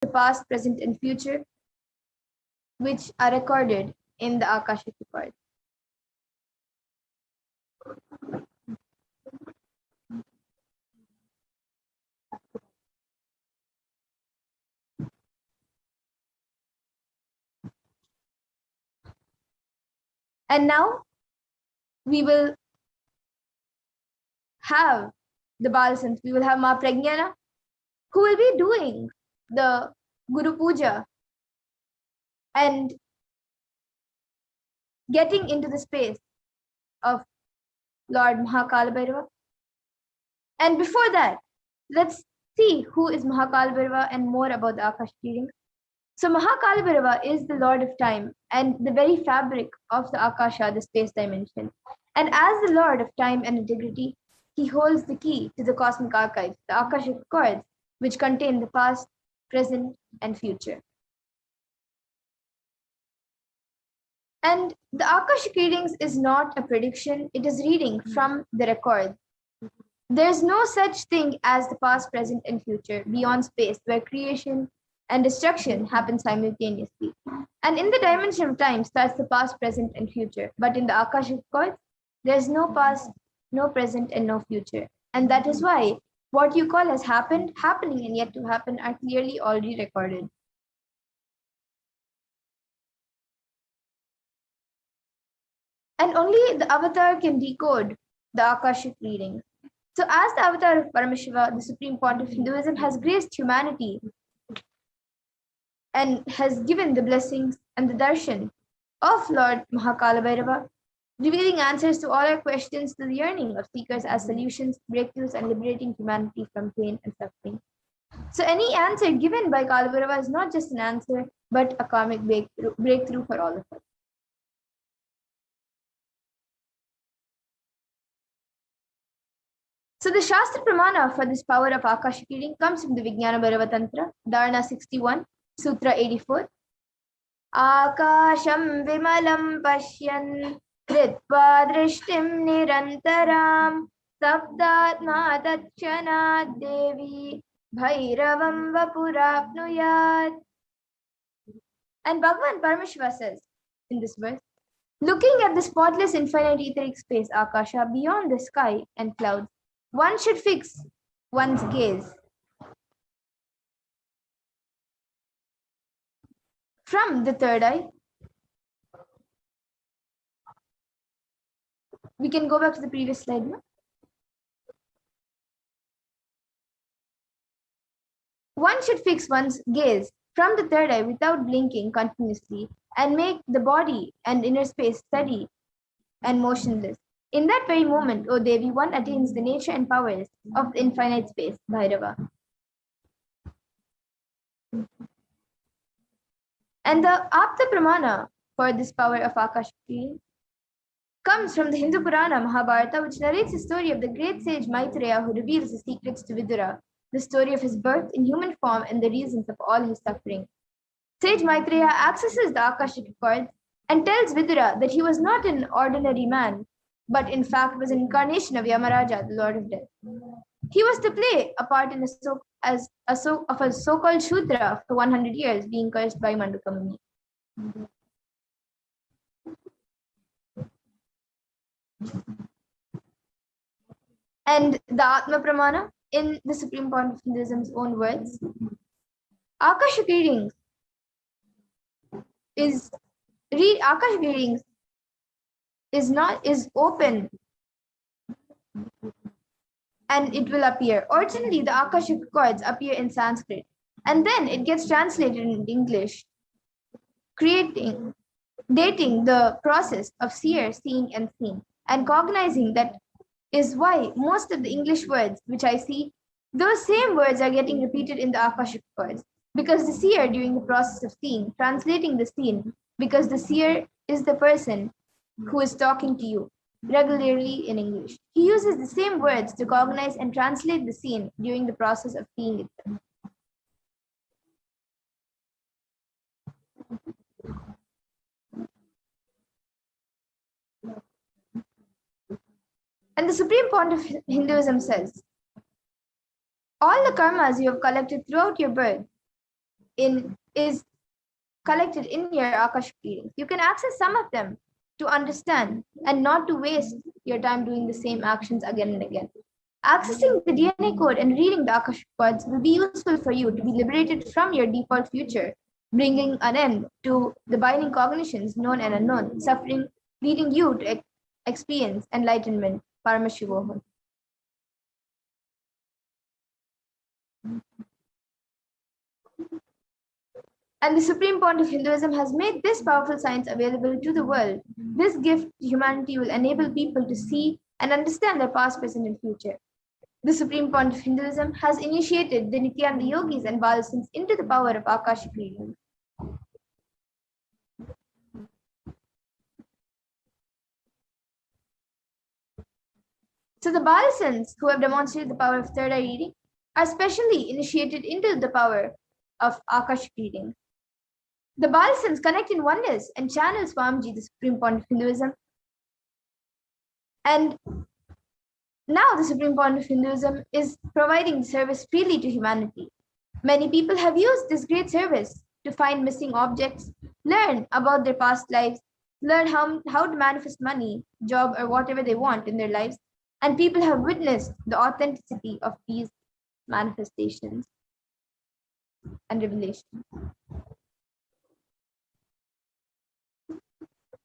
the past, present, and future, which are recorded in the Akashic records. And now we will have the Balasant, we will have Ma Pragyana, who will be doing the Guru Puja and getting into the space of Lord Mahakala Bhairava. And before that, let's see who is Mahakala Bhairava and more about the Akash readings. So Mahakala Bhairava is the Lord of Time and the very fabric of the Akasha, the space dimension. And as the Lord of Time and integrity, he holds the key to the cosmic archives, the Akashic records, which contain the past, present, and future. And the Akashic readings is not a prediction, it is reading from the records. There's no such thing as the past, present, and future beyond space, where creation and destruction happen simultaneously. And in the dimension of time starts the past, present, and future. But in the Akashic records, there's no past, no present, and no future. And that is why what you call has happened, happening, and yet to happen are clearly already recorded. And only the avatar can decode the Akashic readings. So as the avatar of Paramashiva, the supreme point of Hinduism, has graced humanity and has given the blessings and the darshan of Lord Mahakala Bhairava, revealing answers to all our questions to the yearning of seekers as solutions, breakthroughs, and liberating humanity from pain and suffering. So any answer given by Kala Bhairava is not just an answer, but a karmic breakthrough for all of us. So the Shastra Pramana for this power of Akashic reading comes from the Vijnana Bhairava Tantra, Dharana 61, Sutra 84. Akasham vimalam pashyan kritva drishtim nirantaram sabdatma tatchanad devi bhairavam vapurapnuyat. And Bhagavan Paramashiva says in this verse, looking at the spotless infinite etheric space, Akasha, beyond the sky and clouds, one should fix one's gaze from the third eye. We can go back to the previous slide now. One should fix one's gaze from the third eye without blinking continuously and make the body and inner space steady and motionless. In that very moment, O Devi, one attains the nature and powers of the infinite space, Bhairava. And the Apta Pramana for this power of Akashic comes from the Hindu Purana Mahabharata, which narrates the story of the great sage Maitreya who reveals the secrets to Vidura, the story of his birth in human form and the reasons of all his suffering. Sage Maitreya accesses the Akashic records and tells Vidura that he was not an ordinary man, but in fact was an incarnation of Yamaraja, the Lord of Death. He was to play a part in a so-called Shudra for 100 years, being cursed by Manduka Muni. And the Atma Pramana, in the Supreme Point of Hinduism's own words, Akashic readings is open and it will appear. Originally, the Akashic records appear in Sanskrit and then it gets translated in English, dating the process of seer, seeing, and seen. And cognizing that is why most of the English words which I see, those same words are getting repeated in the Akashic records. Because the seer, during the process of seeing, translating the scene, because the seer is the person who is talking to you regularly in English. He uses the same words to cognize and translate the scene during the process of seeing itself. And the Supreme Point of Hinduism says, all the karmas you have collected throughout your birth is collected in your Akashic readings. You can access some of them to understand and not to waste your time doing the same actions again and again. Accessing the DNA code and reading the Akashic codes will be useful for you to be liberated from your default future, bringing an end to the binding cognitions, known and unknown, suffering, leading you to experience enlightenment, Paramashivoham. And the Supreme Point of Hinduism has made this powerful science available to the world. This gift to humanity will enable people to see and understand their past, present, and future. The Supreme Point of Hinduism has initiated the Nithyananda yogis and Balasins into the power of Akashic reading. So the Balasins who have demonstrated the power of third eye reading are specially initiated into the power of Akashic reading. The Balasins connect in oneness and channel Swamiji, the Supreme Point of Hinduism. And now the Supreme Point of Hinduism is providing the service freely to humanity. Many people have used this great service to find missing objects, learn about their past lives, learn how to manifest money, job, or whatever they want in their lives. And people have witnessed the authenticity of these manifestations and revelations.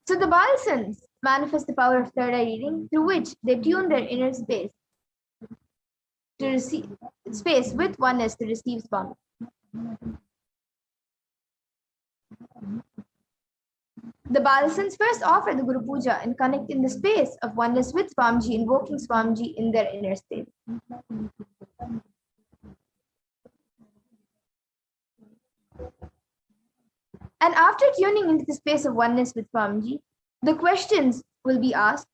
So the Balasins manifest the power of third eye reading, through which they tune their inner space to receive space with oneness to receive Swami. The Balasins first offer the Guru Puja and connect in the space of oneness with Swamiji, invoking Swamiji in their inner state. And after tuning into the space of oneness with Swamiji, the questions will be asked.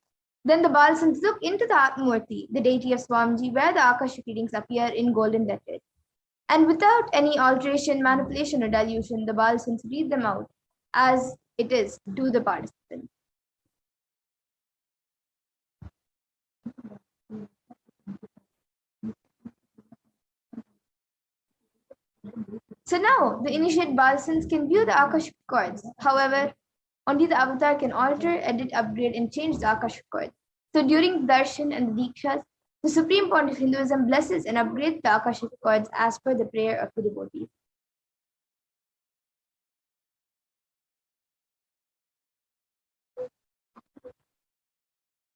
Then the Balasins look into the Atmamurti, the deity of Swamiji, where the Akashic readings appear in golden letters. And without any alteration, manipulation, or dilution, the Balasins read them out as it is to the participants. So now the initiate Balasins can view the Akashic codes. However, only the avatar can alter, edit, upgrade, and change the Akashic codes. So during the Darshan and the Dikshas, the Supreme Point of Hinduism blesses and upgrades the Akashic codes as per the prayer of the devotees.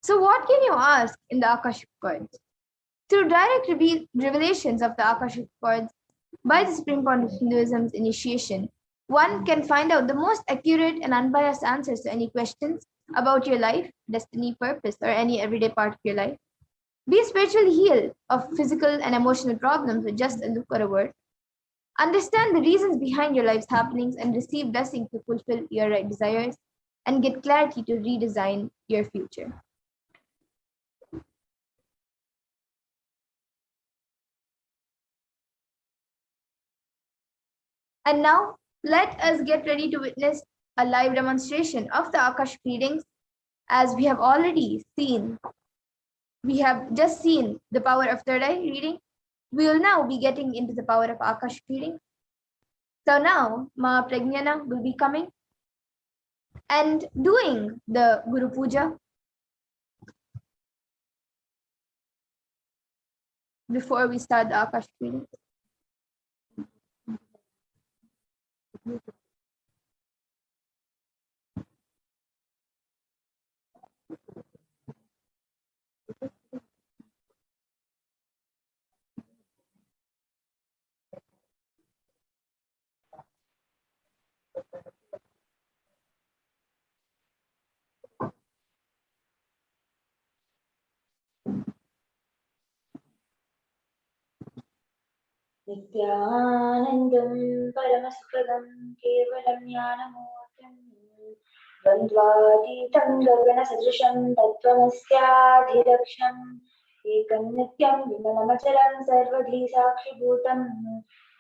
So what can you ask in the Akashic codes? Through direct revelations of the Akashic codes by the Supreme Point of Hinduism's initiation, one can find out the most accurate and unbiased answers to any questions about your life, destiny, purpose, or any everyday part of your life. Be spiritually healed of physical and emotional problems with just a look or a word. Understand the reasons behind your life's happenings and receive blessings to fulfill your right desires and get clarity to redesign your future. And now, let us get ready to witness a live demonstration of the Akashic readings. As we have already seen, we have just seen the power of third eye reading. We will now be getting into the power of Akashic reading. So now, Ma Pragnana will be coming and doing the Guru Puja before we start the Akashic reading. Nithyanandam Paramashivoham Kevalam Jnanamurtim Dvandvatitam Gaganasatrisam Tattvamasyaadhiraksham Ekam Nityam Vimalamacharam Sarvadhi Sakshibhutam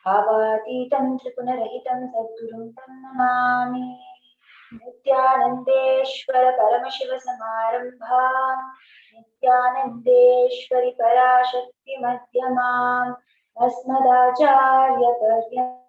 Bhavatitam Tripunarahitam Sadgurum Tam Namami Nithyanandeshwara Paramashiva Samarambham Nithyanandeshwari Parashakti Madhyamam Asmadacharya Paryam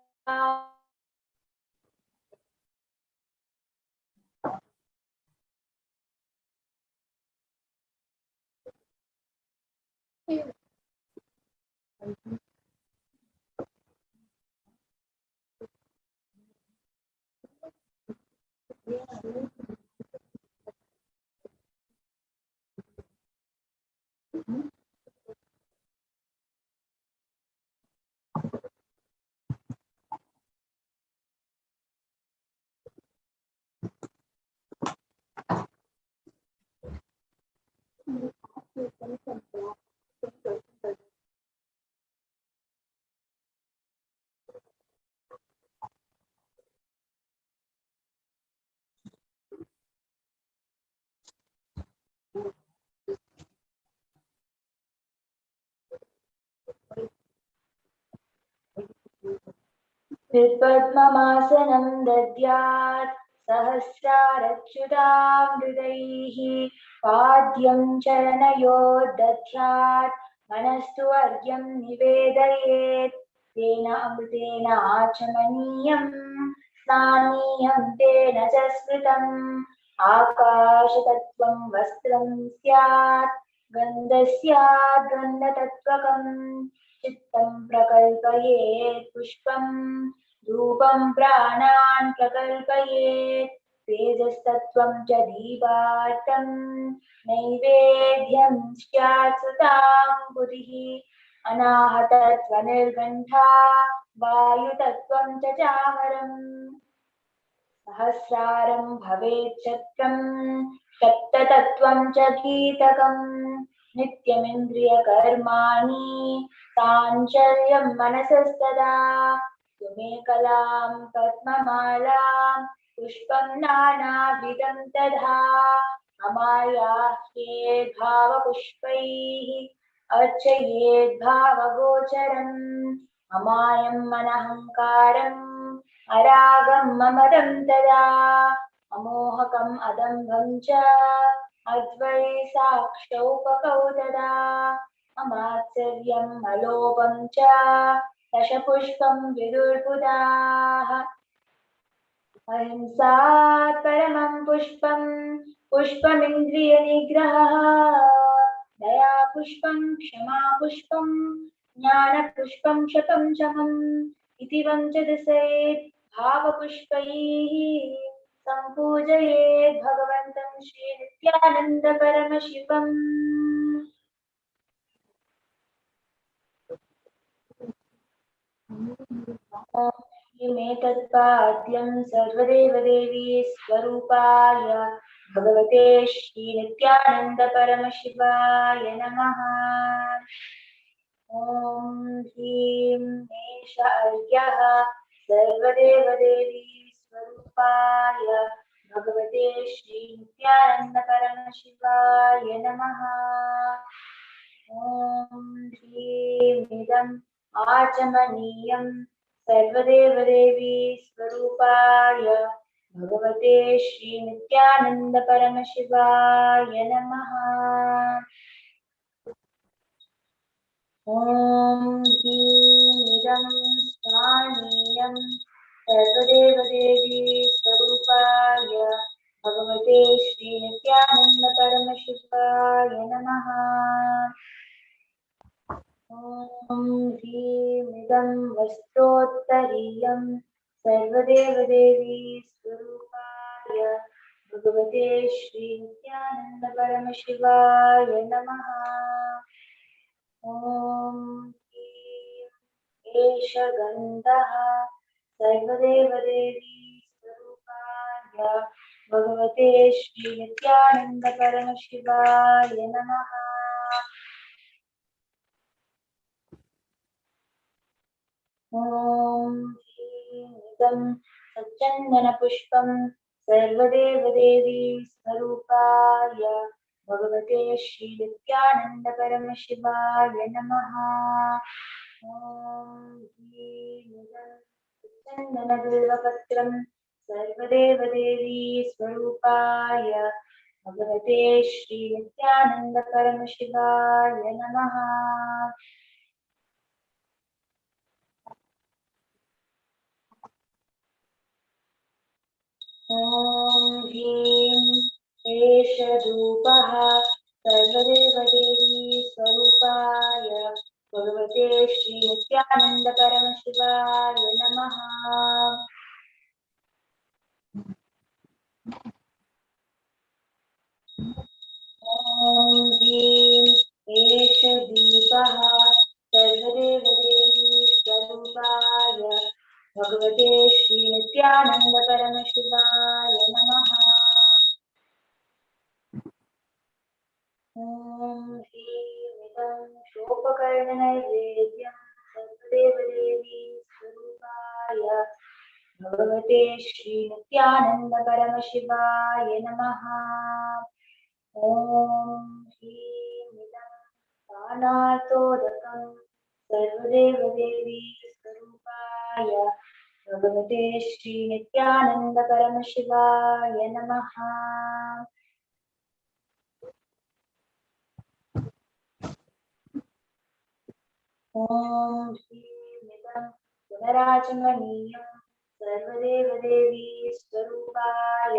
विपद्ममासनं दद्यात् सहस्रारच्युतामृतैः पाद्यं चरणयोर्दध्यात् मनस्तु अर्घ्यं निवेदयेत् तेन अमृतेन आचमनीयं स्नानीयं तेन च स्मृतम् आकाशतत्त्वं वस्त्रं स्यात् गन्धस्यात् गन्धतत्त्वकम् चित्तं प्रकल्पयेत् पुष्पम् धूपं प्राणान् प्रकल्पयेत् तेजस्तत्त्वं च दीपार्थं नैवेद्यं स्यात् सुताम्बुधिः अनाहतत्वनिर्घण्टा वायुतत्त्वं च चामरम् सहस्रारं भवेत् शत्रं सप्ततत्त्वं च गीतकम् नित्यमिन्द्रियकर्माणि साञ्चल्यं मनसस्तदा सुमेकलां पद्ममालां पुष्पं नानाविधं तथा अमायाह्येद् भावपुष्पैः अर्चयेद् भावगोचरम् अमायं मनहङ्कारम् अरागं ममदं तदा अमोहकम् अदम्भं च अद्वैसाक्षौपकौ तदा अमात्सर्यम् अलोभं च दशपुष्पं विदुर्बुधाः अहिंसा परमं पुष्पं पुष्पमिन्द्रियनिग्रहः दया पुष्पं क्षमा पुष्पं ज्ञानपुष्पं शतं शमम् इति वञ्चदसेत् भावपुष्पैः सम्पूजयेत् भगवन्तं श्रीनित्यानन्दपरमशिवम् इमेतत्पाद्यं सर्वदेवदेवी स्वरूपाय भगवते श्रीनित्यानन्दपरमशिवाय नमः। ॐ ह्रीं एष अर्घ्यः सर्वदेवदेवी स्वरूपाय भगवते श्रीनित्यानन्दपरमशिवाय नमः। ॐ ह्रीं इदम् आचमनीयं सर्वदेवदेवी स्वरूपाय भगवते श्रीनित्यानन्दपरमशिवाय नमः। ॐ ह्रीं इदं स्थानीयं सर्वदेवदेवी स्वरूपाय भगवते श्रीनित्यानन्दपरमशिवाय नमः। ॐ ह्रीं इदं वस्त्रोत्तरीयं सर्वदेवदेवी स्वरूपाय भगवते श्रीनित्यानन्दपरमशिवाय नमः। ॐ ह्रीं एष गन्धः सर्वदेवदेवी स्वरूपाय भगवते श्रीनित्यानन्दपरमशिवाय नमः। ॐ ह्रीं इदं सच्चन्दनपुष्पं सर्वदेवदेवी स्वरूपाय भगवते श्रीनित्यानन्दपरमशिवाय नमः। ॐ ह्रीं इदं सच्चन्दनबिल्वपत्रं सर्वदेवदेवी स्वरूपाय भगवते श्रीनित्यानन्दपरमशिवाय नमः। ॐ ह्रीं एष धूपः सर्वदेवदेवी स्वरूपाय भगवते श्री नित्यानंद परमशिवाय नमः। ॐ ह्रीं एष दीपः सर्वदेवदेवी स्वरूपाय भगवते श्री नित्यानंद परमशिवाय नमः। ॐ ह्रीं शोपकर्णनैवेद्यं सर्वदेवदेवी स्वरूपाय भगवते श्री नित्यानंद परमशिवाय नमः। ॐ ह्रीं दानार्थोदकं सर्वदेवदेवी स्वरूपाय भगवते श्री नित्यानंद परमशिवाय नमः। ॐ श्रीमितं पुनराचमनीयं सर्वदेवदेवी स्वरूपाय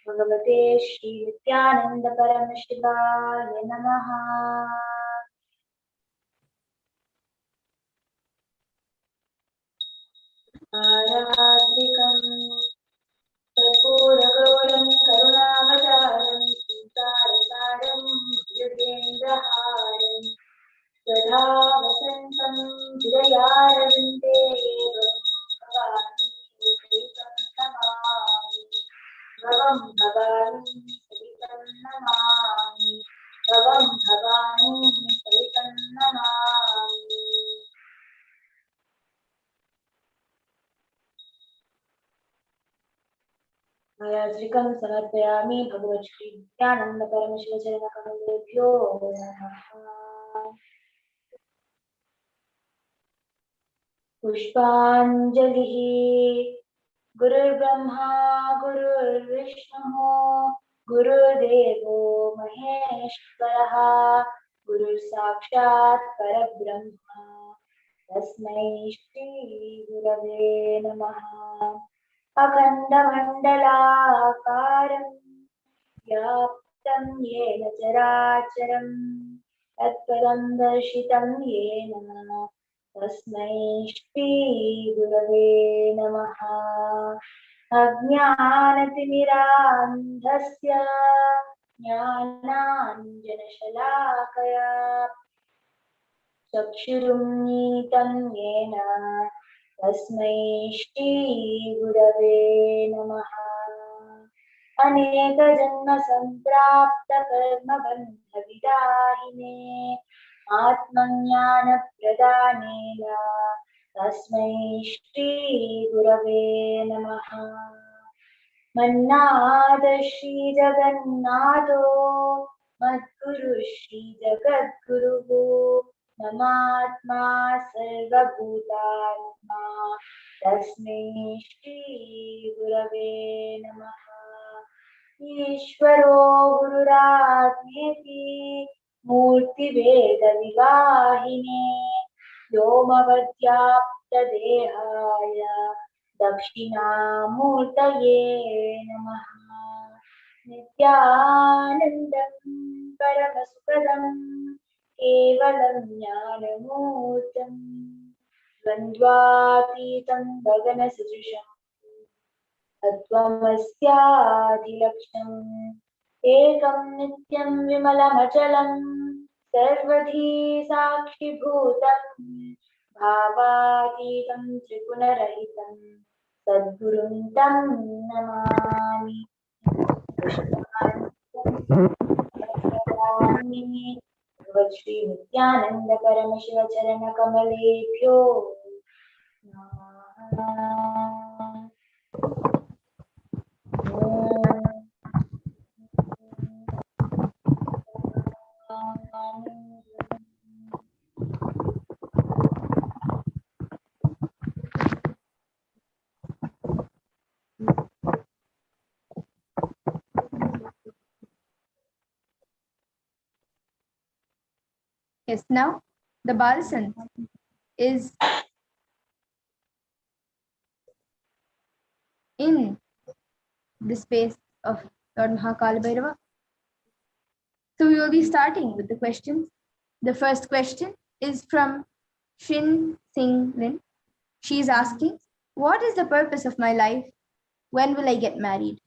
भगवते श्री नित्यानंद परमशिवाय नमः। आराधिकं कर्पूरगौरं करुणावतारं सीतारसारं भुजगेन्द्रहारं सदा वसन्तं हृदयारविन्दे भवानी सहितं नमामि। भवं भवानी सहितं नमामि। भवं भवानी सहितं नमामि। आयात्रिकं समर्पयामि भगवत्श्री नित्यानंद परमशिवचरणकमलेभ्यो नमः। पुष्पाञ्जलिः। गुरुर्ब्रह्मा गुरुर्विष्णुः गुरुर्देवो महेश्वरः गुरुसाक्षात् परब्रह्म तस्मै श्री गुरवे नमः। अखण्डमण्डलाकारं व्याप्तं येन चराचरं तत्पदं दर्शितं येन तस्मै श्री गुरवे नमः। अज्ञानतिमिरान्धस्य ज्ञानाञ्जनशलाकया चक्षुरुन्मीलितं येन तस्मै श्री गुरवे नमः। अनेकजन्मसम्प्राप्तकर्मबन्धविदाहिने आत्मज्ञानप्रदानेन तस्मै श्री गुरवे नमः। मन्नाथ श्री जगन्नाथो मद्गुरु श्री जगद्गुरुः ममात्मा सर्वभूतात्मा तस्मै श्री गुरवे नमः। ईश्वरो गुरुरात्मेति मूर्तिभेदविवाहिने व्योमवद्व्याप्तदेहाय दक्षिणामूर्तये नमः। नित्यानन्दं परमसुखदं केवलं ज्ञानमूर्तं द्वन्द्वातीतं गगनसदृशम् तत्त्वमस्यादिलक्ष्यम् एकं नित्यं विमलमचलं सर्वधी साक्षिभूतं भावातीतं त्रिगुणरहितं सद्गुरुं तं नमामि। श्री नित्यानंद परमशिव चरण कमलेभ्यो नमः। Yes, now the Balsant is in the space of Lord Mahakal Bhairava. So we will be starting with the questions. The first question is from Shin Sing Lin. She is asking, what is the purpose of my life? When will I get married?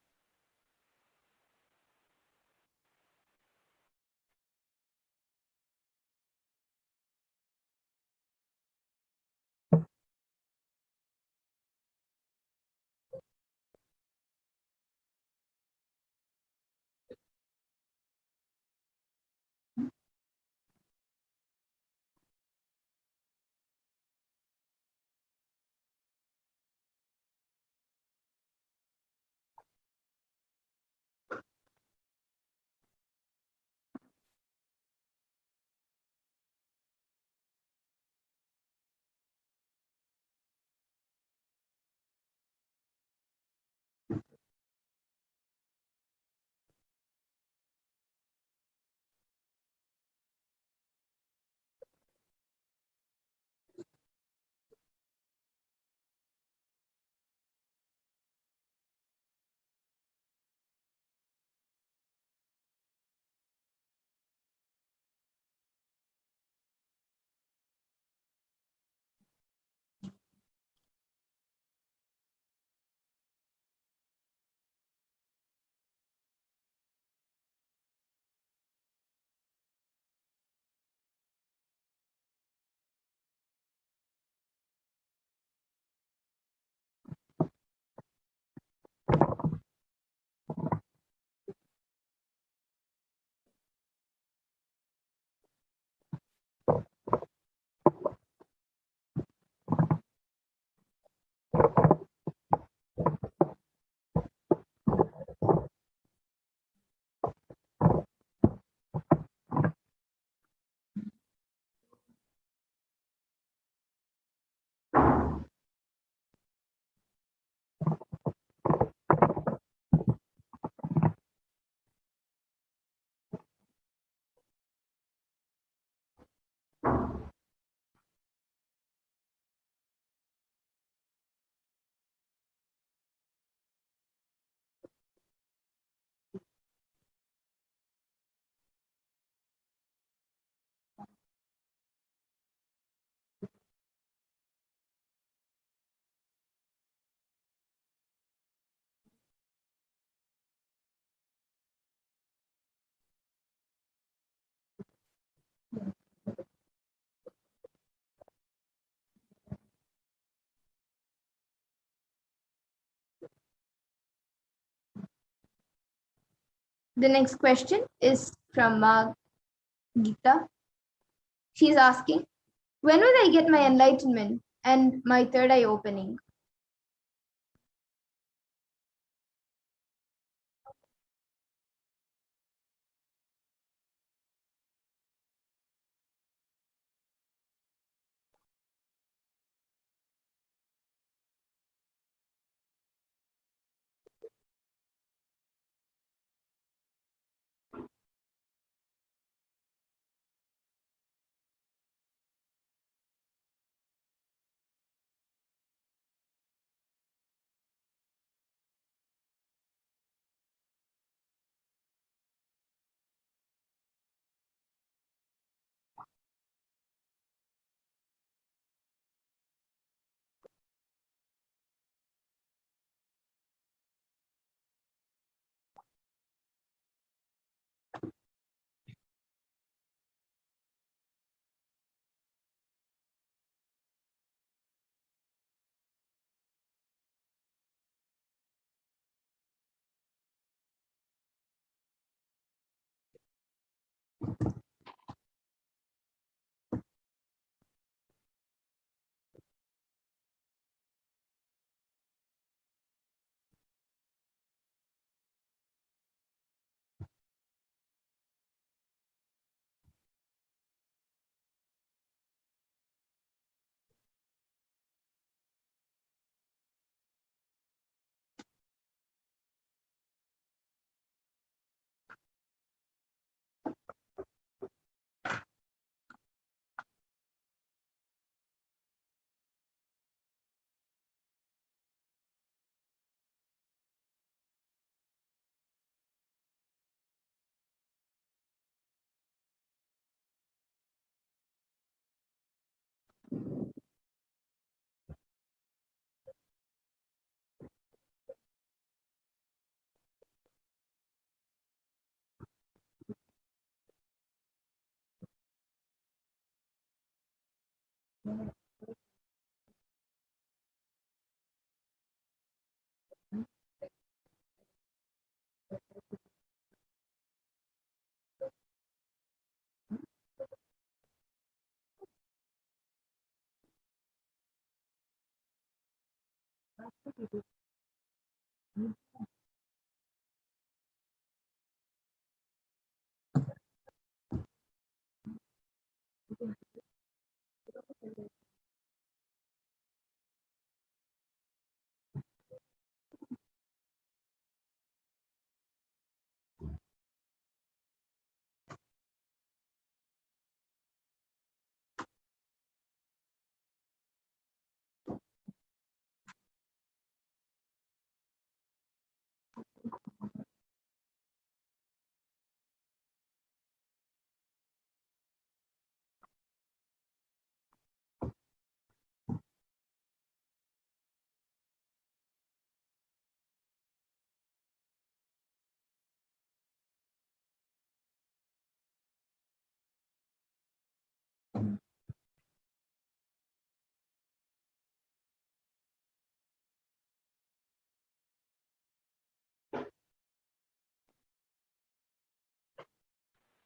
The next question is from Geeta. She's asking, when will I get my enlightenment and my third eye opening?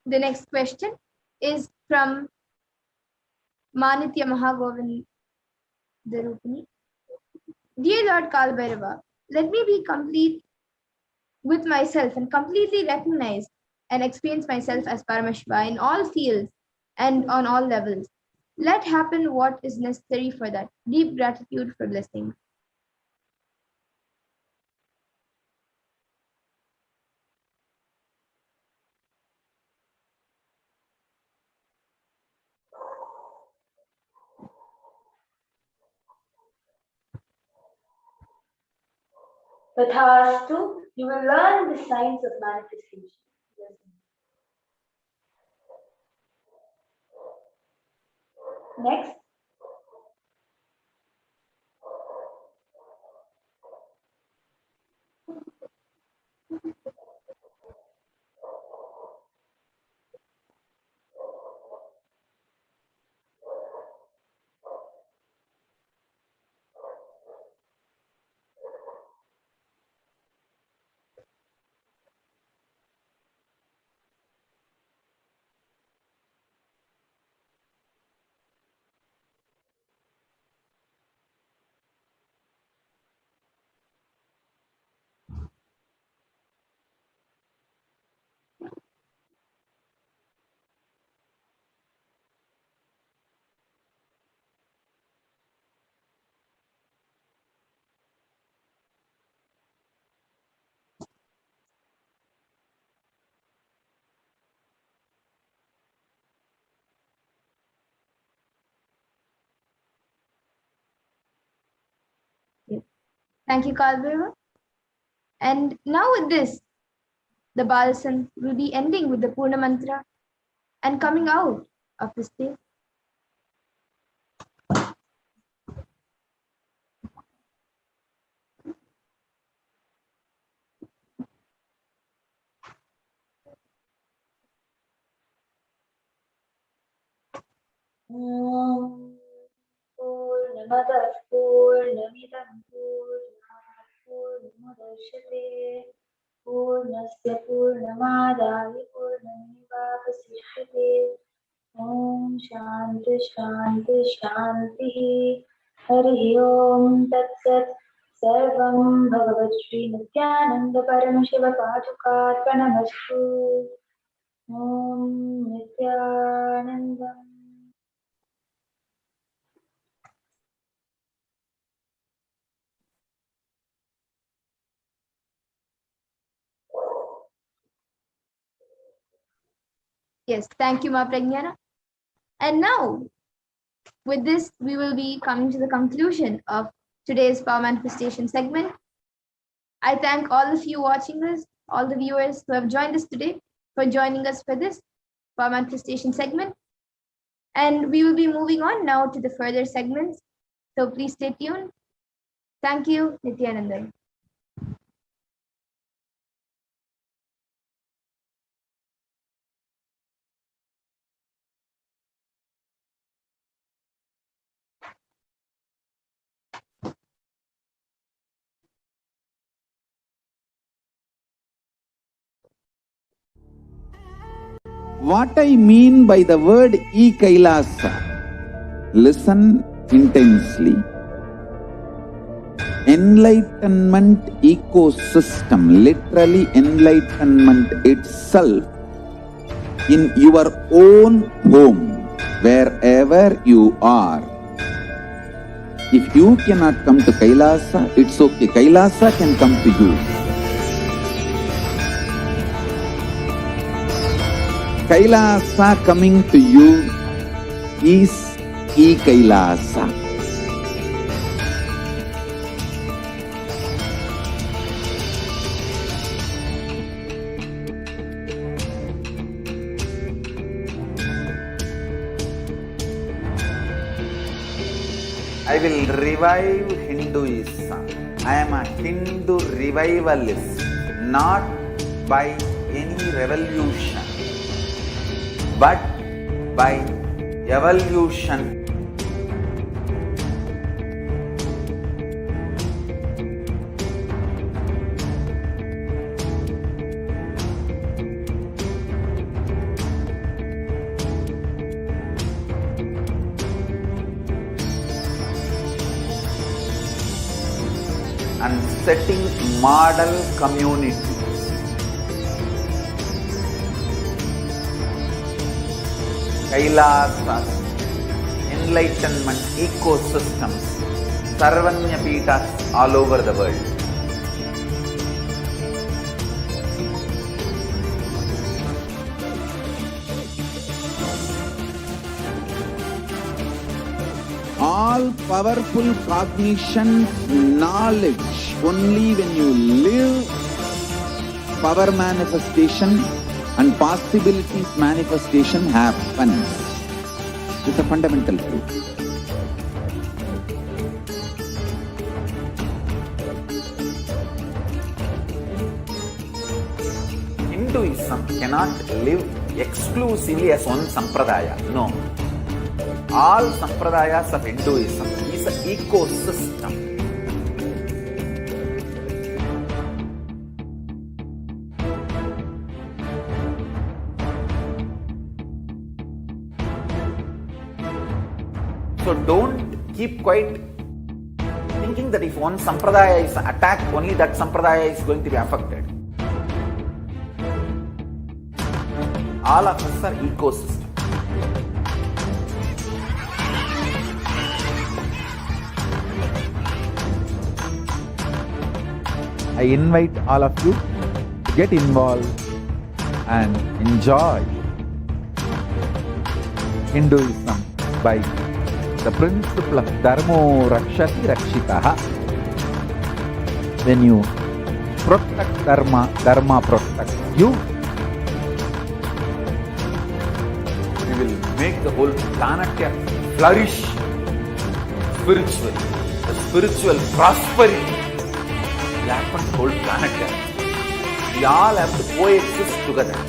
The next question is from Manitya Mahagovind Darupani. Dear Lord Kalbhairava, let me be complete with myself and completely recognize and experience myself as Paramashiva in all fields and on all levels. Let happen what is necessary for that. Deep gratitude for blessings. Tathastu, you will learn the science of manifestation. Next. Thank you, Kalbhairava. And now with this, the Balasan will be ending with the Purna Mantra and coming out of the stage. Purnamadah Purnamidam Purnat Purnamudachyate Purnasya Purnamadaya Purnamevavasishyate Om Shanti Shanti Shanti Hari Om Tat Sat Sarvam Bhagavat Shri Nithyananda Paramashiva Padukarpanamastu Om Nithyanandam. Yes, thank you, Ma Pragnana. And now, with this, we will be coming to the conclusion of today's Power Manifestation segment. I thank all of you watching this, all the viewers who have joined us today for joining us for this Power Manifestation segment. And we will be moving on now to the further segments. So please stay tuned. Thank you, Nithyananda. What I mean by the word Kailasa, listen intensely. Enlightenment ecosystem, literally enlightenment itself, in your own home, wherever you are. If you cannot come to Kailasa, it's okay. Kailasa can come to you. Kailasa coming to you is Kailasa. I will revive Hinduism. I am a Hindu revivalist, not by any revolution, but by evolution. And setting model community. Kailasas, enlightenment ecosystems, Sarvanya Peethas all over the world. All powerful cognition, knowledge, only when you live, power manifestation and possibilities manifestation happens. It's a fundamental truth. Hinduism cannot live exclusively as one sampradaya. No. All sampradayas of Hinduism is an ecosystem. So don't keep quiet thinking that if one sampradaya is attacked, only that sampradaya is going to be affected. All of us are ecosystem. I invite all of you to get involved and enjoy Hinduism by the principle of Dharmo Rakshati Rakshitaha. When you protect Dharma, Dharma protects you. We will make the whole planet flourish spiritually. The spiritual prosperity will happen to the whole planet. We all have to coexist together.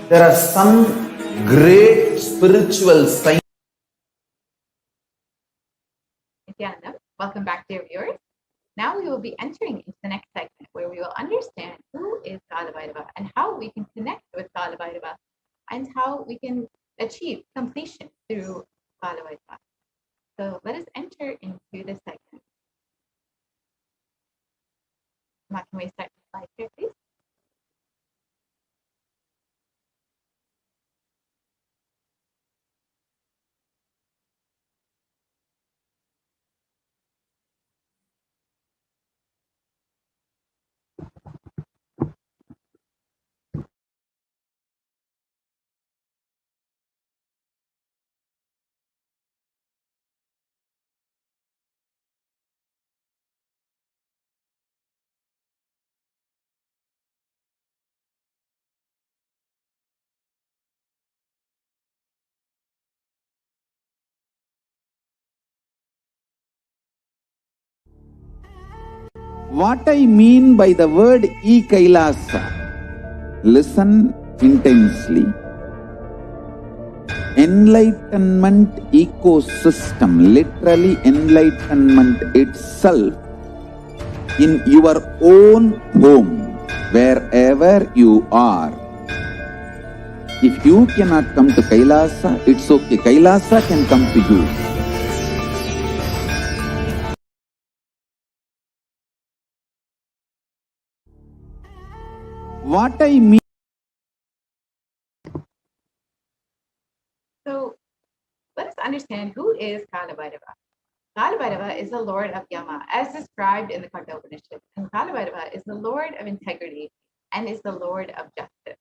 There are some great spiritual science. Nithyananda, welcome back, dear viewers. Now we will be entering into the next segment where we will understand who is Kalabhairava and how we can connect with Kalabhairava and how we can achieve completion through Kalabhairava. So let us enter into this segment. Can we start the slide here, please? What I mean by the word Kailasa, listen intensely. Enlightenment ecosystem, literally enlightenment itself, in your own home, wherever you are. If you cannot come to Kailasa, it's okay. Kailasa can come to you. What I mean. So let us understand who is Kalabhairava. Kalabhairava is the Lord of Yama, as described in the Katha Upanishad. And Kalabhairava is the Lord of integrity and is the Lord of justice.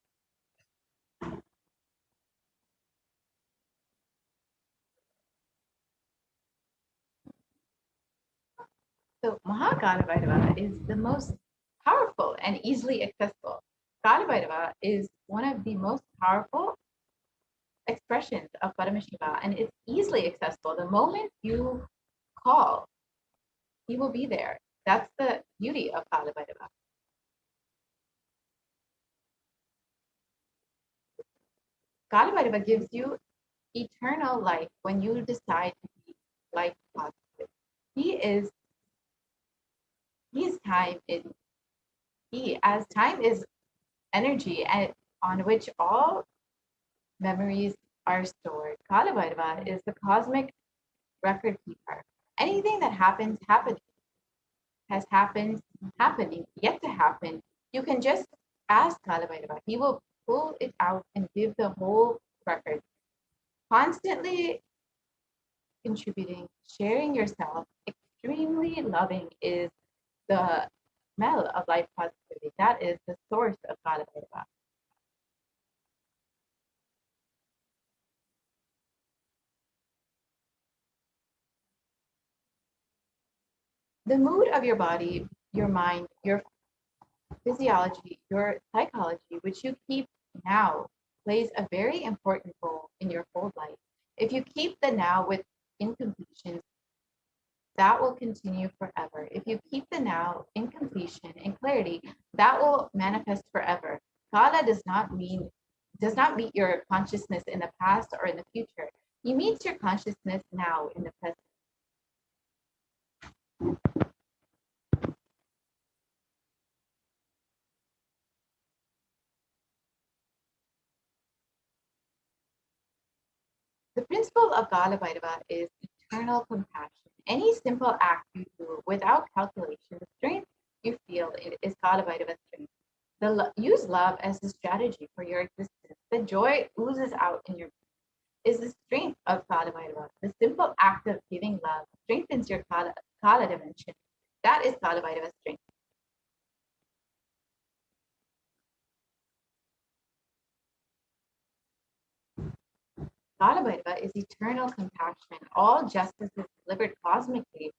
So Mahakalabhairava is the most powerful and easily accessible. Kalabhairava is one of the most powerful expressions of Paramashiva, and it's easily accessible. The moment you call, he will be there. That's the beauty of Kalabhairava. Kalabhairava gives you eternal life when you decide to be life positive. As time is energy and on which all memories are stored. Kalabhairava is the cosmic record keeper. Anything that has happened, happening, yet to happen, you can just ask Kalabhairava. He will pull it out and give the whole record. Constantly contributing, sharing yourself, extremely loving is the smell of life positivity. That is the source of Kalabhairava. The mood of your body, your mind, your physiology, your psychology, which you keep now, plays a very important role in your whole life. If you keep the now with incompletions, that will continue forever. If you keep the now in completion and clarity, that will manifest forever. Kala does not meet your consciousness in the past or in the future. He meets your consciousness now in the present. The principle of Kala Bhairava is eternal compassion. Any simple act you do without calculation, the strength you feel is Kala Bhairava's strength. Use love as the strategy for your existence. The joy oozes out in your is the strength of Kala Bhairava. The simple act of giving love strengthens your Kala dimension. That is Kala Bhairava's strength. Kala Bhairava is eternal compassion. All justice is delivered cosmically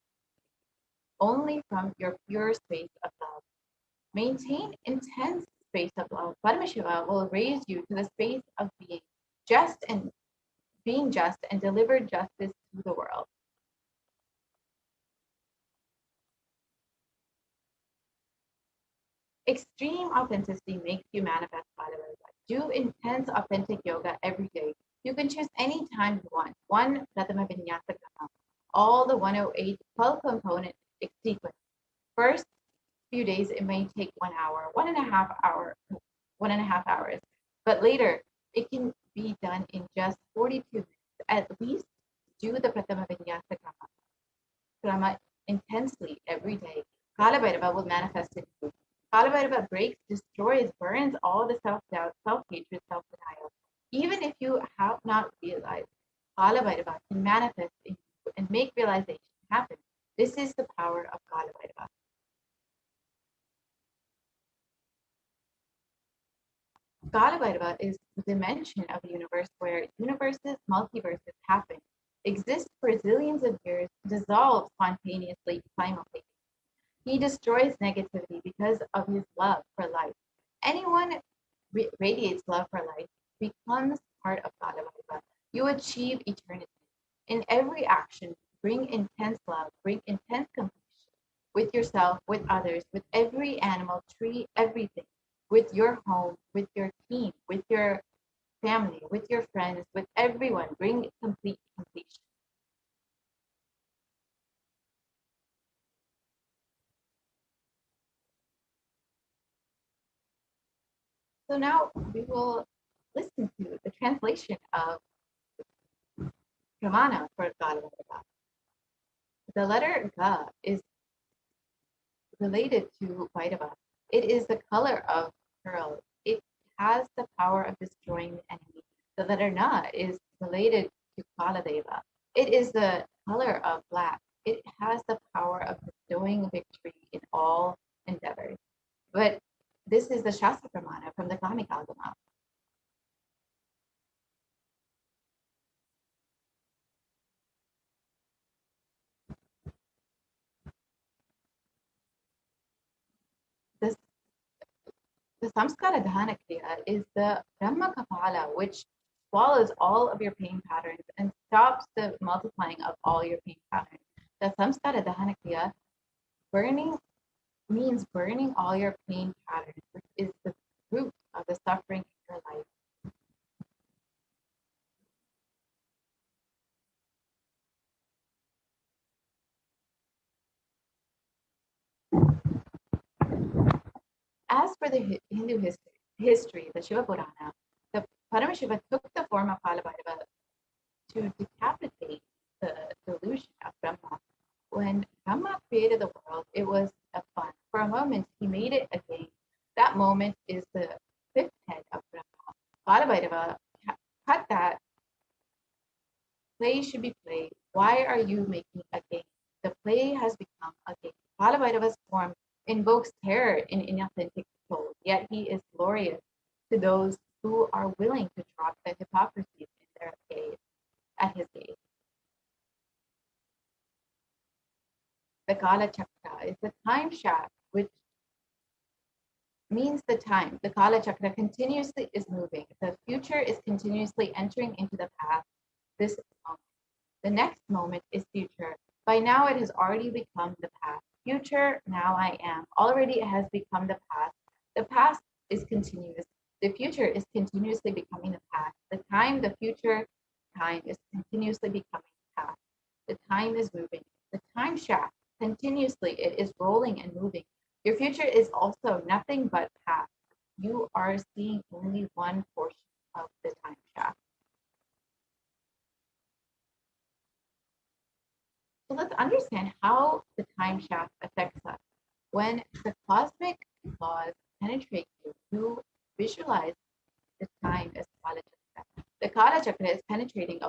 only from your pure space of love. Maintain intense space of love. Paramashiva will raise you to the space of being just and deliver justice to the world. Extreme authenticity makes you manifest Bhagavad. Do intense authentic yoga every day. You can choose any time you want. One Pratama Vinyasa Krama. All the 108 12 component sequence. First few days it may take 1 hour, 1.5 hours. But later it can be done in just 42 minutes. At least do the Pratama Vinyasa Krama intensely every day. Kala Bhairava will manifest in you. Kala Bhairava breaks, destroys, burns all the self-doubt, self-hatred, self-denial. Even if you have not realized, Kala Bhairava can manifest in you and make realization happen. This is the power of Kala Bhairava. Kala Bhairava is the dimension of the universe where universes, multiverses happen, exist for zillions of years, dissolve spontaneously, simultaneously. He destroys negativity because of his love for life. Anyone radiates love for life becomes part of Kala Bhairava. You achieve eternity. In every action, bring intense love, bring intense compassion. with yourself, with others, with every animal, tree, everything, with your home, with your team, with your family, with your friends, with everyone. Bring complete completion. So now we will listen to the translation of Pramana for Galavadava. The letter Ga is related to Vaidava. It is the color of pearl. It has the power of destroying the enemy. The letter Na is related to Kaladeva. It is the color of black. It has the power of bestowing victory in all endeavors. But this is the Shastra Pramana from the Kami Agama. This The Samskara Dhana Kriya is the Brahma Kapala, which swallows all of your pain patterns and stops the multiplying of all your pain patterns. The Samskara Dhana Kriya burning means burning all your pain patterns, which is the root of the suffering in your life. As for the Hindu history, the Shiva Purana, the Paramashiva took the form of Kalabhairava to decapitate the delusion of Brahma. When Brahma created the world, it was a fun. For a moment, he made it a game. That moment is the fifth head of Brahma. Kalabhairava cut that. Play should be played. Why are you making a game? The play has become a game. Kalabhairava's form invokes terror in inauthentic souls, yet he is glorious to those who are willing to drop the hypocrisies in their gaze, at his gaze. The Kala Chakra is the time shaft, which means the time. The Kala Chakra continuously is moving. The future is continuously entering into the past. This moment. The next moment is future. By now it has already become the past. Future, now I am. Already it has become the past. The past is continuous. The future is continuously becoming the past. The time, the future time is continuously becoming the past. The time is moving. The time shaft, continuously it is rolling and moving. Your future is also nothing but past. You are seeing only one portion of the time shaft. So let's understand how the time shaft affects us. When the cosmic laws penetrate you, you visualize the time as Kala Chakra. The Kala Chakra is penetrating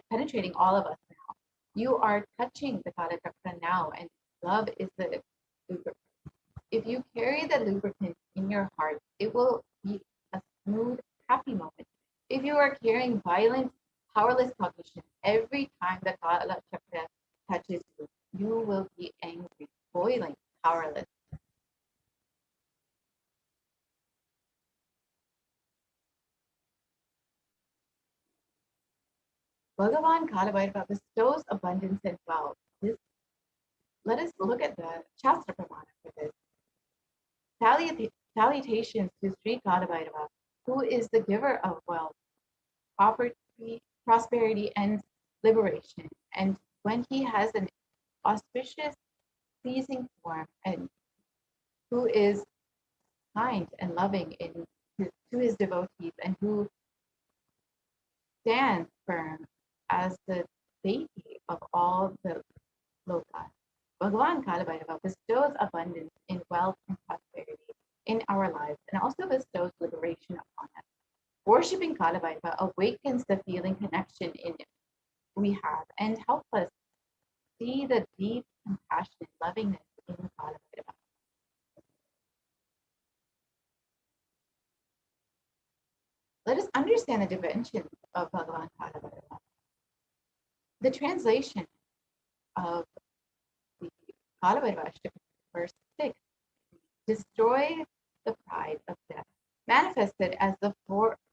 penetrating all of us now. You are touching the Kala Chakra now, and love is the lubricant. If you carry the lubricant in your heart, it will be a smooth, happy moment. If you are carrying violent, powerless cognition, every time the Kala Chakra touches you, you will be angry, boiling, powerless. Bhagavan Kalabhairava bestows abundance and wealth. Let us look at the Shastra Pramana for this. Salutations to Sri Kalabhairava, who is the giver of wealth, prosperity, and liberation. And when he has an auspicious, pleasing form, and who is kind and loving to his devotees, and who stands firm as the deity of all the lokas. Bhagavan Kalabhairava bestows abundance in wealth and prosperity in our lives and also bestows liberation upon us. Worshipping Kalabhairava awakens the feeling connection we have and helps us see the deep compassion and lovingness in Kalabhairava. Let us understand the dimensions of Bhagavan Kalabhairava. The translation of the Kalabhairava verse 6, destroy the pride of death, manifested as the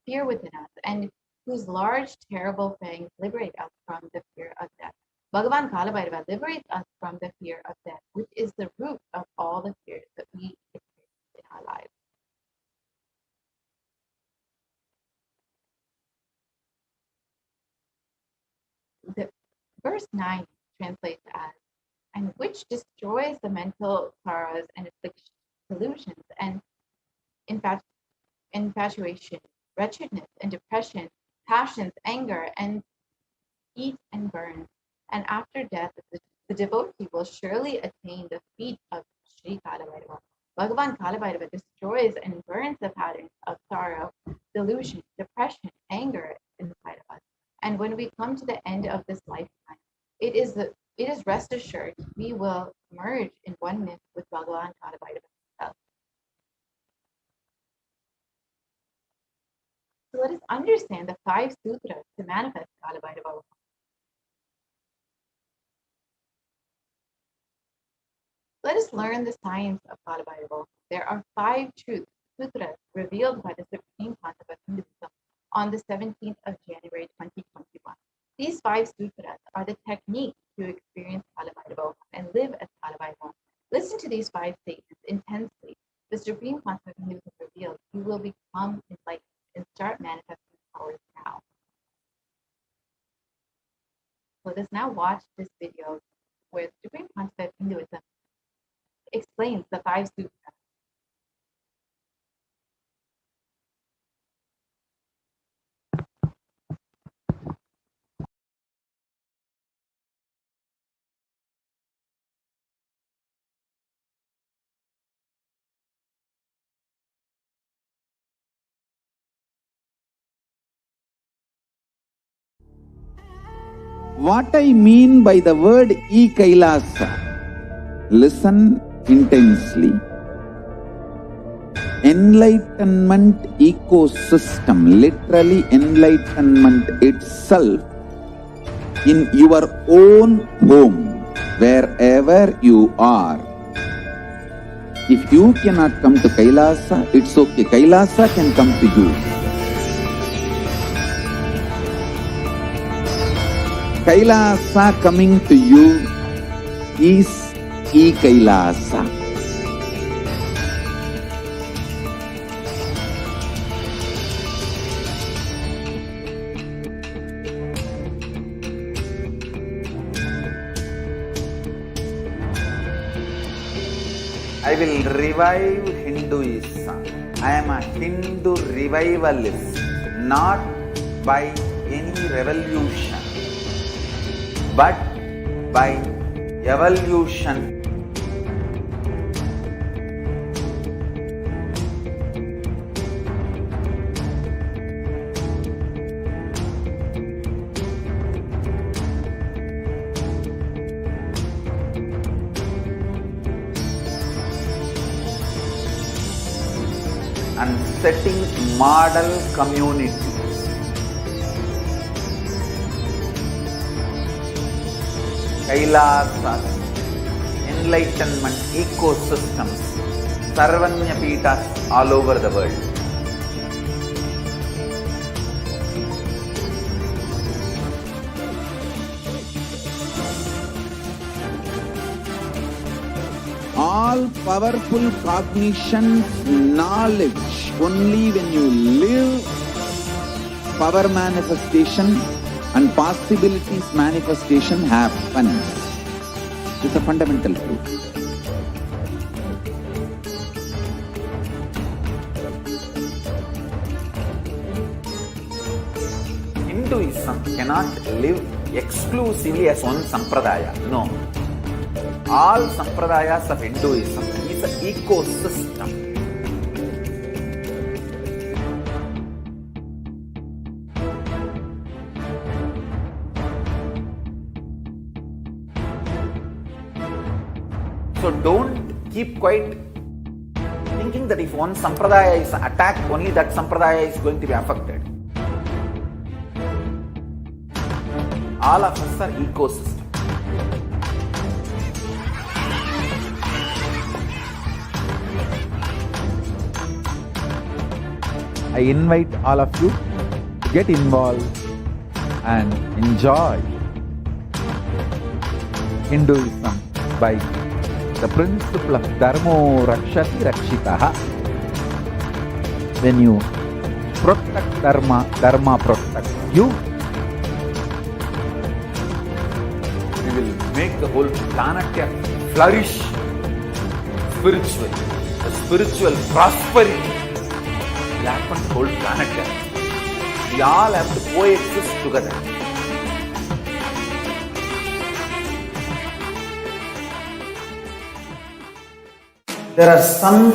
fear within us, and whose large, terrible fangs liberate us from the fear of death. Bhagavan Kalabhairava liberates us from the fear of death, which is the root of all the fears that we experience in our lives. The verse 9 translates as, and which destroys the mental sorrows and delusions and infatuation, wretchedness and depression, passions, anger, and eats and burns. And after death, the devotee will surely attain the feet of Sri Kalabhairava. Bhagavan Kalabhairava destroys and burns the patterns of sorrow, delusion, depression, anger inside of us. And when we come to the end of this lifetime, it is rest assured we will merge in oneness with Bhagavan Kalabhairava himself. So let us understand the 5 sutras to manifest Kalabhairava. Let us learn the science of Kalabhairava. There are 5 truths, sutras, revealed by the Supreme Concept of Hinduism on the 17th of January 2021. These 5 sutras are the technique to experience Kalabhairava and live as Kalabhairava. Listen to these 5 statements intensely. The Supreme Concept of Hinduism revealed, you will become enlightened and start manifesting powers now. Let us now watch this video where the Supreme Concept of Hinduism explains the 5 sutras. What I mean by the word Kailasa, listen intensely. Enlightenment ecosystem, literally enlightenment itself, in your own home, wherever you are. If you cannot come to Kailasa, it's okay. Kailasa can come to you. Kailasa coming to you is Kailasa. I will revive Hinduism. I am a Hindu revivalist, not by any revolution, but by evolution. And setting model communities. Kailasa, enlightenment ecosystems, Sarvanya Pitas all over the world. All powerful cognition, knowledge, only when you live, power manifestation and possibilities manifestation happens. It's a fundamental truth. Hinduism cannot live exclusively as one sampradaya. No. All sampradayas of Hinduism is an ecosystem. So don't keep quiet thinking that if one sampradaya is attacked, only that sampradaya is going to be affected. All of us are ecosystem. I invite all of you to get involved and enjoy Hinduism by the principle of Dharmo Rakshati Rakshitaha. When you protect Dharma, Dharma protects you. We will make the whole planet flourish spiritually. The spiritual prosperity will happen to the whole planet. We all have to coexist together. There are some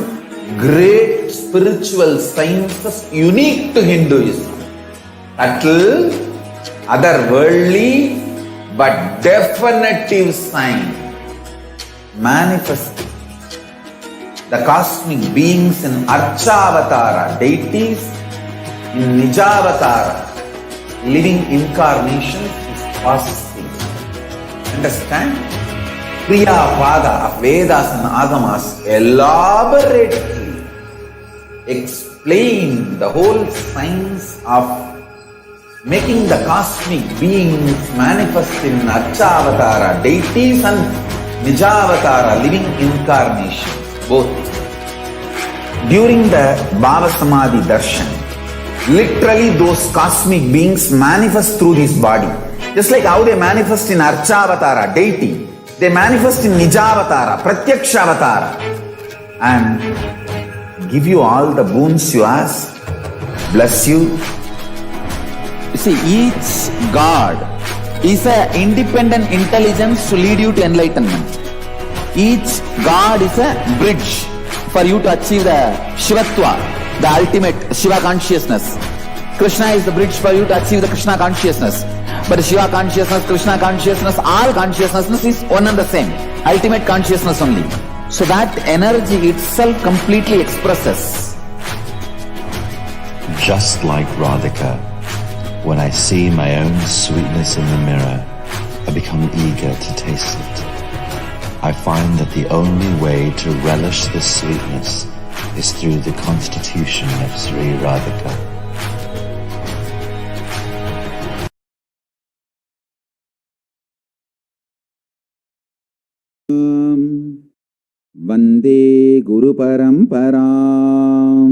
great spiritual sciences unique to Hinduism. Subtle, otherworldly, but definitive sign manifesting the cosmic beings in Archavatara, deities in Nijavatara, living incarnations is possible. Understand? Kriya Pada of Vedas and Agamas elaborately explain the whole science of making the cosmic beings manifest in Archavatara, deities and Nijavatara, living incarnations, both. During the BHAVASAMADHI darshan, literally those cosmic beings manifest through this body. Just like how they manifest in Archavatara, deity, they manifest in Nijavatara, Pratyakshavatara, and give you all the boons you ask, bless you. You see, each God is an independent intelligence to lead you to enlightenment. Each God is a bridge for you to achieve the Shivatva, the ultimate Shiva consciousness. Krishna is the bridge for you to achieve the Krishna consciousness. But Shiva consciousness, Krishna consciousness, all consciousness is one and the same. Ultimate consciousness only. So that energy itself completely expresses. Just like Radhika, when I see my own sweetness in the mirror, I become eager to taste it. I find that the only way to relish this sweetness is through the constitution of Sri Radhika. Vande Guru Paramparam.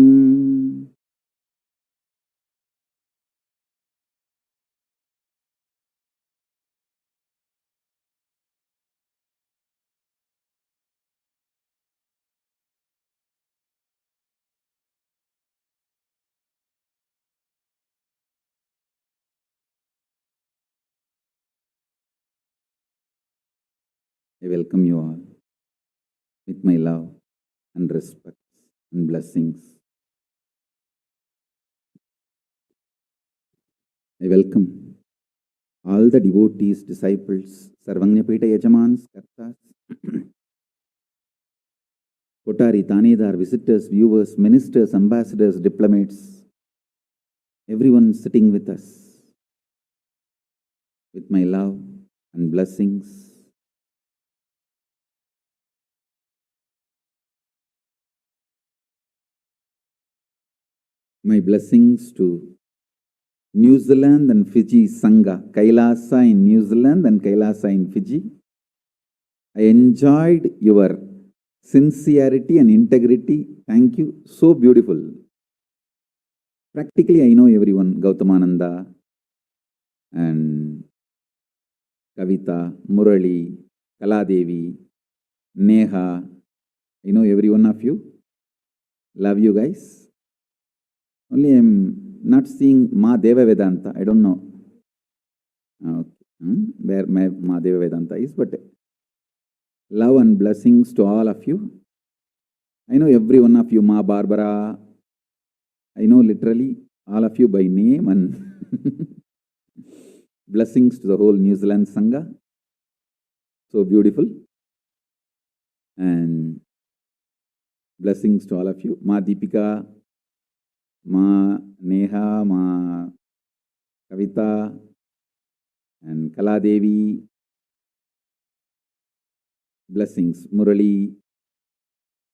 I welcome you all with my love and respect and blessings. I welcome all the devotees, disciples, Sarvanyapeta Yajamans, Kartas, Kotari, Tanedar, visitors, viewers, ministers, ambassadors, diplomats, everyone sitting with us with my love and blessings. My blessings to New Zealand and Fiji Sangha, Kailasa in New Zealand and Kailasa in Fiji. I enjoyed your sincerity and integrity. Thank you. So beautiful. Practically, I know everyone. Gautamananda and Kavita, Murali, Kaladevi, Neha. I know every one of you. Love you guys. Only I'm not seeing Ma Deva Vedanta. I don't know where Ma Deva Vedanta is, but love and blessings to all of you. I know every one of you, Ma Barbara. I know literally all of you by name, and blessings to the whole New Zealand Sangha. So beautiful. And blessings to all of you. Ma Deepika, Ma Neha, Ma Kavita, and Kaladevi. Blessings. Murali,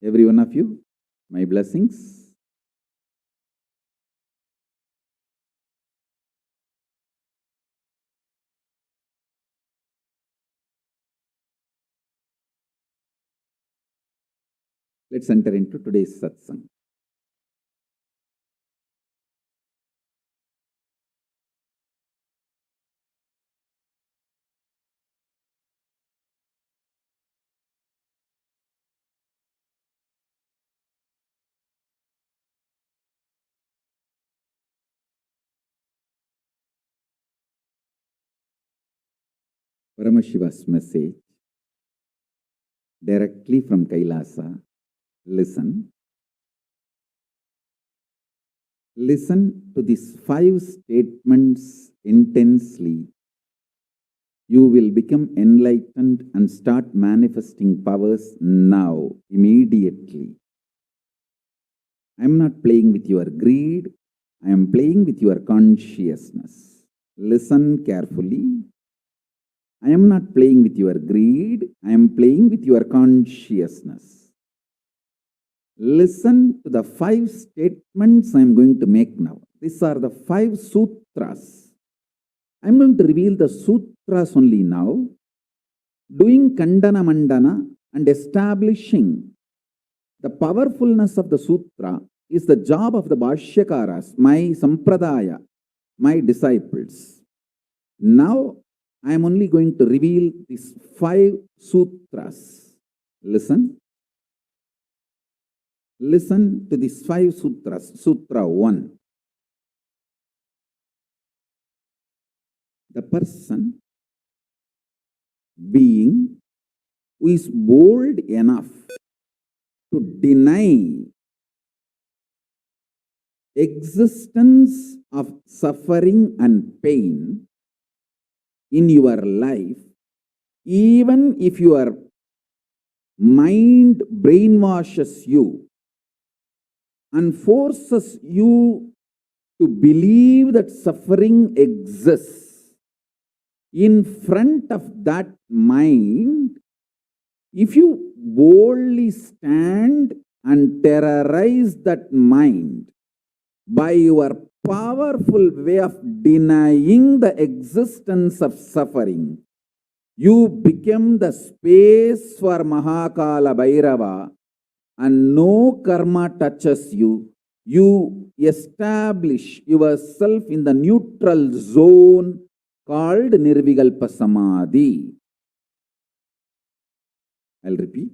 every one of you, my blessings. Let's enter into today's satsang. Paramashiva's message directly from Kailasa. Listen. Listen to these 5 statements intensely. You will become enlightened and start manifesting powers now, immediately. I am not playing with your greed. I am playing with your consciousness. Listen carefully. I am not playing with your greed. I am playing with your consciousness. Listen to the 5 statements I am going to make now. These are the 5 sutras. I am going to reveal the sutras only now, doing Kandana Mandana and establishing the powerfulness of the sutra is the job of the Bhashyakaras, my Sampradaya, my disciples. Now, I am only going to reveal these 5 sutras. Listen. Listen to these 5 sutras. Sutra 1. The person, being, who is bold enough to deny existence of suffering and pain in your life, even if your mind brainwashes you and forces you to believe that suffering exists, in front of that mind, if you boldly stand and terrorize that mind by your powerful way of denying the existence of suffering, you become the space for Mahakala Bhairava and no karma touches you. You establish yourself in the neutral zone called Nirvikalpa Samadhi. I'll repeat.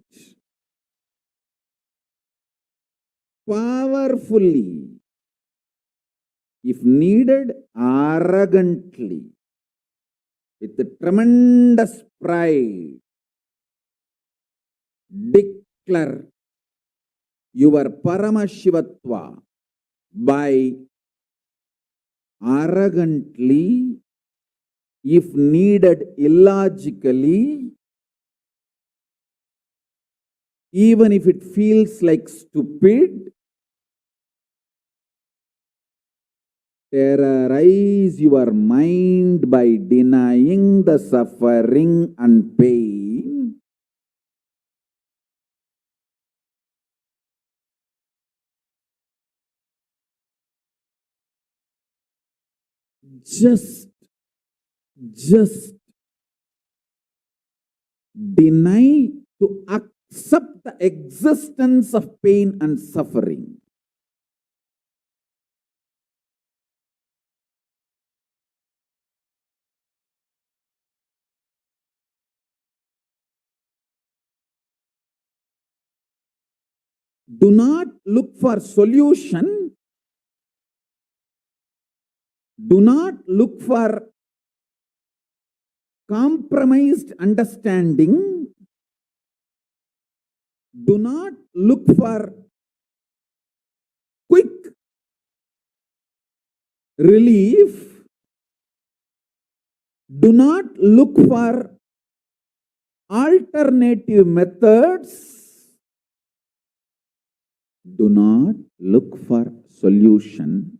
Powerfully, if needed, arrogantly, with a tremendous pride, declare your Paramashivatva by arrogantly, if needed, illogically, even if it feels like stupid, terrorize your mind by denying the suffering and pain. Just deny to accept the existence of pain and suffering. Do not look for solution. Do not look for compromised understanding. Do not look for quick relief. Do not look for alternative methods. Do not look for solution.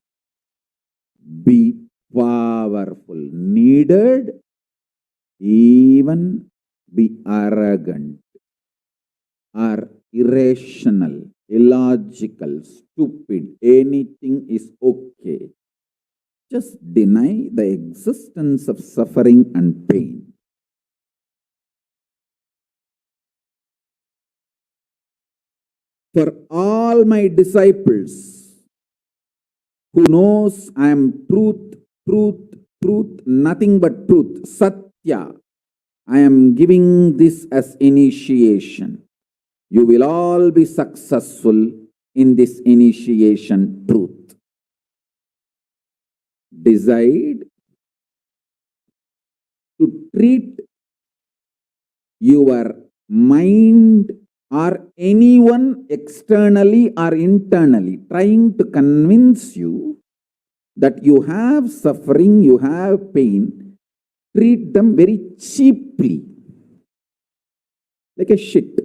Be powerful. Needed, even be arrogant or irrational, illogical, stupid. Anything is okay. Just deny the existence of suffering and pain. For all my disciples who knows I am truth, truth, truth, nothing but truth, Satya, I am giving this as initiation. You will all be successful in this initiation truth. Decide to treat your mind or anyone externally or internally trying to convince you that you have suffering, you have pain, treat them very cheaply, like a shit.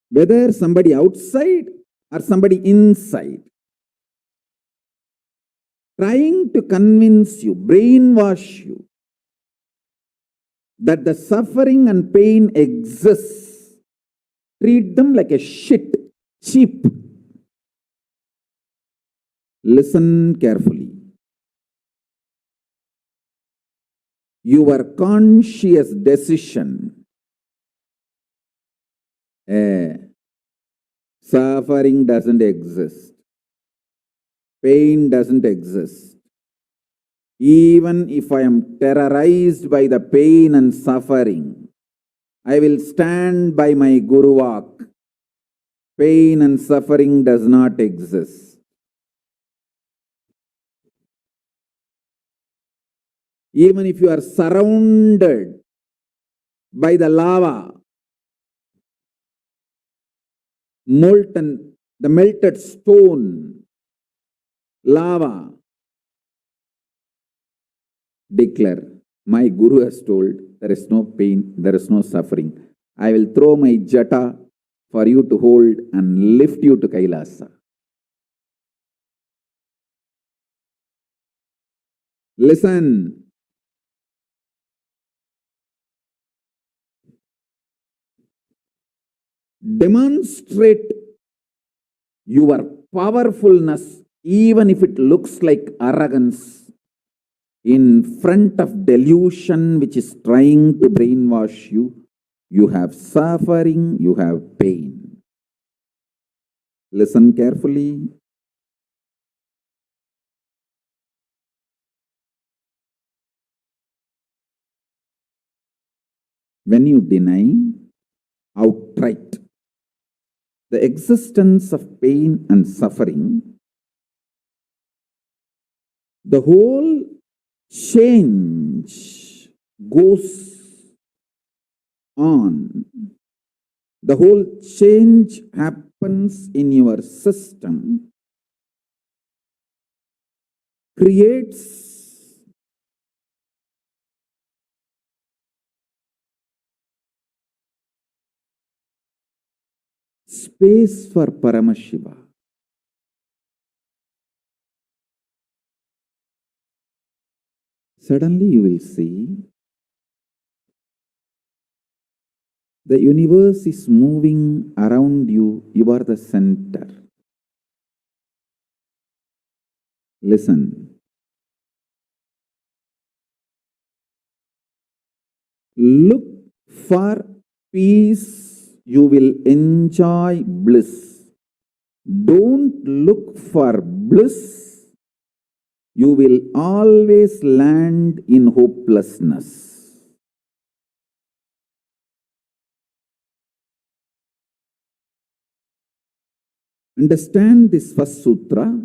Whether somebody outside or somebody inside, trying to convince you, brainwash you, that the suffering and pain exists, treat them like a shit, cheap. Listen carefully. Your conscious decision, suffering doesn't exist, pain doesn't exist. Even if I am terrorized by the pain and suffering, I will stand by my Guru Vak. Pain and suffering does not exist. Even if you are surrounded by the lava, molten, the melted stone, lava, declare, my Guru has told, there is no pain, there is no suffering. I will throw my jata for you to hold and lift you to Kailasa. Listen. Demonstrate your powerfulness, even if it looks like arrogance, in front of delusion which is trying to brainwash you. You have suffering, you have pain. Listen carefully. When you deny outright the existence of pain and suffering, the whole change goes on. The whole change happens in your system, creates space for Paramashiva. Suddenly you will see the universe is moving around you. You are the center. Listen. Look for peace, you will enjoy bliss. Don't look for bliss, you will always land in hopelessness. Understand this first sutra.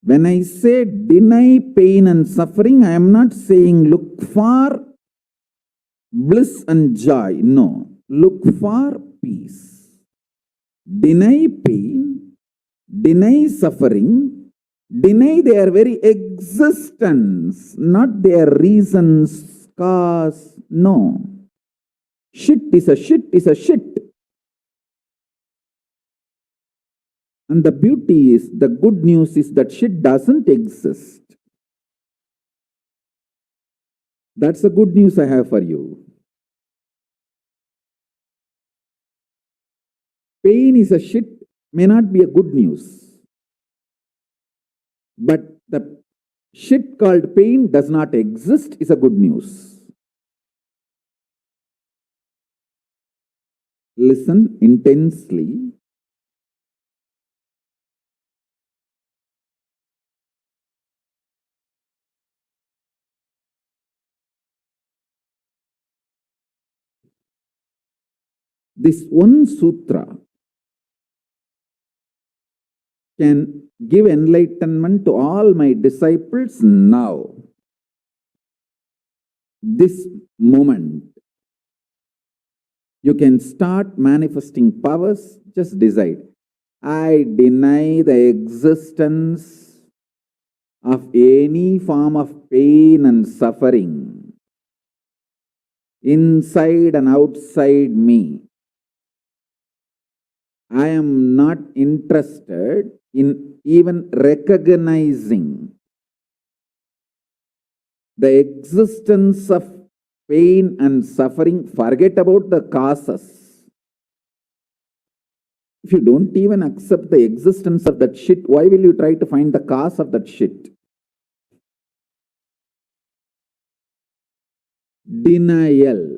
When I say deny pain and suffering, I am not saying look for bliss and joy. No, look for peace. Deny pain, deny suffering, deny their very existence, not their reasons, cause. No. Shit is a shit is a shit. And the beauty is, the good news is that shit doesn't exist. That's the good news I have for you. Pain is a shit may not be a good news. But the shit called pain does not exist is a good news. listen intensely. This one sutra can give enlightenment to all my disciples now. This moment, you can start manifesting powers. Just decide. I deny the existence of any form of pain and suffering inside and outside me. I am not interested in even recognizing the existence of pain and suffering. Forget about the causes. If you don't even accept the existence of that shit, why will you try to find the cause of that shit? Denial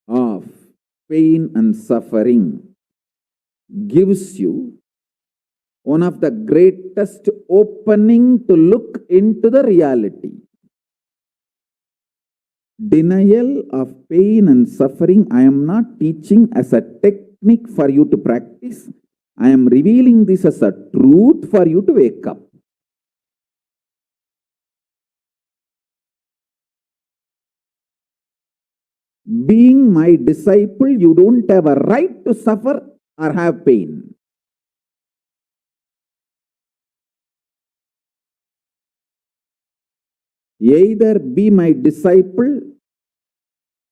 of pain and suffering gives you one of the greatest opening to look into the reality. Denial of pain and suffering, I am not teaching as a technique for you to practice. I am revealing this as a truth for you to wake up. Being my disciple, you don't have a right to suffer or have pain. Either be my disciple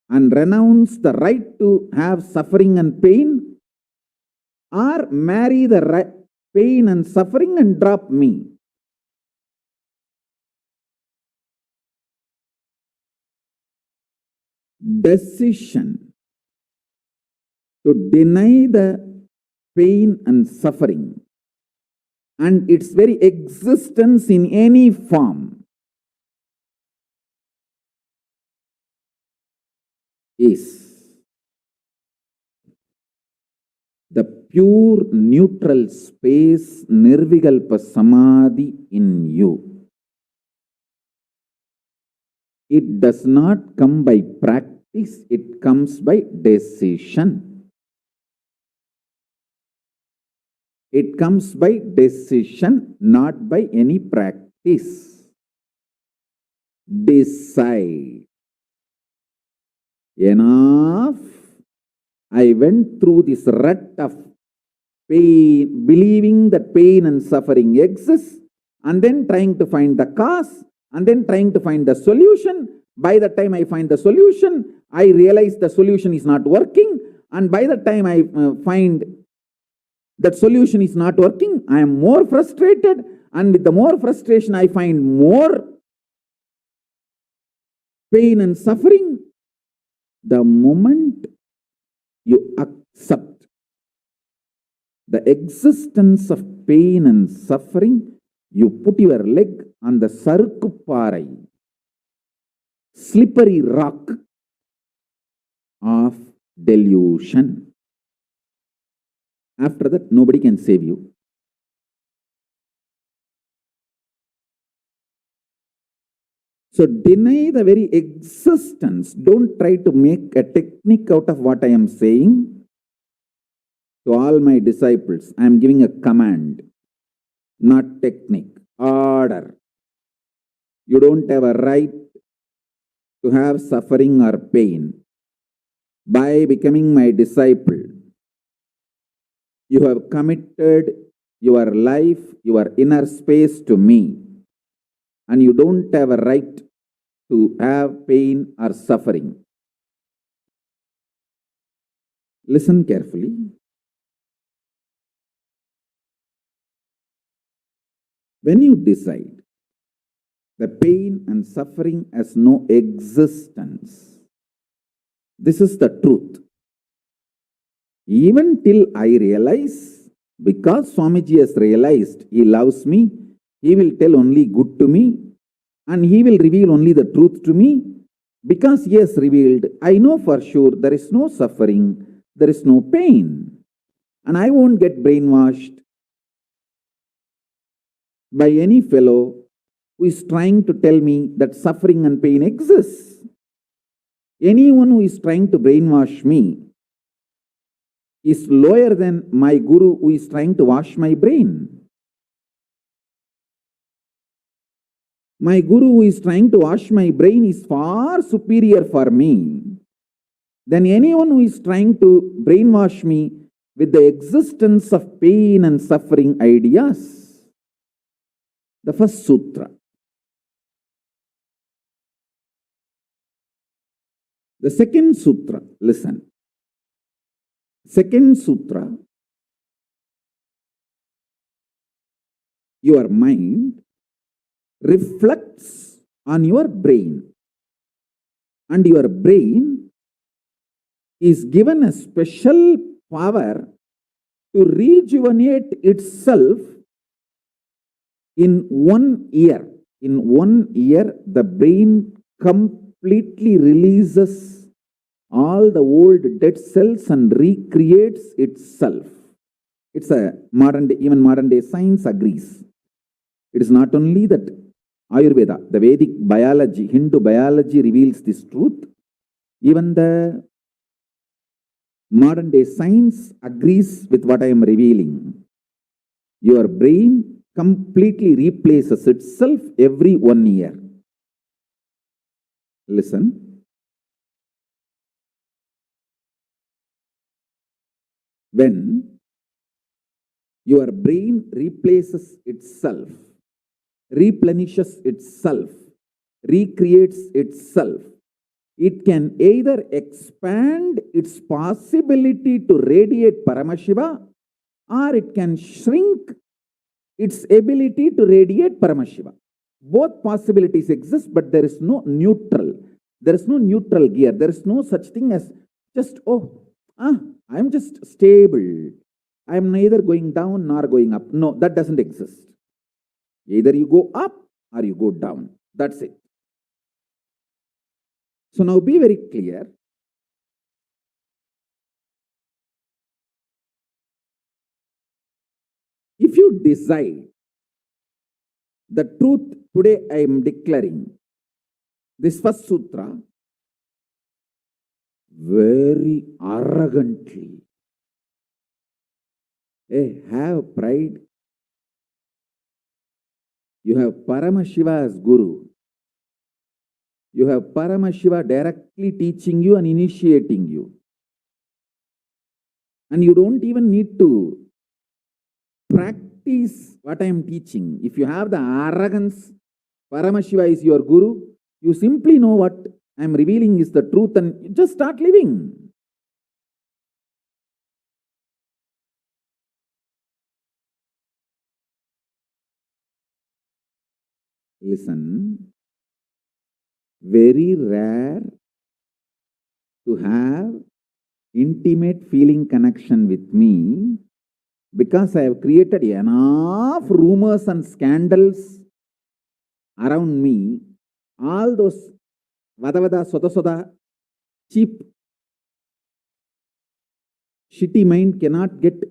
and renounce the right to have suffering and pain, or marry the pain and suffering and drop me. Decision to deny the pain and suffering and its very existence in any form is the pure neutral space, nirvikalpa samadhi in you. It does not come by practice, it comes by decision. It comes by decision, not by any practice. Decide. Enough. I went through this rut of pain, believing that pain and suffering exists, and then trying to find the cause, and then trying to find the solution. By the time I find the solution, I realize the solution is not working, and by the time I find that solution is not working, I am more frustrated, and with the more frustration, I find more pain and suffering. The moment you accept the existence of pain and suffering, you put your leg on the sarkuparai, slippery rock of delusion. After that, nobody can save you. So deny the very existence. Don't try to make a technique out of what I am saying. To all my disciples, I am giving a command, not technique, order. You don't have a right to have suffering or pain. By becoming my disciple, you have committed your life, your inner space to me, and you don't have a right to have pain or suffering. Listen carefully. When you decide the pain and suffering has no existence, this is the truth. Even till I realize, because Swamiji has realized he loves me, he will tell only good to me, and he will reveal only the truth to me. Because he has revealed, I know for sure there is no suffering, there is no pain. And I won't get brainwashed by any fellow who is trying to tell me that suffering and pain exists. Anyone who is trying to brainwash me is lower than my guru who is trying to wash my brain. My guru who is trying to wash my brain is far superior for me than anyone who is trying to brainwash me with the existence of pain and suffering ideas. The first sutra. The second sutra, listen. Second sutra, your mind reflects on your brain, and your brain is given a special power to rejuvenate itself in 1 year. In 1 year, the brain completely releases all the old dead cells and recreates itself. It's a modern day, even modern day science agrees. It is not only that Ayurveda, the Vedic biology, Hindu biology reveals this truth. Even the modern day science agrees with what I am revealing. Your brain completely replaces itself every 1 year. Listen. When your brain replaces itself, replenishes itself, recreates itself, it can either expand its possibility to radiate Paramashiva, or it can shrink its ability to radiate Paramashiva. Both possibilities exist, but there is no neutral. There is no neutral gear. There is no such thing as just, I am just stable. I am neither going down nor going up. No, that doesn't exist. Either you go up or you go down. That's it. So now be very clear. If you decide the truth today I am declaring, this first sutra, very arrogantly, have pride. You have Paramashiva as Guru. You have Paramashiva directly teaching you and initiating you. And you don't even need to practice what I am teaching. If you have the arrogance, Paramashiva is your Guru, you simply know what I am revealing is the truth and you just start living. Listen, very rare to have intimate feeling connection with me because I have created enough rumors and scandals around me. All those vada soda cheap shitty mind cannot get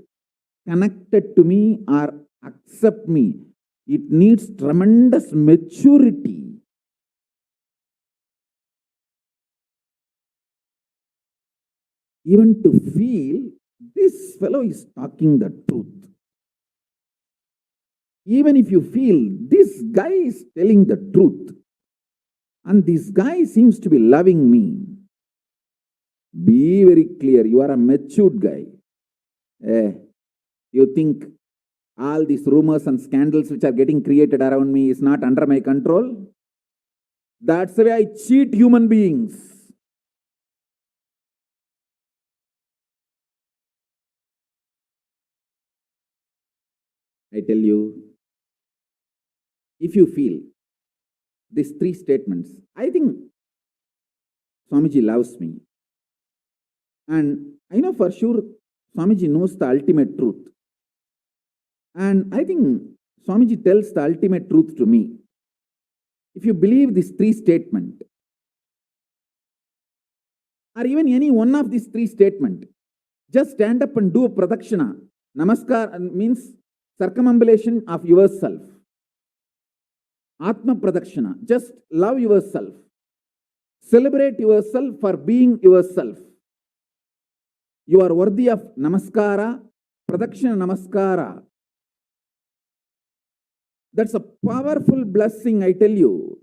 connected to me or accept me. It needs tremendous maturity. Even to feel this fellow is talking the truth. Even if you feel this guy is telling the truth and this guy seems to be loving me, be very clear, you are a matured guy. You think all these rumors and scandals which are getting created around me is not under my control? That's the way I cheat human beings. I tell you, if you feel these 3 statements, I think Swamiji loves me. And I know for sure Swamiji knows the ultimate truth. And I think Swamiji tells the ultimate truth to me. If you believe these 3 statements, or even any one of these 3 statements, Just stand up and do a pradakshina. Namaskar means circumambulation of yourself. Atma pradakshina. Just love yourself. Celebrate yourself for being yourself. You are worthy of namaskara, pradakshina namaskara. That's a powerful blessing, I tell you.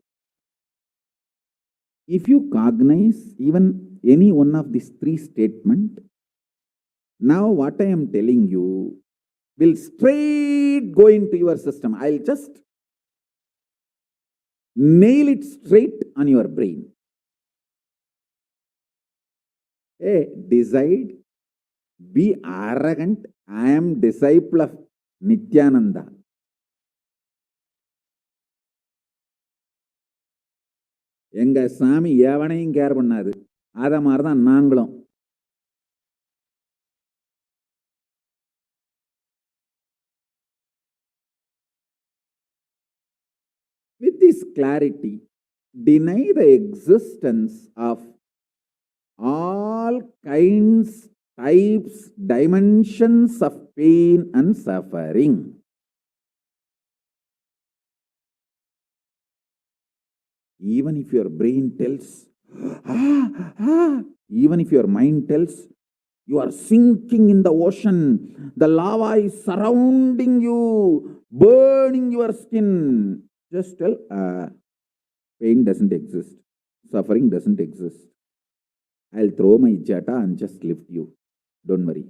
If you cognize even any one of these three statements, now what I am telling you will straight go into your system. I'll just nail it straight on your brain. Hey, decide, be arrogant. I am disciple of Nithyananda. எங்க சாமி எவனையும் care பண்ணாது. அத மாதிரிதான் நாங்களும். With this clarity, deny the existence of all kinds, types, dimensions of pain and suffering. Even if your brain tells, even if your mind tells, you are sinking in the ocean, the lava is surrounding you, burning your skin. Just tell, pain doesn't exist, suffering doesn't exist. I'll throw my jata and just lift you. Don't worry.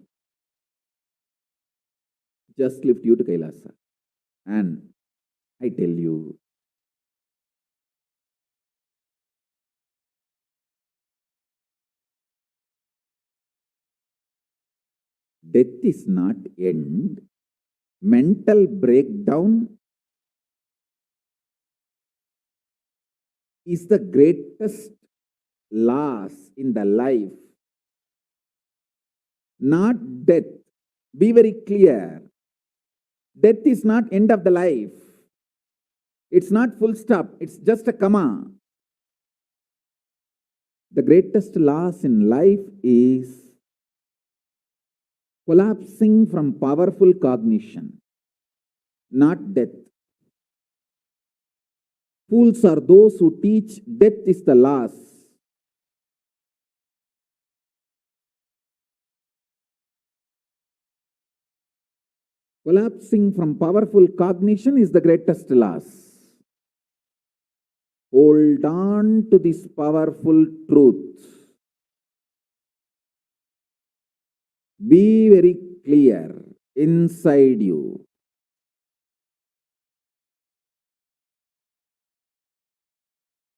Just lift you to Kailasa. And I tell you, death is not end. Mental breakdown is the greatest loss in the life. Not death. Be very clear. Death is not end of the life. It's not full stop. It's just a comma. The greatest loss in life is collapsing from powerful cognition, not death. Fools are those who teach death is the loss. Collapsing from powerful cognition is the greatest loss. Hold on to this powerful truth. Be very clear inside you.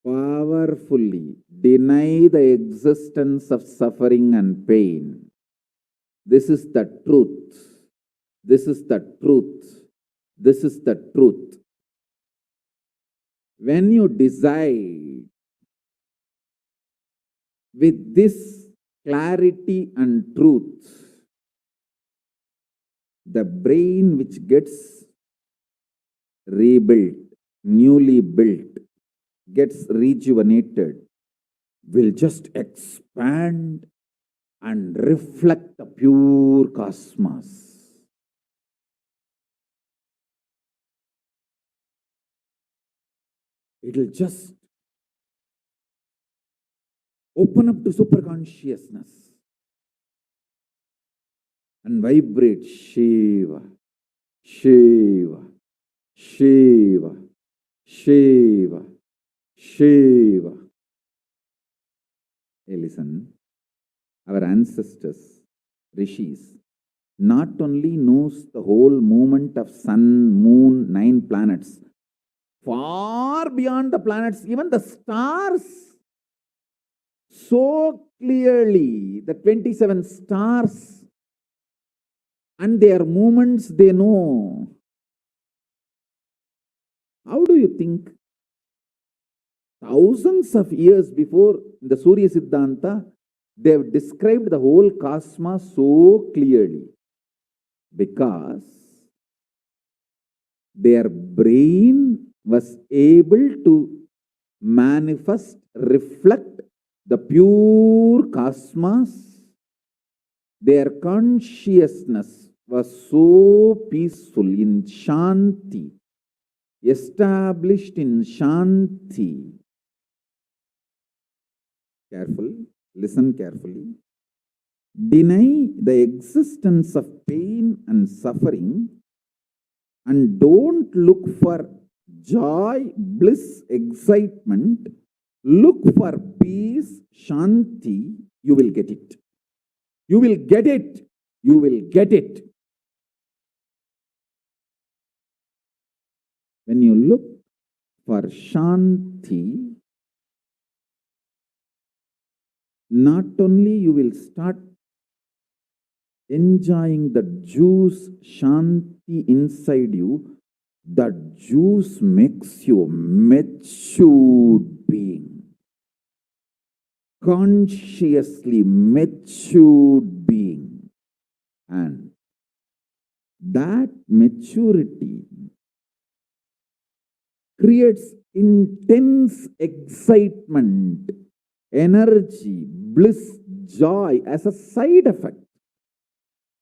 Powerfully deny the existence of suffering and pain. This is the truth. This is the truth. This is the truth. When you decide with this clarity and truth, the brain which gets rebuilt, newly built, gets rejuvenated, will just expand and reflect the pure cosmos. It will just open up to superconsciousness and vibrate Shiva, Shiva, Shiva, Shiva, Shiva. Hey, listen, our ancestors, rishis, not only knows the whole movement of sun, moon, 9 planets, far beyond the planets, even the stars, so clearly, the 27 stars and their movements they know. How do you think? Thousands of years before the Surya Siddhanta, they have described the whole cosmos so clearly because their brain was able to manifest, reflect the pure cosmos Their consciousness was so peaceful in Shanti, established in Shanti. Careful, listen carefully. Deny the existence of pain and suffering and don't look for joy, bliss, excitement. Look for peace, Shanti, you will get it. You will get it. You will get it. When you look for Shanti, not only you will start enjoying the juice Shanti inside you, that juice makes you a matured being. Consciously matured being. And that maturity creates intense excitement, energy, bliss, joy as a side effect.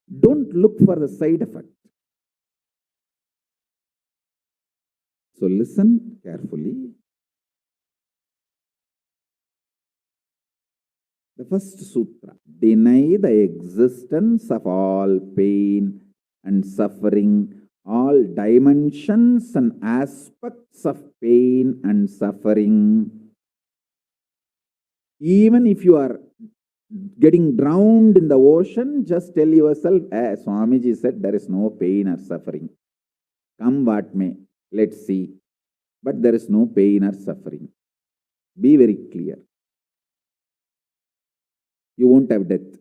Don't look for the side effect. So listen carefully. The first sutra, deny the existence of all pain and suffering, all dimensions and aspects of pain and suffering. Even if you are getting drowned in the ocean, just tell yourself, Swamiji said there is no pain or suffering. Come what may, let's see. But there is no pain or suffering. Be very clear. You won't have death.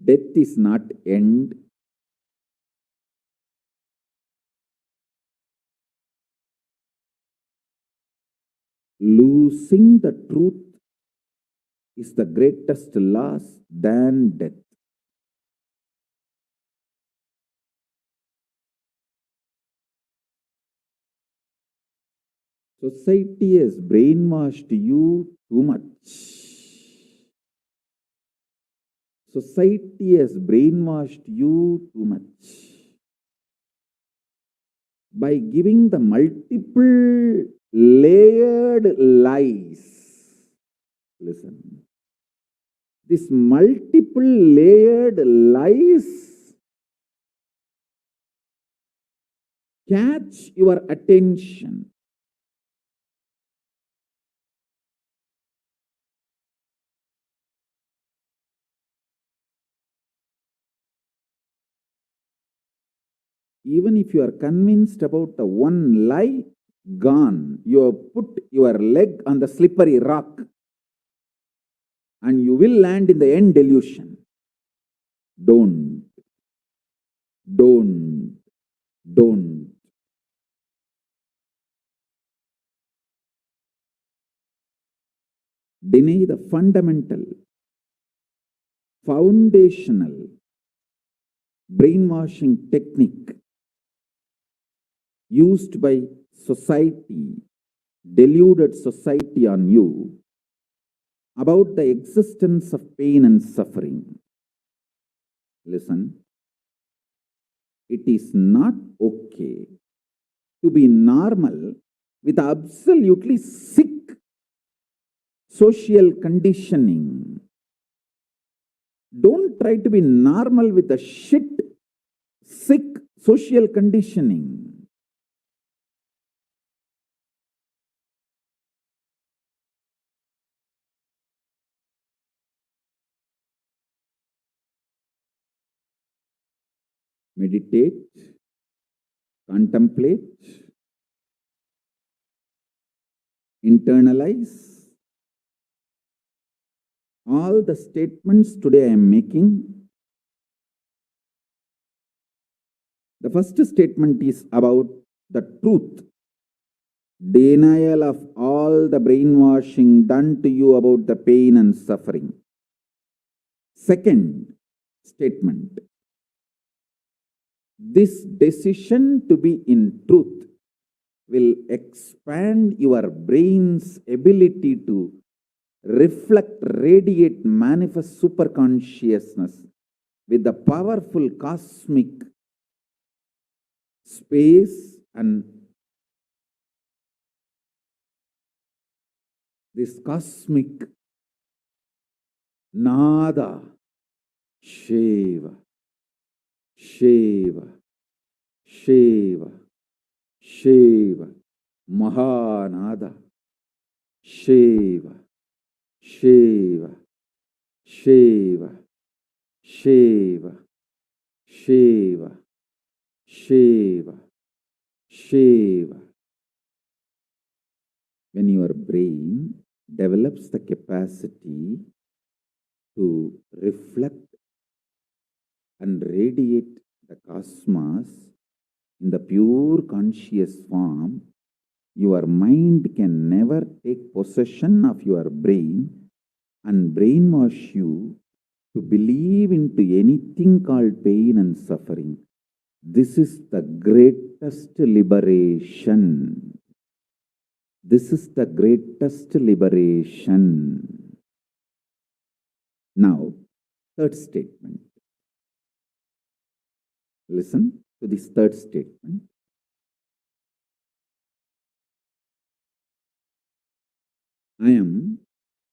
Death is not end. Losing the truth is the greatest loss than death. Society has brainwashed you too much. Society has brainwashed you too much by giving the multiple layered lies. Listen. This multiple layered lies catch your attention. Even if you are convinced about the one lie, gone. You have put your leg on the slippery rock and you will land in the end delusion. Don't. Deny the fundamental, foundational brainwashing technique used by society, deluded society on you about the existence of pain and suffering. Listen, it is not okay to be normal with absolutely sick social conditioning. Don't try to be normal with the shit, sick social conditioning. Meditate, contemplate, internalize all the statements today I am making. The first statement is about the truth. Denial of all the brainwashing done to you about the pain and suffering. Second statement. This decision to be in truth will expand your brain's ability to reflect, radiate, manifest superconsciousness with the powerful cosmic space and this cosmic nada, Shiva, Shiva, Shiva, Shiva, Mahanada, Shiva, Shiva, Shiva, Shiva, Shiva, Shiva, Shiva. When your brain develops the capacity to reflect and radiate the cosmos in the pure conscious form, your mind can never take possession of your brain and brainwash you to believe into anything called pain and suffering. This is the greatest liberation. This is the greatest liberation. Now, third statement. Listen to this third statement. I am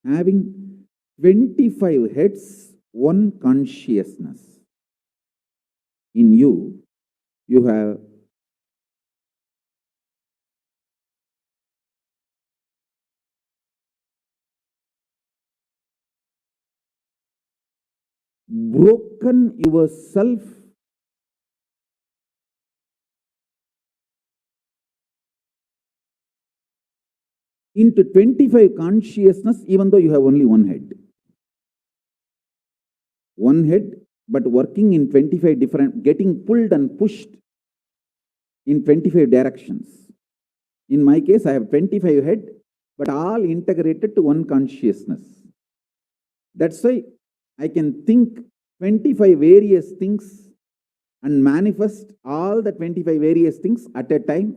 having 25 heads, one consciousness. In you, you have broken yourself into 25 consciousness, even though you have only one head. One head, but working in 25 different, getting pulled and pushed in 25 directions. In my case, I have 25 head, but all integrated to one consciousness. That's why I can think 25 various things and manifest all the 25 various things at a time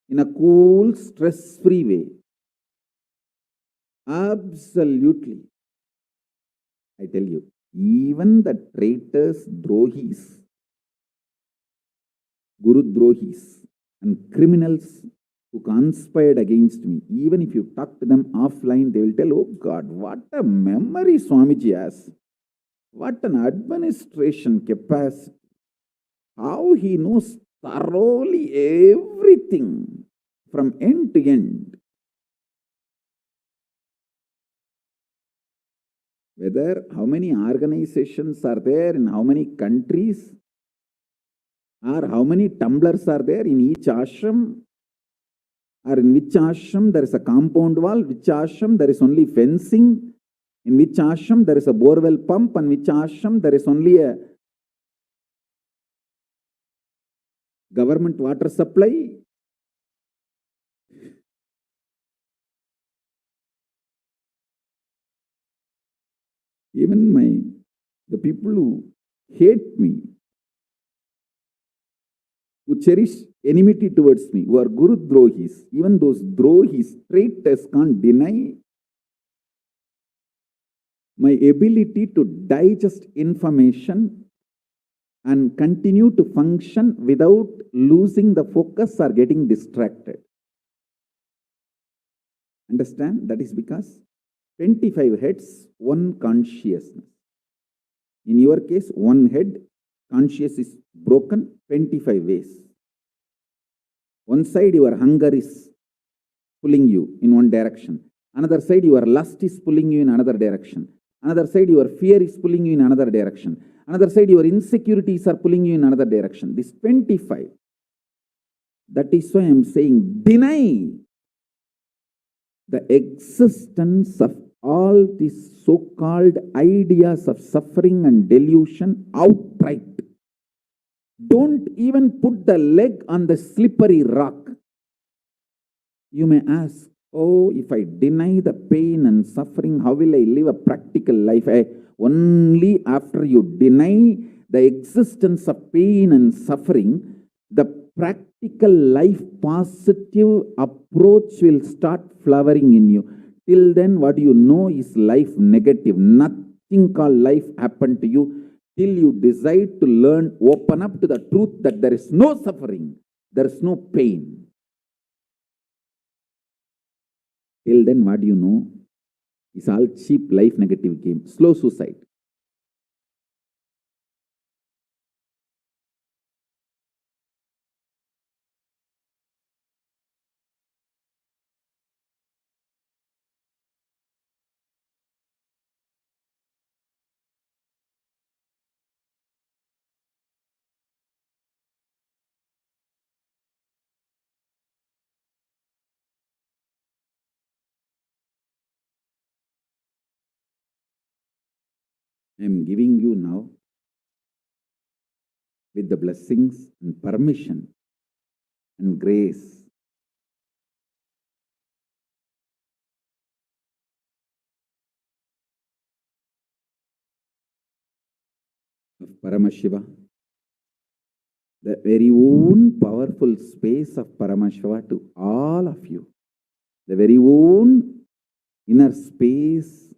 in a cool, stress-free way. Absolutely. I tell you, even the traitors, drohis, guru drohis, and criminals who conspired against me, even if you talk to them offline, they will tell, oh God, what a memory Swamiji has. What an administration capacity. How he knows thoroughly everything from end to end. Whether how many organizations are there in how many countries, or how many tumblers are there in each ashram, or in which ashram there is a compound wall, which ashram there is only fencing, in which ashram there is a borewell pump, and which ashram there is only a government water supply. Even the people who hate me, who cherish enmity towards me, who are Guru Drohis, even those Drohis, traitors, can't deny my ability to digest information and continue to function without losing the focus or getting distracted. Understand? That is because 25 heads, one consciousness. In your case, one head, conscious is broken 25 ways. One side, your hunger is pulling you in one direction. Another side, your lust is pulling you in another direction. Another side, your fear is pulling you in another direction. Another side, your insecurities are pulling you in another direction. This 25. That is why I am saying, deny the existence of all these so-called ideas of suffering and delusion outright. Don't even put the leg on the slippery rock. You may ask, oh, if I deny the pain and suffering, how will I live a practical life? Only after you deny the existence of pain and suffering, the practical life positive approach will start flowering in you. Till then, what you know is life negative. Nothing called life happened to you till you decide to learn, open up to the truth that there is no suffering, there is no pain. Till then, what you know is all cheap life negative game, slow suicide. I am giving you now, with the blessings and permission and grace of Paramashiva, the very own powerful space of Paramashiva to all of you, the very own inner space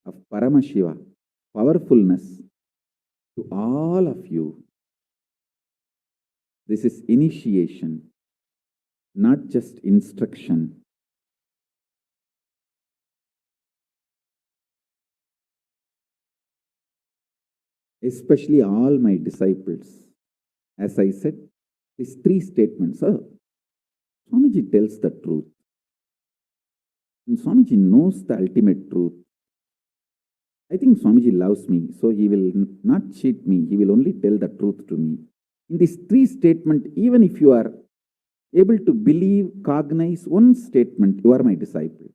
of Paramashiva, powerfulness to all of you. This is initiation, not just instruction. Especially all my disciples. As I said, these three statements. Swamiji tells the truth. And Swamiji knows the ultimate truth. I think Swamiji loves me, so he will not cheat me. He will only tell the truth to me. In these three statements, even if you are able to believe, cognize one statement, you are my disciple.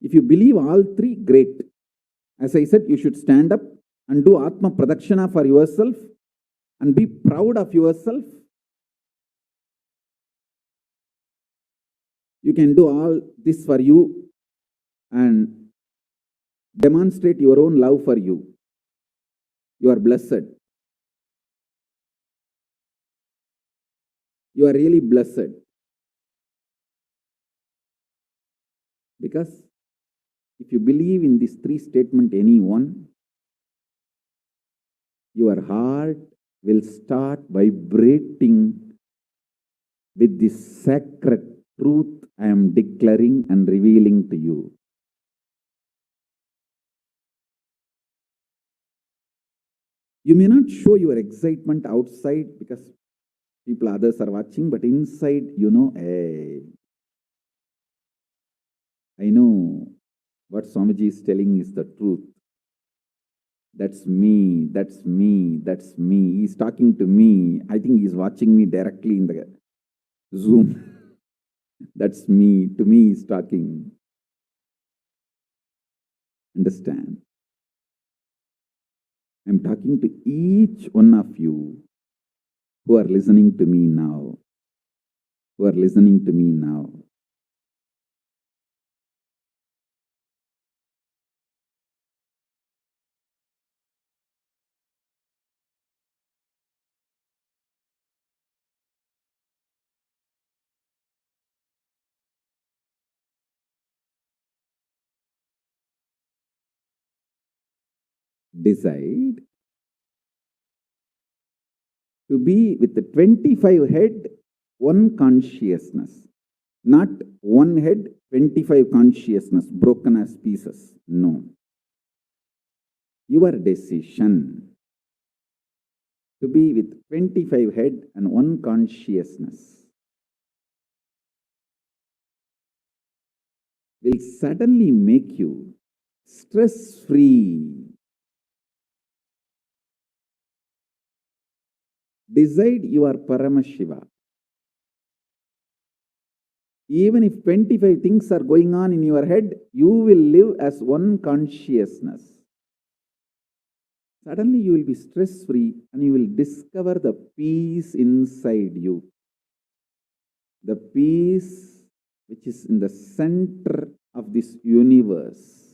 If you believe all three, great. As I said, you should stand up and do Atma Pradakshana for yourself and be proud of yourself. You can do all this for you and demonstrate your own love for you. You are blessed. You are really blessed. Because if you believe in these three statements, any one, your heart will start vibrating with this sacred truth I am declaring and revealing to you. You may not show your excitement outside because people, others are watching, but inside, you know, hey, I know what Swamiji is telling is the truth. That's me, that's me, that's me. He's talking to me. I think he's watching me directly in the Zoom. That's me. To me, he's talking. Understand? I'm talking to each one of you who are listening to me now. Who are listening to me now. Decide to be with the 25 head, one consciousness. Not one head, 25 consciousness, broken as pieces. No. Your decision to be with 25 head and one consciousness will suddenly make you stress-free. Decide you are Paramashiva. Even if 25 things are going on in your head, you will live as one consciousness. Suddenly you will be stress-free and you will discover the peace inside you. The peace which is in the center of this universe.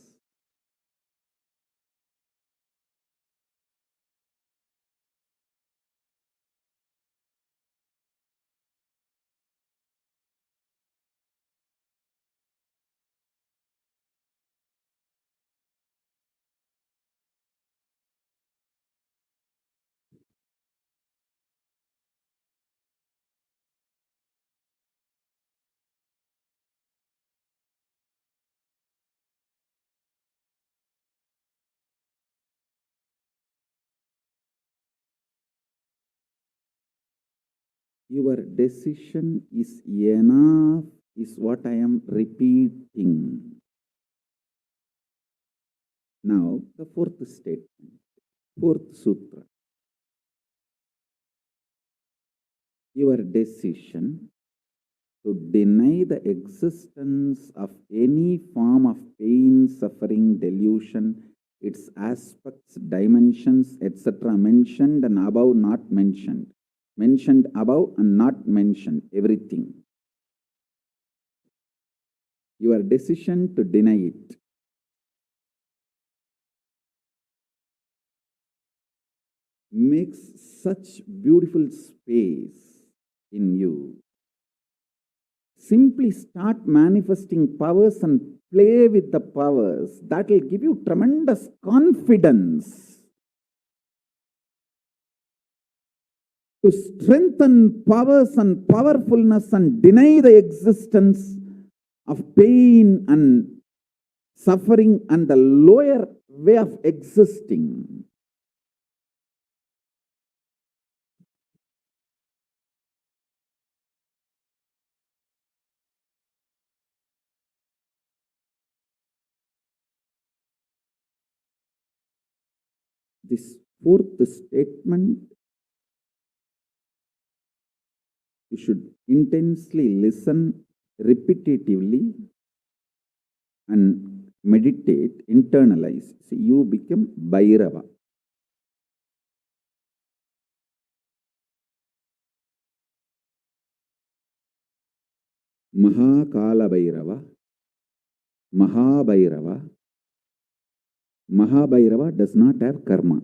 Your decision is enough, is what I am repeating. Now, the fourth statement, fourth sutra. Your decision to deny the existence of any form of pain, suffering, delusion, its aspects, dimensions, etc., mentioned and above, not mentioned. Mentioned above and not mentioned, everything. Your decision to deny it. Makes such beautiful space in you. Simply start manifesting powers and play with the powers. That will give you tremendous confidence to strengthen powers and powerfulness and deny the existence of pain and suffering and the lower way of existing. This fourth statement, you should intensely listen repetitively and meditate, internalize. See, you become Bhairava. Mahakala Bhairava, Mahabhairava. Mahabhairava does not have karma.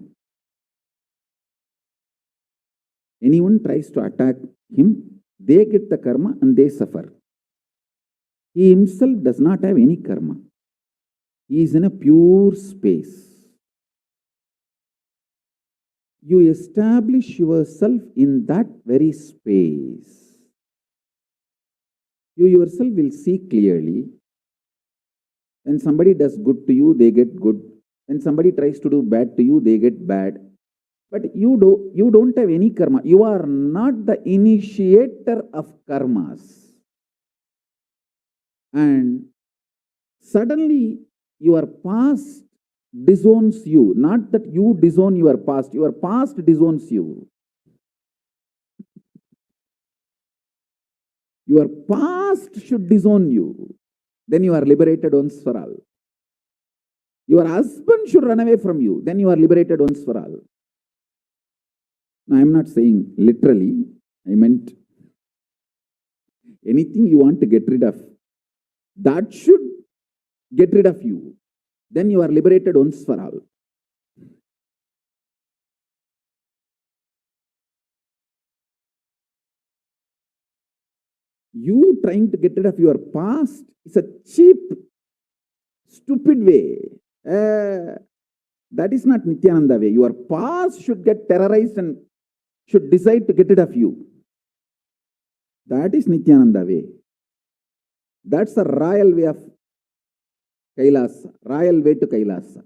Anyone tries to attack him, they get the karma and they suffer. He himself does not have any karma. He is in a pure space. You establish yourself in that very space. You yourself will see clearly. When somebody does good to you, they get good. When somebody tries to do bad to you, they get bad. But you don't have any karma. You are not the initiator of karmas. And suddenly your past disowns you. Not that you disown your past disowns you. Your past should disown you. Then you are liberated once for all. Your husband should run away from you. Then you are liberated once for all. Now, I am not saying literally. I meant anything you want to get rid of, that should get rid of you. Then you are liberated once for all. You trying to get rid of your past is a cheap, stupid way. That is not Nithyananda way. Your past should get terrorized and should decide to get rid of you. That is Nithyananda way. That's the royal way of Kailasa, royal way to Kailasa.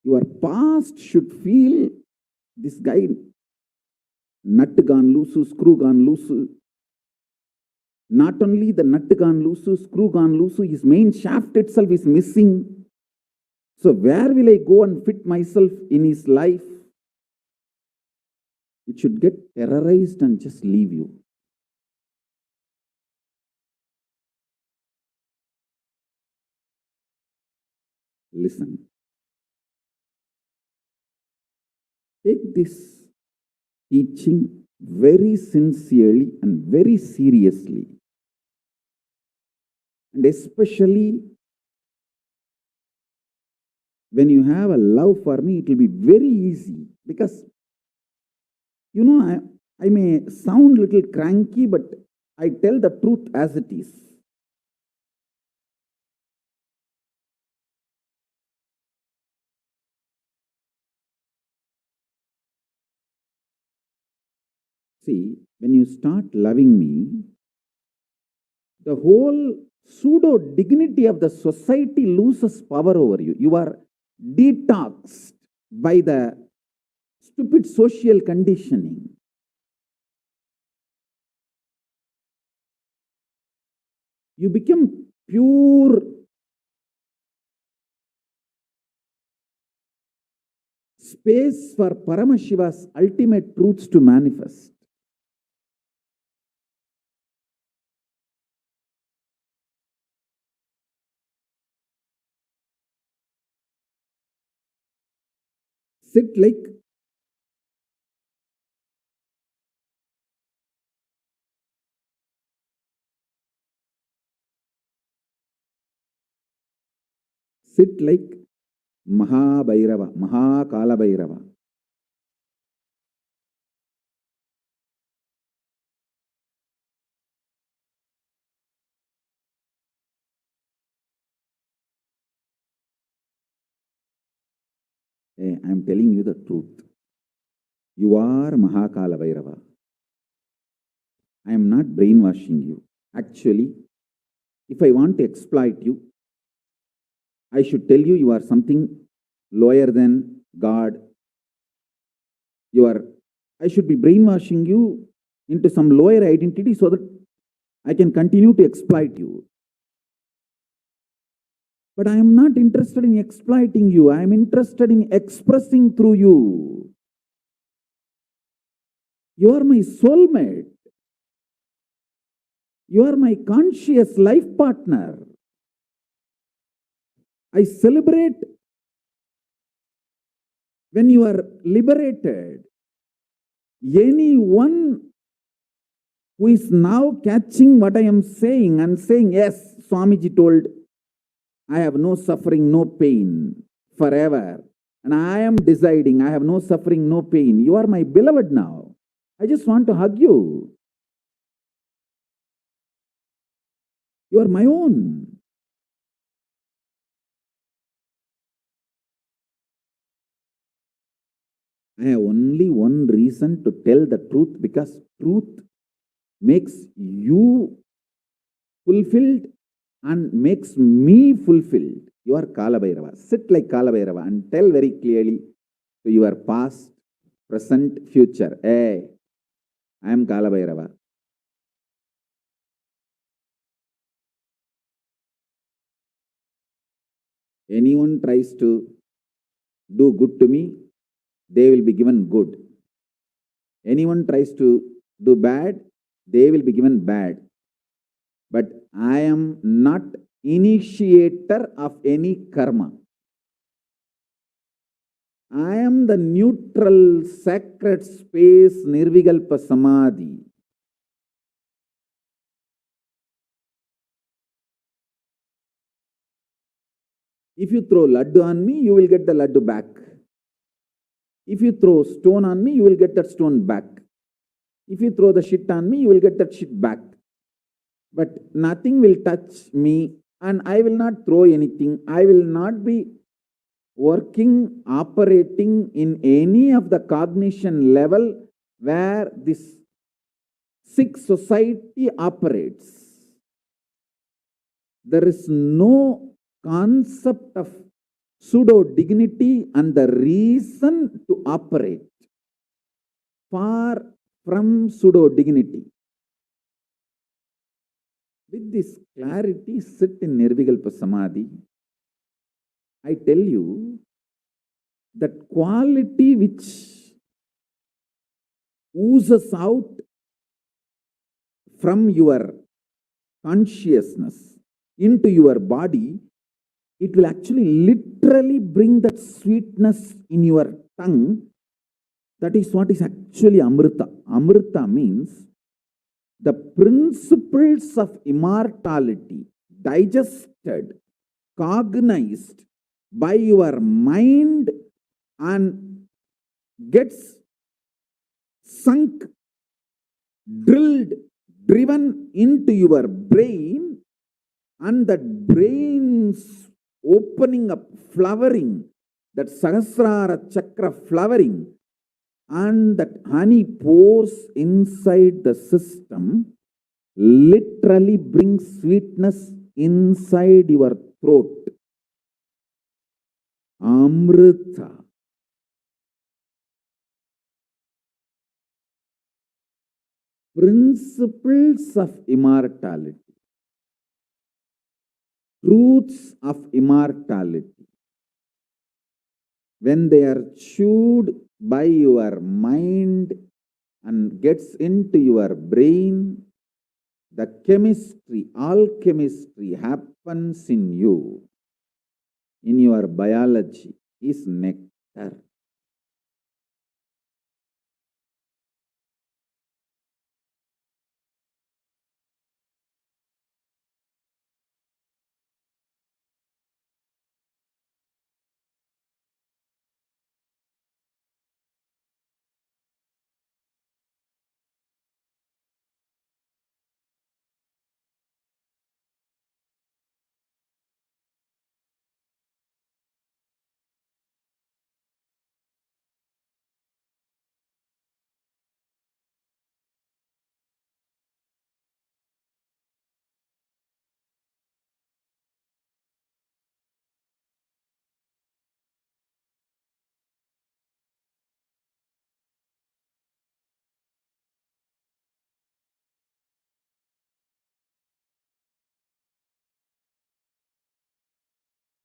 Your past should feel this guy, nut gone loose, screw gone loose. Not only the nut gone loose, screw gone loose, his main shaft itself is missing. So where will I go and fit myself in his life? It should get terrorized and just leave you. Listen. Take this teaching very sincerely and very seriously. And especially when you have a love for me, it will be very easy. Because, you know, I may sound a little cranky, but I tell the truth as it is. See, when you start loving me, the whole pseudo dignity of the society loses power over you. You are detoxed by the stupid social conditioning. You become pure space for Paramashiva's ultimate truths to manifest. Sit like Mahabhairava, Mahakala Bhairava. Hey, I am telling you the truth. You are Mahakala Bhairava. I am not brainwashing you. Actually, if I want to exploit you, I should tell you you are something lower than God. I should be brainwashing you into some lower identity so that I can continue to exploit you. But I am not interested in exploiting you. I am interested in expressing through you. You are my soulmate. You are my conscious life partner. I celebrate when you are liberated. Anyone who is now catching what I am saying and saying, yes, Swamiji told, I have no suffering, no pain forever. And I am deciding, I have no suffering, no pain. You are my beloved now. I just want to hug you. You are my own. I have only one reason to tell the truth, because truth makes you fulfilled and makes me fulfilled. You are Kala Bhairava. Sit like Kala Bhairava and tell very clearly to your past, present, future. Hey, I am Kala Bhairava. Anyone tries to do good to me, they will be given good. Anyone tries to do bad, they will be given bad. But I am not initiator of any karma. I am the neutral, sacred space, Nirvikalpa Samadhi. If you throw laddu on me, you will get the laddu back. If you throw stone on me, you will get that stone back. If you throw the shit on me, you will get that shit back. But nothing will touch me, and I will not throw anything. I will not be working, operating in any of the cognition level where this sick society operates. There is no concept of pseudo dignity and the reason to operate. Far from pseudo dignity. With this clarity, sit in Nirvikalpa Samadhi. I tell you that quality which oozes out from your consciousness into your body, it will actually literally bring that sweetness in your tongue. That is what is actually Amrita. Amrita means the principles of immortality digested, cognized by your mind and gets sunk, drilled, driven into your brain, and that brain's opening up, flowering, that Sahasrara Chakra flowering, and that honey pours inside the system, literally brings sweetness inside your throat. Amrita. Principles of immortality, truths of immortality, when they are chewed by your mind and gets into your brain, the chemistry, alchemistry happens in you, in your biology, is nectar.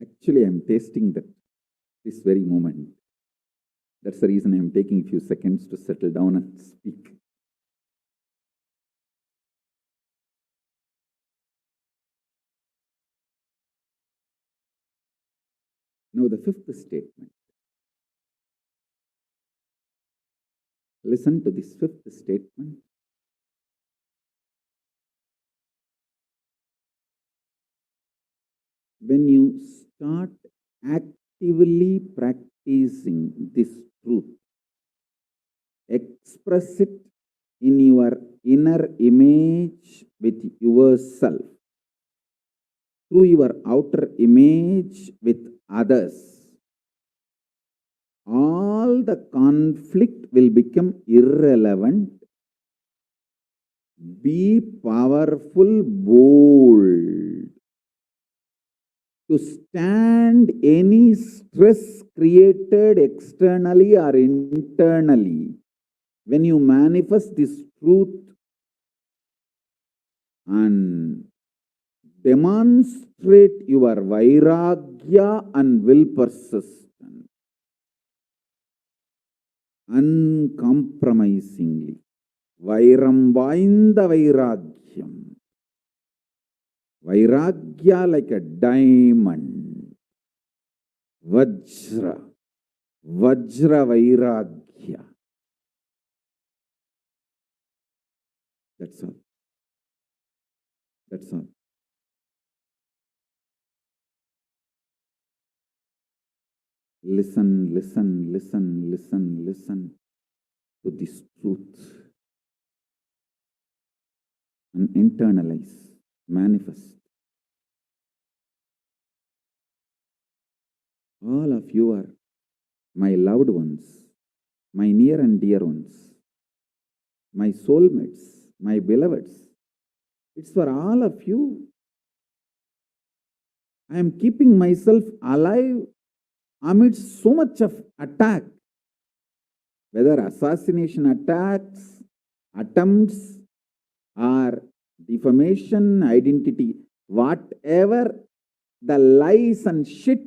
Actually, I'm tasting that this very moment. That's the reason I'm taking a few seconds to settle down and speak. Now, the fifth statement. Listen to this fifth statement. When you start actively practicing this truth, express it in your inner image with yourself, through your outer image with others, all the conflict will become irrelevant. Be powerful, bold, to stand any stress created externally or internally. When you manifest this truth and demonstrate your vairagya and will persistence uncompromisingly, vairam vainda vairagyam, vairagya like a diamond, vajra, vajra vairagya. That's all. That's all. Listen, listen, listen, listen, listen to this truth and internalize, manifest. All of you are my loved ones, my near and dear ones, my soulmates, my beloveds. It's for all of you. I am keeping myself alive amidst so much of attack, whether assassination attacks, attempts, or defamation, identity, whatever the lies and shit,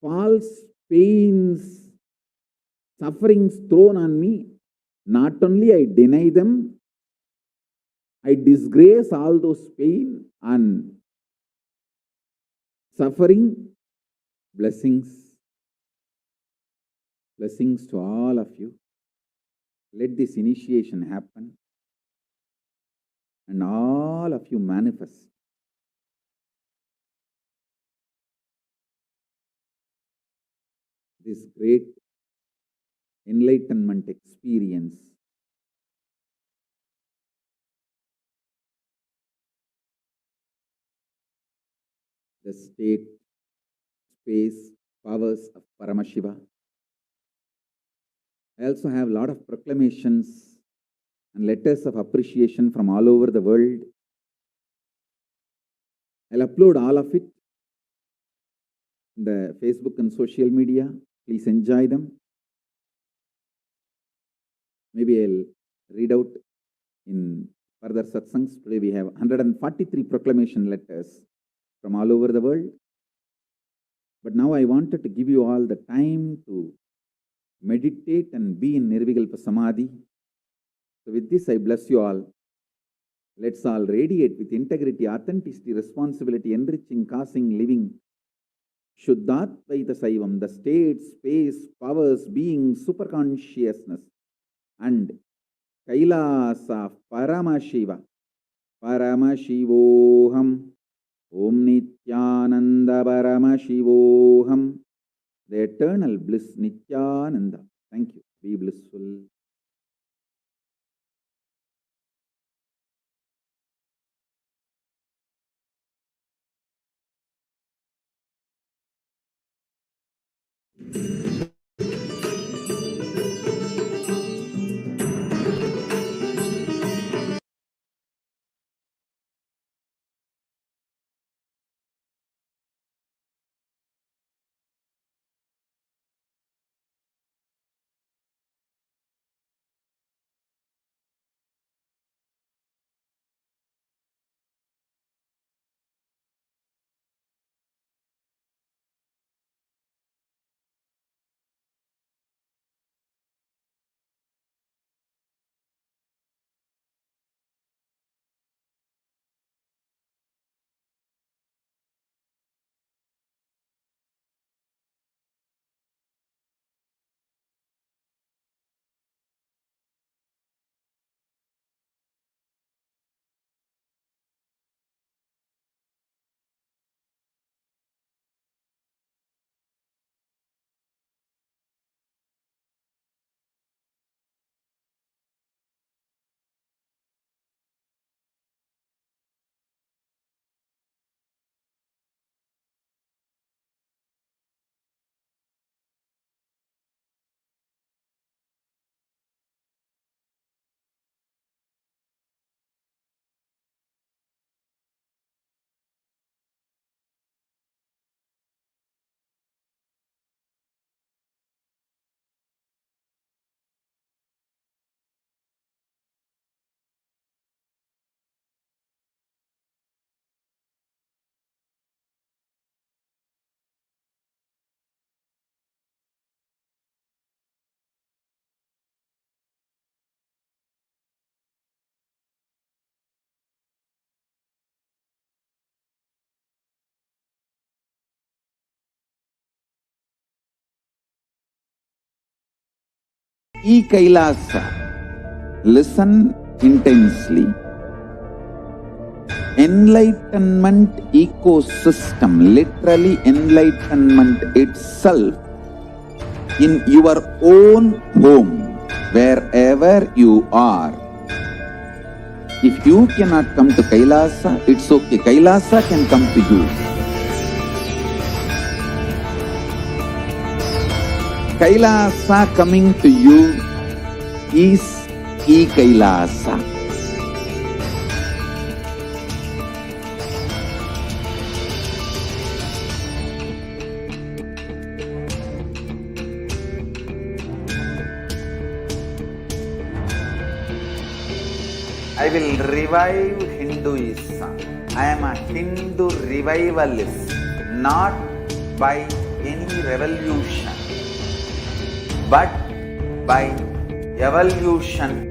false pains, sufferings thrown on me, not only I deny them, I disgrace all those pain and suffering. Blessings. Blessings to all of you. Let this initiation happen and all of you manifest this great enlightenment experience. The state, space, powers of Paramashiva. I also have a lot of proclamations and letters of appreciation from all over the world. I'll upload all of it. the Facebook and social media. Please enjoy them. Maybe I'll read out in further satsangs. Today we have 143 proclamation letters from all over the world. But now I wanted to give you all the time to meditate and be in Nirvikalpa Samadhi. So with this, I bless you all. Let's all radiate with integrity, authenticity, responsibility, enriching, causing, living. Shuddhatvaita Saivam, the state, space, powers, being, superconsciousness, and Kailasa, Paramashiva, Paramashivoham, Om Nithyananda Paramashivoham, the eternal bliss Nithyananda. Thank you. Be blissful. Kailasa, listen intensely. Enlightenment ecosystem, literally enlightenment itself, in your own home, wherever you are. If you cannot come to Kailasa, it's okay. Kailasa can come to you. Kailasa coming to you is Kailasa. I will revive Hinduism. I am a Hindu revivalist, not by any revolution, but by evolution.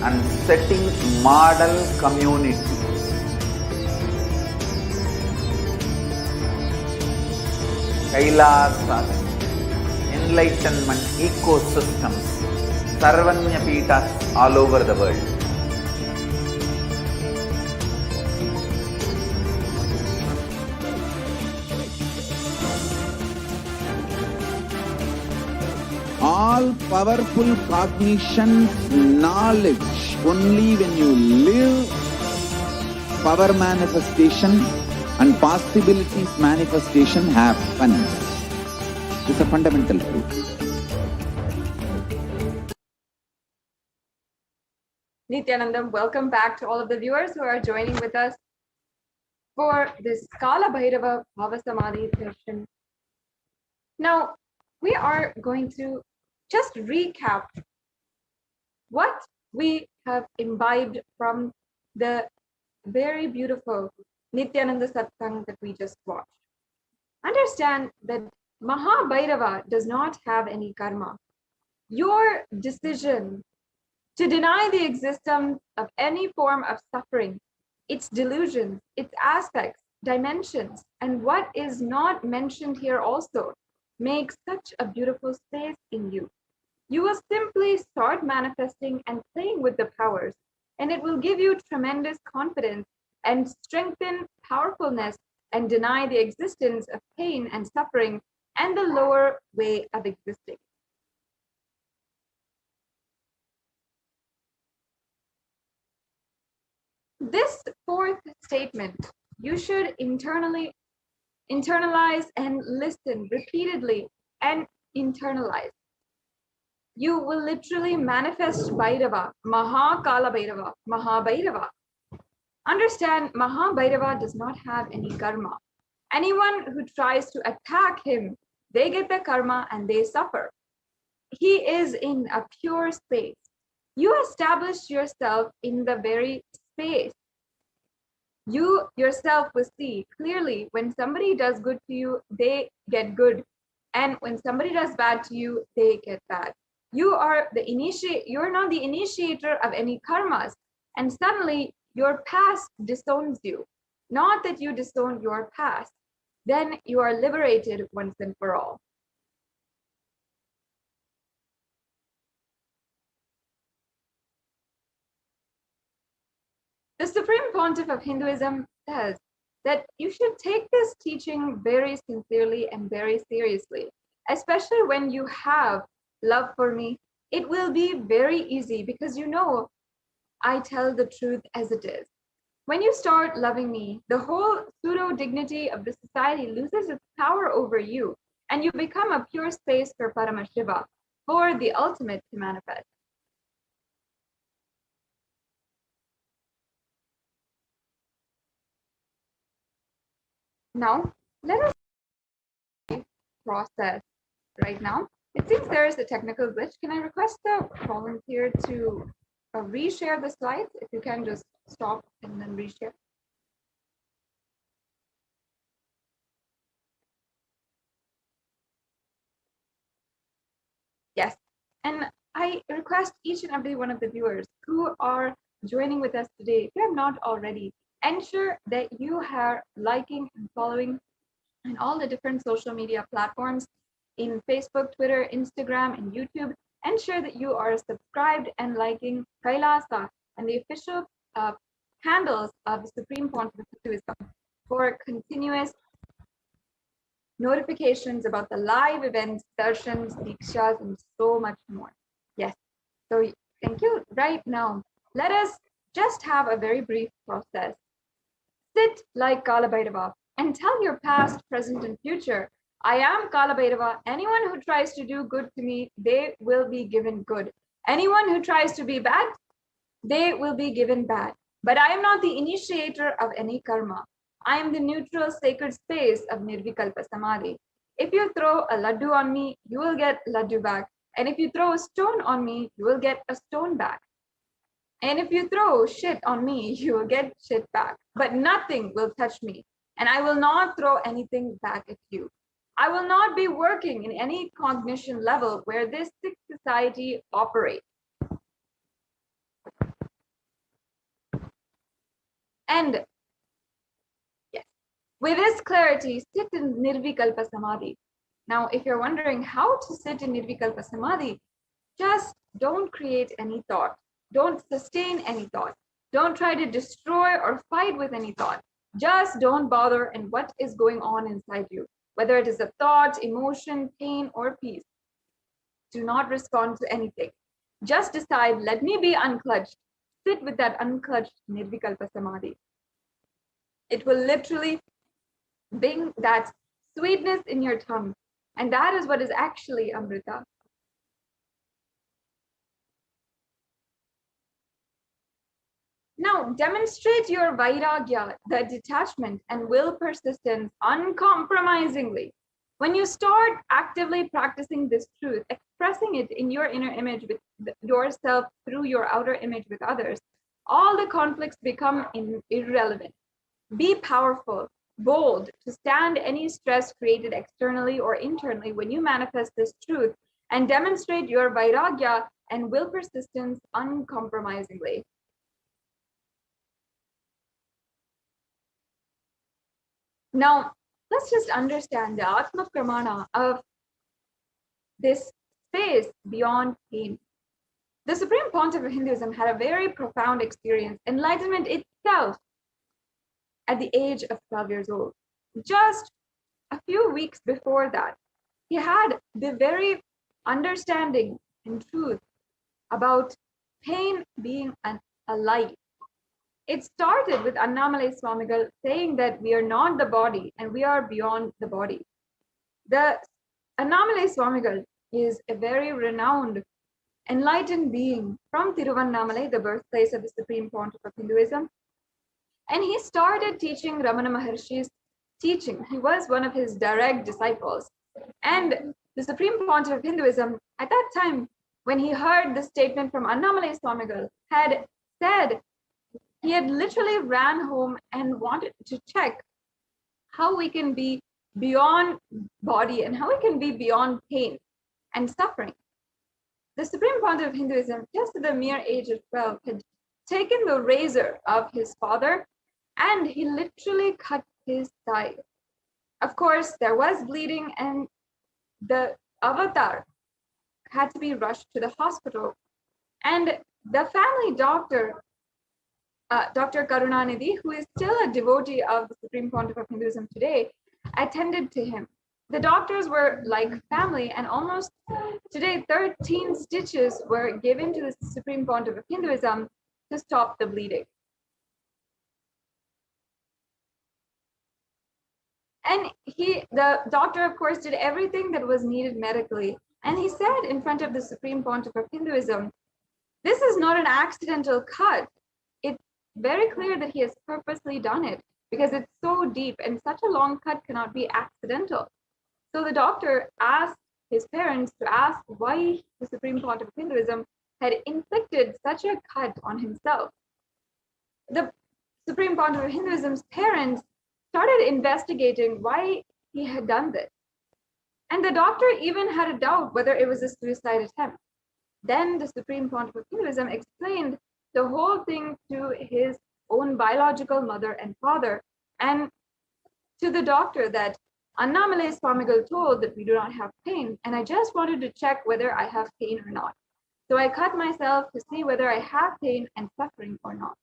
And setting model community. Kailasa, enlightenment ecosystems, Sarvanya Pitas all over the world. All powerful cognition, knowledge, only when you live power manifestation and possibilities manifestation happen. This is a fundamental truth. Nithyanandam, welcome back to all of the viewers who are joining with us for this Kala Bhairava BHAVASAMADHI session. Now, we are going to just recap what we have imbibed from the very beautiful Nithyananda Satsang that we just watched. Understand that Mahabhairava does not have any karma. Your decision to deny the existence of any form of suffering, its delusions, its aspects, dimensions, and what is not mentioned here also makes such a beautiful space in you. You will simply start manifesting and playing with the powers, and it will give you tremendous confidence and strengthen powerfulness and deny the existence of pain and suffering and the lower way of existing. This fourth statement, you should internalize and listen repeatedly and internalize. You will literally manifest Bhairava, Mahakala Bhairava, Mahabhairava. Understand, Mahabhairava does not have any karma. Anyone who tries to attack him, they get the karma and they suffer. He is in a pure space. You establish yourself in the very space. You yourself will see clearly when somebody does good to you, they get good. And when somebody does bad to you, they get bad. You are the you're not the initiator of any karmas. And suddenly your past disowns you. Not that you disown your past. Then you are liberated once and for all. The Supreme Pontiff of Hinduism says that you should take this teaching very sincerely and very seriously, especially when you have love for me. It will be very easy because you know I tell the truth as it is. When you start loving me, the whole pseudo-dignity of the society loses its power over you, and you become a pure space for Paramashiva, for the ultimate to manifest. Now, let us process right now. It seems there is a technical glitch. Can I request a volunteer to reshare the slides? If you can just stop and then reshare. Yes, and I request each and every one of the viewers who are joining with us today, if you have not already, ensure that you are liking and following in all the different social media platforms in Facebook, Twitter, Instagram, and YouTube. Ensure that you are subscribed and liking Kailasa and the official handles of the Supreme Pontiff of Hinduism for continuous notifications about the live events, darshans, dikshas, and so much more. Yes, so thank you. Right now, let us just have a very brief process. Sit like Kala Bhairava and tell your past, present, and future, I am Kala Bhairava. Anyone who tries to do good to me, they will be given good. Anyone who tries to be bad, they will be given bad. But I am not the initiator of any karma. I am the neutral sacred space of Nirvikalpa Samadhi. If you throw a laddu on me, you will get laddu back. And if you throw a stone on me, you will get a stone back. And if you throw shit on me, you will get shit back. But nothing will touch me. And I will not throw anything back at you. I will not be working in any cognition level where this sick society operates. And yes, with this clarity, sit in Nirvikalpa Samadhi. Now, if you're wondering how to sit in Nirvikalpa Samadhi, just don't create any thought. Don't sustain any thought. Don't try to destroy or fight with any thought. Just don't bother in what is going on inside you, whether it is a thought, emotion, pain, or peace. Do not respond to anything. Just decide, let me be unclutched. Sit with that unclutched Nirvikalpa Samadhi. It will literally bring that sweetness in your tongue. And that is what is actually Amrita. Now, demonstrate your vairagya, the detachment and will persistence uncompromisingly. When you start actively practicing this truth, expressing it in your inner image with yourself through your outer image with others, all the conflicts become irrelevant. Be powerful, bold to stand any stress created externally or internally when you manifest this truth, and demonstrate your vairagya and will persistence uncompromisingly. Now, let's just understand the Atma Pramana of this space beyond pain. The Supreme Pontiff of Hinduism had a very profound experience, enlightenment itself, at the age of 12 years old. Just a few weeks before that, he had the very understanding and truth about pain being a life. It started with Annamalai Swamigal saying that we are not the body and we are beyond the body. The Annamalai Swamigal is a very renowned, enlightened being from Tiruvannamalai, the birthplace of the Supreme Pontiff of Hinduism. And he started teaching Ramana Maharshi's teaching. He was one of his direct disciples. And the Supreme Pontiff of Hinduism, at that time, when he heard the statement from Annamalai Swamigal, had said, he had literally ran home and wanted to check how we can be beyond body and how we can be beyond pain and suffering. The Supreme Pontiff of Hinduism, just at the mere age of 12, had taken the razor of his father and he literally cut his thigh. Of course, there was bleeding and the avatar had to be rushed to the hospital. And the family doctor, Dr. Karunanidhi, who is still a devotee of the Supreme Pontiff of Hinduism today, attended to him. The doctors were like family, and almost today 13 stitches were given to the Supreme Pontiff of Hinduism to stop the bleeding. And the doctor, of course, did everything that was needed medically. And he said in front of the Supreme Pontiff of Hinduism, this is not an accidental cut. It's very clear that he has purposely done it because it's so deep and such a long cut cannot be accidental. So the doctor asked his parents to ask why the Supreme Pontiff of Hinduism had inflicted such a cut on himself. The Supreme Pontiff of Hinduism's parents started investigating why he had done this. And the doctor even had a doubt whether it was a suicide attempt. Then the Supreme Pontiff of Hinduism explained the whole thing to his own biological mother and father and to the doctor that Annamalai Swamigal told that we do not have pain, and I just wanted to check whether I have pain or not. So I cut myself to see whether I have pain and suffering or not.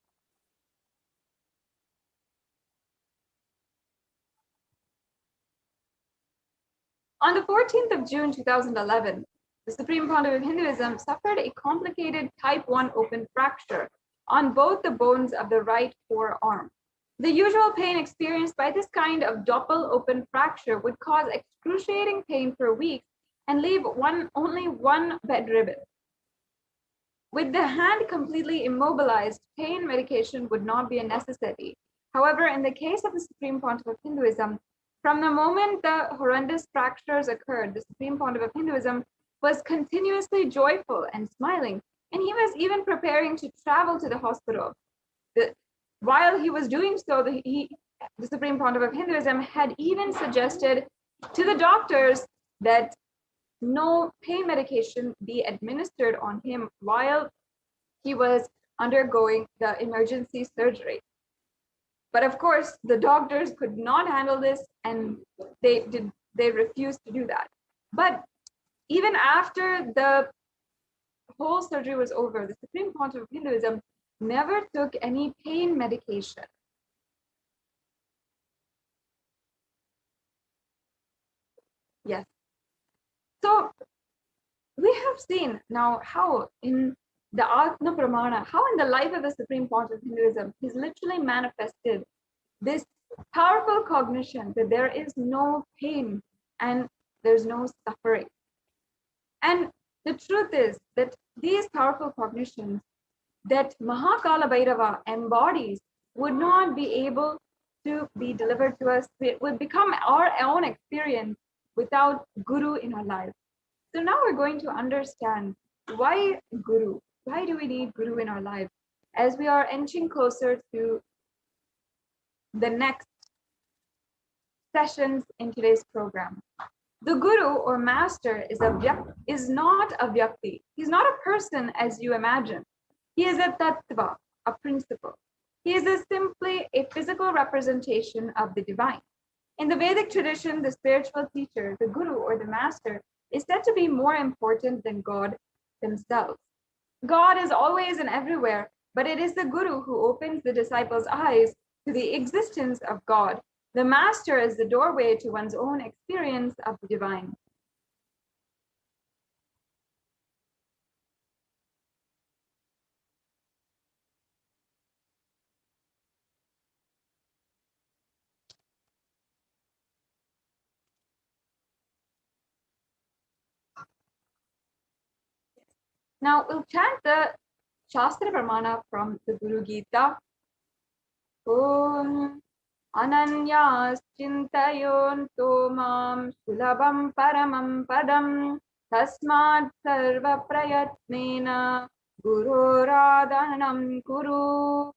On the 14th of June 2011, the Supreme Pontiff of Hinduism suffered a complicated type 1 open fracture on both the bones of the right forearm. The usual pain experienced by this kind of doppel open fracture would cause excruciating pain for weeks and leave only one bed ribbon. With the hand completely immobilized, pain medication would not be a necessity. However, in the case of the Supreme Pontiff of Hinduism, from the moment the horrendous fractures occurred, the Supreme Pontiff of Hinduism was continuously joyful and smiling, and he was even preparing to travel to the hospital. While he was doing so, the Supreme Pontiff of Hinduism had even suggested to the doctors that no pain medication be administered on him while he was undergoing the emergency surgery. But of course, the doctors could not handle this and they refused to do that. But even after the whole surgery was over, the Supreme Pontiff of Hinduism never took any pain medication. Yes. So we have seen now how in the Atma Pramana, how in the life of the Supreme Pontiff of Hinduism, he's literally manifested this powerful cognition that there is no pain and there's no suffering. And the truth is that these powerful cognitions that Mahakala Bhairava embodies would not be able to be delivered to us. It would become our own experience without Guru in our life. So now we're going to understand why Guru. Why do we need Guru in our life? As we are inching closer to the next sessions in today's program. The Guru or Master is not a Vyakti. He's not a person as you imagine. He is a Tattva, a principle. He is simply a physical representation of the divine. In the Vedic tradition, the spiritual teacher, the Guru or the Master, is said to be more important than God himself. God is always and everywhere, but it is the Guru who opens the disciples' eyes to the existence of God. The Master is the doorway to one's own experience of the divine. Now we'll chant the Shastra Pramana from the Guru Gita. Om Ananyas Chintayonto Mam Sulabam Paramam Padam Tasmad Sarva Prayatnena Guru Radhanam Kuru.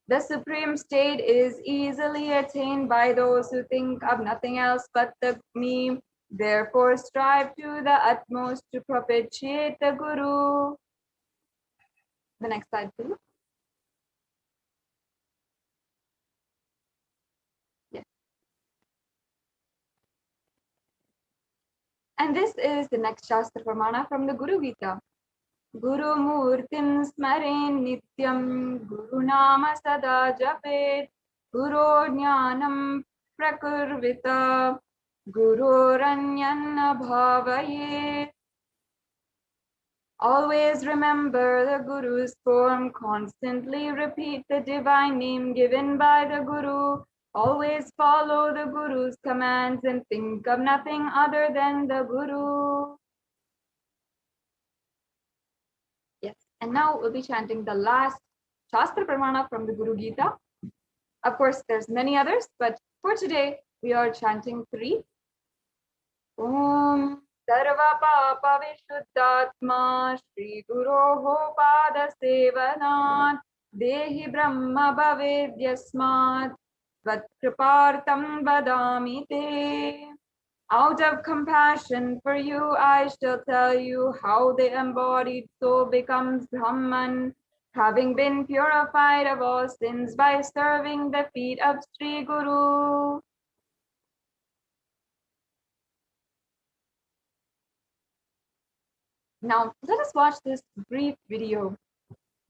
The supreme state is easily attained by those who think of nothing else but the me. Therefore, strive to the utmost to propitiate the Guru. The next slide, please. Yes. And this is the next Shastra Pramana from the Guru Gita. Guru Murtim Smaren Nityam Guru Nama Sada Japet Guru Jnanam Prakurvita Guru Ranyana Bhavaye. Always remember the Guru's form, constantly repeat the divine name given by the Guru. Always follow the Guru's commands and think of nothing other than the Guru. Yes, and now we'll be chanting the last Shastra Pramana from the Guru Gita. Of course, there's many others, but for today, we are chanting 3. Om Sarva Papa Vishuddhatma Shri Guroho Pada Sevanat Dehi Brahma Bhavedyasmat Vat Kripartam Vadami Te. Out of compassion for you, I shall tell you how the embodied soul becomes Brahman, having been purified of all sins by serving the feet of Sri Guru. Now, let us watch this brief video.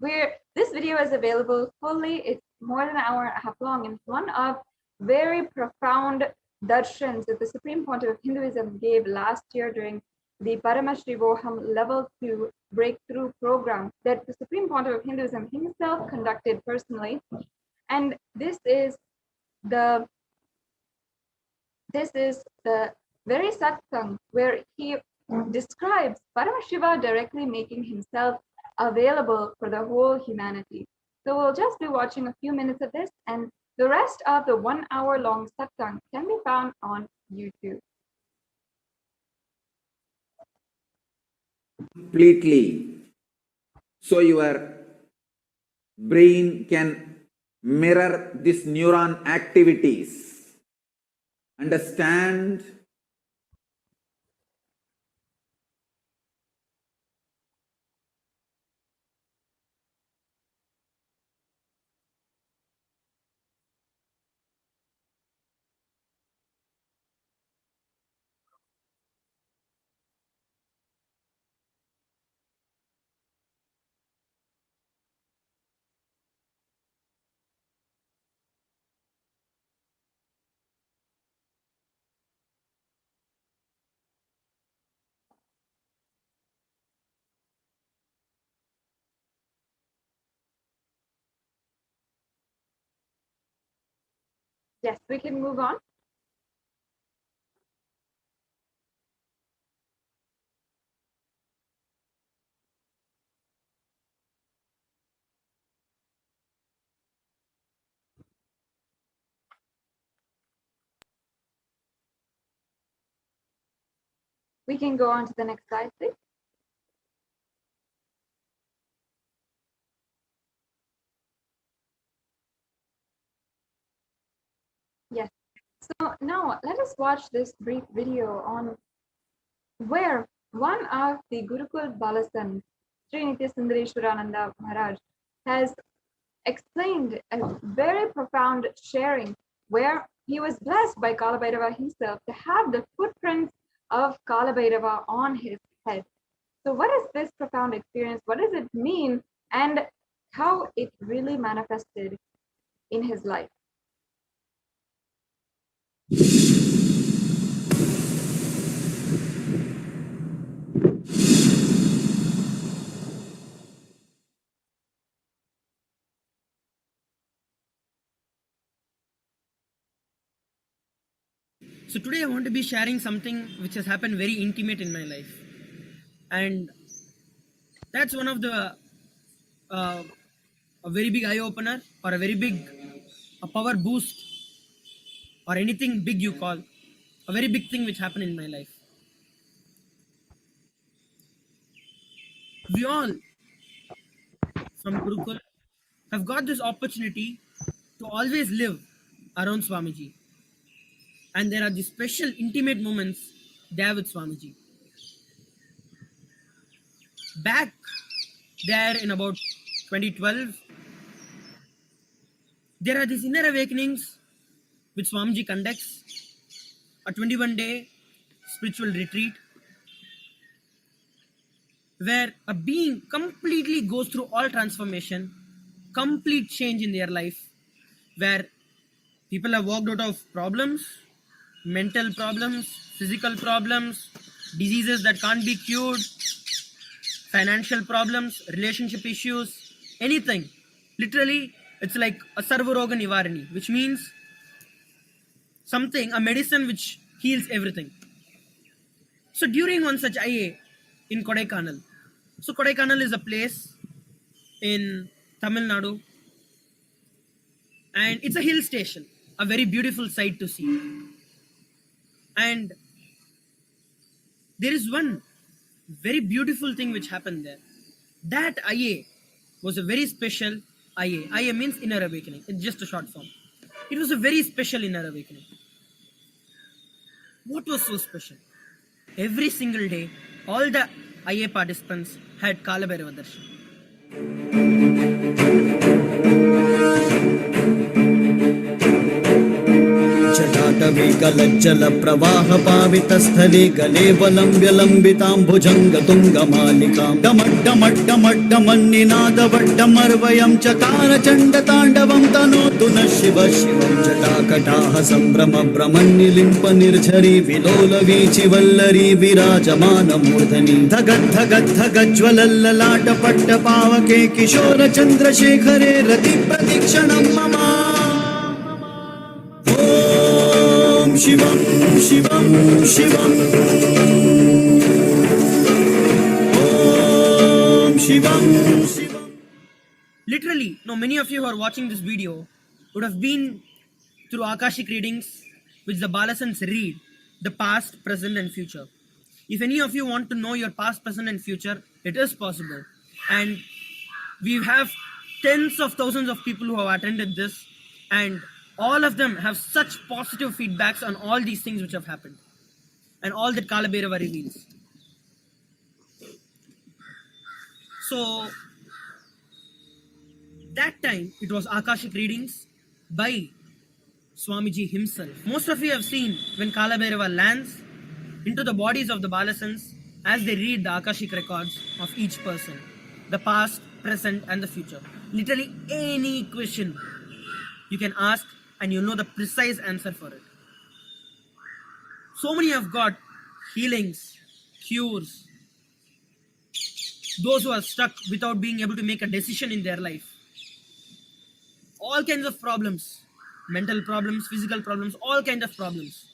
This video is available fully. It's more than an hour and a half long, and it's one of very profound darshans that the Supreme Pontiff of Hinduism gave last year during the Paramashivoham Level 2 Breakthrough Program that the Supreme Pontiff of Hinduism himself conducted personally. And this is the very satsang where he describes Paramashiva directly making himself available for the whole humanity. So we'll just be watching a few minutes of this, and the rest of the 1 hour long satsang can be found on YouTube. Completely. So your brain can mirror these neuron activities, understand Yes, we can move on. We can go on to the next slide, please. Yes. So now let us watch this brief video on where one of the Gurukul Balasans, Sri Nithyananda Maharaj, has explained a very profound sharing where he was blessed by Kalabhairava himself to have the footprints of Kalabhairava on his head. So what is this profound experience? What does it mean? And how it really manifested in his life? So today I want to be sharing something which has happened very intimate in my life, and that's one of the a very big eye opener, or a very big a power boost, or anything big you call, a very big thing which happened in my life. We all from Gurukul have got this opportunity to always live around Swamiji, and there are these special intimate moments there with Swamiji. Back there in about 2012, there are these inner awakenings which Swamiji conducts, a 21-day spiritual retreat where a being completely goes through all transformation, complete change in their life, where people have walked out of problems, mental problems, physical problems, diseases that can't be cured, financial problems, relationship issues, anything. Literally, it's like a Sarvaroga Nivarani, which means something, a medicine which heals everything. So during one such IA in Kodaikanal, so Kodaikanal is a place in Tamil Nadu, and it's a hill station, a very beautiful sight to see. And there is one very beautiful thing which happened there. That IA was a very special IA. IA means inner awakening. It's just a short form. It was a very special inner awakening. What was so special? Every single day, all the IA participants had Kalabhairava Darshan. जटाटवीकलज्जल प्रवाह पावितस्थले गलेवलम्ब्य लम्बिताम्बुजङ्गतुङ्गमालिकां डमड्डमड्डमड्डमन्निनादवड्डमर्वयं चकार चण्डताण्डवं तनोतु न शिव शिवं जटाकटाः सम्भ्रम भ्रमन्निलिम्प निर्झरी विलोलवीचिवल्लरी विराजमानमूर्धनि धगद्धगद्धगज्ज्वलल्ललाटपट्टपावके किशोर चन्द्रशेखरे रतिप्रतिक्षणं मम शिवं शिवं शिवं ॐ शिवं शिवं. Literally, now many of you who are watching this video would have been through Akashic readings, which the Balasans read the past, present, and future. If any of you want to know your past, present, and future, it is possible. And we have tens of thousands of people who have attended this, and all of them have such positive feedbacks on all these things which have happened and all that Kalabhairava reveals. So that time it was Akashic readings by Swamiji himself. Most of you have seen when Kalabhairava lands into the bodies of the Balasans as they read the Akashic records of each person, the past, present, and the future. Literally any question you can ask and you'll know the precise answer for it. So many have got healings, cures, those who are stuck without being able to make a decision in their life. All kinds of problems mental problems, physical problems, all kinds of problems.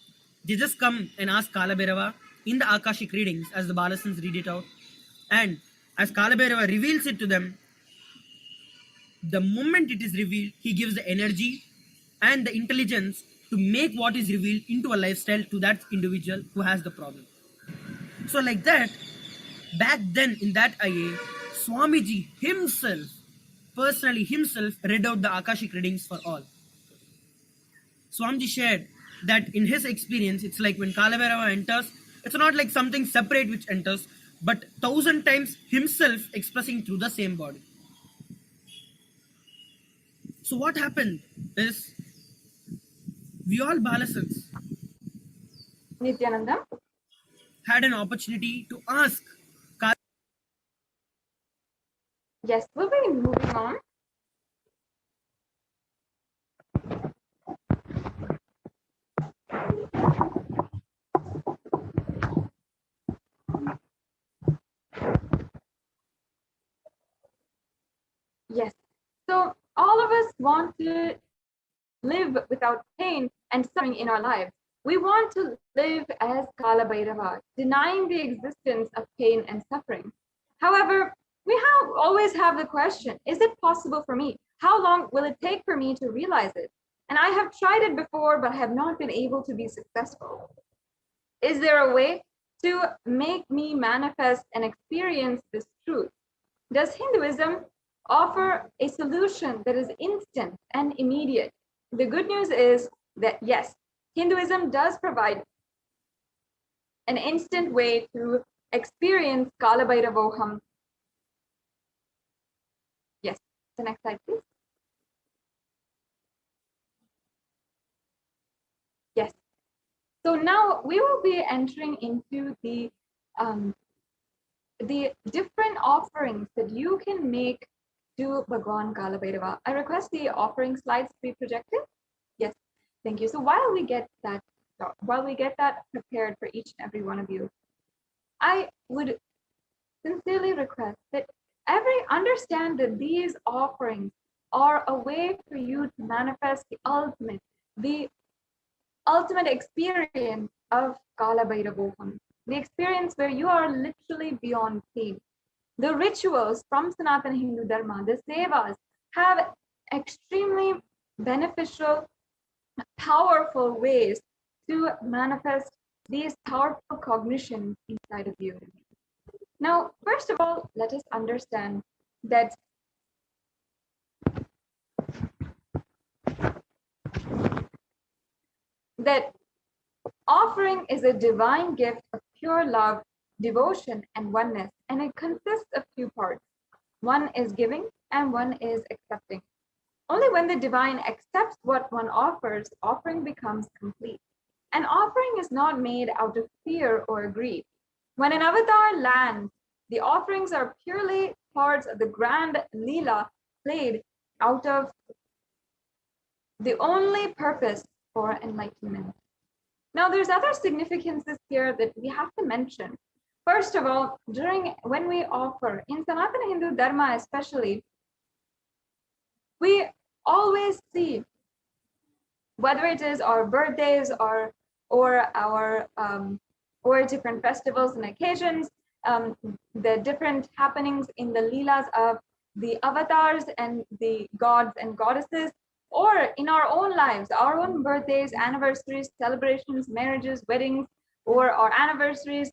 They just come and ask Kala Bhairava in the Akashic readings as the Balasans read it out. And as Kala Bhairava reveals it to them, the moment it is revealed, he gives the energy and the intelligence to make what is revealed into a lifestyle to that individual who has the problem. So, like that, back then in that IA, Swamiji himself, personally himself, read out the Akashic readings for all. Swamiji shared that in his experience, it's like when Kalabhairava enters, it's not like something separate which enters, but 1,000 times himself expressing through the same body. So what happened is, we all Balasans Nithyanandam? had an opportunity to ask Yes, we'll be moving on. Yes. So all of us want to live without pain and suffering in our lives. We want to live as Kala Bhairava, denying the existence of pain and suffering. However, we always have the question, is it possible for me? How long will it take for me to realize it? And I have tried it before, but have not been able to be successful. Is there a way to make me manifest and experience this truth? Does Hinduism offer a solution that is instant and immediate? The good news is that yes, Hinduism does provide an instant way to experience Kala Bhairavoham. Yes, the next slide, please. Yes. So now we will be entering into the different offerings that you can make to Bhagwan Kala Bhairava. I request the offering slides to be projected. Yes, thank you. So while we get that prepared for each and every one of you, I would sincerely request that understand that these offerings are a way for you to manifest the ultimate experience of Kala Bhairavoham, the experience where you are literally beyond pain. The rituals from Sanatana Hindu Dharma, the sevas, have extremely beneficial, powerful ways to manifest these powerful cognitions inside of you. Now, first of all, let us understand that offering is a divine gift of pure love, devotion, and oneness, and it consists of two parts. One is giving and one is accepting. Only when the divine accepts what one offers, offering becomes complete. An offering is not made out of fear or greed. When an avatar lands, the offerings are purely parts of the grand Leela played out of the only purpose for enlightenment. Now, there's other significances here that we have to mention. First of all, when we offer, in Sanatana Hindu Dharma especially, we always see, whether it is our birthdays or our or different festivals and occasions, the different happenings in the leelas of the avatars and the gods and goddesses, or in our own lives, our own birthdays, anniversaries, celebrations, marriages, weddings, or our anniversaries,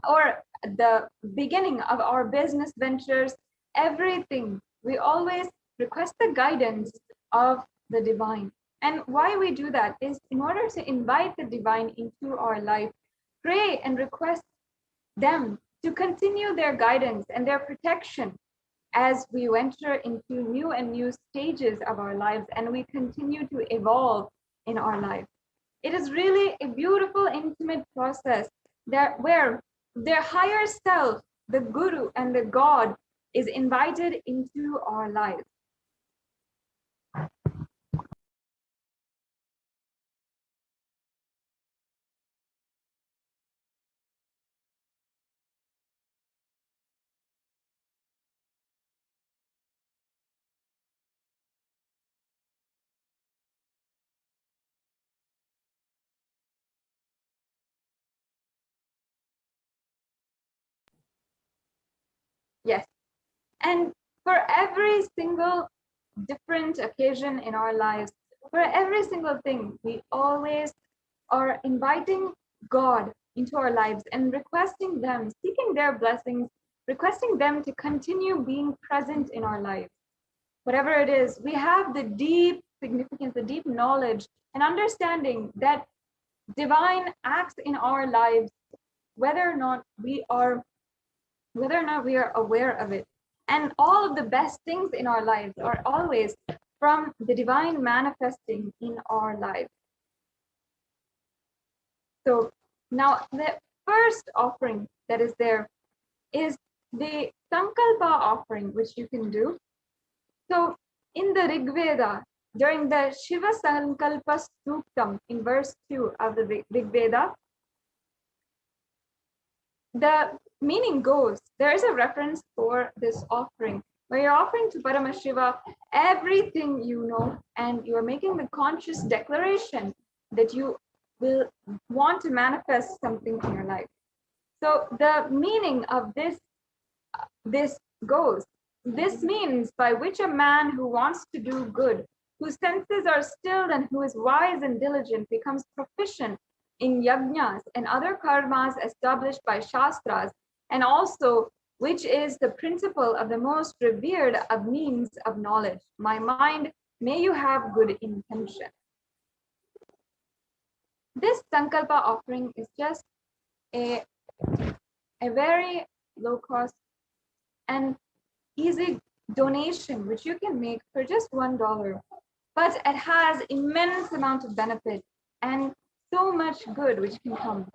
or the beginning of our business ventures, everything, we always request the guidance of the divine. And why we do that is in order to invite the divine into our life, pray and request them to continue their guidance and their protection as we venture into new and new stages of our lives and we continue to evolve in our life. It is really a beautiful, intimate process where their higher self, the Guru and the God, is invited into our lives. And for every single different occasion in our lives, for every single thing, we always are inviting God into our lives and requesting them, seeking their blessings, requesting them to continue being present in our lives. Whatever it is, we have the deep significance, the deep knowledge and understanding that divine acts in our lives, whether or not we are aware of it. And all of the best things in our lives are always from the divine manifesting in our lives. So now the first offering that is there is the Sankalpa offering, which you can do. So in the Rig Veda, during the Shiva Sankalpa Suktam in verse 2 of the Rig Veda, the meaning goes, there is a reference for this offering where you're offering to Paramashiva everything you know, and you are making the conscious declaration that you will want to manifest something in your life. So the meaning of this goes, this means by which a man who wants to do good, whose senses are stilled and who is wise and diligent, becomes proficient in yajnas and other karmas established by shastras, and also which is the principle of the most revered of means of knowledge. My mind, may you have good intention. This Sankalpa offering is just a very low cost and easy donation which you can make for just $1, but it has immense amount of benefit and so much good which can come.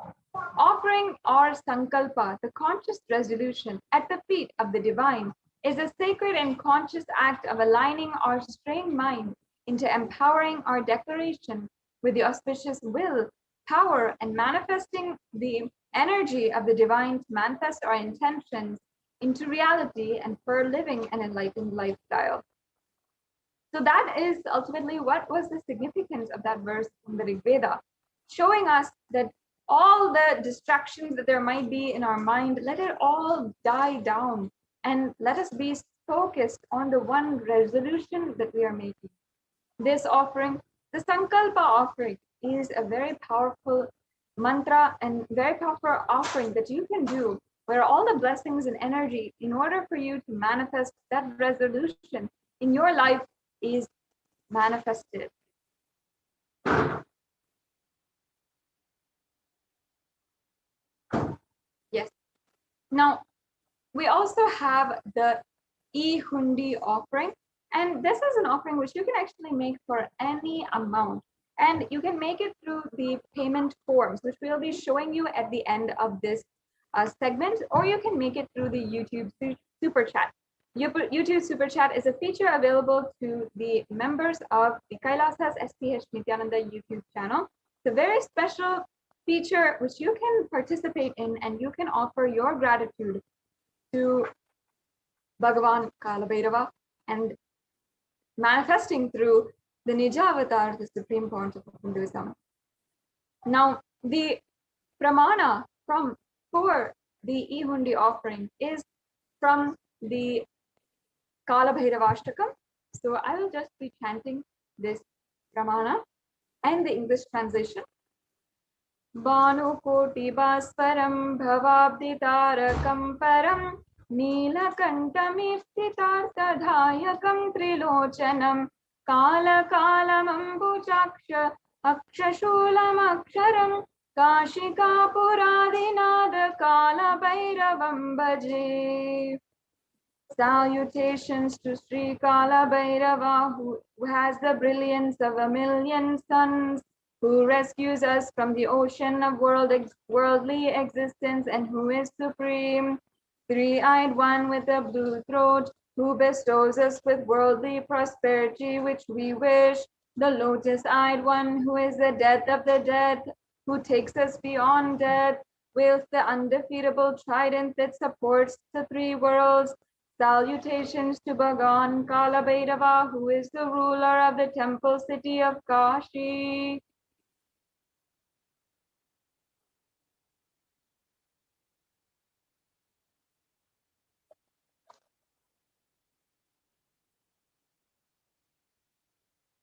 Offering our sankalpa, the conscious resolution, at the feet of the divine is a sacred and conscious act of aligning our strained mind into empowering our declaration with the auspicious will, power, and manifesting the energy of the divine to manifest our intentions into reality and for living an enlightened lifestyle. So that is ultimately what was the significance of that verse in the Rig Veda, showing us that all the distractions that there might be in our mind, let it all die down and let us be focused on the one resolution that we are making. This offering, the Sankalpa offering, is a very powerful mantra and very powerful offering that you can do, where all the blessings and energy in order for you to manifest that resolution in your life is manifested. Yes. Now, we also have the e-hundi offering, and this is an offering which you can actually make for any amount, and you can make it through the payment forms, which we'll be showing you at the end of this segment, or you can make it through the YouTube super chat. YouTube super chat is a feature available to the members of the Kailasa's HDH Nithyananda YouTube channel. It's a very special feature which you can participate in, and you can offer your gratitude to Bhagavan Kalabhairava and manifesting through the Nija Avatar, the Supreme Pontiff of Hinduism. Now, the pramana for the e-hundi offering is from the Kalabhairavashtakam. So I will just be chanting this pramana and the English translation. Bhanukoti Bhaswaram Bhavabditarakam Param Neelakantamiftitartadhayakam Trilochanam Kala Kalamambujaksha Akshashulam Aksharam Kashika Puradinada Kala Bhairavam Bhaje. Salutations to Sri Kala Bhairava, who has the brilliance of a million suns, who rescues us from the ocean of worldly existence, and who is supreme, three-eyed one with a blue throat, who bestows us with worldly prosperity which we wish, the lotus-eyed one, who is the death of the dead, who takes us beyond death, with the undefeatable trident that supports the three worlds. Salutations to Bhagavan Kalabhairava, who is the ruler of the temple city of Kashi.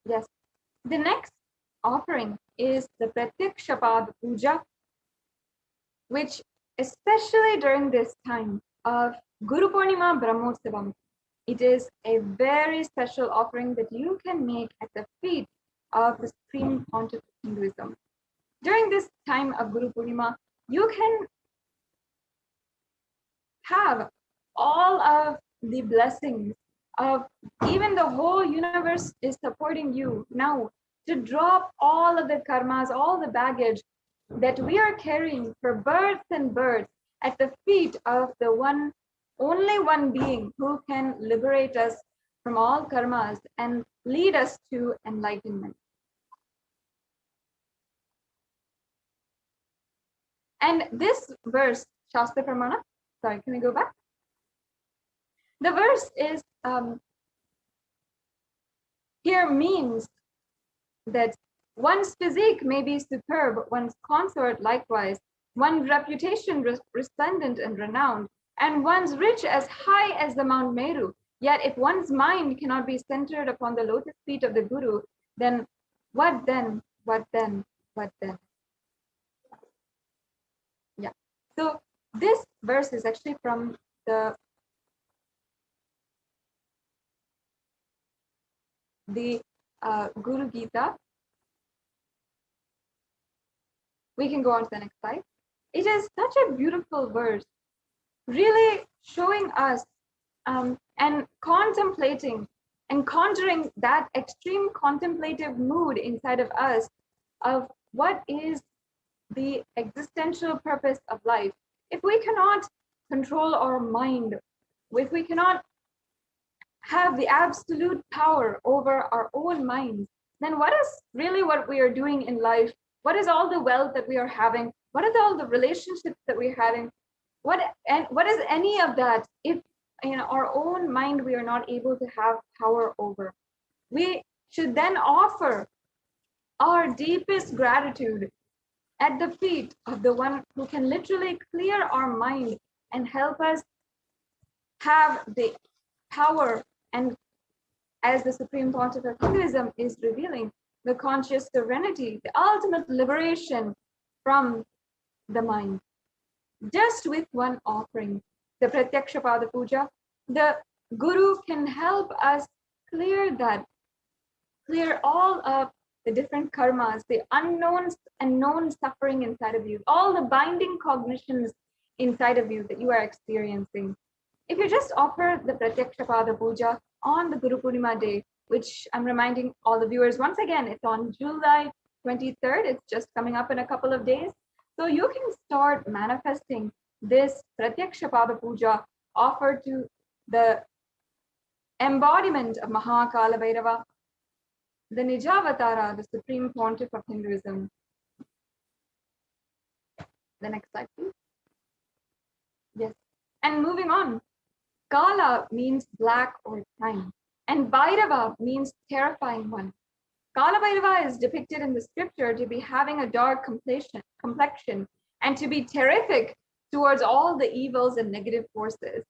Yes. The next offering is the Pratyakshapada Puja, which especially during this time of Guru Purnima Brahmotsavam, it is a very special offering that you can make at the feet of the Supreme Pontiff of Hinduism. During this time of Guru Purnima, you can have all of the blessings of even the whole universe is supporting you now to drop all of the karmas, all the baggage that we are carrying for births and births at the feet of the only one being who can liberate us from all karmas and lead us to enlightenment. And this verse, Shastra Pramana, sorry, can we go back? The verse is here means that one's physique may be superb, one's consort likewise, one's reputation resplendent and renowned, and one's rich as high as the Mount Meru. Yet if one's mind cannot be centered upon the lotus feet of the Guru, then what then? What then? What then? Yeah. So this verse is actually from the Guru Gita. We can go on to the next slide. It is such a beautiful verse, really showing us and contemplating and conjuring that extreme contemplative mood inside of us of what is the existential purpose of life. If we cannot control our mind, if we cannot have the absolute power over our own minds, then what is really what we are doing in life? What is all the wealth that we are having? What is all the relationships that we're having? What is any of that if in our own mind we are not able to have power over? We should then offer our deepest gratitude at the feet of the one who can literally clear our mind and help us have the power, and as the Supreme Pontiff of Hinduism is revealing, the conscious serenity, the ultimate liberation from the mind. Just with one offering, the Pratyakshapada Puja, the Guru can help us clear all of the different karmas, the unknown and known suffering inside of you, all the binding cognitions inside of you that you are experiencing. If you just offer the Pratyakshapada Puja on the Guru Purnima day, which I'm reminding all the viewers once again, it's on July 23rd. It's just coming up in a couple of days. So you can start manifesting this Pratyakshapada Puja offered to the embodiment of Mahakala Bhairava, the Nijavatara, the Supreme Pontiff of Hinduism. The next slide, please. Yes. And moving on, Kala means black or time, and Bhairava means terrifying one. Kala Bhairava is depicted in the scripture to be having a dark complexion and to be terrific towards all the evils and negative forces.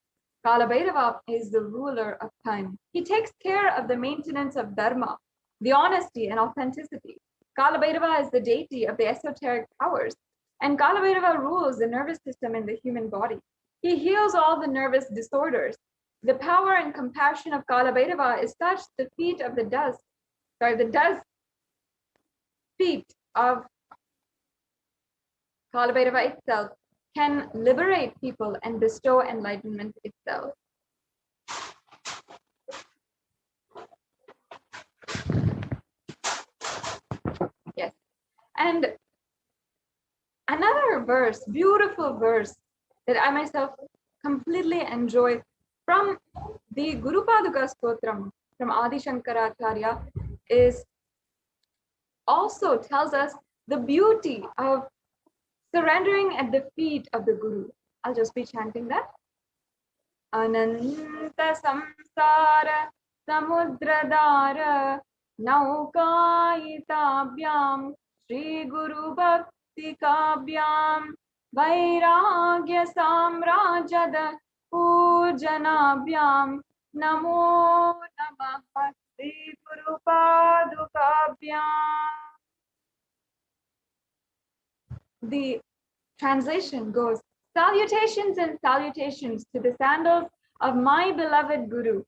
Kala Bhairava is the ruler of time. He takes care of the maintenance of dharma, the honesty and authenticity. Kala Bhairava is the deity of the esoteric powers, and Kala Bhairava rules the nervous system in the human body. He heals all the nervous disorders. The power and compassion of Kala Bhairava is such the feet of the dust feet of Kala Bhairava itself can liberate people and bestow enlightenment itself. Yes. And another verse, beautiful verse that I myself completely enjoy from the Guru Paduka Stotram from Adi Shankaracharya is also tells us the beauty of surrendering at the feet of the Guru. I'll just be chanting that. Ananta samsara samudradara naukaitabhyam Shri Guru Bhakti Kabhyam Vairagya Samrajada Pujanabhyam Namo Namaha Shri Guru Padukabhyam. The translation goes, salutations and salutations to the sandals of my beloved Guru,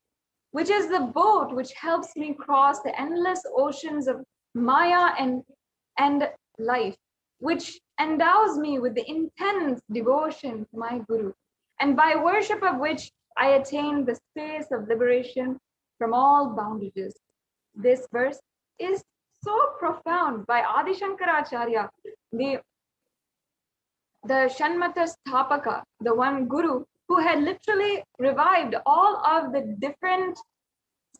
which is the boat which helps me cross the endless oceans of Maya and life, which endows me with the intense devotion to my Guru, and by worship of which I attain the space of liberation from all bondages. This verse is so profound by Adi Shankaracharya, the Shanmata Sthapaka, the one Guru who had literally revived all of the different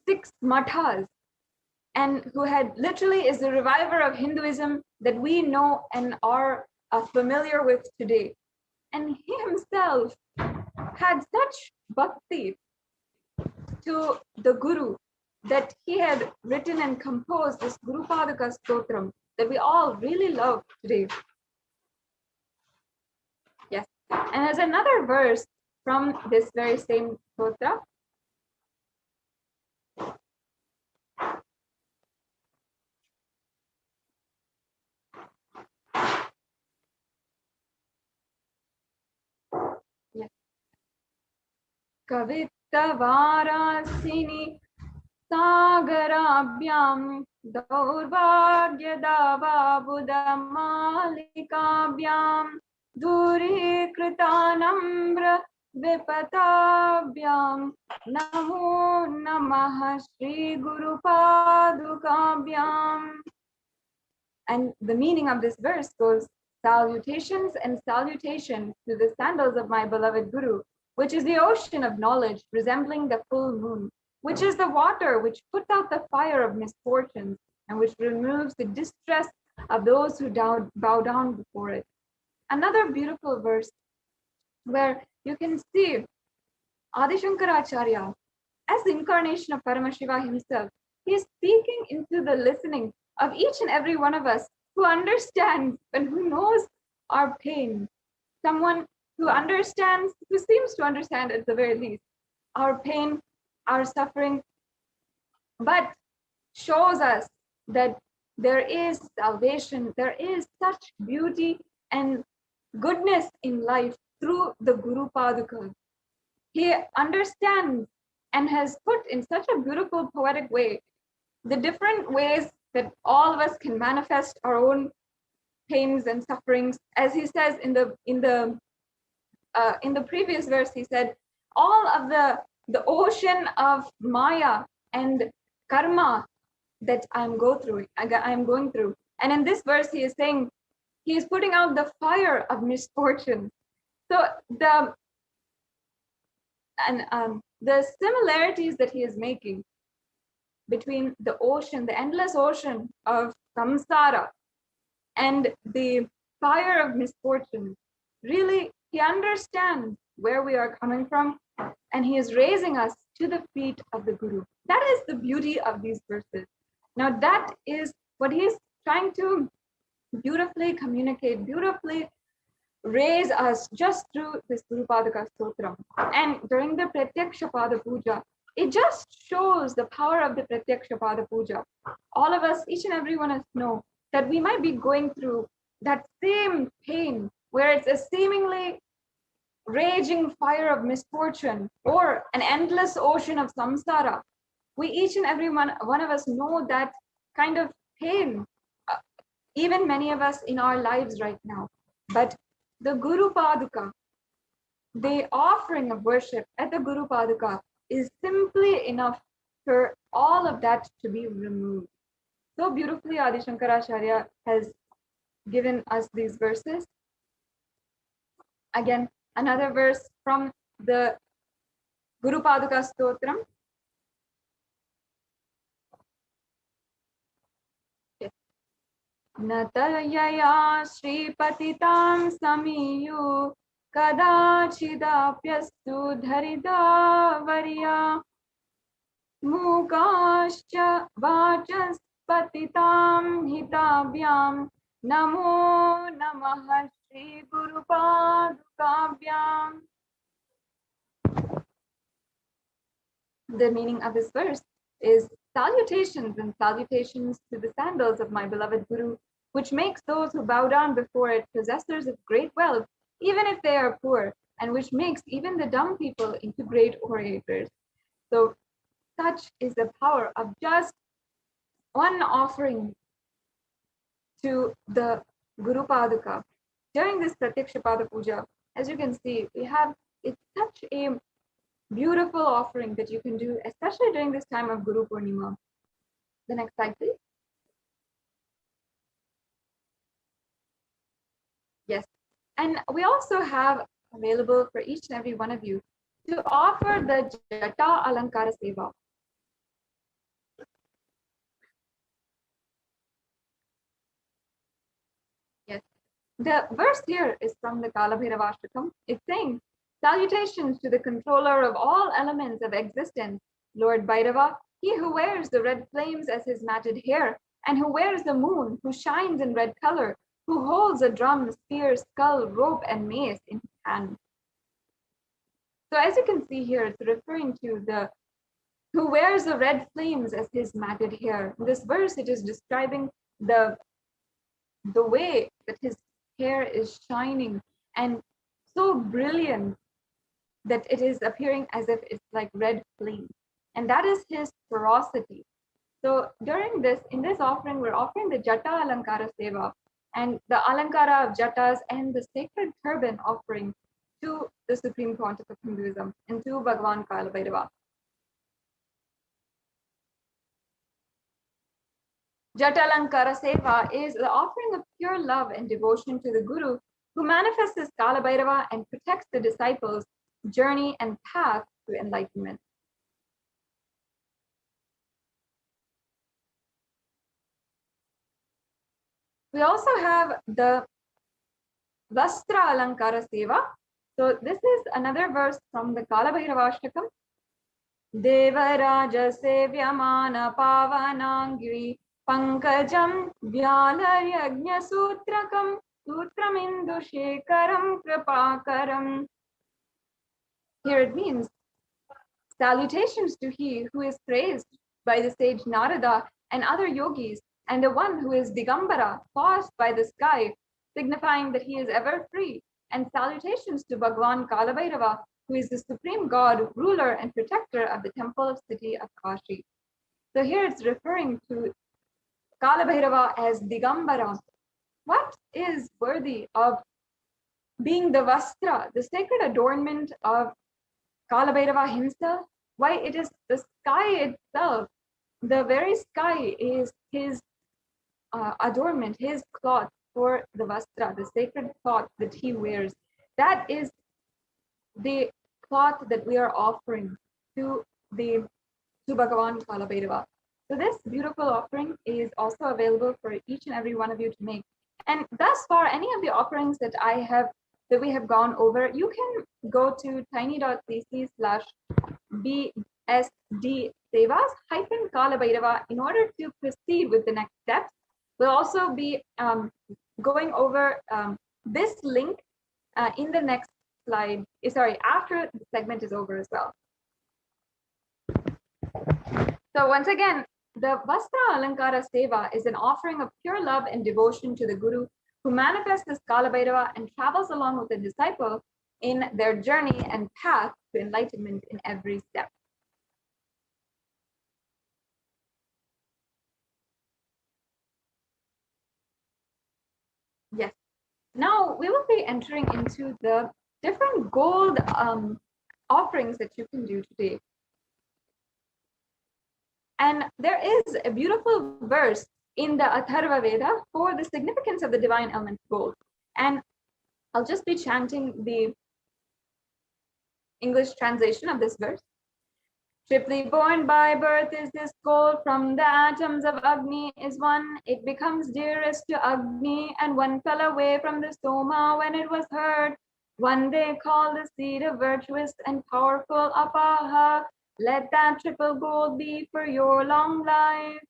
6 mathas, and who had literally is the reviver of Hinduism that we know and are familiar with today. And he himself had such bhakti to the Guru that he had written and composed this Guru Padaka Stotram that we all really love today. Yes. And there's another verse from this very same stotra. Yes. Kavitavarasini Sagarabhyam Daurvagyadababudamalikabyam Duri Kritanambra Vipatabhyam Namo Namaha Shri Guru Padukabhyam. And the meaning of this verse goes, salutations and salutations to the sandals of my beloved Guru, which is the ocean of knowledge resembling the full moon, which is the water which puts out the fire of misfortunes and which removes the distress of those who bow down before it. Another beautiful verse where you can see Adi Shankaracharya as the incarnation of Paramashiva himself. He is speaking into the listening of each and every one of us who understands and who knows our pain. Someone who understands, who seems to understand at the very least, our pain, our suffering, but shows us that there is salvation, there is such beauty and goodness in life through the Guru Paduka. He understands and has put in such a beautiful poetic way the different ways that all of us can manifest our own pains and sufferings. As he says in the previous verse, he said, all of the ocean of Maya and karma that I'm going through. And in this verse, he is saying, he is putting out the fire of misfortune. So the similarities that he is making between the ocean, the endless ocean of samsara, and the fire of misfortune, really, he understands where we are coming from, and he is raising us to the feet of the Guru. That is the beauty of these verses. Now, that is what he is trying to beautifully communicate, beautifully raise us just through this Guru Padaka Stotram. And during the Pratyaksha Pada Puja, it just shows the power of the Pratyaksha Pada Puja. All of us, each and every one of us know that we might be going through that same pain where it's a seemingly raging fire of misfortune or an endless ocean of samsara. We each and every one of us know that kind of pain, even many of us in our lives right now. But the Guru Paduka, the offering of worship at the Guru Paduka is simply enough for all of that to be removed. So beautifully, Adi Shankaracharya has given us these verses. Again, another verse from the Guru Paduka Stotram. Yes. Natayaya Shripatitam Samiyu Kadachidapyastu Dharida Varya Mukascha Vachaspatitam Hitabhyam Namo Namaha Shri Guru Padukabhyam. The meaning of this verse is salutations and salutations to the sandals of my beloved Guru, which makes those who bow down before it possessors of great wealth, even if they are poor, and which makes even the dumb people into great orators. So such is the power of just one offering to the Guru Paduka. During this Pratyaksha Pada Puja, as you can see, it's such a beautiful offering that you can do, especially during this time of Guru Purnima. The next slide, please. Yes, and we also have available for each and every one of you to offer the Jata Alankara Seva. Yes, the verse here is from the Kala Bhairavashtakam. It's saying, salutations to the controller of all elements of existence, Lord Bhairava, he who wears the red flames as his matted hair, and who wears the moon, who shines in red color, who holds a drum, spear, skull, rope, and mace in his hand. So as you can see here, it's referring to the who wears the red flames as his matted hair. In this verse, it is describing the way that his hair is shining and so brilliant that it is appearing as if it's like red flame. And that is his ferocity. So during this, in this offering, we're offering the Jata Alankara Seva and the Alankara of Jatas and the sacred turban offering to the Supreme Pontiff of Hinduism and to Bhagavan Kala Bhairava. Jata Alankara Seva is the offering of pure love and devotion to the Guru who manifests as Kala Bhairava and protects the disciples' journey and path to enlightenment. We also have the Vastra Alankara Seva. So this is another verse from the Kala Bhairavashtakam. Devaraja Sevyamana Pavanangri Pankajam Vyalayagnya Sutrakam Sutramindu Shekaram Kripakaram. Here it means, salutations to he who is praised by the sage Narada and other yogis, and the one who is Digambara, tossed by the sky, signifying that he is ever free, and salutations to Bhagavan Kala Bhairava, who is the supreme god, ruler, and protector of the temple city of Kashi. So here it's referring to Kala Bhairava as Digambara. What is worthy of being the Vastra, the sacred adornment of Kala Bhairava himself? Why, it is the sky itself. The very sky is his adornment, his cloth for the Vastra, the sacred cloth that he wears. That is the cloth that we are offering to Bhagavan Kala Bhairava. So this beautiful offering is also available for each and every one of you to make. And thus far, any of the offerings that we have gone over, you can go to tiny.cc/bsd-sevas-Kala Bhairava in order to proceed with the next steps. We'll also be going over this link in the next slide, after the segment is over as well. So once again, the Vastra Alankara Seva is an offering of pure love and devotion to the Guru who manifests as Kala Bhairava and travels along with the disciple in their journey and path to enlightenment in every step. Yes. Now we will be entering into the different gold offerings that you can do today. And there is a beautiful verse in the Atharva Veda for the significance of the divine element gold. And I'll just be chanting the English translation of this verse. Triply born by birth is this gold, from the atoms of Agni is one. It becomes dearest to Agni, and one fell away from the Soma when it was heard. One they call the seed of virtuous and powerful Apaha. Let that triple gold be for your long life.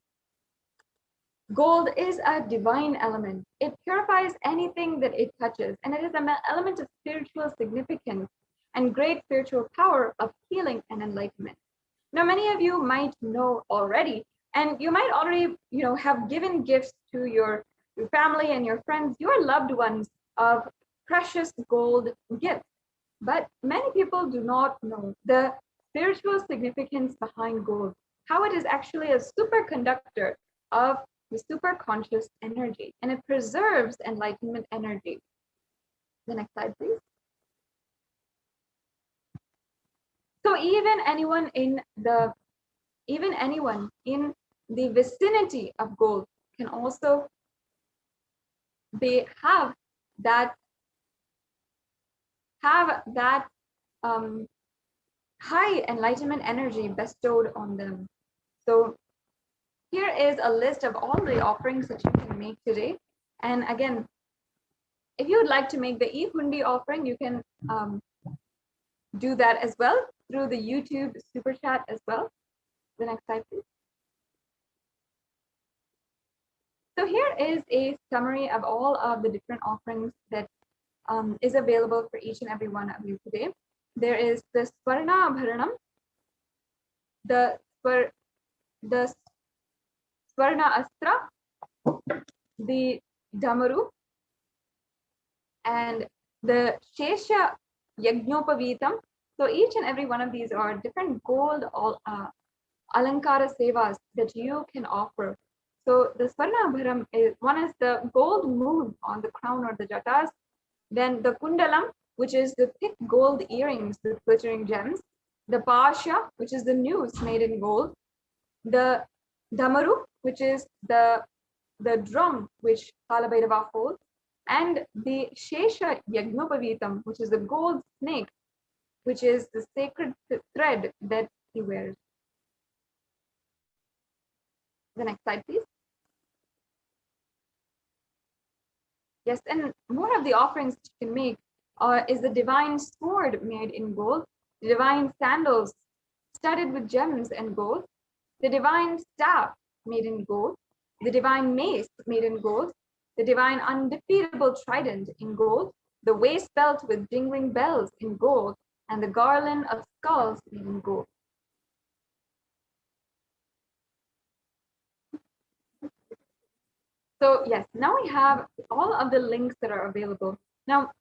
Gold is a divine element. It purifies anything that it touches, and it is an element of spiritual significance and great spiritual power of healing and enlightenment. Now, many of you might know already And you might already, have given gifts to your family and your friends, your loved ones, of precious gold gifts. But many people do not know the spiritual significance behind gold, how it is actually a superconductor of the superconscious energy, and it preserves enlightenment energy. The next slide, please. So even anyone in the vicinity of gold can also have that high enlightenment energy bestowed on them. So here is a list of all the offerings that you can make today. And again, if you would like to make the e-hundi offering, you can do that as well through the YouTube super chat as well. The next slide, please. So here is a summary of all of the different offerings that is available for each and every one of you today. There is the Swarna Bharanam, the Swarna Astra, the Damaru, and the Shesha Yajnopavitam. So each and every one of these are different gold Alankara Sevas that you can offer. So the Swarna Bharam is the gold moon on the crown or the jatas. Then the Kundalam, which is the thick gold earrings with glittering gems. The Pasha, which is the noose made in gold. The Damaru, which is the drum which Kalabhairava holds. And the Shesha Yajnopavitam, which is the gold snake, which is the sacred thread that he wears. The next slide, please. Yes, and more of the offerings that you can make is the divine sword made in gold, the divine sandals studded with gems and gold, the divine staff made in gold, the divine mace made in gold, the divine undefeatable trident in gold, the waist belt with jingling bells in gold, and the garland of skulls made in gold. So yes, now we have all of the links that are available. Now,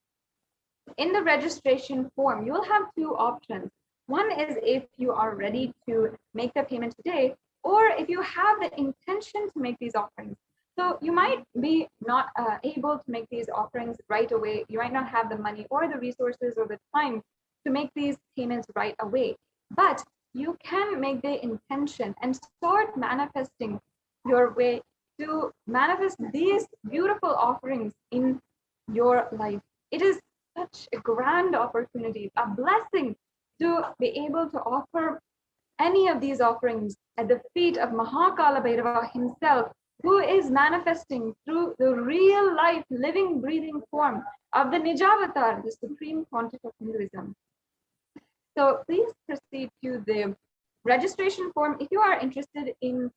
in the registration form, you will have two options. One is if you are ready to make the payment today, or if you have the intention to make these offerings. So you might be not able to make these offerings right away. You might not have the money or the resources or the time to make these payments right away. But you can make the intention and start manifesting your way to manifest these beautiful offerings in your life. It is such a grand opportunity, a blessing to be able to offer any of these offerings at the feet of Mahakala Bhairava himself, who is manifesting through the real life, living, breathing form of the Nijavatar, the supreme pontiff of Hinduism. So please proceed to the registration form. If you are interested in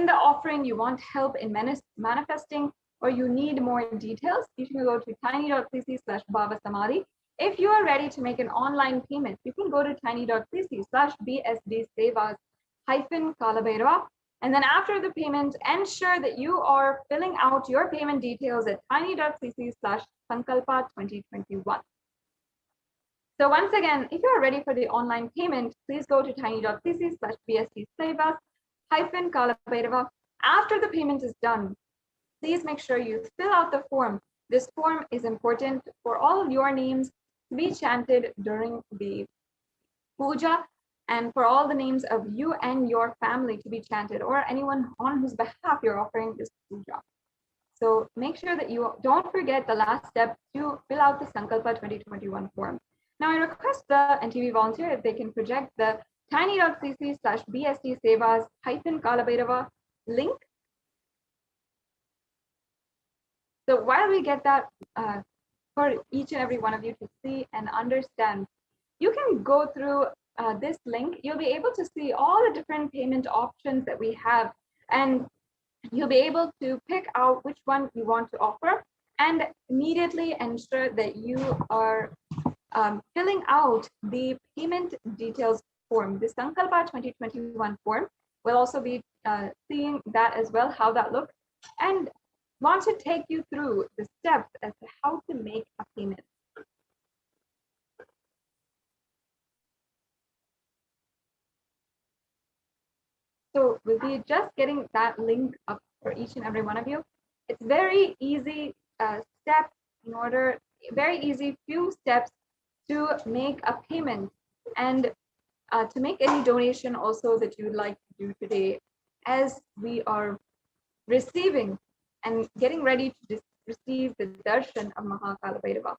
the offering, you want help in manifesting, or you need more details, you can go to tiny.cc/BHAVASAMADHI. If you are ready to make an online payment, you can go to tiny.cc/BSD-Sevas-Kalabhairava. And then after the payment, ensure that you are filling out your payment details at tiny.cc/Sankalpa2021. So once again, if you are ready for the online payment, please go to tiny.cc/BSD-Sevas-Kalabhairava. After the payment is done, please make sure you fill out the form. This form is important for all of your names to be chanted during the puja, and for all the names of you and your family to be chanted, or anyone on whose behalf you're offering this puja. So make sure that you don't forget the last step to fill out the Sankalpa 2021 form. Now I request the NTV volunteer if they can project the tiny.cc/BSD-Sevas-Kalabhairava link. So while we get that for each and every one of you to see and understand, you can go through this link. You'll be able to see all the different payment options that we have, and you'll be able to pick out which one you want to offer, and immediately ensure that you are filling out the payment details form, the Sankalpa 2021 form. We'll also be seeing that as well, how that looks, and want to take you through the steps as to how to make a payment. So we'll be just getting that link up for each and every one of you. It's very easy step in order, very easy few steps to make a payment and to make any donation also that you would like to do today, as we are receiving and getting ready to receive the darshan of Mahakala Bhairava.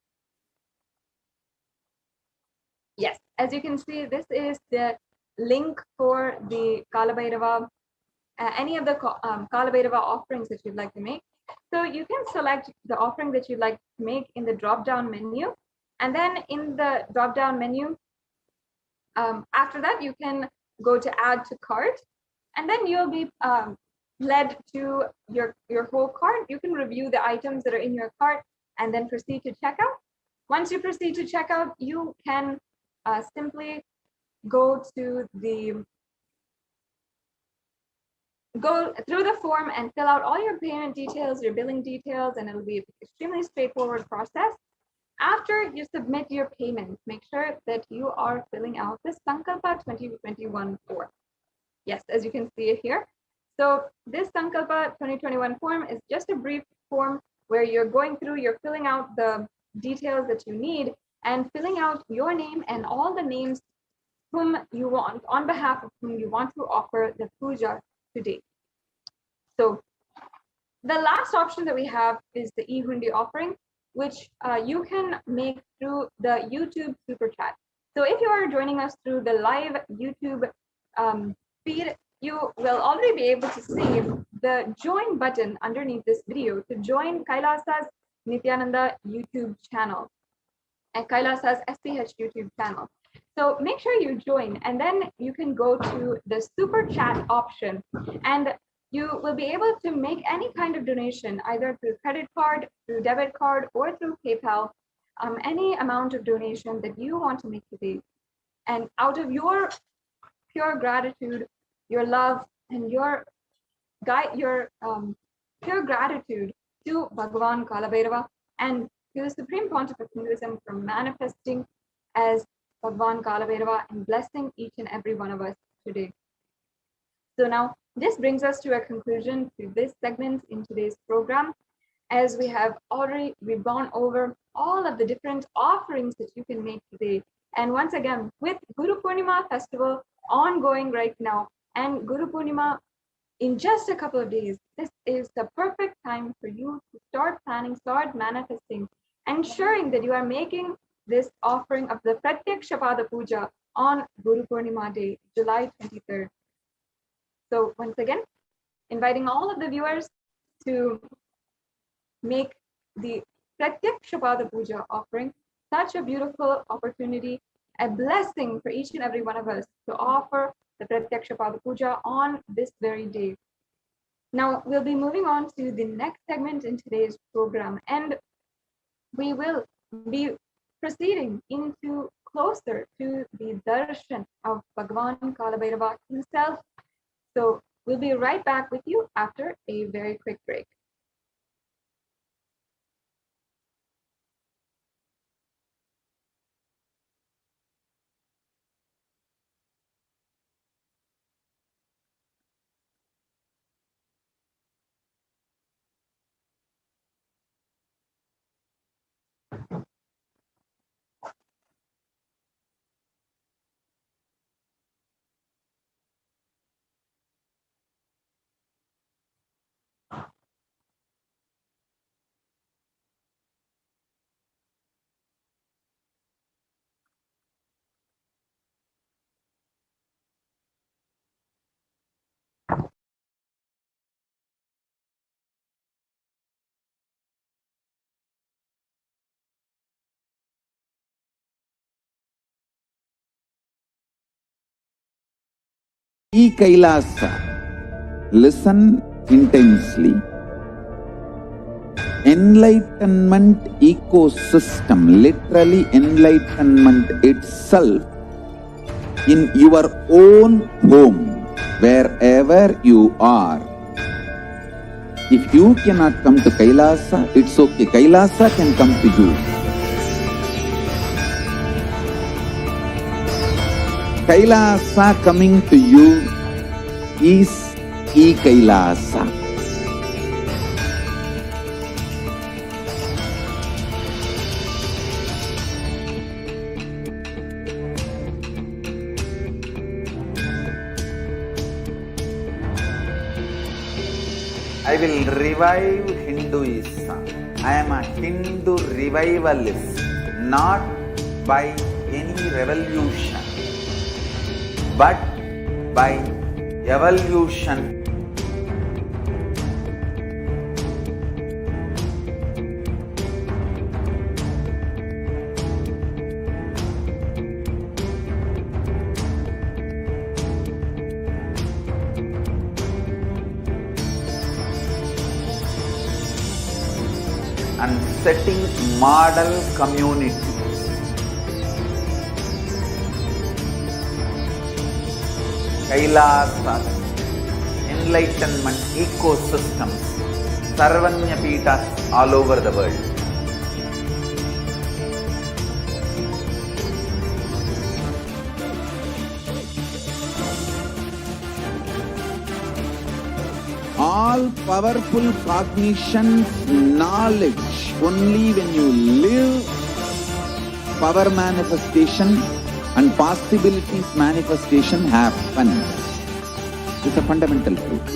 Yes, as you can see, this is the link for the Kala Bhairava, any of the Kala Bhairava offerings that you'd like to make. So you can select the offering that you'd like to make in the drop-down menu. And then in the drop-down menu, after that, you can go to add to cart. And then you'll be led to your whole cart. You can review the items that are in your cart and then proceed to checkout. Once you proceed to checkout, you can simply go through the form and fill out all your payment details, your billing details, and it'll be an extremely straightforward process. After you submit your payment, make sure that you are filling out the Sankalpa 2021 form. Yes, as you can see it here. So this Sankalpa 2021 form is just a brief form where you're filling out the details that you need and filling out your name and all the names whom you want, on behalf of whom you want to offer the puja today. So the last option that we have is the e-hundi offering, which you can make through the YouTube super chat. So if you are joining us through the live YouTube feed, you will already be able to see the join button underneath this video to join Kailasa's Nithyananda YouTube channel and Kailasa's HDH YouTube channel. So make sure you join, and then you can go to the super chat option, and you will be able to make any kind of donation, either through credit card, through debit card, or through PayPal, any amount of donation that you want to make today. And out of your pure gratitude, your love, and your pure gratitude to Bhagavan Kala Bhairava and to the Supreme Pontiff of Hinduism for manifesting as Bhagavan Kala Bhairava and blessing each and every one of us today. So now this brings us to a conclusion to this segment in today's program, as we've gone over all of the different offerings that you can make today. And once again, with Guru Purnima festival ongoing right now and Guru Purnima in just a couple of days, this is the perfect time for you to start planning, start manifesting, ensuring that you are making this offering of the Pratyaksha Pada Puja on Guru Purnima Day, July 23rd. So once again, inviting all of the viewers to make the Pratyaksha Pada Puja offering such a beautiful opportunity, a blessing for each and every one of us to offer the Pratyaksha Pada Puja on this very day. Now we'll be moving on to the next segment in today's program, and we will be proceeding into closer to the darshan of Bhagavan Kala Bhairava himself. So we'll be right back with you after a very quick break. Kailasa, listen intensely. Enlightenment ecosystem, literally enlightenment itself, in your own home, wherever you are. If you cannot come to Kailasa, it's okay. Kailasa can come to you. Kailasa coming to you is e-Kailasa. I will revive Hinduism. I am a Hindu revivalist, not by any revolution, but by evolution. And setting model community. Kailasa, enlightenment ecosystems, Sarvanya Pitas all over the world. All powerful cognition, knowledge, only when you live, power manifestation and possibilities manifestation happen. It's a fundamental truth.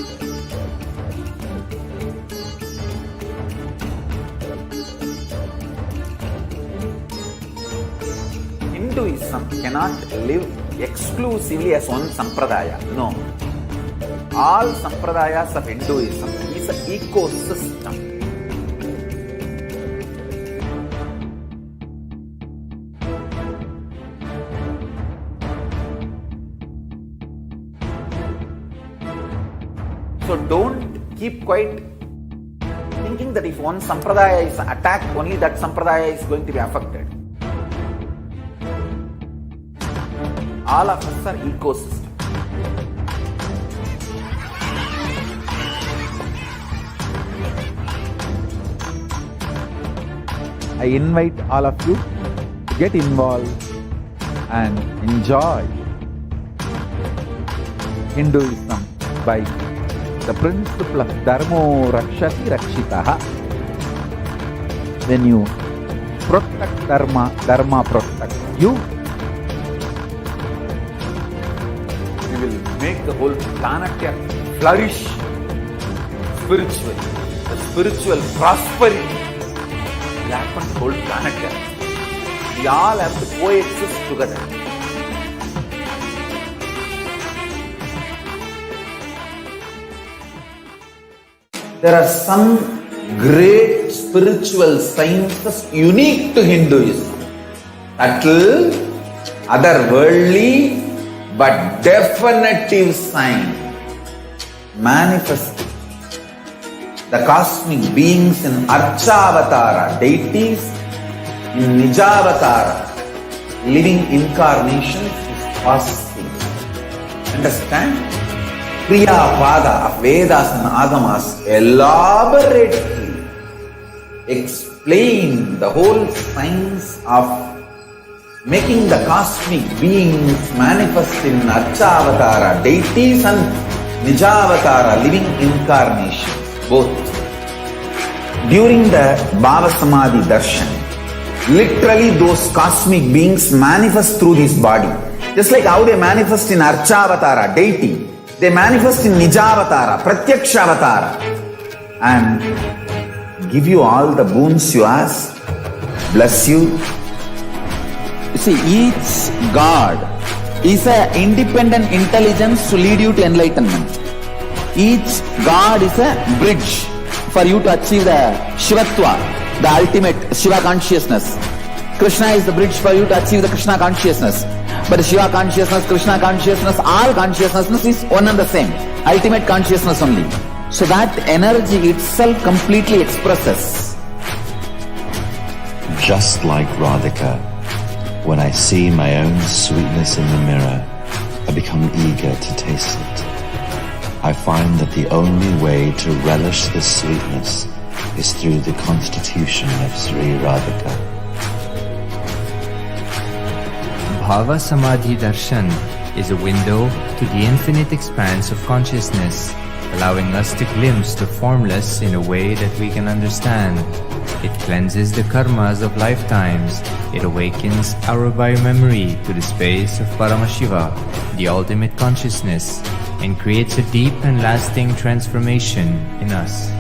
Hinduism cannot live exclusively as one sampradaya. No. All sampradayas of Hinduism is an ecosystem. So don't keep quiet thinking that if one sampradaya is attacked, only that sampradaya is going to be affected. All of us are ecosystems. I invite all of you to get involved and enjoy Hinduism by the principle of Dharmo Rakshati Rakshitaha. When you protect Dharma, Dharma protects you. We will make the whole planet flourish spiritually. The spiritual prosperity will happen to the whole planet. We all have to coexist together. There are some great spiritual sciences unique to Hinduism. Subtle, otherworldly, but definitive sign. Manifesting the cosmic beings in Archavatara, deities, in Nijavatara, living incarnations is possible. Understand? Kriya Pada of Vedas and Agamas elaborately explain the whole science of making the cosmic beings manifest in Archavatara, deities, and Nijavatara, living incarnations, both. During the BHAVASAMADHI darshan, literally those cosmic beings manifest through this body. Just like how they manifest in Archavatara, deity, they manifest in Nijavatara, Pratyakshavatara, and give you all the boons you ask, bless you. You see, each God is an independent intelligence to lead you to enlightenment. Each God is a bridge for you to achieve the Shivatva, the ultimate Shiva consciousness. Krishna is the bridge for you to achieve the Krishna consciousness. But Shiva consciousness, Krishna consciousness, all consciousness is one and the same. Ultimate consciousness only. So that energy itself completely expresses. Just like Radhika, when I see my own sweetness in the mirror, I become eager to taste it. I find that the only way to relish the sweetness is through the constitution of Sri Radhika. BHAVASAMADHI darshan is a window to the infinite expanse of consciousness, allowing us to glimpse the formless in a way that we can understand. It cleanses the karmas of lifetimes. It awakens our biomemory to the space of Paramashiva, the ultimate consciousness, and creates a deep and lasting transformation in us.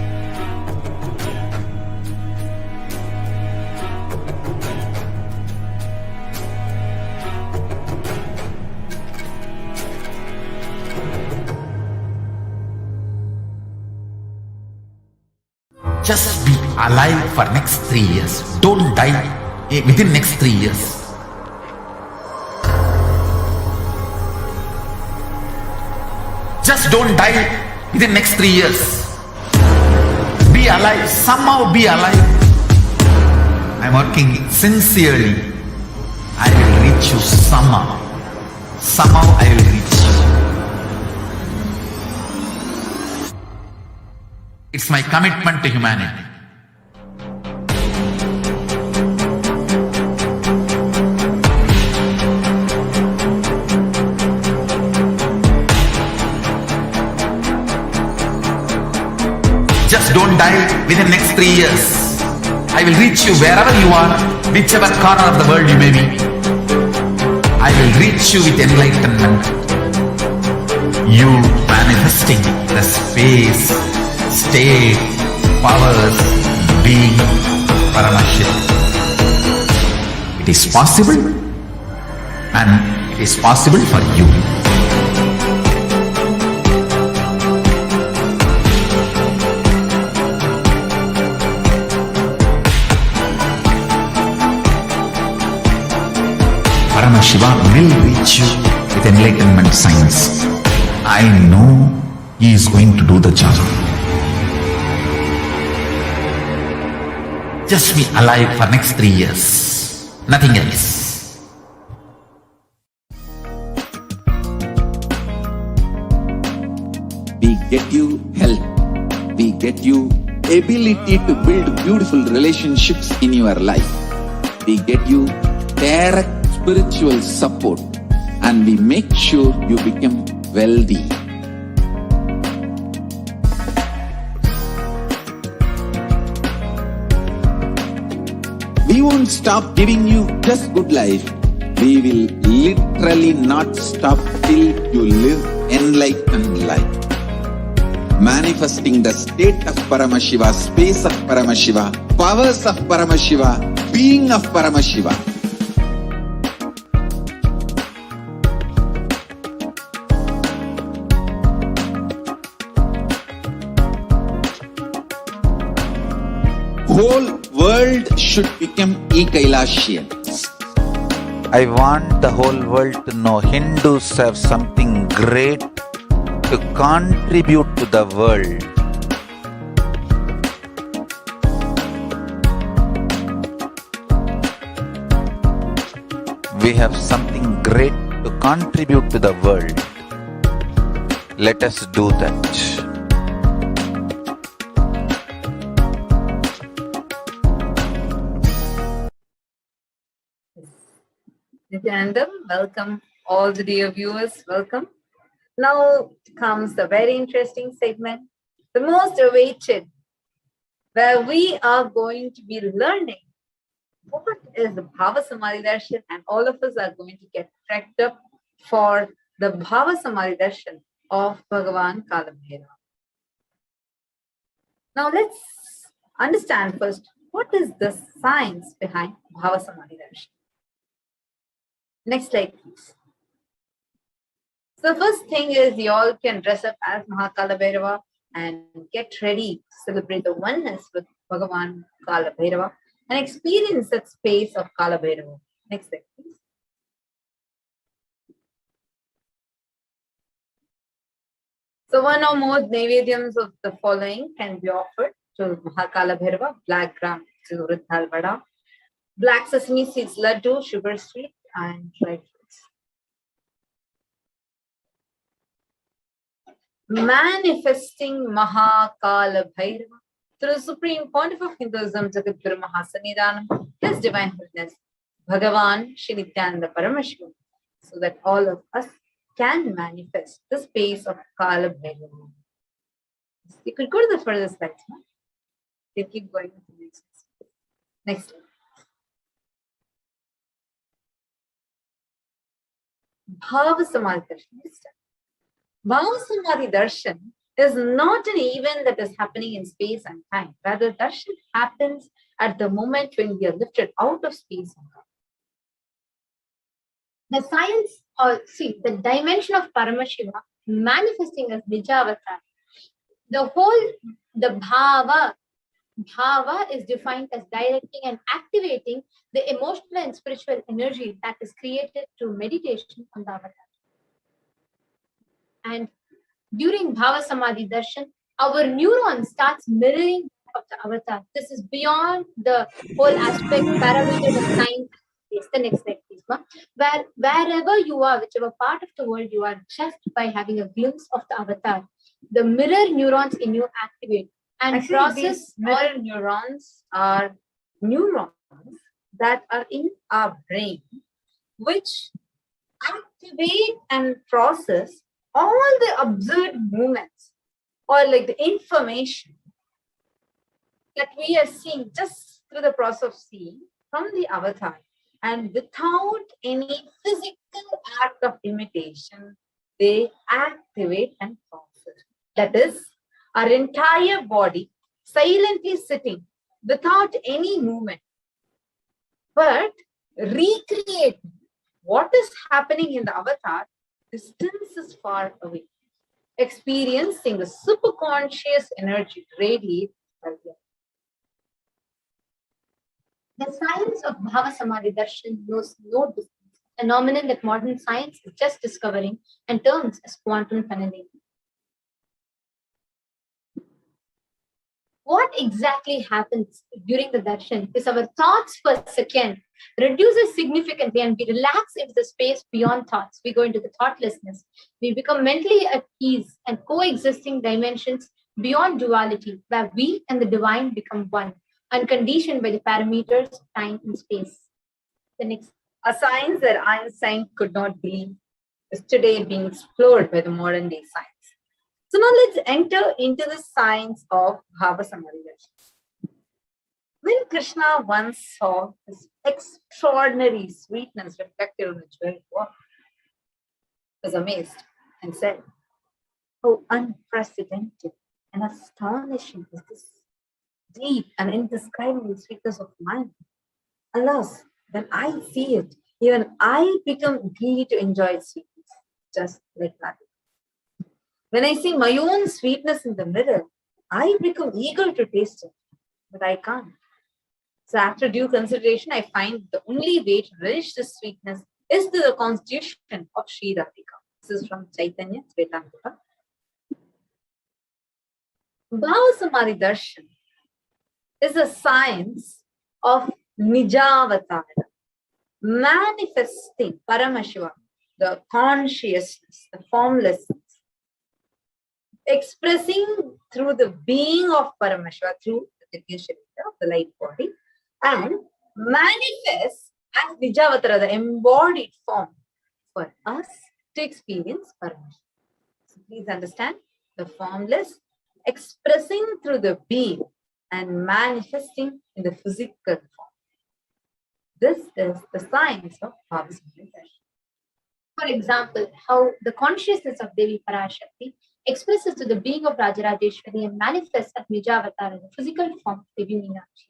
Just be alive for next 3 years. Don't die within next 3 years. Just don't die within next 3 years. Be alive. Somehow be alive. I'm working sincerely. I will reach you somehow. Somehow I will reach you. It's my commitment to humanity. Just don't die within the next 3 years. I will reach you wherever you are, whichever corner of the world you may be. I will reach you with enlightenment. You manifesting the space, state, powers, being Paramashivoham. It is possible, and it is possible for you. Paramashiva will reach you with enlightenment science. I know he is going to do the job. Just be alive for next 3 years. Nothing else. We get you health. We get you ability to build beautiful relationships in your life. We get you direct spiritual support, and we make sure you become wealthy. We won't stop giving you just good life. We will literally not stop till you live enlightened life. Manifesting the state of Paramashiva, space of Paramashiva, powers of Paramashiva, being of Paramashiva. Whole world should become Kailasian. I want the whole world to know Hindus have something great to contribute to the world. We have something great to contribute to the world. Let us do that. Nithyananda, welcome. All the dear viewers, welcome. Now comes the very interesting segment, the most awaited, where we are going to be learning what is the BHAVASAMADHI darshan, and all of us are going to get tracked up for the BHAVASAMADHI darshan of Bhagavan Kalabhairava. Now let's understand first, what is the science behind BHAVASAMADHI darshan? Next slide, please. So the first thing is you all can dress up as Mahakalabhairava and get ready to celebrate the oneness with Bhagavan Kalabhairava and experience that space of Kalabhairava. Next slide, please. So one or more Naivedyams of the following can be offered to Mahakalabhairava: black gram Surat Halvada, black sesame seeds laddu, sugar sweet, and dry fruits. manifesting Mahakala Bhairava through the Supreme Pontiff of Hinduism, Jagadguru Mahasannidhanam, His Divine Holiness, Bhagavan Shri Nithyananda Paramashivam, so that all of us can manifest the space of Kala Bhairava. You could go to the further slides. Huh? You keep going with the next. Next slide. BHAVASAMADHI Darshan. BHAVASAMADHI Darshan is not an event that is happening in space and time. Rather, Darshan happens at the moment when we are lifted out of space and time. The science, or the dimension of Paramashiva manifesting as Nijavatar. The Bhava is defined as directing and activating the emotional and spiritual energy that is created through meditation on the avatar. And during Bhavasamadhi Darshan, our neuron starts mirroring of the avatar. This is beyond the whole aspect, parameters of science. The next slide, please. Wherever you are, whichever part of the world you are, just by having a glimpse of the avatar, the mirror neurons in you activate and actually, process. Mirror neurons are neurons that are in our brain, which activate and process all the observed movements or like the information that we are seeing just through the process of seeing from the avatar, and without any physical act of imitation, they activate and process. That is, our entire body silently sitting without any movement, but recreating what is happening in the avatar. Distance is far away, experiencing the superconscious energy radiate. The science of Bhavasamadhi Darshan knows no distance, a phenomenon that modern science is just discovering and terms as quantum tunneling. What exactly happens during the darshan is our thoughts per second reduces significantly and we relax into the space beyond thoughts. We go into the thoughtlessness. We become mentally at ease and coexisting dimensions beyond duality, where we and the divine become one, unconditioned by the parameters of time and space. The next. A science that Einstein could not believe is today being explored by the modern day science. So now let's enter into the science of Bhavasamadhi Darshan. When Krishna once saw his extraordinary sweetness reflected on the jeweled water, he was amazed and said, "How unprecedented and astonishing is this deep and indescribable sweetness of mine. Alas, when I see it, even I become greedy to enjoy its sweetness, just like that. When I see my own sweetness in the mirror, I become eager to taste it, but I can't. So after due consideration, I find the only way to relish this sweetness is through the constitution of Sri Radhika." This is from Chaitanya Charitamrita. Bhavasamadhi Darshan is a science of Nijavatara, manifesting Paramashivoham, the consciousness, the formlessness, expressing through the being of Paramashiva, through the Divya Sharira of the light body, and manifest as Nijavatara, the embodied form for us to experience Paramashiva. So please understand, the formless expressing through the being and manifesting in the physical form. This is the science of Bhavasamadhi Darshan. For example, how the consciousness of Devi Parashakti expresses to the being of Rajarajeshwari and manifests as Nijavatara in the physical form of Devi Meenakshi.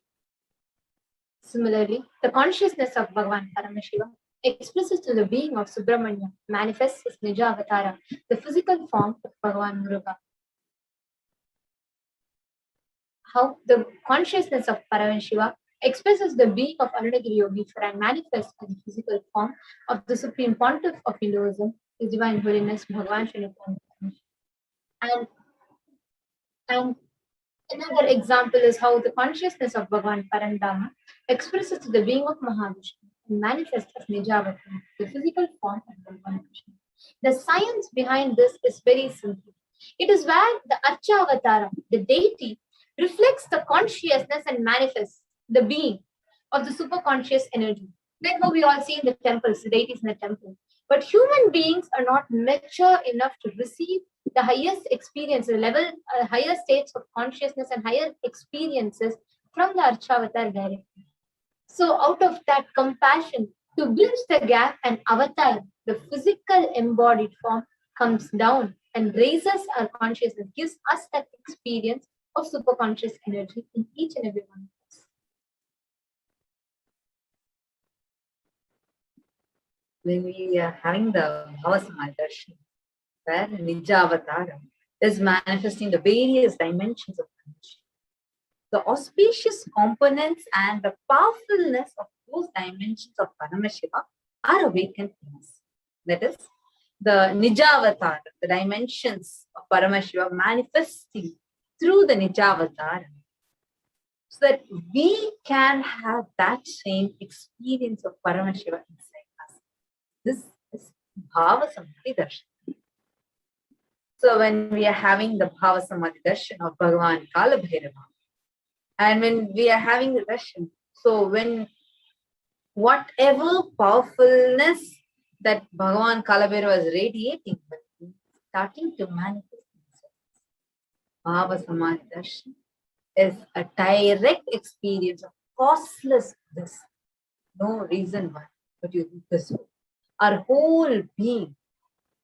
Similarly, the consciousness of Bhagavan Paramashivam expresses to the being of Subramanya, manifests as Nijavatara, the physical form of Bhagavan Muruga. How the consciousness of Paramashiva expresses the being of Arunagiri Yogeshwara and manifests as the physical form of the Supreme Pontiff of Hinduism, His Divine Holiness Bhagavan Shri Nithyananda Paramashivam. And another example is how the consciousness of Bhagavan Parandama expresses to the being of Mahavishnu and manifests as Nijavatara, the physical form of Bhagavan Krishna. The science behind this is very simple. It is where the Archavatara, the deity, reflects the consciousness and manifests the being of the superconscious energy. Like how we all see in the temples, the deities in the temple. But human beings are not mature enough to receive the highest experience, the level, higher states of consciousness and higher experiences from the Archavatar directly. So out of that compassion to bridge the gap, an avatar, the physical embodied form, comes down and raises our consciousness, gives us that experience of superconscious energy in each and every one of us. When we are having the BHAVASAMADHI darshan, where Nijavatar is manifesting the various dimensions of Paramashiva, the auspicious components and the powerfulness of those dimensions of Paramashiva are awakened in us. That is, the Nijavatar, the dimensions of Paramashiva manifesting through the Nijavatar, so that we can have that same experience of Paramashiva inside us. This is BHAVASAMADHI darshan. So when we are having the BHAVASAMADHI darshan of Bhagavan Kalabhairava, and when we are having the darshan, so when whatever powerfulness that Bhagavan Kalabhairava is radiating, starting to manifest itself. BHAVASAMADHI darshan is a direct experience of causeless bliss. No reason why, but you do this. Our whole being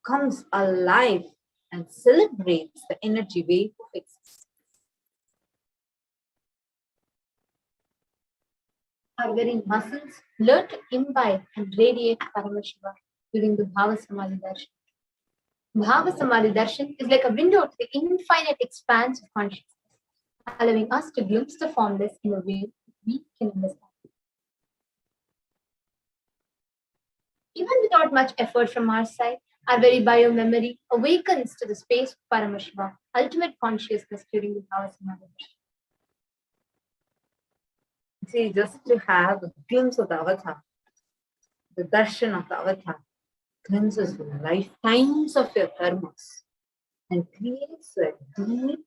comes alive and celebrates the energy wave of existence. Our very muscles learn to imbibe and radiate Paramashiva during the BHAVASAMADHI darshan. BHAVASAMADHI darshan is like a window to the infinite expanse of consciousness, allowing us to glimpse the formless in a way we can understand. Even without much effort from our side, our very bio-memory awakens to the space of Paramashiva, ultimate consciousness during the BHAVASAMADHI darshan. See, just to have a glimpse of the avatar, the darshan of the avatar cleanses lifetimes of your karmas and creates a deep,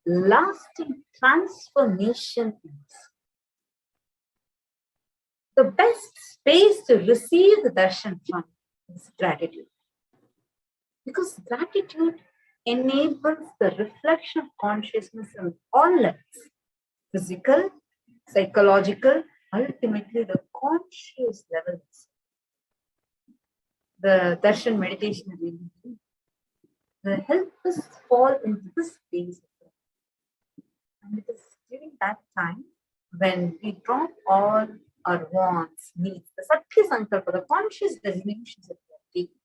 lasting transformation in us. The best space to receive the darshan from is gratitude. Because gratitude enables the reflection of consciousness on all levels: physical, psychological, ultimately the conscious levels. The darshan meditation will help us fall into this space. And it is during that time when we drop all our wants, needs, the Satya Sankalpa, the conscious designations that we are taking,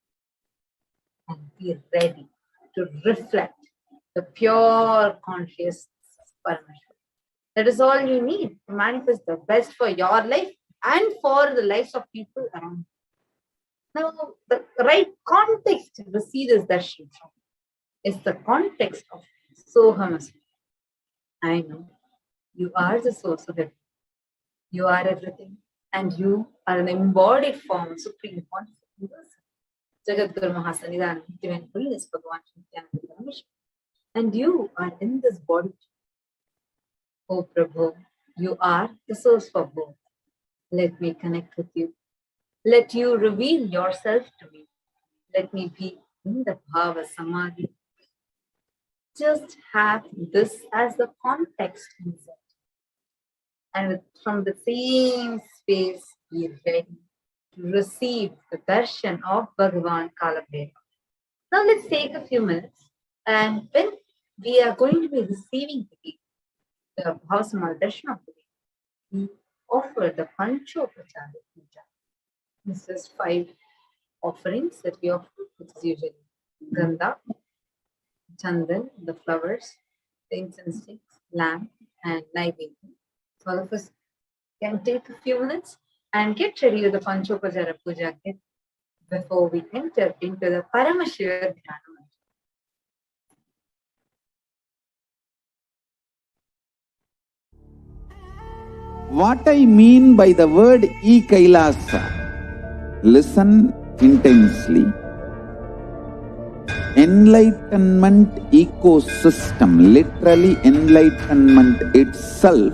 and be ready to reflect the pure consciousness of Paramashiva. That is all you need to manifest the best for your life and for the lives of people around you. Now, the right context to receive this darshan from is the context of Soham Asmi. I know you are the source of everything. You are everything, and you are an embodied form of Supreme Consciousness. Jagadguru Mahasanidhanam, Divine Holiness, Bhagavan Nithyananda Paramashivam. And you are in this body. Oh Prabhu, you are the source for both. Let me connect with you. Let you reveal yourself to me. Let me be in the BHAVASAMADHI. Just have this as the context inside. And from the same space, be ready to receive the darshan of Bhagavan Kalabhairava. Now let's take a few minutes, and when we are going to be receiving the BHAVASAMADHI darshan of the day, we offer the Panchopachara Puja. This is 5 offerings that we offer, which is usually Gandha, Chandan, the flowers, the incense sticks, lamp, and Naivedya. So all of us can take a few minutes and get ready with the Panchopachara Puja kit before we enter into the Paramashiva Dhyana. What I mean by the word Kailasa, listen intensely. enlightenment ecosystem, literally enlightenment itself,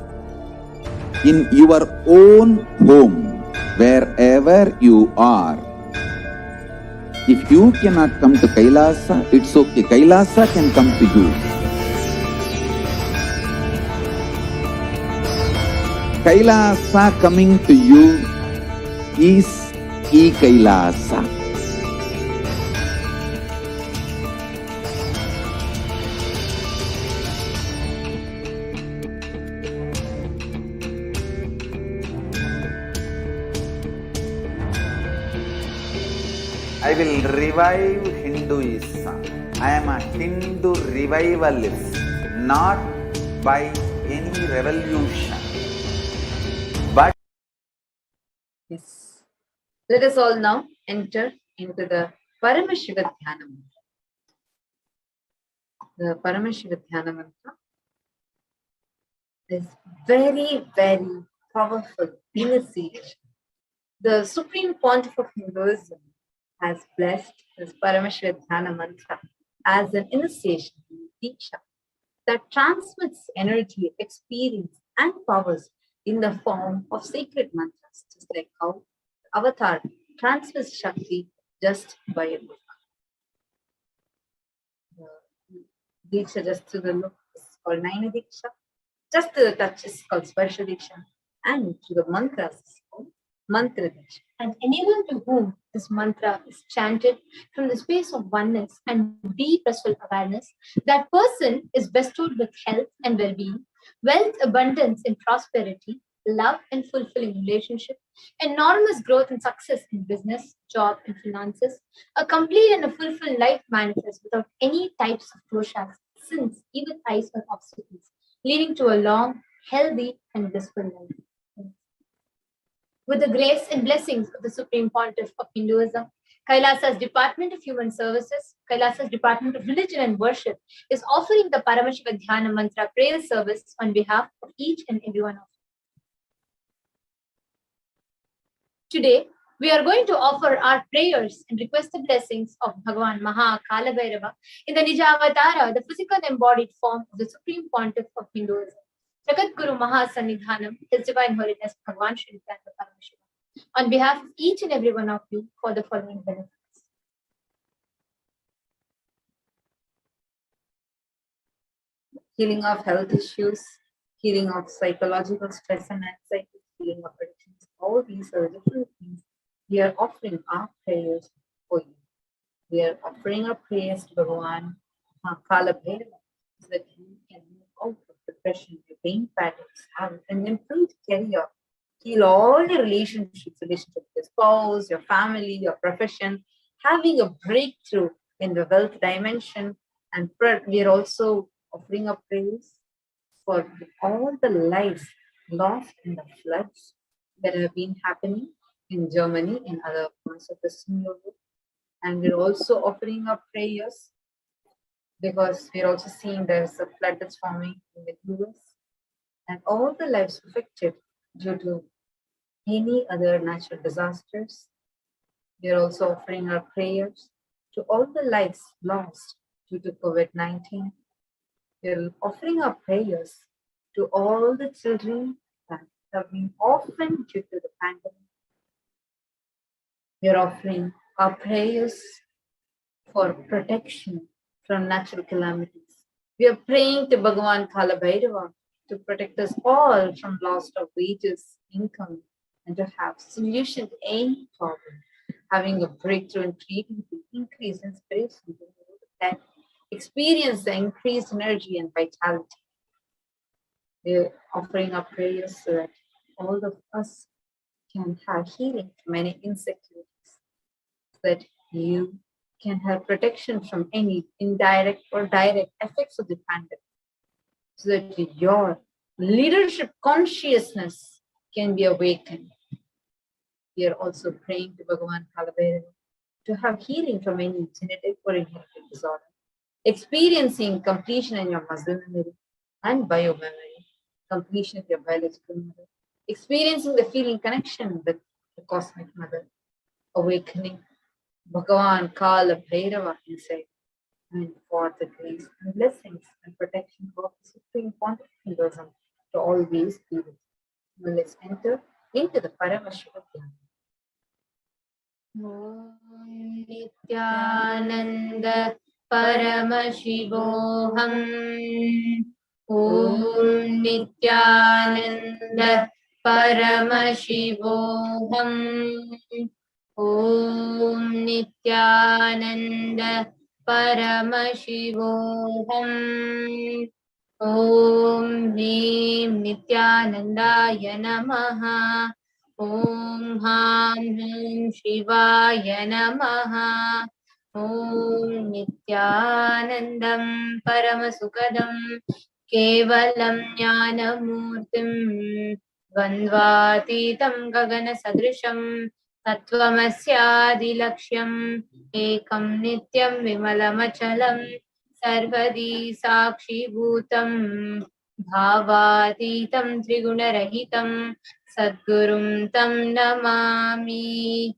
in your own home, wherever you are. If you cannot come to Kailasa, it's okay. Kailasa can come to you. Kailasa coming to you is E-Kailasa. I will revive Hinduism. I am a Hindu revivalist, not by any revolution, but Yes. Let us all now enter into the Paramashiva Dhyana Mantra. The Paramashiva Dhyana Mantra is very, very powerful initiation. The Supreme Pontiff of Hinduism has blessed this Paramashiva Dhyana Mantra as an initiation in Diksha that transmits energy, experience, and powers in the form of sacred mantras, just like how Avatar transmits Shakti just by a look. The Diksha just to the look is called Naina Diksha, just to the touch is called Sparsha Diksha, and to the mantras is called Mantra Diksha. And anyone to whom this mantra is chanted from the space of oneness and deep restful awareness, that person is bestowed with health and well-being, wealth, abundance and prosperity, love and fulfilling relationship, enormous growth and success in business, job and finances, a complete and a fulfilled life manifest without any types of doshas, sins, even ice or obstacles, leading to a long, healthy and blissful life. With the grace and blessings of the Supreme Pontiff of Hinduism, Kailasa's Department of Human Services, Kailasa's Department of Religion and Worship is offering the Paramashiva Dhyana Mantra prayer service on behalf of each and every one of you. Today, we are going to offer our prayers and request the blessings of Bhagavan Maha Kala Bhairava in the Nijavatara, the physical embodied form of the Supreme Pontiff of Hinduism, Jagat Guru Maha Sannidhanam, His Divine Holiness Bhagavan Shri Nithyananda Paramashivam, on behalf of each and every one of you for the following benefits. Healing of health issues, healing of psychological stress and anxiety, healing of addictions, all these are different things. We are offering our prayers for you. We are offering our prayers to Bhagavan Kala Bhairava so that you can move out of depression, your pain patterns, have an improved career, heal all your relationships with your spouse, your family, your profession, having a breakthrough in the wealth dimension. And we are also offering up prayers for all the lives lost in the floods that have been happening in Germany and other parts of Western Europe. And we're also offering up prayers because we're also seeing there's a flood that's forming in the US and all the lives affected due to any other natural disasters. We're also offering our prayers to all the lives lost due to COVID-19. We're offering our prayers to all the children that have been orphaned due to the pandemic. We're offering our prayers for protection from natural calamities. We are praying to Bhagavan Kala Bhairava to protect us all from loss of wages, income, and to have solution to any problem, having a breakthrough in creativity, increased inspiration, and experience the increased energy and vitality. We're offering our prayers so that all of us can have healing from any insecurities, so that you can have protection from any indirect or direct effects of the pandemic, so that your leadership consciousness can be awakened. We are also praying to Bhagavan Kala Bhairava to have healing from any genetic or inherited disorder, experiencing completion in your muscle memory and biomemory, completion of your biological mother, experiencing the feeling connection with the cosmic mother, awakening Bhagavan Kala Bhairava inside, and for the grace and blessings and protection of the Supreme Pontificalism to always be with us. Now let's enter into the Paramashivoham. Om Nithyananda Paramashivoham. Om Nithyananda Paramashivoham. Om Nithyananda Paramashivoham. Om Hrim Nithyanandaya Namaha. Om Ham Hum Shivaya Namaha. Om Nithyanandam Paramasukadam Kevalam Jnanamurtim Vandvatitam Gagana Sadrisham Tattvamasyadilaksham Ekam Nityam Vimalamachalam Sarvadi Sakshi Bhutam Bhavatitam Trigunarahitam Sadgurum Tam Namami.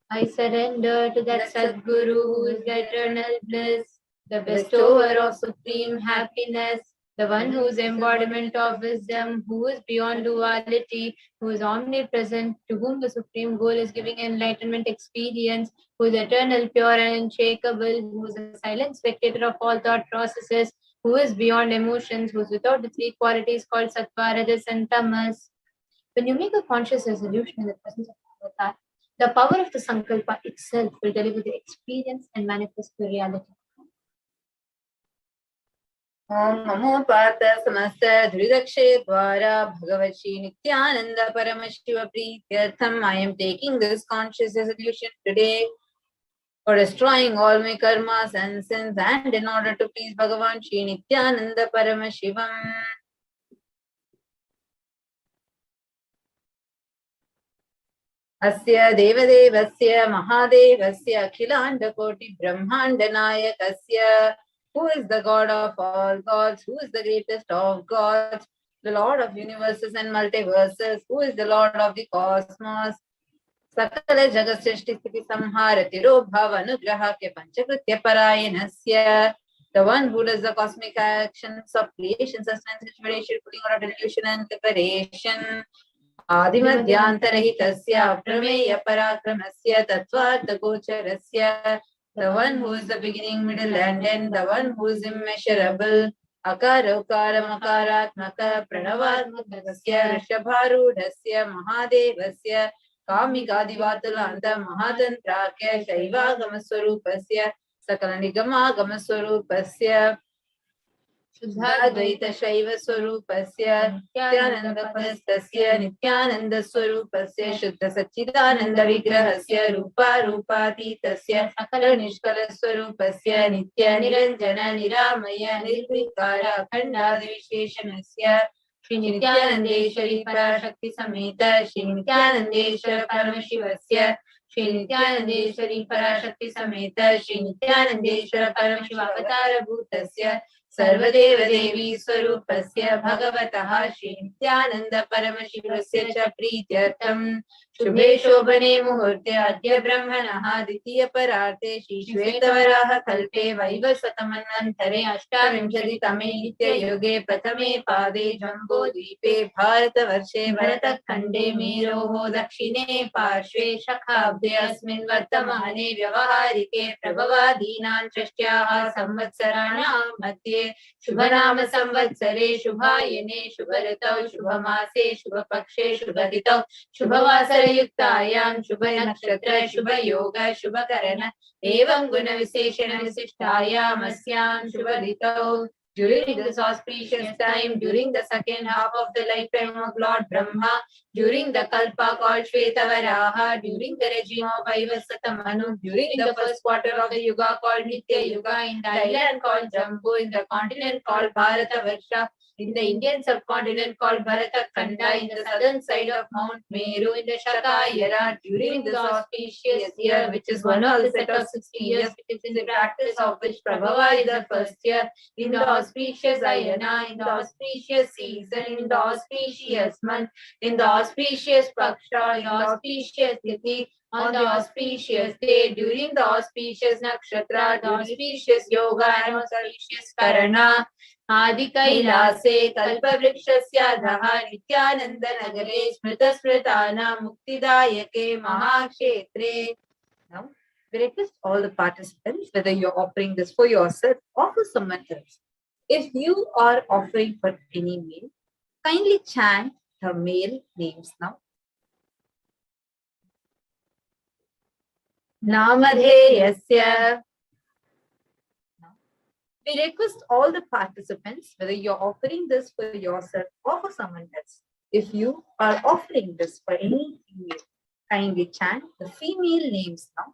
I surrender to that Sadguru who is the eternal bliss, the bestower of supreme happiness, the one who is embodiment of wisdom, who is beyond duality, who is omnipresent, to whom the supreme goal is giving enlightenment experience, who is eternal, pure and unshakable, who is a silent spectator of all thought processes, who is beyond emotions, who is without the three qualities called Sattva, Rajas and Tamas. When you make a conscious resolution in the presence of Avatar, the power of the Sankalpa itself will deliver the experience and manifest the reality. Om Namo Partha Samasta Dhridakshe Dwara Bhagavachi Nithyananda Paramashiva Prityartham. I am taking this conscious resolution today for destroying all my karmas and sins and in order to please Bhagavan Shri Nithyananda Paramashivam. Asya Devadevasya Mahadevasya Akhilandakoti Brahmandanayakasya. Who is the God of all gods? Who is the greatest of gods? The Lord of universes and multiverses. Who is the Lord of the cosmos? Sakala Jagat Srishti Sthiti Samhara Tiro Bhava Anugraha Ke Panchakritya Parayanasya. The one who does the cosmic actions of creation, sustenance, rejuvenation, putting out of delusion and liberation. Adimadhyantarhitasya Prameya Parakramasya Tattvartha Gocharasya. The one who is the beginning, middle and end, the one who is immeasurable. Akara Ukara Makaratmaka Pranavatmakasya Rishabharudasya Mahadevasya Kamikadivatulanta Mahadantrakya Shaivagamaswarupasya Sakala Nigamagamaswarupasya Shuddhadvaita Shaiva Swarupasya Nithyananda Padastasya Nithyananda Swarupasya Shuddha Satchidananda Vigrahasya Rupa Rupatitasya Sakala Nishkala Swarupasya Nitya Niranjana Niramaya Nirvikara Akhanda Visheshanasya Shri Nithyanandeshwari Parashakti Sameta Shri Nithyanandeshwara Paramashivasya Shri Nithyanandeshwari Parashakti Sameta Shri Nithyanandeshwara Paramashiva Avatara Bhutasya Sarvadeva Devi Swarupasya Bhagavataha Shri Nithyananda Paramashivasya Cha Prityartham Shubhe Shobhane Muhurte Adya Brahmanaha Ditya Pararte Shri Shvetavaraha Kalpe Vaivasatamanantare Ashtavimshati Tame Nitya Yoge Prathame Pade Jambo Dvipe Bharata Varshe Bharata Khande Meroho Dakshine Parshve Shakhabde Asmin Vartamane Vyavaharike Prabhavadinan Shrashtyaha Samvatsaranam Madhye Shubhanama Samvatsare Shubhayane Shubharatau Shubhamase Shubhapakshe Shubhaditau Shubhavasara Yuktayam Shubha Nakshatra Shubha Yoga Shubha Karana Evam Guna Viseshana Visishtayam Asyam Shubhaditau. During this auspicious time, during the second half of the lifetime of Lord Brahma, during the Kalpa called Shvetavaraha, during the regime of Vaivasata Manu, during the first quarter of the Yuga called Nitya Yuga, in the island called Jambu, in the continent called Bharata Varsha, in the Indian subcontinent called Bharatkhanda, in the southern side of Mount Meru, in the Shakayara, during this auspicious year, which is one of the set of 60 years, which is in the practice of which Prabhava is the first year, in the auspicious Ayana, in the auspicious season, in the auspicious month, in the auspicious Paksha, in the auspicious Tithi, on the auspicious day, during the auspicious Nakshatra, the auspicious Yoga, and auspicious Karana, Adi Kailase, Kalpavrikshasya Dhaha, Nithyananda Nagare, Smrita Smritana, Muktidayake, Mahakshetre. Now, we request all the participants, whether you're offering this for yourself or for someone else. If you are offering for any male, kindly chant the male names now. Namadheyasya. We request all the participants, whether you're offering this for yourself or for someone else. If you are offering this for any female, kindly chant the female names now.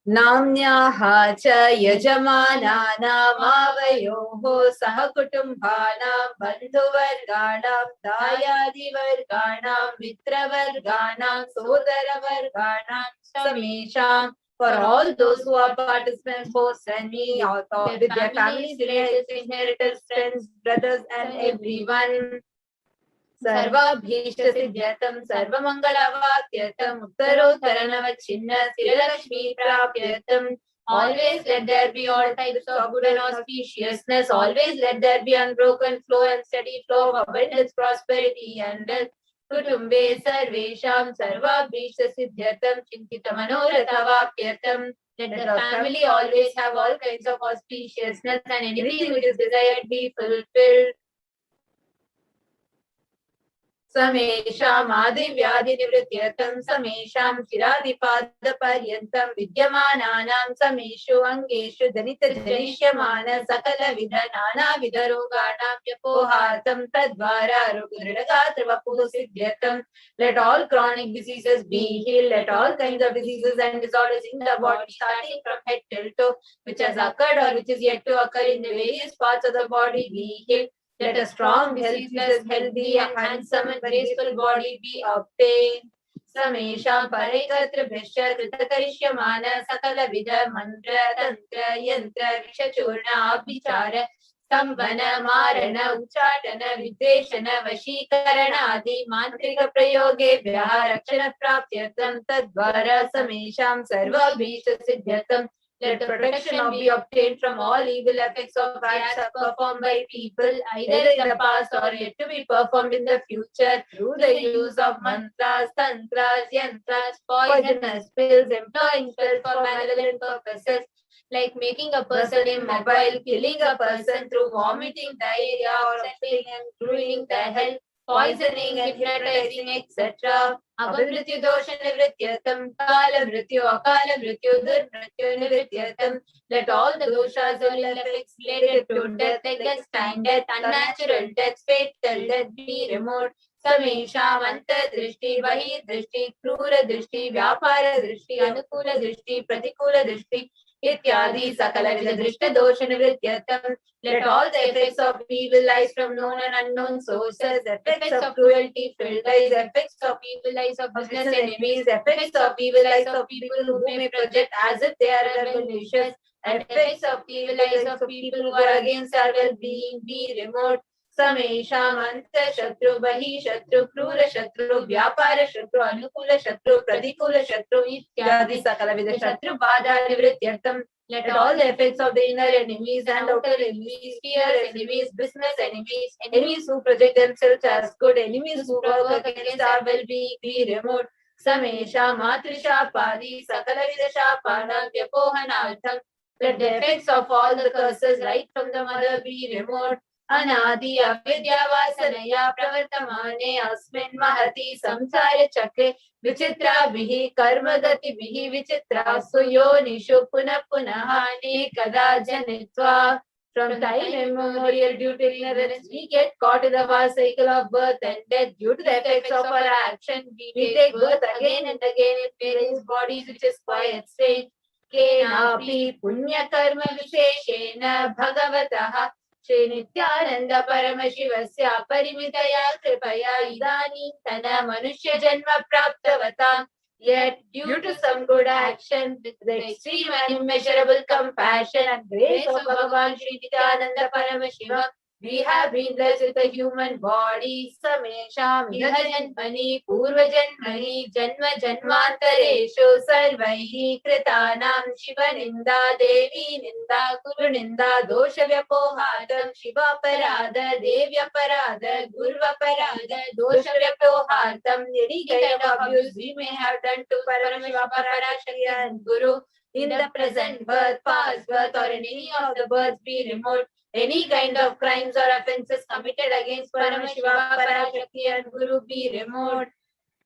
Namnyaha cha yajamanana mavayoho sahakutumbhanam bandhuvarganam dayadivarganam mitravarganam sodaravarganam samesham. For all those who are participants, hosts and me, with their families, relatives, inheritors, friends, brothers, and everyone. Sarvabhishta siddhyatam sarvamangalavatyatam uttarottaranavachinna siralakshmi prapyatam. Always let there be all types of good and auspiciousness. Always let there be unbroken flow and steady flow of abundance, prosperity, and wealth. Kutumbe sarvesham sarvabhishta siddhyatam chintitamanorathavapyatam. Let the family always have all kinds of auspiciousness and anything which is desired be fulfilled. Samesham adivyadi nivrityatam samesham chiradipada paryantam vidyamananam sameshu angeshu danita janishyamana sakala vidhanana vidaroganam yapohatam tadvara rugridagatravapu siddhyatam. Let all chronic diseases be healed. Let all kinds of diseases and disorders in the body, starting from head till toe, which has occurred or which is yet to occur in the various parts of the body, be healed. Let a strong, diseaseless, healthy, and handsome and graceful body be obtained. Samesham parekatra bhishya kritakarishya sakala vida mantra tantra yantra vishachurna abhichara sambhana marana uchatana videshana vashikarana adi mantrika prayoge vyaha rakshana prapyatam tadvara samesham sarva bhishya siddhyatam. Let the protection be obtained from all evil effects of acts performed by people, either in the past or yet to be performed in the future, through the use of mantras, tantras, yantras, poisonous pills, employing spells for malevolent purposes, like making a person immobile, killing a person through vomiting, diarrhea, or upsetting and ruining their health, poisoning and hypnotizing, etc. Abhamrityu dosha nivrityatam, kala mrityu, akala mrityu, durmrityu nivrityatam. Let all the doshas or ill effects related to death, like destined death, unnatural death, fatal death, be removed. Samesham anta drishti, bahi drishti, krura drishti, vyapara drishti, anukula drishti, pratikula drishti, ityadi sakala vida drishta dosha nivrityatam. Let all the effects of evil eyes from known and unknown sources, effects of cruelty, filled eyes, effects of evil eyes of business enemies, effects of evil eyes of people who may project as if they are rebellious, and effects of evil eyes of people who are against our well-being be removed. Samesham anta shatru, bahi shatru, krura shatru, vyapara shatru, anukula shatru, pratikula shatru, ityadi sakala vida shatru bada nivrityartam. Let all the effects of the inner enemies and outer enemies, fierce enemies, business enemies, enemies who project themselves as good, enemies who work against our well-being be removed. Samesha matrisha padi sakala vidasha panam vyapohanartham. Let the effects of all the curses right from the mother be removed. Anadi avidya vasanaya pravartamane asmin mahati samsara chakre vichitra bihi karma gati bihi vichitra suyonishu punah punah anekada janitva. From time immemorial, due to ignorance, we get caught in the vast cycle of birth and death. Due to the effects of our action, we take birth again and again in various bodies which is quiet state. केनापि पुण्यकर्म विशेषेण भगवतः श्री नित्यानंद परमशिवस्य परिमितया कृपया इदानीन्तन मनुष्य जन्म प्राप्तवताम्. Yet, due to some good action, with the extreme and immeasurable compassion and grace of Bhagavan Sri Nithyananda Paramashivam, we have been blessed with a human body. Samesham Janmani Purvajanmani Janma Janmantareshu Sarvaihi Kritanam Shiva Ninda Devi Ninda Guru Ninda Dosha Vyapohatam Shiva Parada Devya Parada Gurva Parada Dosha Vyapohatam. Any kind of abuse we may have done to Paramashiva Parashakti and Guru in the present birth, past birth, or in any of the births be removed. Any kind of crimes or offences committed against Paramashiva, Parashakti and Guru be removed.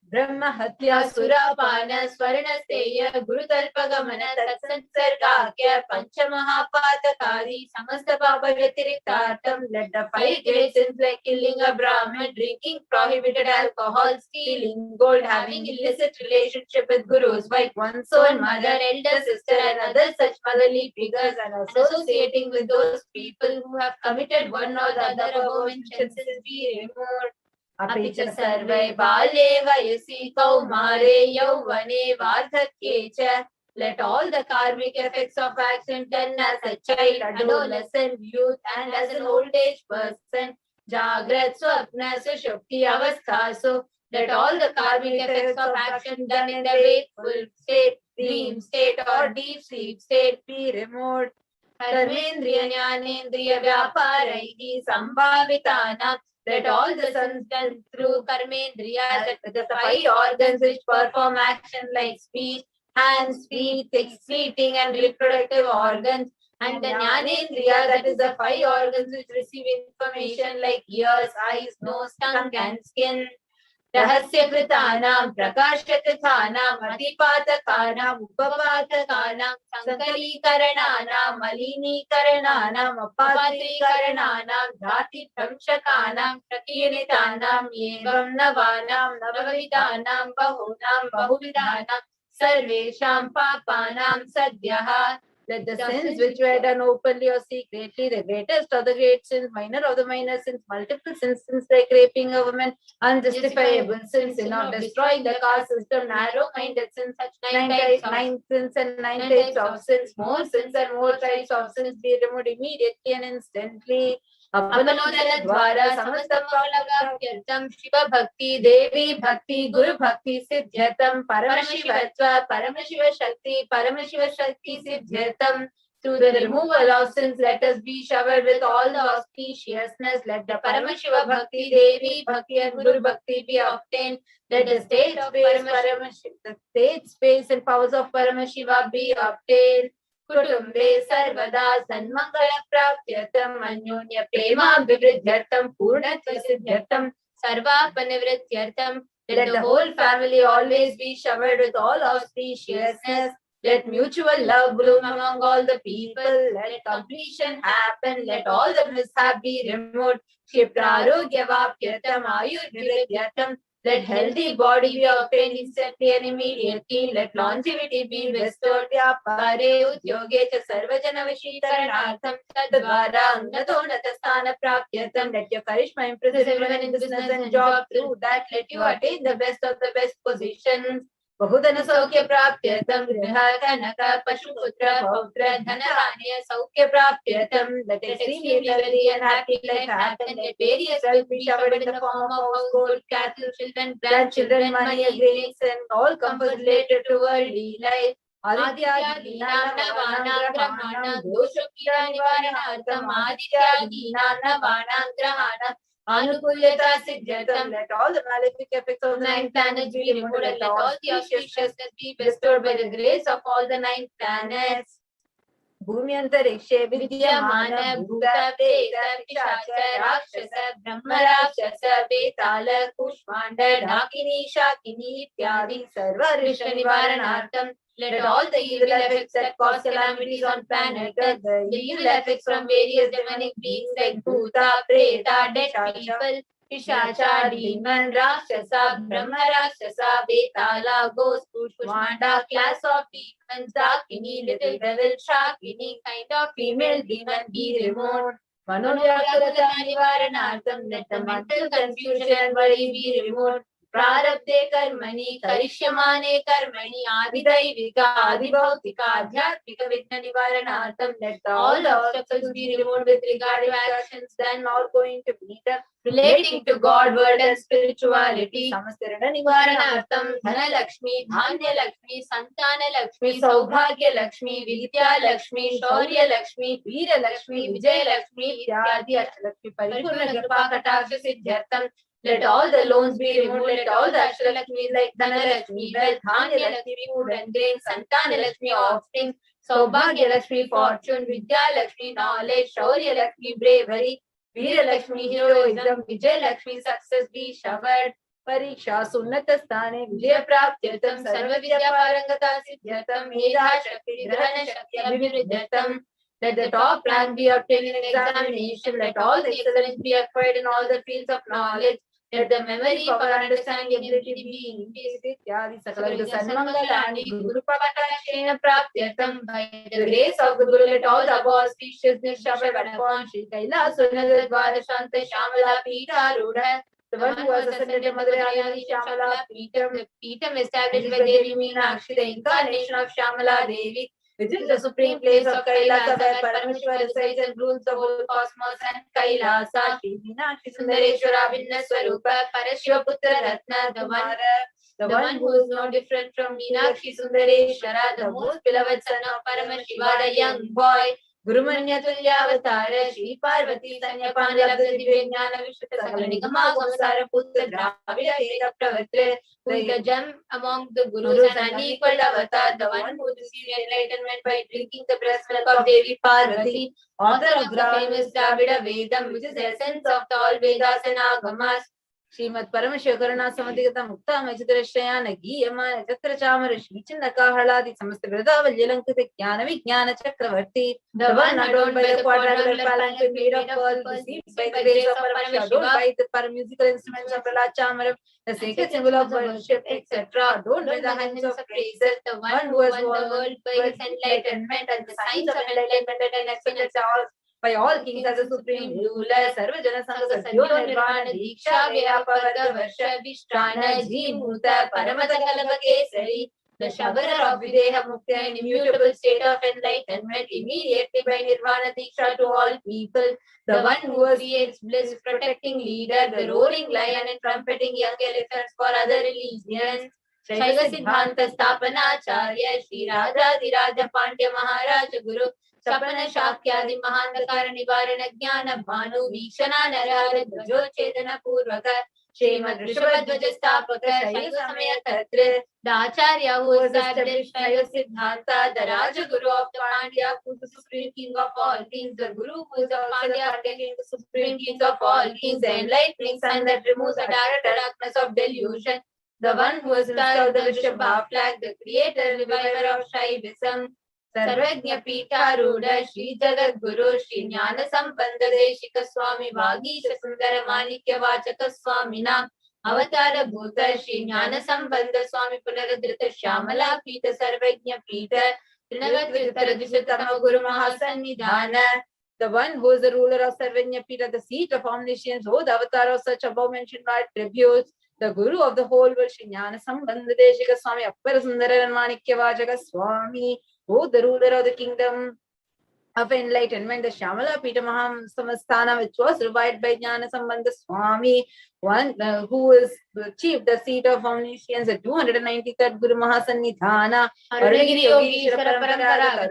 Brahma Hatya Surapana Swarnasteya Guru Talpagamana Tatsansargakya Panchamahapatakari Samasta Papa Vyatiriktartam. Let the 5 great sins like killing a Brahmin, drinking prohibited alcohol, stealing gold, having illicit relationship with Guru's wife, one's own mother, elder sister and other such motherly figures, and associating with those people who have committed one or the other above mentioned sins be removed. अपि च सर्वे बाले वयसि कौमारे यौवने वार्धक्ये च. Let all the karmic effects of action done as a child, adolescent, youth, and as an old age person, Jagrat, Swapna, Sushupti, Avasthasu. Let all the karmic effects of action done in the wakeful state, dream state, or deep sleep state be removed. Karmendriya Jnanendriya Vyaparaihi Sambhavitanam. Let all the sins done through Karmendriya, the 5 organs which perform action like speech, hands, feet, excreting and reproductive organs, and the Jnanendriya, that is the 5 organs which receive information like ears, eyes, nose, tongue and skin. Rahasyakratanam, Prakashakatanam, Atipatakanam, Upapatakanam, Sankalikarananam, Malinikarananam, Apatrikarananam, Dhati Pramshakanam, Prakinitanam, Yevam Navanam, Navavidanam, Bahunam, Bahuvidanam, Sarvesham Papanam Sadhyaha. Let the sins which were done openly or secretly, the greatest of the great sins, minor of the minor sins, multiple sins like raping a woman, unjustifiable sins, sin of destroying the caste system, narrow-minded sins, such 9 sins and 9 types of sins, more sins and more types of sins be removed immediately and instantly. Apanodana Dwara Samastamavalavyartam Shiva Bhakti Devi Bhakti Guru Bhakti Siddhyatam Paramashivatva Paramashiva Shakti Siddhyatam. Through the removal of sins, let us be showered with all the auspiciousness. Let the Paramashiva Bhakti Devi Bhakti and Guru Bhakti be obtained. Let the state space and powers of Paramashiva be obtained. Kutumbe Sarvada Sanmangala Praptyatam Anyonya Prema Vivridyartam Purnatva Siddhyatam Sarva Panivrityartam. Let the whole family always be showered with all auspiciousness. Let mutual love bloom among all the people. Let completion happen. Let all the mishap be removed. Kshiprarogya Vapyatam Ayurvidyatam. Let healthy body be obtained instantly and immediately. Let longevity be bestowed. Vyapare udyoge cha sarvajana vishikaranartham tadvara angato natasthana praptyatam. Let your charisma impress everyone in business and job. Through that, let you attain the best of the best positions. Bahudana Saukya Praptyatam Griha Kanaka Pashuputra Pautra Dhanaranya Saukya Praptyatam. Let extremely wealthy and happy life happen. Let various wealth be showered in the form of household, cattle, children, grandchildren, money, grains, and all comforts related to worldly life. Adityadi Nanavanam Grahanam Doshakira Nivaranartham Adityadi Nanavanam Grahanam Anukulyata Siddhyatam. Let all the malefic effects of the 9 planets be removed. Let all the auspiciousness be bestowed by the grace of all the 9 planets. Bhumyantarikshe Vidyamana Bhuta Preta Pishacha Rakshasa Brahma Rakshasa Betala Kushmanda Dakini Shakini Ityadi Sarva Rishya Nivaranartham. Let all the evil effects that cause calamities on planet Earth, the evil effects from various demonic beings like Bhuta, Preta, dead people, Pishacha, demon, Rakshasa, Brahma Rakshasa, Betala, ghost, Pushmanda, class of demons, Dakini, little devil, Shakini, kind of female demon, be removed. Manoyakarata Nivaranartham, let the mental confusion and worry be removed. Prarabdhe karmani, karishyamane karmani, adidaivika, adibhautika, adhyatmika vigna nivaranartham, let all the obstacles be removed with regard to actions then not going to be the relating to God, word and spirituality. Samastarana nivaranartham, Dhana Lakshmi, Dhanya Lakshmi, Santana Lakshmi, Saubhagya Lakshmi, Vidya Lakshmi, Shaurya Lakshmi, Veera Lakshmi, Vijay Lakshmi, Ityadi Ashtalakshmi, Paripurna Kripa Kataksha Siddhyartham. Let all the loans be removed, let all the Ashtalakshmis like Dhanalakshmi, wealth, Dhanya Lakshmi, food and grain, Santana Lakshmi, offspring, Saubhagya Lakshmi, fortune, Vidya Lakshmi, knowledge, Shaurya Lakshmi, bravery, Veera Lakshmi, heroism, Vijay Lakshmi, success be showered. Pariksha Sunnata Sthane Vijaya Praptyartham Sarva Vidya Parangata Siddhyatam Medha Shakti Grahana Shakti Abhiruddhatam. Let the top rank be obtained in examination. Let all the excellence be acquired in all the fields of knowledge. Let the memory, power, understanding, ability be increased. Ityadi Sakala Sanmangalani Guru Pavatashena Praptyartham. By the grace of the Guru, let all the above auspiciousness showered upon Shri Kailasa Dvarshanta Shamala Pita Rudha. The one who has ascended to Madarayani Shamala Peetam, the Peetam established by Devi Meenakshi, the incarnation of Shamala Devi, which is the supreme place of Kailasa, where Paramashiva resides and rules the whole cosmos and Kailasa. Shri Meenakshi Sundareshwara Vinna Swarupa, Parashiva Putra Ratna, the one who is no different from Meenakshi Sundareshwara, the most beloved son of Paramashiva, the young boy. Gurumanya Tulyavatara, Shri Parvati, Sanyapana, Labda Divyajnana, Vishwata, Sakala Nikama, Gomsara, Putra, Dravida, Veda, Pravatra, who is the gem among the Gurus and unequaled avatar, the one who received enlightenment by drinking the breast milk of Devi Parvati, author of the famous Dravida Vedam, which is the essence of all Vedas and Agamas. Srimad Paramashivoham Samadhigata Mukta Majidrashayana Giyama Chatra Chamara Shri Chinakahaladi Samasta Vridavalyalankita Jnana Vijnana Chakravarti, the one adorned by the quadrangular palanquin made of pearl, received by the grace of Paramashiva, adorned by the paramusical instruments of Prahlad Chamaram, the sacred symbol of worship, etc., adorned by the hands of praises, the one who has won the world by his enlightenment and the signs of enlightenment and excellence by all kings as a supreme ruler, Sarvajana Sangha Sadhyo Nirvana Diksha Vyapavarga Varsha Vishtana Jimurta Paramata Kalava Kesari, the Shabara of Videha Mukti and immutable state of enlightenment, immediately by Nirvana Diksha to all people, the one who creates bliss, protecting leader, the roaring lion and trumpeting young elephants for other religions. Shaiva Siddhanta Stapana Acharya Shri Radha Pandya Maharaj Guru Sapana Shakyadi Mahandakara Nivarana Jnana Bhanu Vikshana Narara Dvajo Chetana Purvaka Srimad Rishabhadvaja Stapaka Shaiva Samaya Tatra, the Acharya who established Shaiva Siddhanta, the Raja Guru of the Pandya, who is the supreme king of all kings, the Guru who is the Pandya, the supreme king of all kings, the enlightening sun that removes the darkness of delusion, the one who has installed the Rishabha flag, the creator, reviver of Shaivism, Sarvajna Pita Ruda, Shri Jagat Guru, Shri Jnana Sambandha Deshika Swami, Vagisha Sundara Manikya Vachaka Swamina, Avatara Bhuta, Shri Jnana Sambandha Swami Punaradrita Shamala Pita Sarvajna Pita, Trinagatritara Dishatama Guru Mahasannidhana, the one who is the ruler of Sarvajna Pita, the seat of omniscience, who the avatar of such above mentioned attributes, the Guru of the whole world, Shri Jnana Sambandha Deshika Swami, Appara Sundara Manikya Vachaka Swami, who the ruler of the kingdom of enlightenment, the Shamala Pita Mahasamastana, which was revived by Jnana Sambandha Swami, one who is achieved the seat of omniscience, the 293rd Guru Mahasannidhana, Arunagiri Yogi Parampara,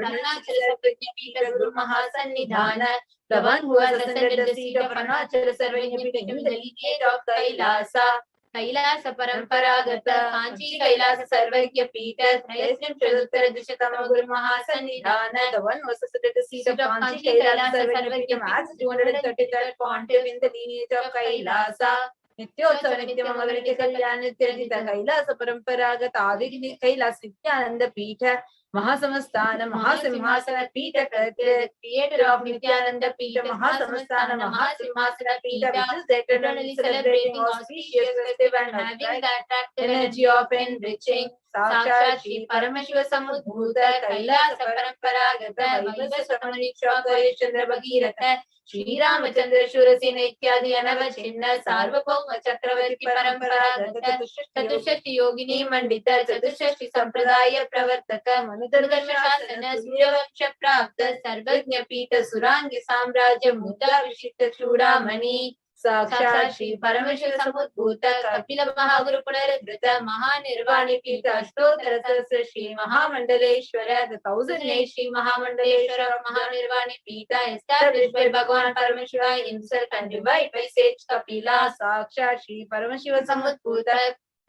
Guru Mahasannidhana, the one who has ascended the seat of Arunachala Sarvajna Pita, the delegate of Kailasa, Kailasa Paramparagata, Kanchi Kailasa Sarvajna Pita, President Chaduttara Dishatama Guru Mahasannidhana, the one who has ascended the seat of Kanchi Kailasa Sarvajna Pita as 233rd pontiff in the lineage of Kailasa. Nityotsava Nityamangalatya Kalyana Nityajita Kailasa Paramparagata Adi Kailasa Nithyananda Pita, Mahasamastana Mahasimhasana Pita, creator of Nithyananda Pita, Mahasamastana Mahasimhasana Pita, which is eternally celebrating auspicious festival and having that energy of enriching. Sakshat Shri Paramashiva Samudbhuta Kailasa Paramparagata Vaibhasa Samaniksha Chandra Bhagirata Shri Ramachandra Shurasena Ityadi Anavachinna Sarvabhauma Chakravarti Paramparagata Chatushashti Yogini Mandita Chatushashti Sampradaya Pravartaka Manudurga Shasana Suryavamsha Prapta Sarvajna Pita Surangi Samrajya Muda Vishita Chudamani Sakshat Shri Paramashiva Samudbhuta Kapila Mahaguru Punaradhrita Mahanirvani Pita Ashtotara Sahasra Shri Mahamandaleshwara, the 1008 Shri Mahamandaleshwara Mahanirvani Pita established by Bhagavan Paramashiva himself and revived by sage Kapila. Sakshat Shri Paramashiva Samudbhuta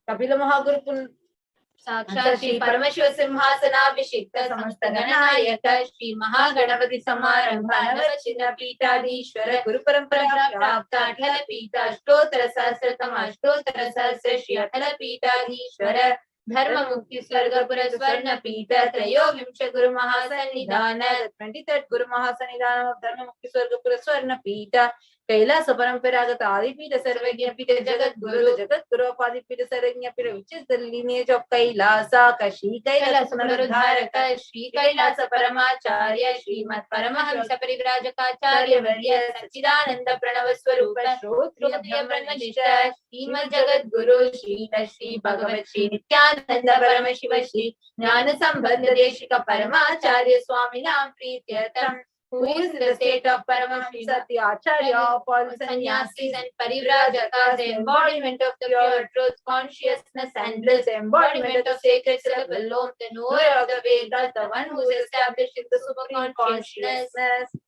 Kapila Mahaguru Sakshat Shri Paramashiva Simhasana Vishikta Samasta Ganayaka Shri Mahaganapati Samarambha Navachina Pitadishwara Guru Parampara Prapta Athala Pita Ashtotara Sahasratama Ashtotara Sahasra Shri Athala Pitadishwara Dharma Mukti Swargapura Swarna Pita Trayovimsha Guru Mahasanidhana, the 23rd Guru Mahasanidhana of Dharma Mukti Swargapura Swarna Pita Kailasa Paramparagata Adipita Sarvagya Pita Jagat Guru, the Jagat Guru of Adipita Sarvagya Pita, which is the lineage of Kailasa, Kashi Kailasa Punaruddharaka, Shri Kailasa Paramacharya, Srimad Paramahamsa Parivrajakaacharya Varya, Sachidananda Pranava Swarupa, Shrotriya Brahmanishta, Srimad Jagat Guru, Shri Shri Bhagavat Shri Nithyananda Paramashiva Shri Jnana Sambandha Deshika Paramacharya Swami Nam Prityatam, who is in the state of Paramashiva Acharya of all sannyasis and parivrajaka, the embodiment of the pure truth, consciousness and bliss, the embodiment of sacred syllable Om, the knower of the Vedas, the one who is established in the super consciousness.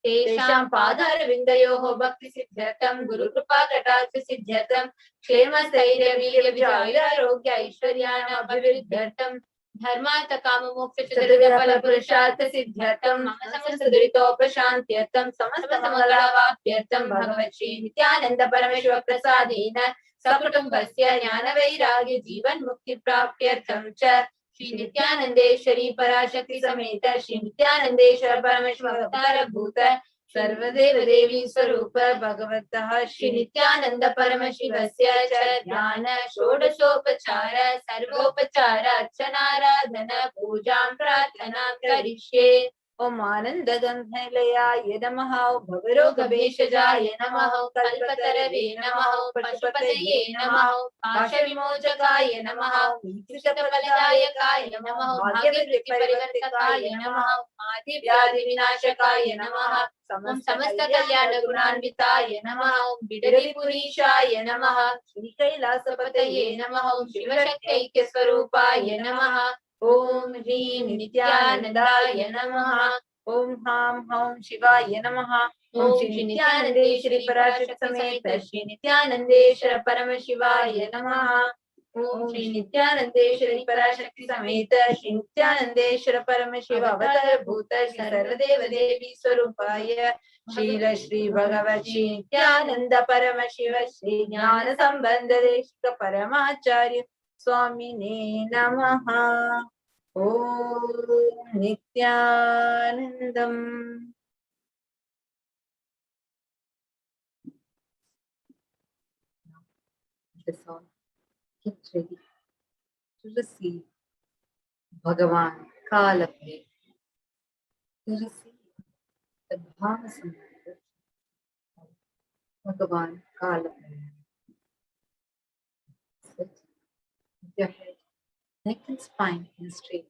Tesham Padara Vindayoho Bhakti Siddhyatam, Guru Kripa Katakshi Siddhyatam, Kshema Stairya Virya Vijaya Arogya Aishwaryana Abhividdhartam, Dharmata Kama Moksha Chaturya Phala Purushartha Siddhyatam, Mama Samasta Duritopashantyartam, Samasta Mangala Vapyartam, Bhagavat Shri Nithyananda Paramashiva Prasadena, Sakutumbhasya Jnana Vairagya Jivan Mukti Prapyartam Cha, Shri Nithyanandeshwari Parashakti Sameta, Shri Nithyanandeshwara Paramashiva Avatara Bhuta, Sarvadeva Devi Swarupa Bhagavataha Shri Nithyananda Paramashivasya Cha Dhyana Shodashopachara Sarvopachara Archanaradhana Pujam Prathanam Karishye. Om Ananda Gandhalaya Namaha Bhavaroga Bheshajaya Namaha Kalpatarave Namaha Pashupataye Namaha Pasha Vimochakaya Namaha Vishakapalayakaya Namaha Bhagyavriti Parivartakaya Namaha Adi Vyadi Vinashakaya Namaha Samasta Kalyana Gunanvitaya Namaha Bidari Purishaya Namaha Shri Kailasa Pataye Namaha Shivashakti Swarupaya Namaha Om Hrim Nithyanandaya Namaha Om Ham Ham Shivaya Namaha Om Shri Nithyanandeshwari Parashakti Sameta Shri Nithyanandeshwara Paramashivaya Namaha Om Shri Nithyanandeshwari Parashakti Sameta Shri Nithyanandeshwara Paramashiva Avatara Bhuta Shri Sarvadeva Devi Swarupaya Shri Shri Bhagavat Shri Nithyananda Paramashiva Shri Jnana Sambandha Deshika Paramacharya Swamine Namaha. Om Nithyanandam. This all get ready to receive Bhagavan Kalapre, to receive the BHAVASAMADHI of Bhagavan Kalapre. Sit with your head, neck and spine in straight.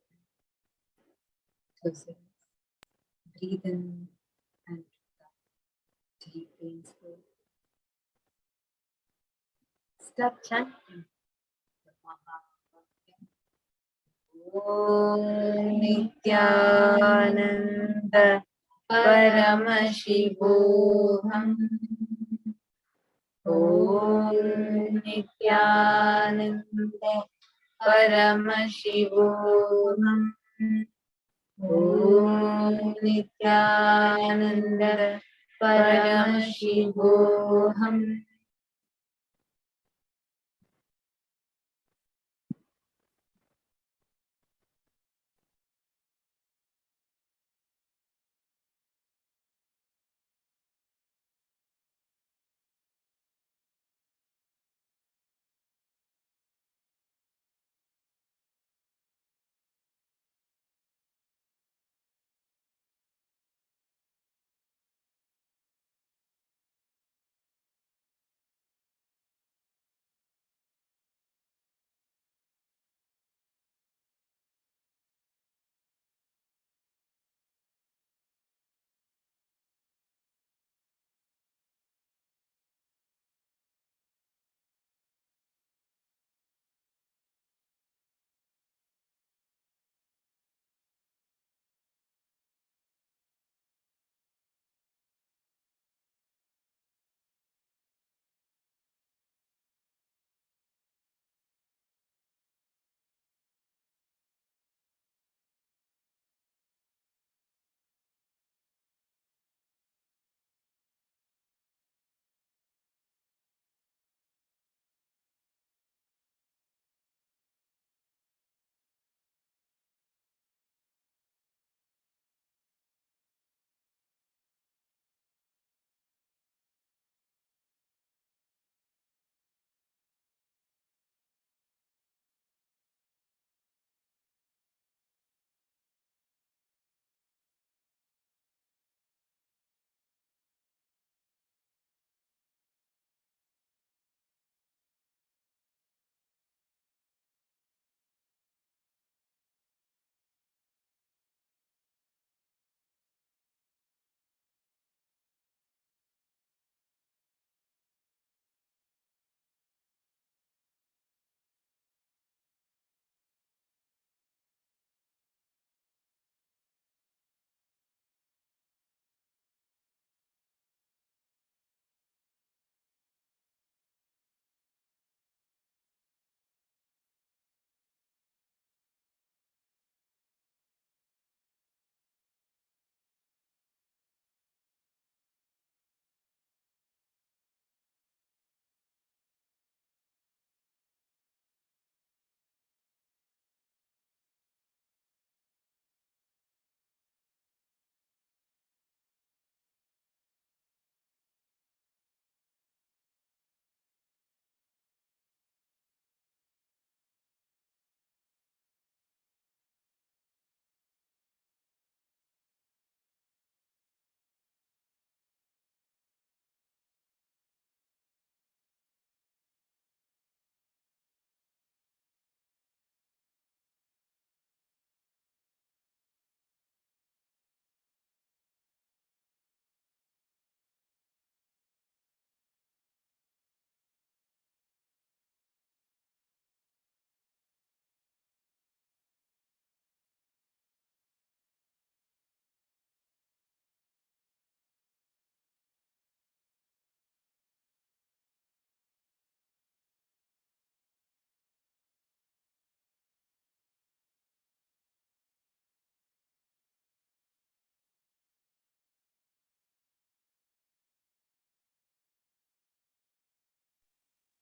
Close your eyes. Breathe in and deeply and slowly. Start chanting the Maha. Om Nithyananda Paramashivoham. Om Nithyananda Paramashivoham. Om Nithyananda Paramashivoham.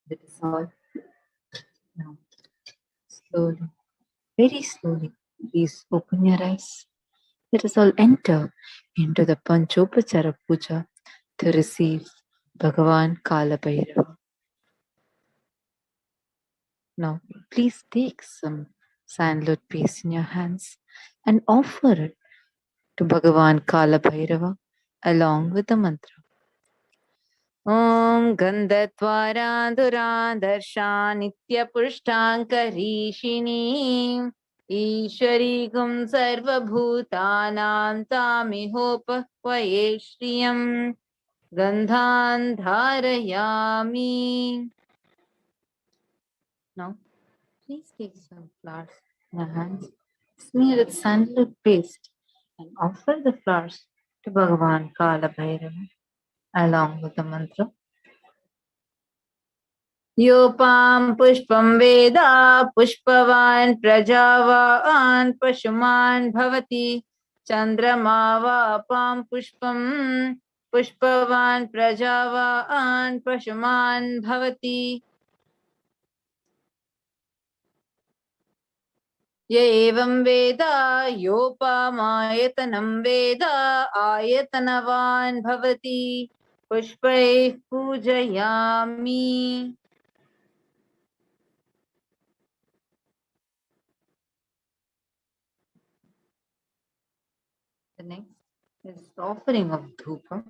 That is all. Now, slowly, very slowly, please open your eyes. Let us all enter into the Panchopachara Puja to receive Bhagavan Kala Bhairava. Now, please take some sandalwood paste in your hands and offer it to Bhagavan Kala Bhairava along with the mantra. Om Gandhatvaran Darshan Nityapushtankarishini Ishari Gum Sarva Bhutanam Tamihopahvaye Shriyam Gandhan Dharayami. Now, please take some flowers in your hands, smear with sandalwood paste, and offer the flowers to Bhagavan Kala Bhairava along with the mantra. Yopam pushpam veda pushpavan prajavan pashuman bhavati chandrama vapam pushpam pushpavan prajavan pashuman bhavati. Ye evam veda yopamayatanam veda ayatanavan bhavati pushpai pujayami. The next is the offering of dhupa.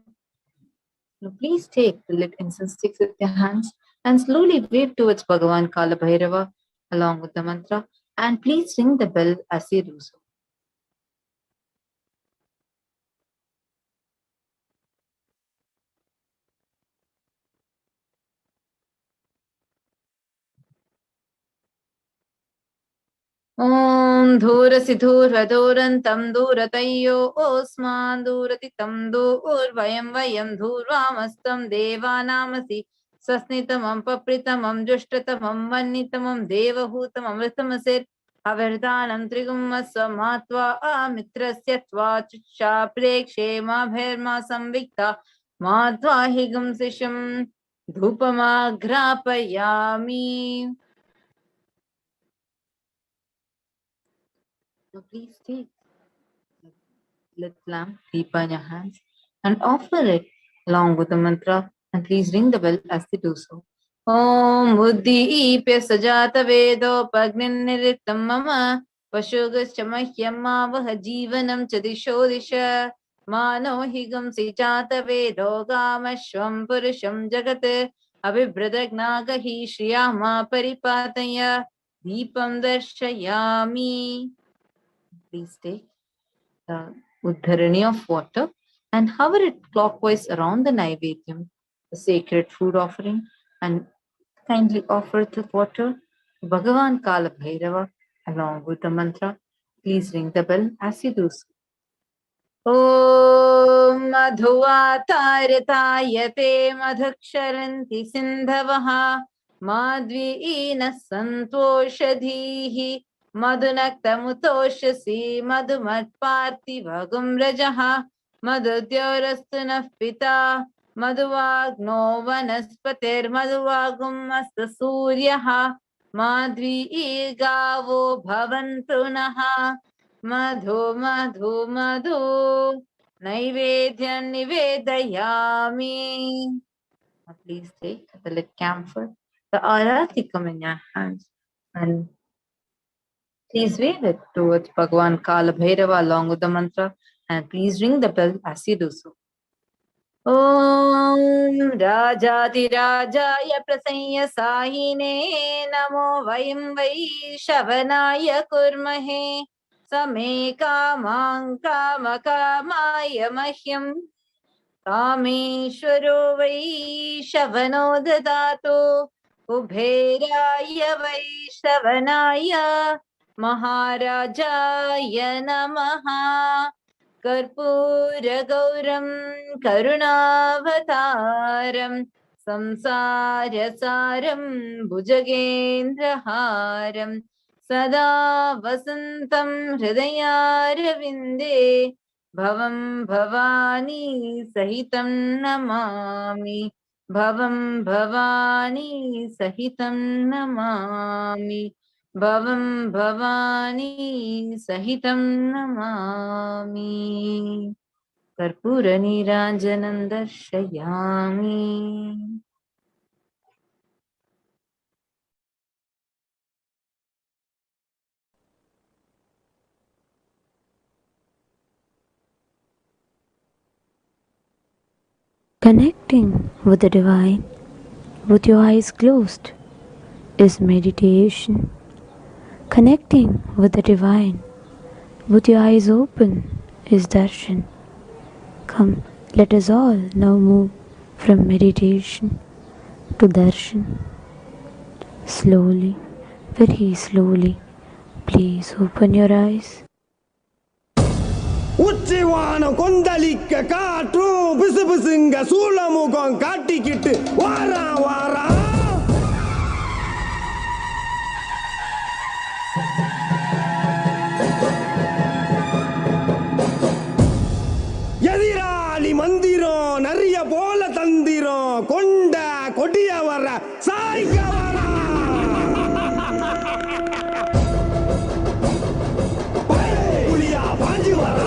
Now please take the lit incense sticks with your hands and slowly wave towards Bhagavan Kala Bhairava along with the mantra, and please ring the bell as you do so. Om Dhurasi Dhurvadurantam Dhuratayyo Osman Dhuratitam Dhurvayam Vayam Dhurvamastam Devanamasi Sasnitamam Papritamam Jushtatamam Vannitamam Devahutamam Ritamasir Avardanam Trigumasva Matva Amitrasya Tvachucha Prekshe Mabherma Samvikta Matva Higam Sisham Dhupamagrapayami. So please take the lit lamp, deepa in your hands, and offer it along with the mantra, and please ring the bell as they do so. Om Buddhi Ipya Sajata Vedo Pagnin Niritam Mama Pashugas Chamahyama Vahajivanam Chadisho Disha Mano Higam Sijata Vedo Gamashwam Purusham Jagat Abhibradagnaga Shriyama Paripataya Deepam Darshayami. Please take the uddharani of water and hover it clockwise around the Naivedyam, the sacred food offering, and kindly offer the water to Bhagavan Kala Bhairava along with the mantra. Please ring the bell as you do so. Om Madhuvatarayate Madhuksharanti Sindhavaha Madviina Santoshadhihi Madhunaktamutoshasi Madhumatparthivagum Rajaha Madhudyorastunah Pita Madhuvagno Vanaspatir Madhuvagum Asta Suryaha Madvi Gavo Bhavantunaha Madhu Madhu Madhu Naivedyan Nivedayami. Please take the lit camphor, the aratikam in your hands, and please wave it towards Bhagavan Kala Bhairava along with the mantra, and please ring the bell as you do so. Om Rajati Rajaya Prasanya Sahine Namo Vayam Vaishavanaya Kurmahe Same Kamang Kamakamaya Mahyam Kameshwaro Vaishavano Dadato Kubheraya Vaishavanaya Maharajaya Namaha Karpura Gauram Karunavataram Samsarasaram Bhujagendraharam Sada Vasantam Hridayarvinde Bhavam Bhavani Sahitam Namami. Bhavam Bhavani Sahitam Namami. Bhavam Bhavani Sahitam Namami. Karpura Niranjanam Darshayami. Connecting with the divine with your eyes closed is meditation. Connecting with the divine with your eyes open is darshan. Come, let us all now move from meditation to darshan. Slowly, very slowly, please open your eyes. உச்சிவானம் கொந்தளிக்க காற்றும் பிசு பிசுங்க சூளமுகம் காட்டிக்கிட்டு வாரா வாரா எதிராளி மந்திரம் நிறைய போல தந்திரம் கொண்ட கொடிய வர சாய்க்க வர புலியா பாஞ்சி வர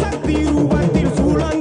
சக்தி ரூபத்தில் சூழங்க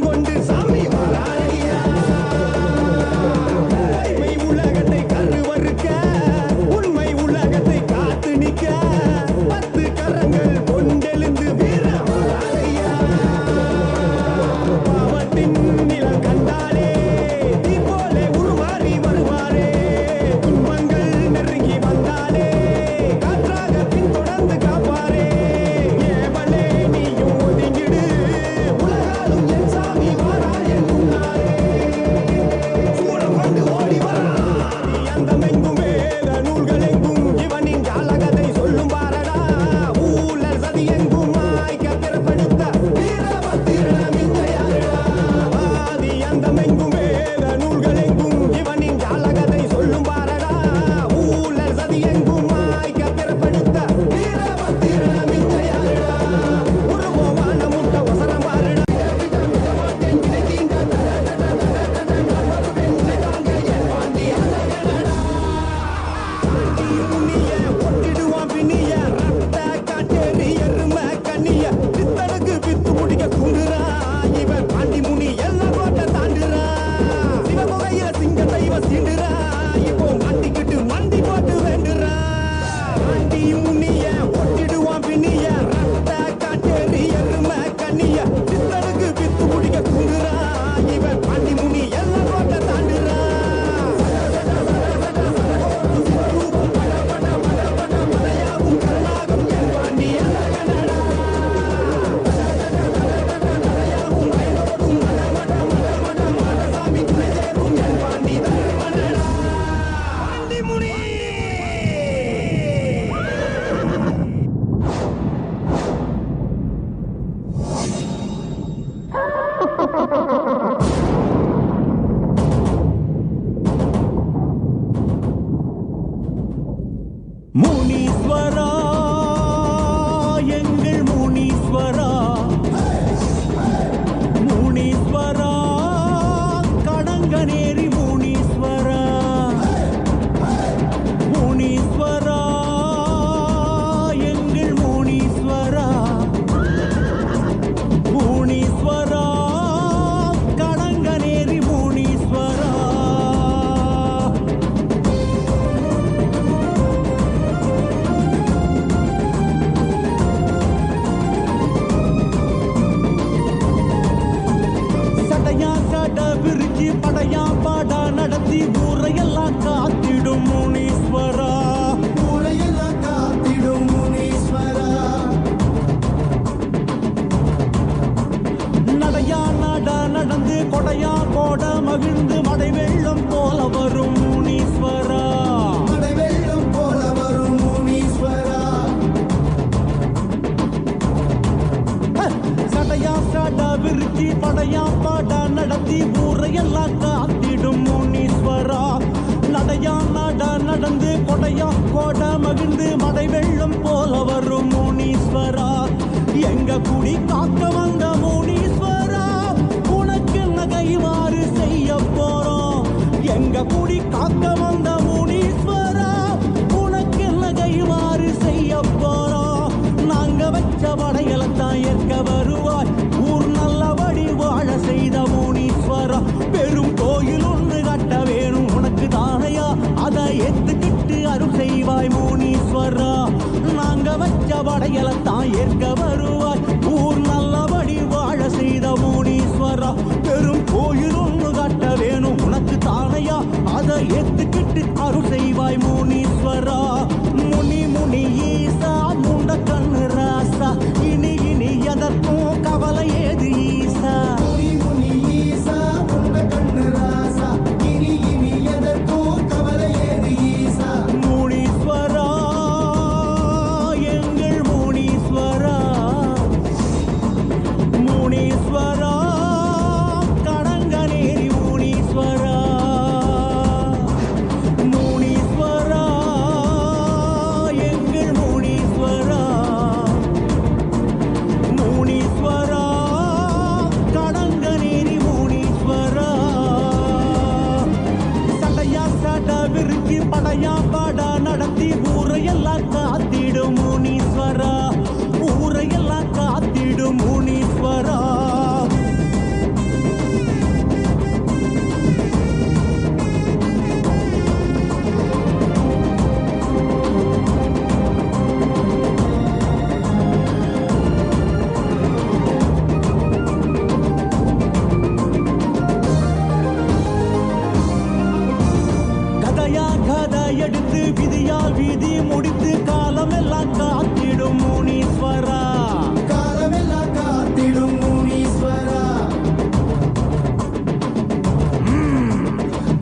கொடையா கோட மகிழ்ந்து மடை வெள்ளம் போல வரும் முனீஸ்வரா, மடை வெள்ளம் போல வரும் முனீஸ்வரா. சடையா சட விருச்சி படையா பாட நடத்தி ஊரையெல்லாம் காத்திடும் முனீஸ்வரா. நடையா நட நடந்து கொடையா கோட மகிழ்ந்து மடை வெள்ளம் போல வரும் முனீஸ்வரா. எங்க குடி காக்க வந்த முனீஸ்வரா, உனக்கு என்ன கைமாறு செய்ய போறோம். எங்க குடி காக்க வந்த முனீஸ்வரா, உனக்கு என்ன கைமாறு செய்ய போறோம். நாங்க வச்ச படையலத்தான் ஏற்க வருவாய், ஊர் நல்லபடி வாழ செய்த முனீஸ்வரா. பெரும் கோயில் ஒன்று கட்ட வேணும் உனக்கு தானையா, அதை ஏத்துக்கிட்டு அருள் செய்வாய் முனீஸ்வரா. நாங்க வச்ச படையலத்தான் ஏற்க வருவாய், ஊர் நல்லபடி வாழ செய்த முனீஸ்வரா. பெரும் கோயில் ஒன்று கட்ட வேணும் உனக்கு தானையா, அதை ஏத்துக்கிட்டு அருள் செய்வாய் முனீஸ்வரா. முனி முனி ஈசா முண்ட கண்ணு ராசா, இனி இனி எதற்கும் கவலை ஏது ஈசா. முனி முனி ஈசா முண்ட கண்ணு ராசா, இனி இனி எதற்கும் கவலை ஏது ஈசா. முனீஸ்வரா எங்கள் முனீஸ்வரா, முனீஸ்வரா கடங்கநேரி முனீஸ்வரா. முனீஸ்வரா எங்கள் முனீஸ்வரா, முனீஸ்வரா கடங்கநேரி முனீஸ்வரா. சடையா சட விருச்சி படையா பாட நடத்தி ஊரையெல்லாம் காத்திடும் முனீஸ்வரா, ஊரையெல்லாம் காத்திடும் முனீஸ்வரா. கதையா கதை எடுத்து விதியால் விதி முடித்து காலமெல்லாம் காத்திடும் முனீஸ்வரா, காலமெல்லாம் காத்திடும் முனீஸ்வரா.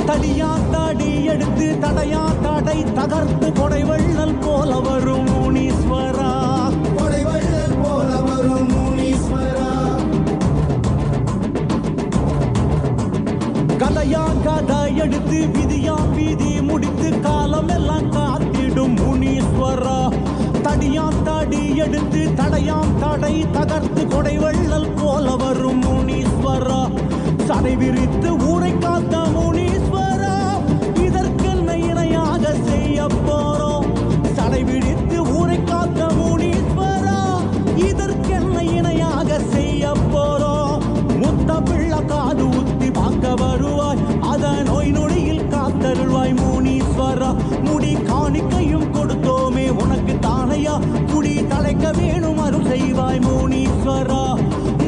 தடியா தடி எடுத்து தடையா தடை தகர்த்து கொடை வள்ளல் போல வரும் முனீஸ்வரா, கொடை வள்ளல் போல வரும் முனீஸ்வரா. கதையா கதை எடுத்து விதியா விதி முடித்து காலமெல்லாம் காத்திடும் முனீஸ்வரா. தடியா தடி எடுத்து தடையாம் தடை தகர்த்து கொடை வள்ளல் போல வரும் முனீஸ்வரா. சடை விரித்து ஊரை காத்த முனீஸ்வரா, இதற்கென்ன இணையாக செய்ய போறோம். சடை விரித்து ஊரை காத்த முனீஸ்வரா, இதற்கென்ன இணையாக செய்ய போறோம். முத்த பிள்ளை காது ஊத்தி பார்க்க வருவாய், அத நோய் நொடியில் காத்தருள்வாய் முனீஸ்வரா. முடி காணிக்கையும் கொடுத்தோமே உனக்கு தானையா, குடி தலைக்க வேணும் அருள் செய்வாய் முனீஸ்வரா.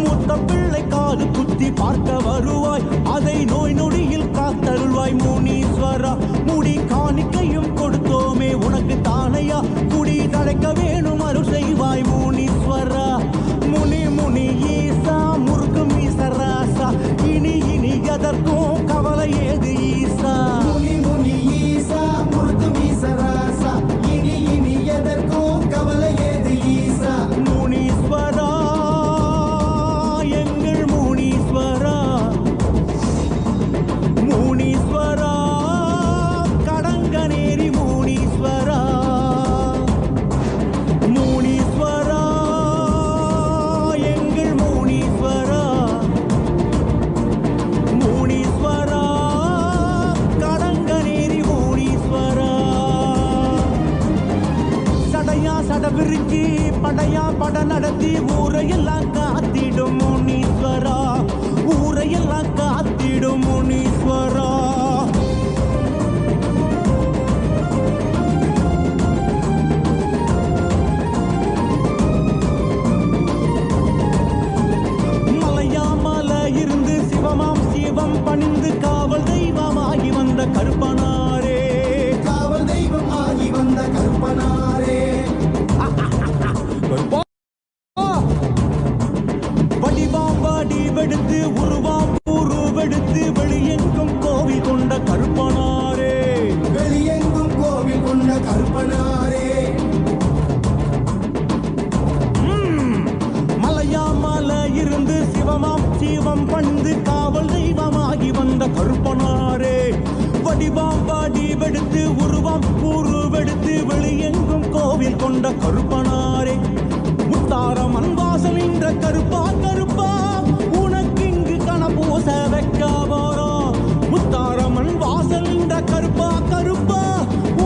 முத்த பிள்ளை காது குத்தி பார்க்க வருவாய், அதை நோய் நொடியில் காத்தருள்வாய் முனீஸ்வரா. முடி காணிக்கையும் கொடுத்தோமே உனக்கு தானையா, குடி தலைக்க வேணும் அருள் செய்வாய் முனீஸ்வரா. முனி முனி ஈசா முருகு மீசராசா, இனி இனி எதற்கும் கவலை ஏது ஈசா. முனி முனி ஈசா முருகு மீசராசா, இனி இனி எதற்கும் கவலை ஏது ஈசா. முனீஸ்வரா எங்கள் முனீஸ்வரா, முனீஸ்வரா கடங்கநேரி முனீஸ்வரா. முனீஸ்வரா எங்கள் முனீஸ்வரா, முனீஸ்வரா கடங்கநேரி முனீஸ்வரா. சடையா சட விருச்சி படையா பட நடத்தி ஊரையெல்லாம் காத்திடும் முனீஸ்வரா, ஊரையெல்லாம் காத்திடும் முனீஸ்வரா. மலையா மலை இருந்து சிவமாம் சிவம் பணிந்து காவல் தெய்வமாகி வந்த கருப்பனாரே, காவல் தெய்வம் ஆகி வந்த கருப்பனாரே. வடிவாம் வடிவெடுத்து உருவாம் உருவ பணிந்து காவல் தெய்வமாகி வந்த கருப்பனாரே, வடிவாம் வாடி வெடுத்து உருவம் உருவெடுத்து வெளியெங்கும் கோவில் கொண்ட கருப்பனாரே, முத்தாரம் அன்வாசல் என்ற கருப்பா கருப்பா உனக்கு இங்கு கணபூச வைக்க போறோம். முத்தாரம் அன்வாசல் என்ற கருப்பா கருப்பா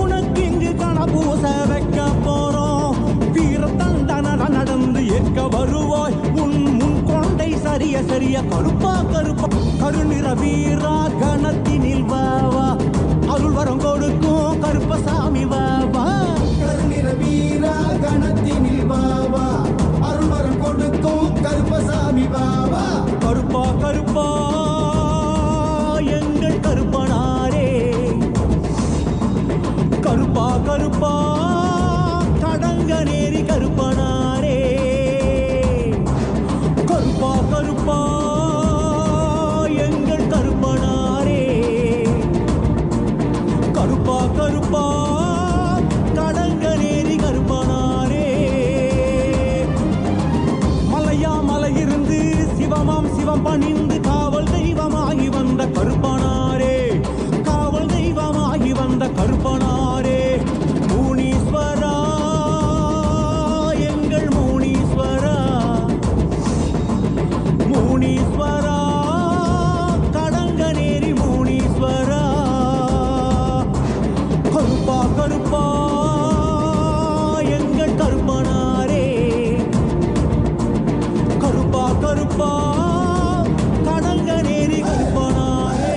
உனக்கு இங்கு கணபூச வைக்க போறோம். வீரத்தண்டன நடந்து ஏற்க வருவாய் உன் முன் கொண்டை சரிய சரிய கருப்பா கருப்பா. கருநிற வீரா கணத்தினில் வாவா அருள் வரம் கொடுக்கும் கருப்பசாமி வாவா. கருநிற வீரா கணத்தினில் வாவா அருள் வரம் கொடுக்கும் கருப்பசாமி வாவா. கருப்பா கருப்பா எங்கள் கருப்பனாரே, கருப்பா கருப்பா கடங்க நேரி கருப்பனாரே, கருப்பா கருப்பா எங்கள் கருப்பனாரே, கருப்பா கருப்பா கடங்க நேரி கருப்பனாரே. மலையா மலையிருந்து சிவமாம் சிவம் பணிந்து காவல் தெய்வமாகி வந்த கருப்பனாரே, காவல் தெய்வமாகி வந்த கருப்பனாரே. முனீஸ்வரா எங்கள் முனீஸ்வரா, முனீஸ்வரா கடங்க நேரி முனீஸ்வரா. கருப்பா கருப்பா எங்கள் கருப்பனாரே, கருப்பா கருப்பா கடங்க நேரி கருப்பனாரே.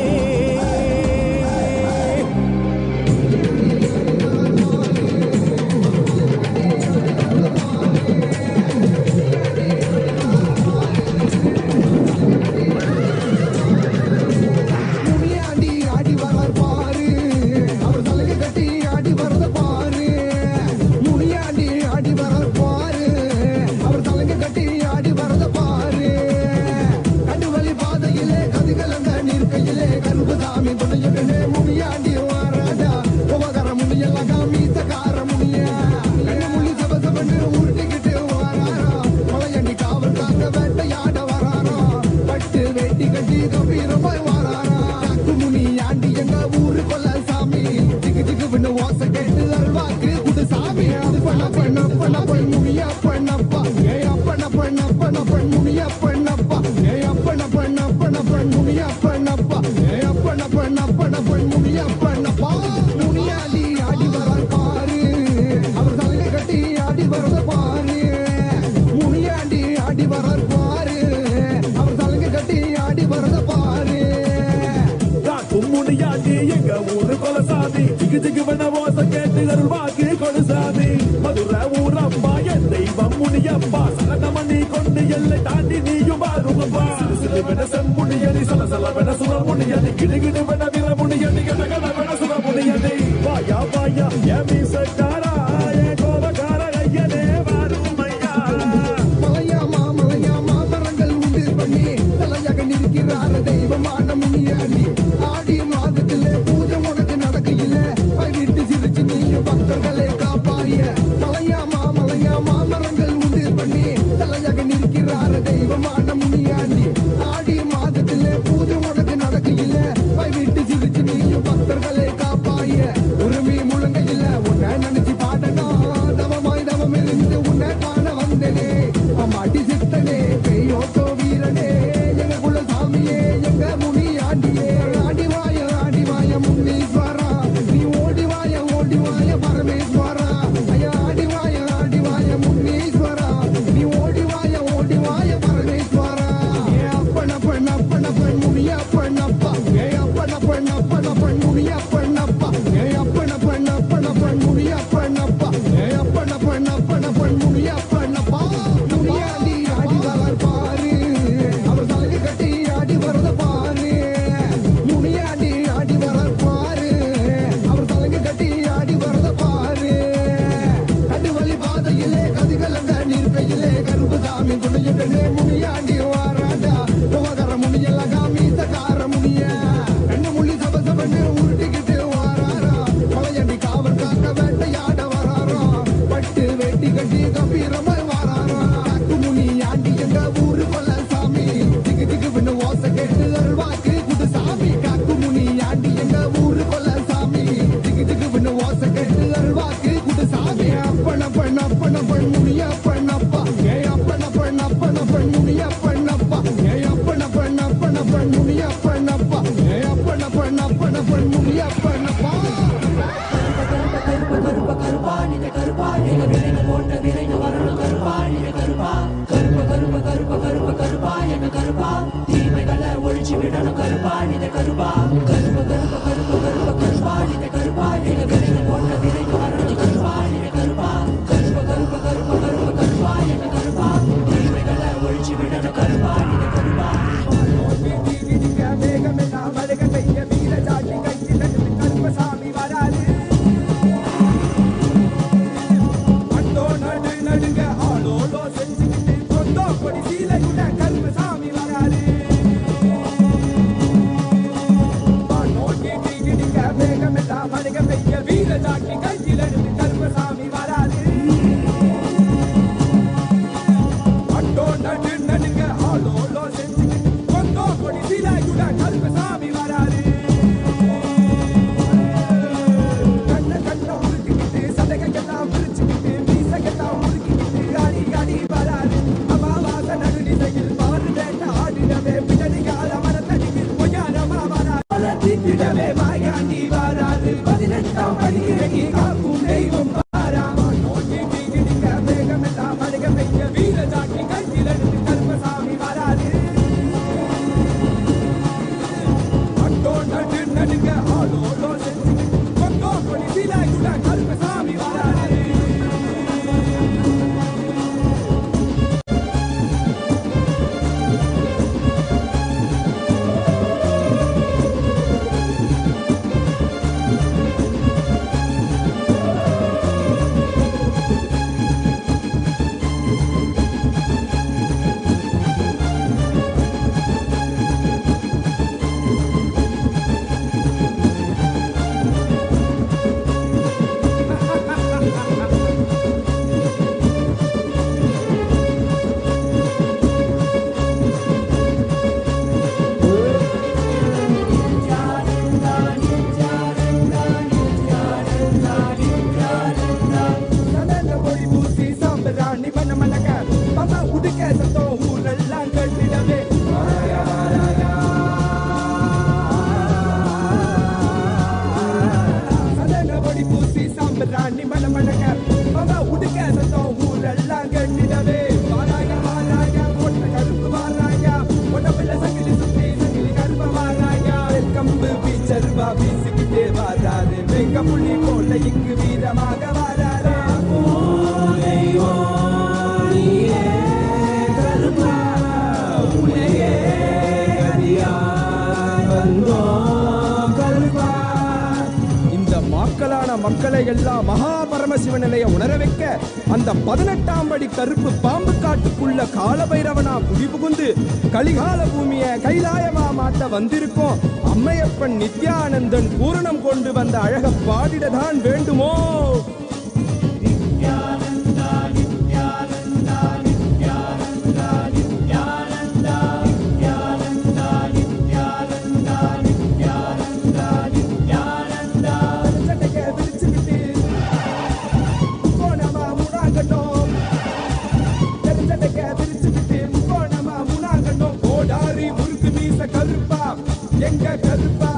முனியாண்டி ஆடி வரார் பாரு, அவர் தலையை கட்டி ஆடி வரத பாரு. முனியாண்டி ஆடி வரார் பாரு, அவர் தலையை கட்டி ஆடி வரத பாரு. கண்டுவலி பாதையிலே கதிகலங்க நிற்கையிலே கருப்பசாமி துணையுடனே முனியாண்டி வாராடா. உபகர முனியெல்லாம் காமீசக்கார முனியா கண்ணு முள்ளி சபசபன்னு உருட்டிக்கிட்டு வாராரா. மலையண்டி காவல் காக்க வேட்டையாட வராரா, பட்டு வேட்டி கட்டி கம்பீரமாய் வாராரா. முனியாண்டி எங்க ஊரு கொல்ல சாமி, திக்கு திக்குன்னு ஓசை கேட்டு அல்வாக்கு குடு சாமி. பண்ண பண்ண பண்ண பண்ண முனியா பண்ணப்பா, ஏ அப்பன பண்ண பண்ண பண்ண முனியா பண்ணப்பா, ஏ அப்பன பண்ண பண்ண பண்ண முனியா பண்ணப்பா, ஏ அப்பன பண்ண பண்ண பண்ண முனியா பண்ணப்பா. முனியாண்டி ஆடி வரார் பாரு, அவர் தலையை கட்டி ஆடி வரத பாரு. முனியாண்டி ஆடி வரார் பாரு, அவர் தலையை கட்டி ஆடி வரத பாரு. முனியாண்டி எங்க ஊரு கொலசாமி, ஜிகு ஜிகு வன ஓசை கேட்டு அருள்வாக்கு கொலுசாமி. மதுரை ஊரப்பா என் தெய்வம் முனியப்பா, சலனமணி கொண்டு எல்லை தாண்டி நீயும் வாருங்கப்பா. சிறு வென செம்முனியடி சலசல வென சுரமுனியடி, கிடுகிடு வென விரமுனியடி கடகட வென சுரமுனியடி. வாயா வாயா ஏ மீசக்காரா, ஏ கோபக்கார ஐயனே வாருமையா. மலையாமா மலையாமா மரங்கள் உண்டு பண்ணி தலையாக நிற்கிறார தெய்வமான முனியாண்டி. ஆடி மாதத்திலே பூஜை உனக்கு நடக்கையில வீட்டு சிரிச்சு நீயும் பக்தர்களை காப்பாய. மலையாமா மலையாமா மரங்கள் உண்டு பண்ணி தலையாக நிற்கிறார தெய்வமான முனியாண்டி. ஆடி மாதத்திலே பூஜை உனக்கு நடக்கையில வீட்டு சிரிச்சு நீயும் பக்தர்களை காப்பாய. உரிமை முழங்கையில உன்னை நினைச்சு பாடணும், தவமாய் தவம் இருந்து உன்னை காண வந்தனே. அம்மாட்டி சித்தனே பெய்யோட்டோ வீரனே, எங்க குல சாமியே எங்க முனியாண்டியே. ஆடி வாய முனீஸ்வரா, நீ ஓடி வாய பரமேஸ்வரா. ஐயா ஆடி வாய முனீஸ்வரா, நீ ஓடி வாய பரமேஸ்வரா. ஏ அப்பன பண்ண பண்ண பண்ண முனியா பண்ணப்பா, ஏ அப்பன பண்ண பண்ண பண்ண முனியா பண்ணப்பா, ஏ அப்பன பண்ண பண்ண பண்ண முனியா பண்ணப்பா, ஏ அப்பன பண்ண பண்ண பண்ண முனியா பண்ணப்பா. முனியாண்டி ஆடி வரார் பாரு, அவர் தலையை கட்டி ஆடி வரத பாரு. முனியாண்டி ஆடி வரார் பாரு, அவர் தலையை கட்டி ஆடி வரத பாரு. கண்டுவலி பாதையிலே கதிகலங்க நிற்கையிலே கருப்பசாமி துணையுடனே முனியாண்டி வாராடா. உபகர முனியெல்லாம் காமீசக்கார முனியா கண்ணு முள்ளி சபசபன்னு உருட்டிக்கிட்டு வாராரா. மலையண்டி காவல் காக்க வேட்டையாட வராரா, பட்டு வேட்டி கட்டி கம்பீரமாய் வாராரா. முனியாண்டி எங்க ஊரு கொல்ல சாமி, திக்கு திக்கு ஓசை நடுங்க ஆளோலோ செஞ்சுக்கிட்டு கொண்டோ கொடி சீலையுட கருப்பசாமி வராரு நோக்கி கிடிக்க வேகமெல்லாம் மணிக பெய்ய வீர ஜாக்கி கையில் எடுத்து கருப்பசாமி வராரு அட்டோ நடு நடுங்க ஆளோலோ செஞ்சுக்கிட்டு கொண்டோ கொடி சீலையுட கருப்பசாமி வராரு மக்களை எல்லாம் மகா பரமசிவ நிலைய உணர வைக்க அந்த 18ஆம் படி கருப்பு பாம்பு காட்டுக்குள்ள காலபைரவனா குடிபுகுந்து கலிகால பூமிய கைலாயமா மாட்ட வந்திருக்கோம். அம்மையப்பன் நித்யானந்தன் பூரணம் கொண்டு வந்த அழக பாடிடதான் வேண்டுமோ? எங்க கருப்பா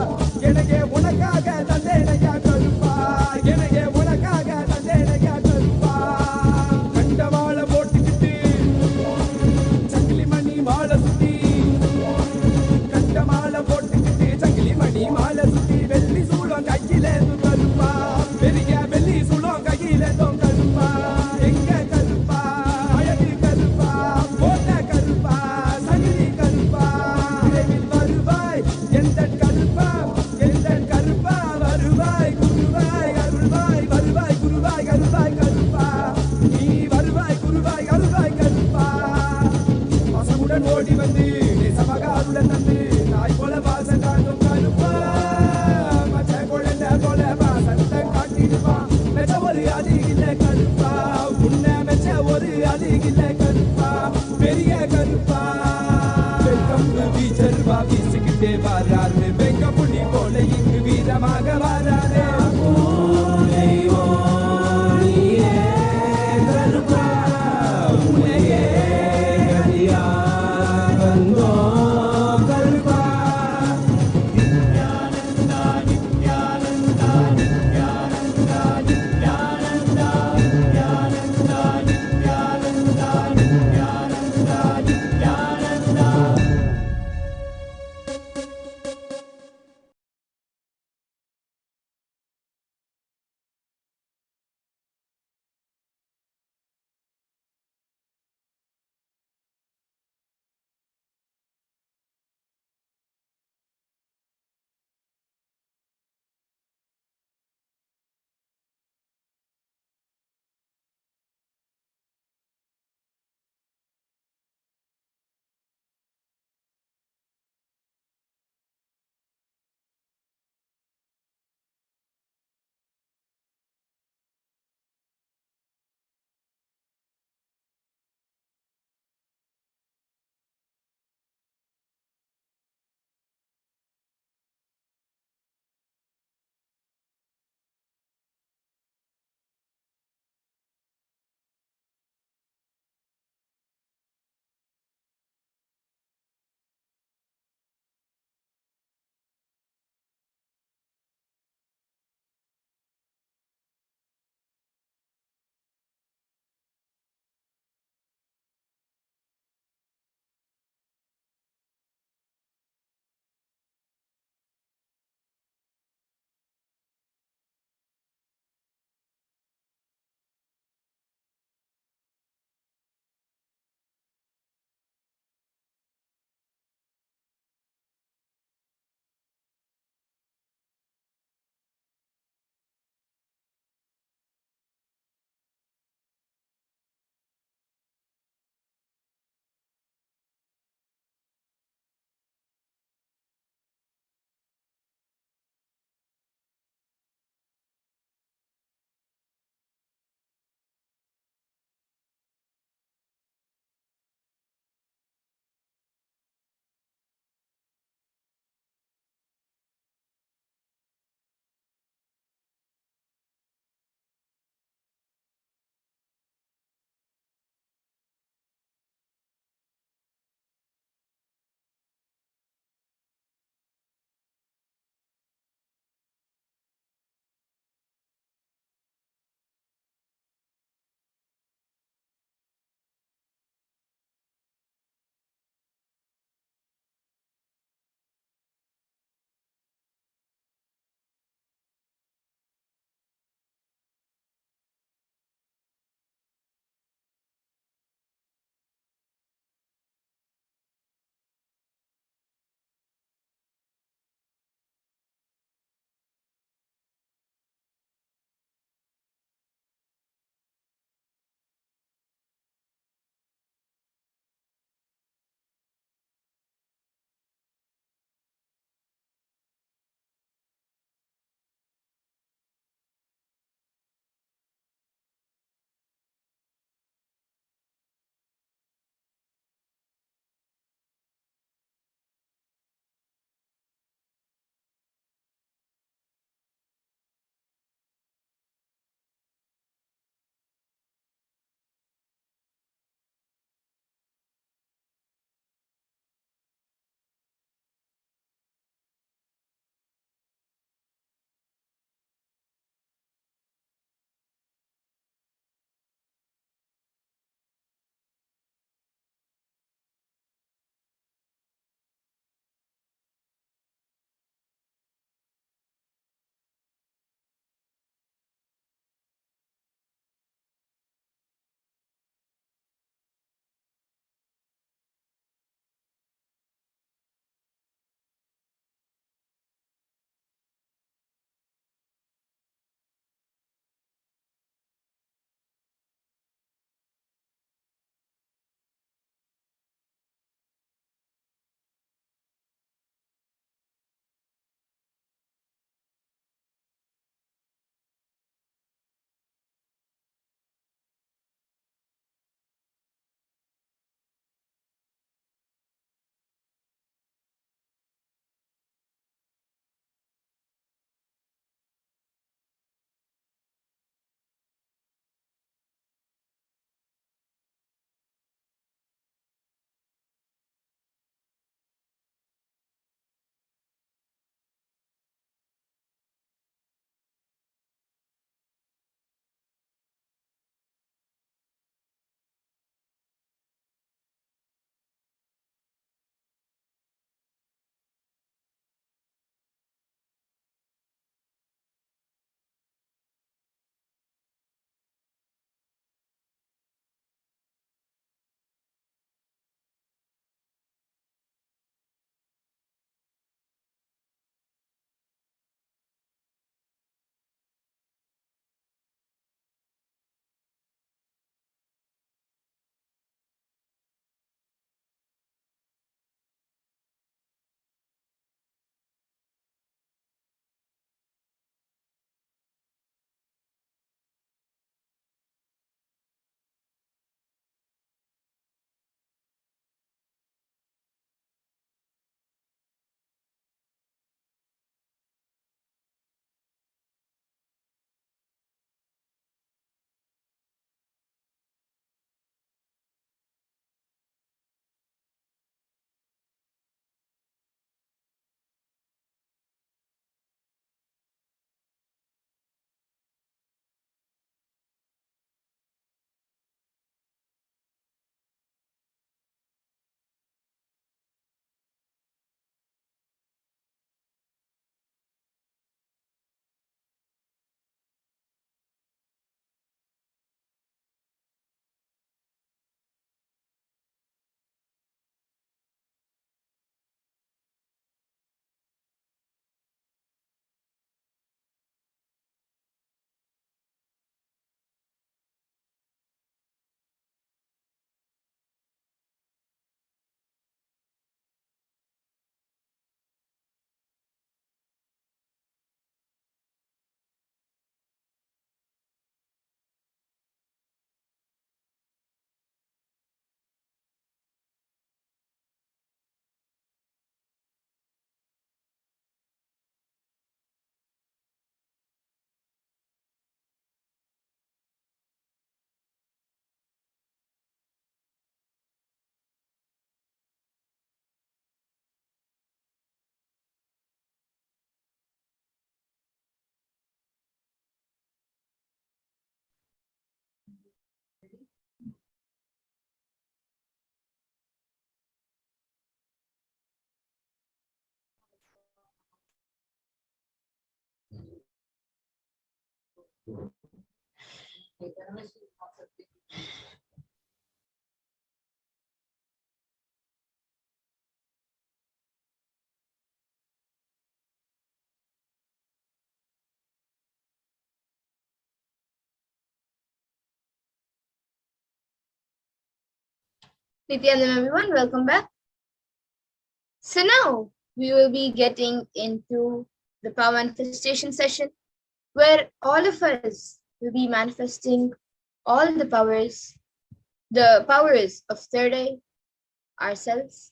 எனக்கே உனக்காக தந்தேனையா கருப்பா, எனக்கே உனக்காக தந்தேனையா கருப்பா. கண்டவாள போட்டுக்கிட்டு சங்கிலி மணி மாலை சுத்தி, கண்ட மாலை போட்டுக்கிட்டு சங்கிலி மணி மாலை சுத்தி, வெள்ளி சூளம் கையில கருப்பா, பெரிய வெள்ளி சூளம் கையில கருப்பா. எங்க கருப்பா அழகு கருப்பா, போட்ட கருப்பா சங்கிலி கருப்பா, விரைவில் வருவாய் எந்த கருப்பா, எந்த கருப்பா வருவாய் குருவாய் அருள்வாய், வருவாய் குருவாய் அருள்வாய் கருப்பா, நீ வருவாய் குருவாய் அருள்வாய் கருப்பா. பசமுடன் ஓடி வந்து நேசமகாருடன் தந்து நாய் போல வாசம் காட்டும் கருப்பா, மச்ச குழந்தை போல வாசத்தை காட்டிடுவான். மெச்ச ஒரு அதிகில்ல கருப்பா, உன்னை மெச்ச ஒரு அதிகில்ல கருப்பா, பெரிய கருப்பா. வெல்கம்பு வீச்சருவா வீசிக்கிட்டே வாராரு, வெங்க புள்ளி போல இங்கு வீரமாக வாராரு. கருப்பா உன்னையே கதியா வந்தோ கருப்பா. Nithyananda Nithyananda Nithyananda Nithyananda Nithyananda Nithyananda Nithyananda Nithyananda, everyone, welcome back. So now we will be getting into the power manifestation session, where all of us will be manifesting all the powers of third eye, ourselves.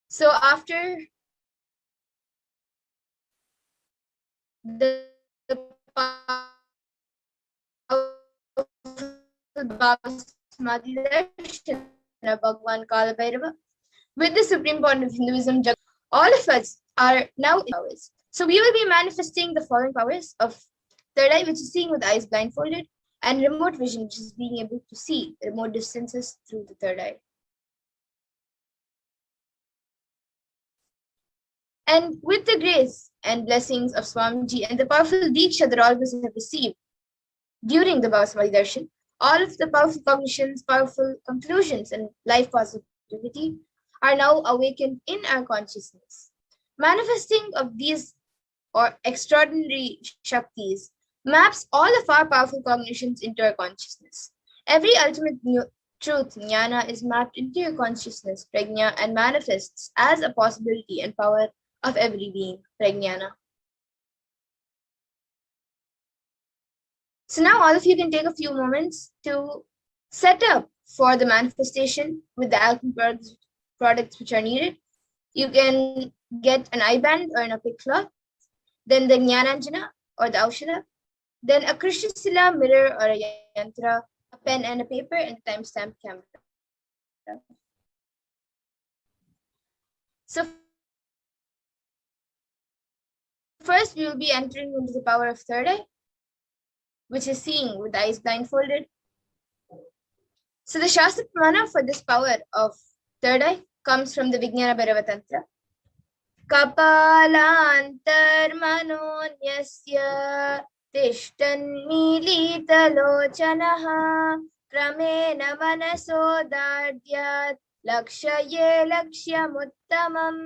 So after the BHAVASAMADHI darshan of Bhagwan Kalabhairava, with the supreme point of Hinduism, all of us are now in powers. So we will be manifesting the following powers of third eye, which is seeing with eyes blindfolded, and remote vision, which is being able to see remote distances through the third eye. And with the grace and blessings of Swamiji and the powerful Diksha that all of us have received during the BHAVASAMADHI darshan, all of the powerful cognitions, powerful conclusions, and life positivity are now awakened in our consciousness. Manifesting of these or extraordinary Shaktis maps all of our powerful cognitions into our consciousness. Every ultimate truth, jnana, is mapped into your consciousness, prajna, and manifests as a possibility and power of every being, prajnana. So now all of you can take a few moments to set up for the manifestation with the alchemy products which are needed. You can get an eye band or an opaque cloth, then the Jnananjana or the Aushadha, then a Krishnasila mirror or a yantra, a pen and a paper, and a timestamp camera. So first we will be entering into the power of third eye, which is seeing with the eyes blindfolded. So the Shastra Pramana for this power of third eye comes from the Vijnana Bhairava Tantra. Kapalantarmanonyasya tishtanmilitalochanaha kramena manasodadyat lakshaye lakshyamuttamam.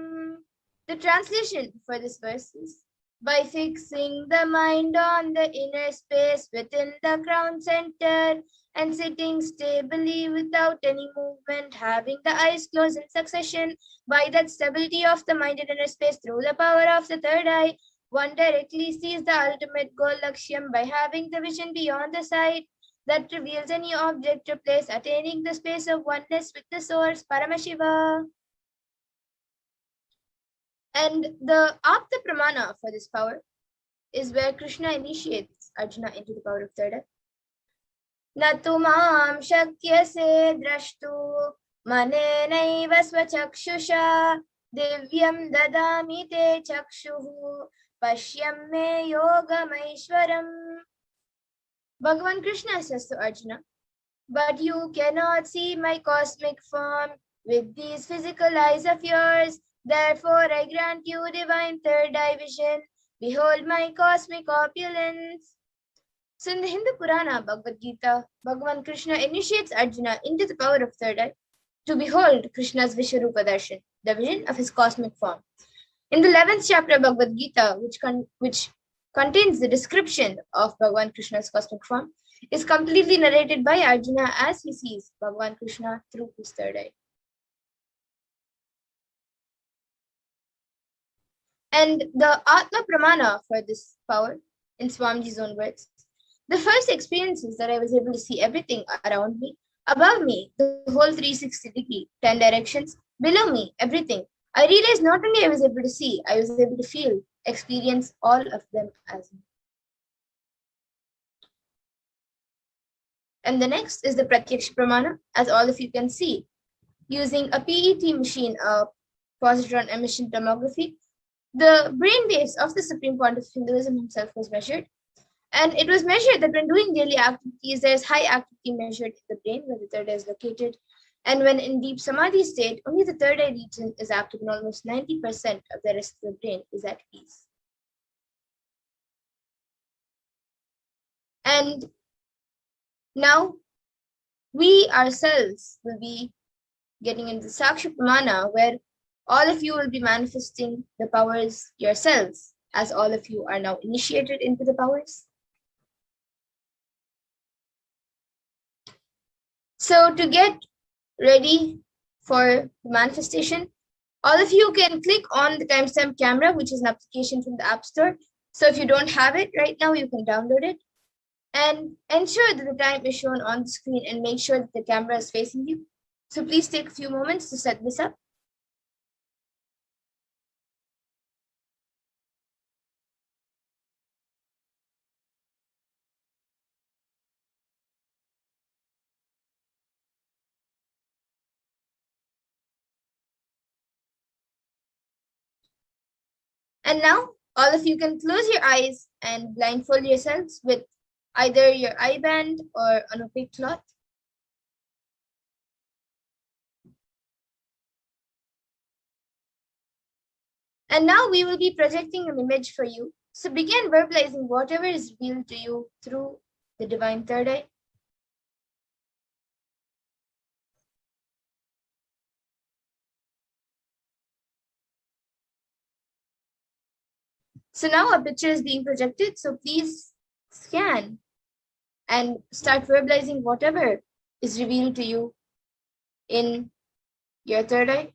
The translation for this verse is, by fixing the mind on the inner space within the crown center and sitting stably without any movement, having the eyes closed in succession, by that stability of the mind in inner space through the power of the third eye, one directly sees the ultimate goal lakshyam by having the vision beyond the sight that reveals any object or place, attaining the space of oneness with the source, Paramashiva. And the Apta Pramana for this power is where Krishna initiates Arjuna into the power of third eye. Natumam shakyase drashtu manenaiva swachakshusha divyam dadami te chakshuhu pashyam me yogamaishwaram. Bhagavan Krishna says to Arjuna, but you cannot see my cosmic form with these physical eyes of yours. Therefore, I grant you divine third eye vision. Behold my cosmic opulence. So in the Hindu Purana, Bhagavad Gita, Bhagavan Krishna initiates Arjuna into the power of third eye to behold Krishna's Vishwarupa Darshan, the vision of his cosmic form. In the 11th chapter of Bhagavad Gita, which contains the description of Bhagavan Krishna's cosmic form, is completely narrated by Arjuna as he sees Bhagavan Krishna through his third eye. And the Atma Pramana for this power, in Swamiji's own words, the first experience is that I was able to see everything around me, above me, the whole 360 degree, 10 directions, below me, everything. I realized not only I was able to see, I was able to feel, experience all of them as me. And the next is the Pratyaksha Pramana, as all of you can see. Using a PET machine, a positron emission tomography, the brain waves of the Supreme Point of Hinduism himself was measured. And it was measured that when doing daily activities, there is high activity measured in the brain where the third eye is located. And when in deep samadhi state, only the third eye region is active and almost 90% of the rest of the brain is at peace. And now we ourselves will be getting into Saksha Pramana, where all of you will be manifesting the powers yourselves, as all of you are now initiated into the powers. So to get ready for the manifestation, all of you can click on the timestamp camera, which is an application from the App Store. So if you don't have it right now, you can download it. And ensure that the time is shown on the screen and make sure that the camera is facing you. So please take a few moments to set this up. And now all of you can close your eyes and blindfold yourselves with either your eye band or an opaque cloth. And now we will be projecting an image for you. So begin verbalizing whatever is revealed to you through the divine third eye. So now a picture is being projected. So please scan and start verbalizing whatever is revealed to you in your third eye.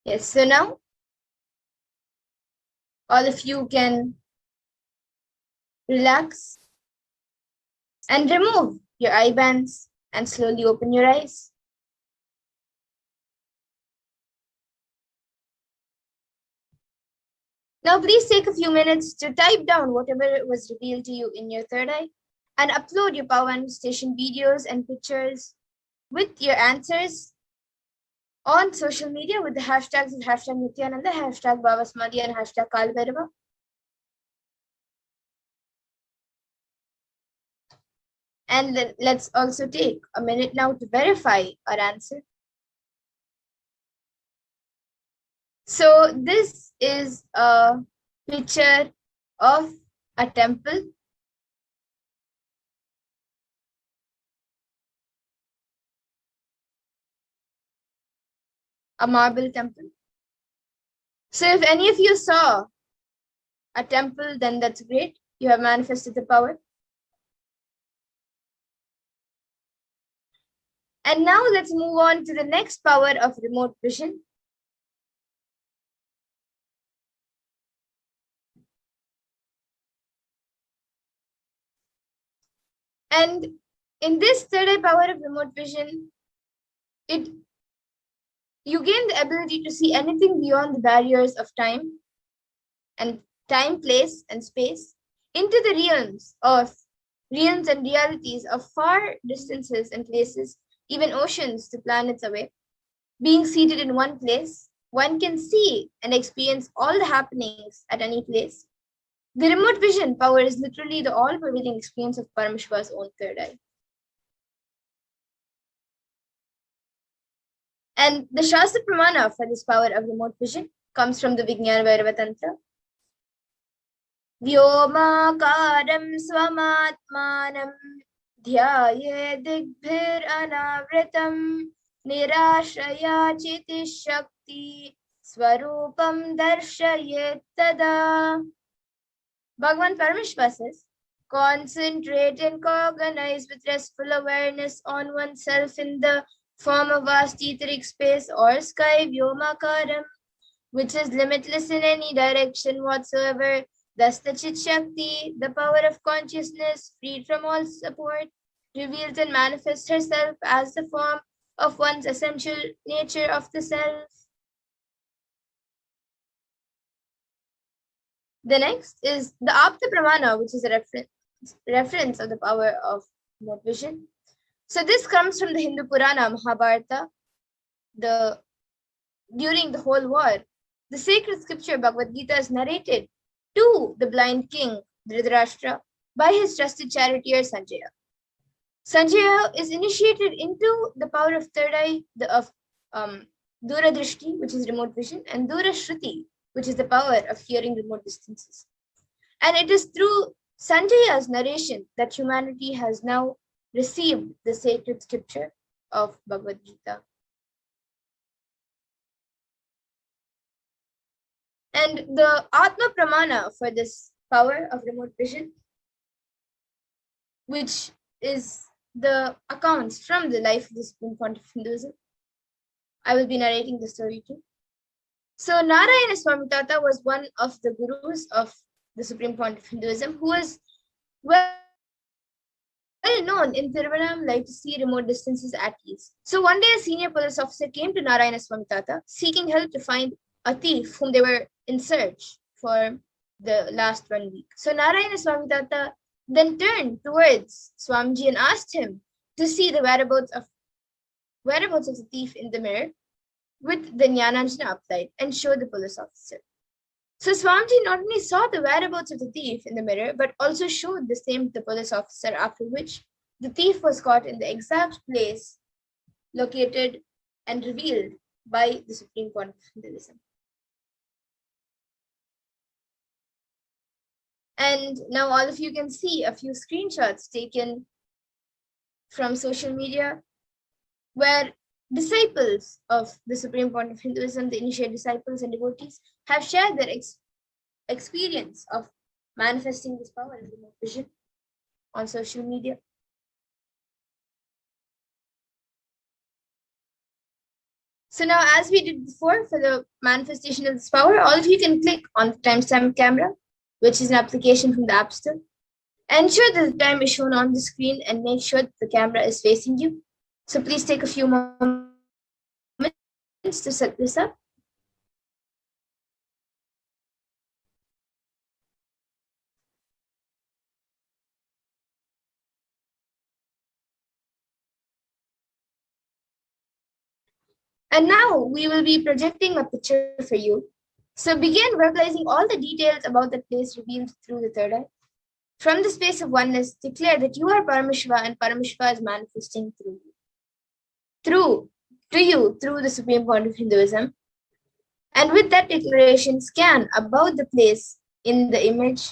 Yes, so now all of you can relax and remove your eye bands and slowly open your eyes. Now please take a few minutes to type down whatever was revealed to you in your third eye and upload your power manifestation videos and pictures with your answers on social media with the hashtags of hashtag Nithyananda, hashtag BHAVASAMADHI, and hashtag Kailasa. And let's also take a minute now to verify our answer. So this is a picture of a temple, a marble temple. So if any of you saw a temple, then that's great. You have manifested the power. And now let's move on to the next power of remote vision. And in this third eye power of remote vision, you gain the ability to see anything beyond the barriers of time, place, and space, into the realms and realities of far distances and places, even oceans to planets away. Being seated in one place, one can see and experience all the happenings at any place. The remote vision power is literally the all-pervading experience of Paramashiva's own third eye. And the Shastra Pramana for this power of remote vision comes from the Vijnana Bhairava Tantra. Vyomakaram swamatmanam dhyaye digbhir anavritam nirashaya chiti shakti swarupam darshayet tada. Bhagavan Paramashiva says, concentrate and cognize with restful awareness on oneself in the form of vast etheric space or sky, Vyomakaram, which is limitless in any direction whatsoever. Thus the Chit Shakti, the power of consciousness, freed from all support, reveals and manifests herself as the form of one's essential nature of the self. The next is the Apta Pramana, which is a reference of the power of remote vision. So this comes from the Hindu Purana Mahabharata. During the whole war, the sacred scripture Bhagavad Gita is narrated to the blind king Dhritarashtra by his trusted charioteer Sanjaya. Sanjaya is initiated into the power of third eye, of Dura Drishti, which is remote vision, and Dura Shruti, which is the power of hearing remote distances. And it is through Sanjaya's narration that humanity has now received the sacred scripture of Bhagavad Gita. And the Atma Pramana for this power of remote vision, which is the accounts from the life of the Supreme Pontiff of Hinduism. I will be narrating the story too. So Narayana Swami Tata was one of the gurus of the Supreme Pontiff of Hinduism, who was well known in Tiruvannamalai to see remote distances at ease. So one day a senior police officer came to Narayana Swami Tata seeking help to find a thief whom they were in search for the last 1 week. So Narayana Swami Tata then turned towards Swamiji and asked him to see the whereabouts of the thief in the mirror with the Jnananjana applied and showed the police officer. So Swamiji not only saw the whereabouts of the thief in the mirror, but also showed the same to the police officer, after which the thief was caught in the exact place located and revealed by the Supreme Pontiff of Hinduism. And now all of you can see a few screenshots taken from social media where disciples of the Supreme Pontiff of Hinduism, the initiate disciples and devotees, have shared their experience of manifesting this power of remote vision on social media. So now, as we did before for the manifestation of this power, all of you can click on the timestamp camera, which is an application from the App Store. Ensure that the time is shown on the screen and make sure that the camera is facing you. So please take a few moments to set this up. And now we will be projecting a picture for you. So begin verbalizing all the details about the place revealed through the third eye. From the space of oneness, declare that you are Paramashiva and Paramashiva is manifesting through the Supreme Pontiff of Hinduism. And with that declaration, scan about the place in the image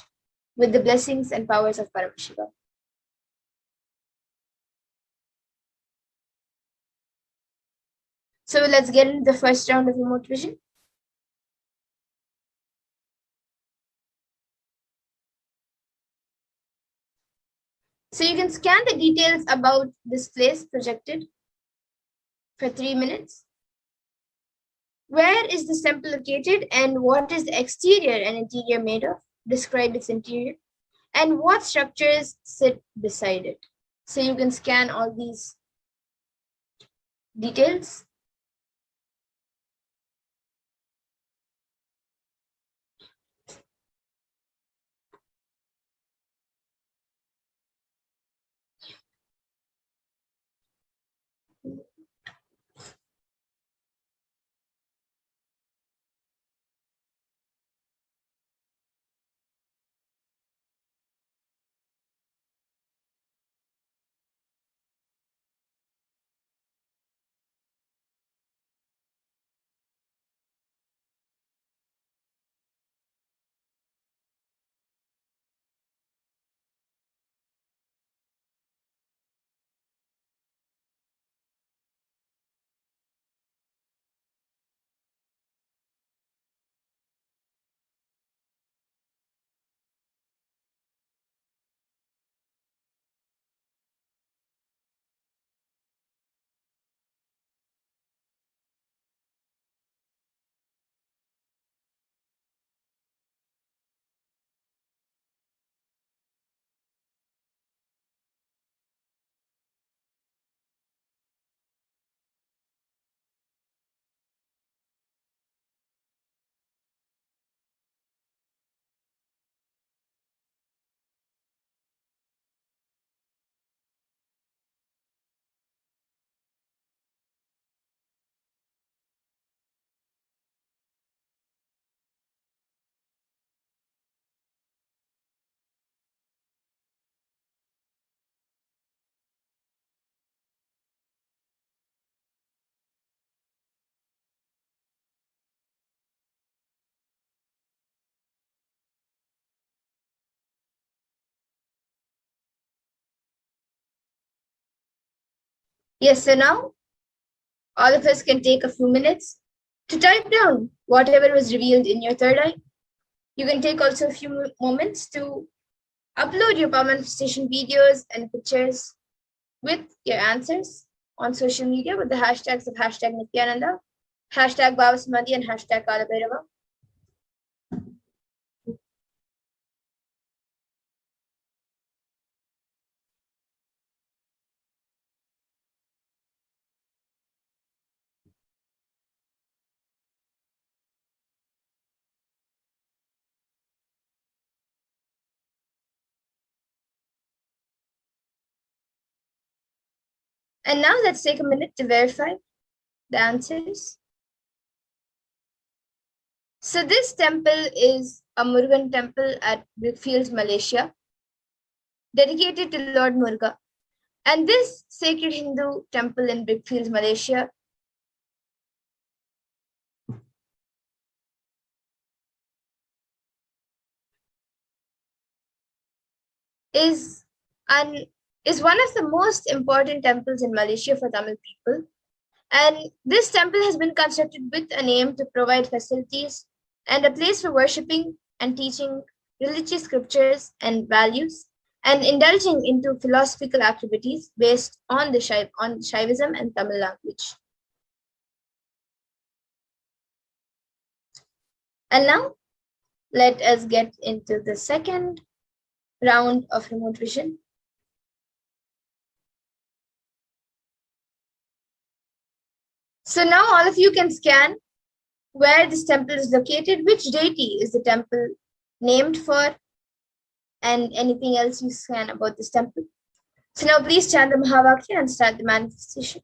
with the blessings and powers of Paramashiva. So let's get into the first round of remote vision. So you can scan the details about this place projected for 3 minutes. Where is this temple located and what is the exterior and interior made of? Describe its interior. And what structures sit beside it? So you can scan all these details. Yes, so now all of us can take a few minutes to type down whatever was revealed in your third eye. You can take also a few moments to upload your power manifestation videos and pictures with your answers on social media with the hashtags of hashtag Nithyananda, hashtag BHAVASAMADHI, and hashtag Kalabhairava. And now let's take a minute to verify the answers. So this temple is a Murugan temple at Brickfields, Malaysia, dedicated to Lord Muruga. And this sacred Hindu temple in Brickfields, Malaysia is one of the most important temples in Malaysia for Tamil people. And this temple has been constructed with an aim to provide facilities and a place for worshipping and teaching religious scriptures and values and indulging into philosophical activities based on Shaivism and Tamil language. And now let us get into the second round of remote vision. So now all of you can scan where this temple is located, which deity is the temple named for, and anything else you scan about this temple. So now please chant the Mahavakya and start the manifestation.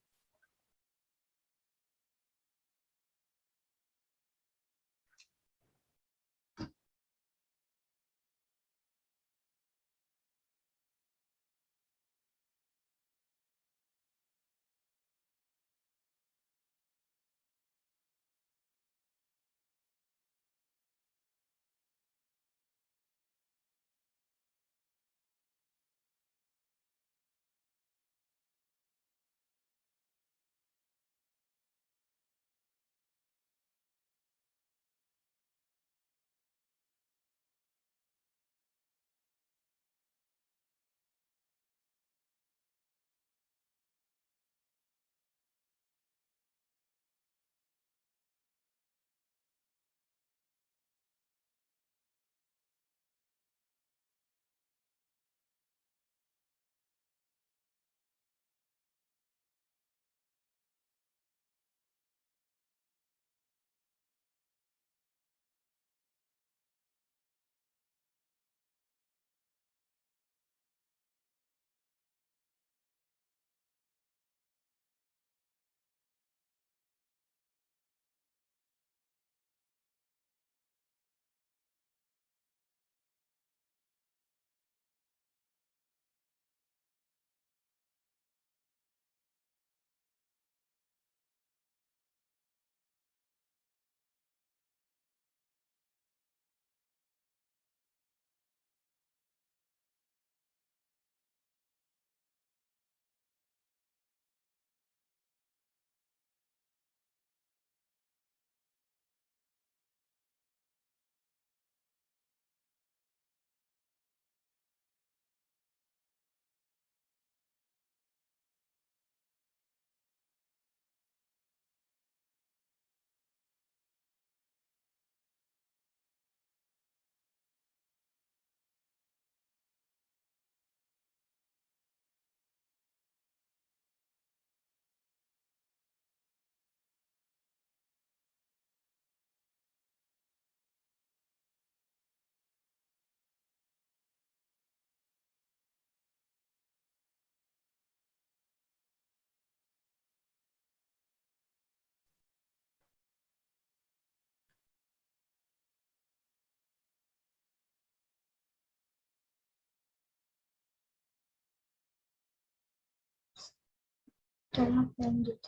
Cannot find it.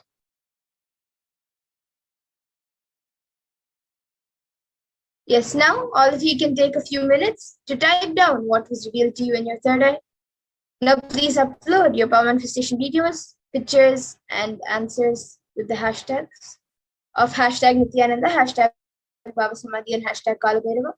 Yes, now all of you can take a few minutes to type down what was revealed to you in your third eye. Now please upload your power manifestation videos, pictures, and answers with the hashtags of hashtag Nithyananda, hashtag BHAVASAMADHI, and hashtag Kalabhairava.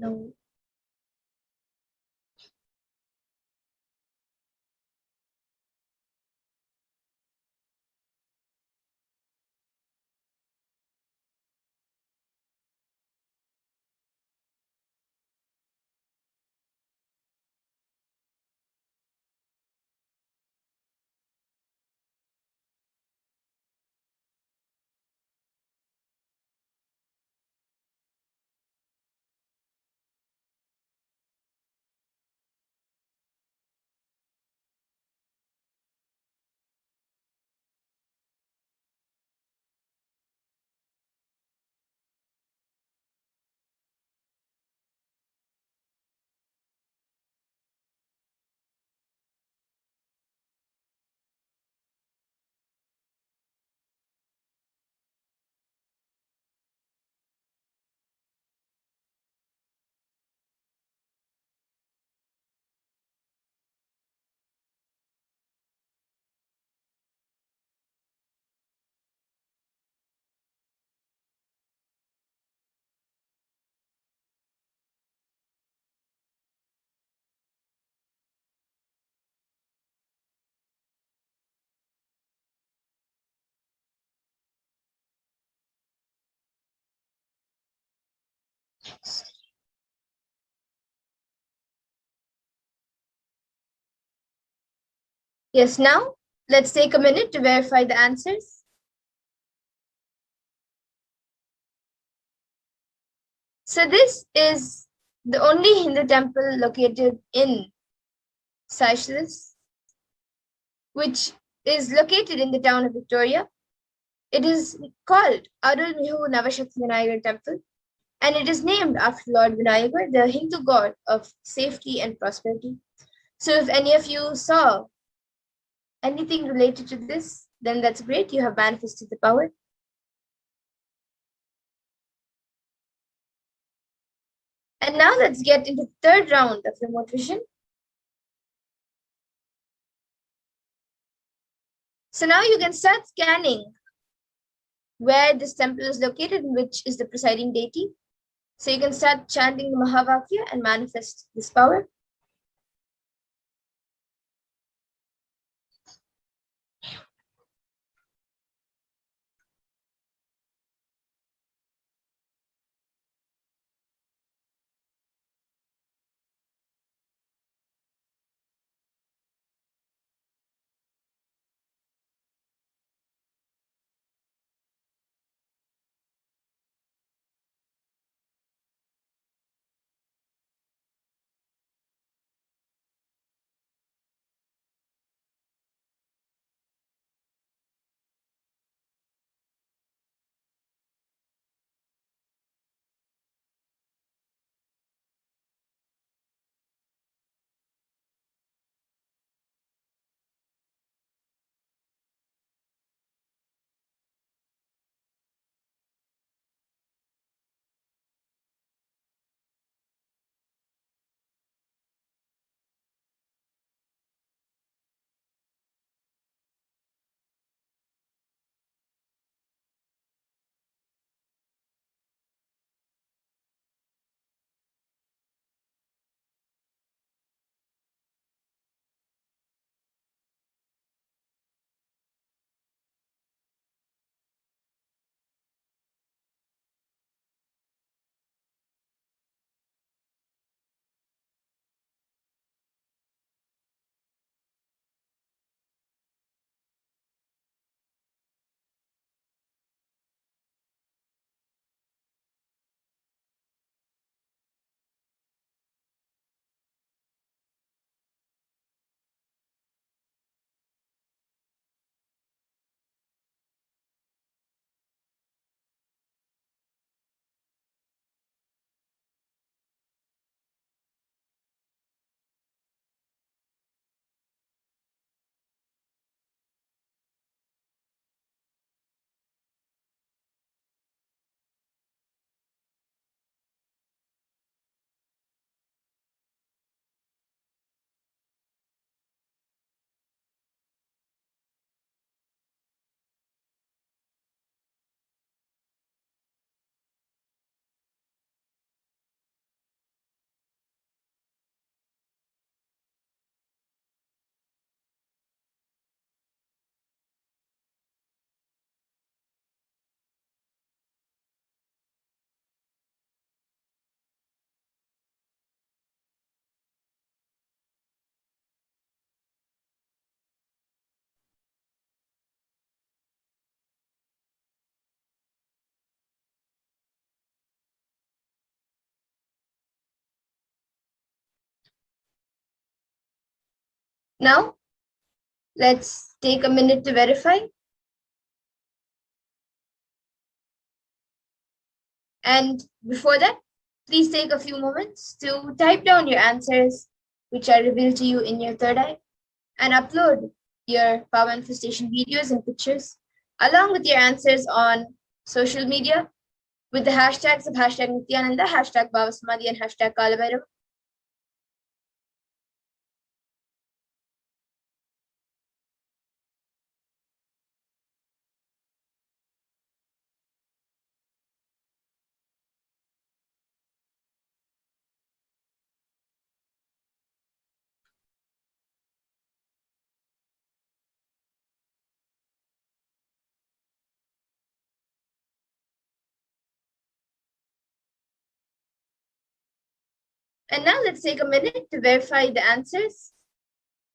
No. Yes, now let's take a minute to verify the answers. So this is the only Hindu temple located in Seychelles, which is located in the town of Victoria. It is called Arulmigu Navashakti Vinayagar Temple, and it is named after Lord Vinayagar, the Hindu god of safety and prosperity. So if any of you saw anything related to this, then that's great. You have manifested the power. And now let's get into the third round of remote vision. So now you can start scanning where this temple is located and which is the presiding deity. So you can start chanting the Mahavakya and manifest this power. Now, let's take a minute to verify. And before that, please take a few moments to type down your answers, which are revealed to you in your third eye, and upload your power manifestation videos and pictures, along with your answers on social media with the hashtags of hashtag Nithyananda, hashtag BHAVASAMADHI, and hashtag Kalabhairava. And now let's take a minute to verify the answers.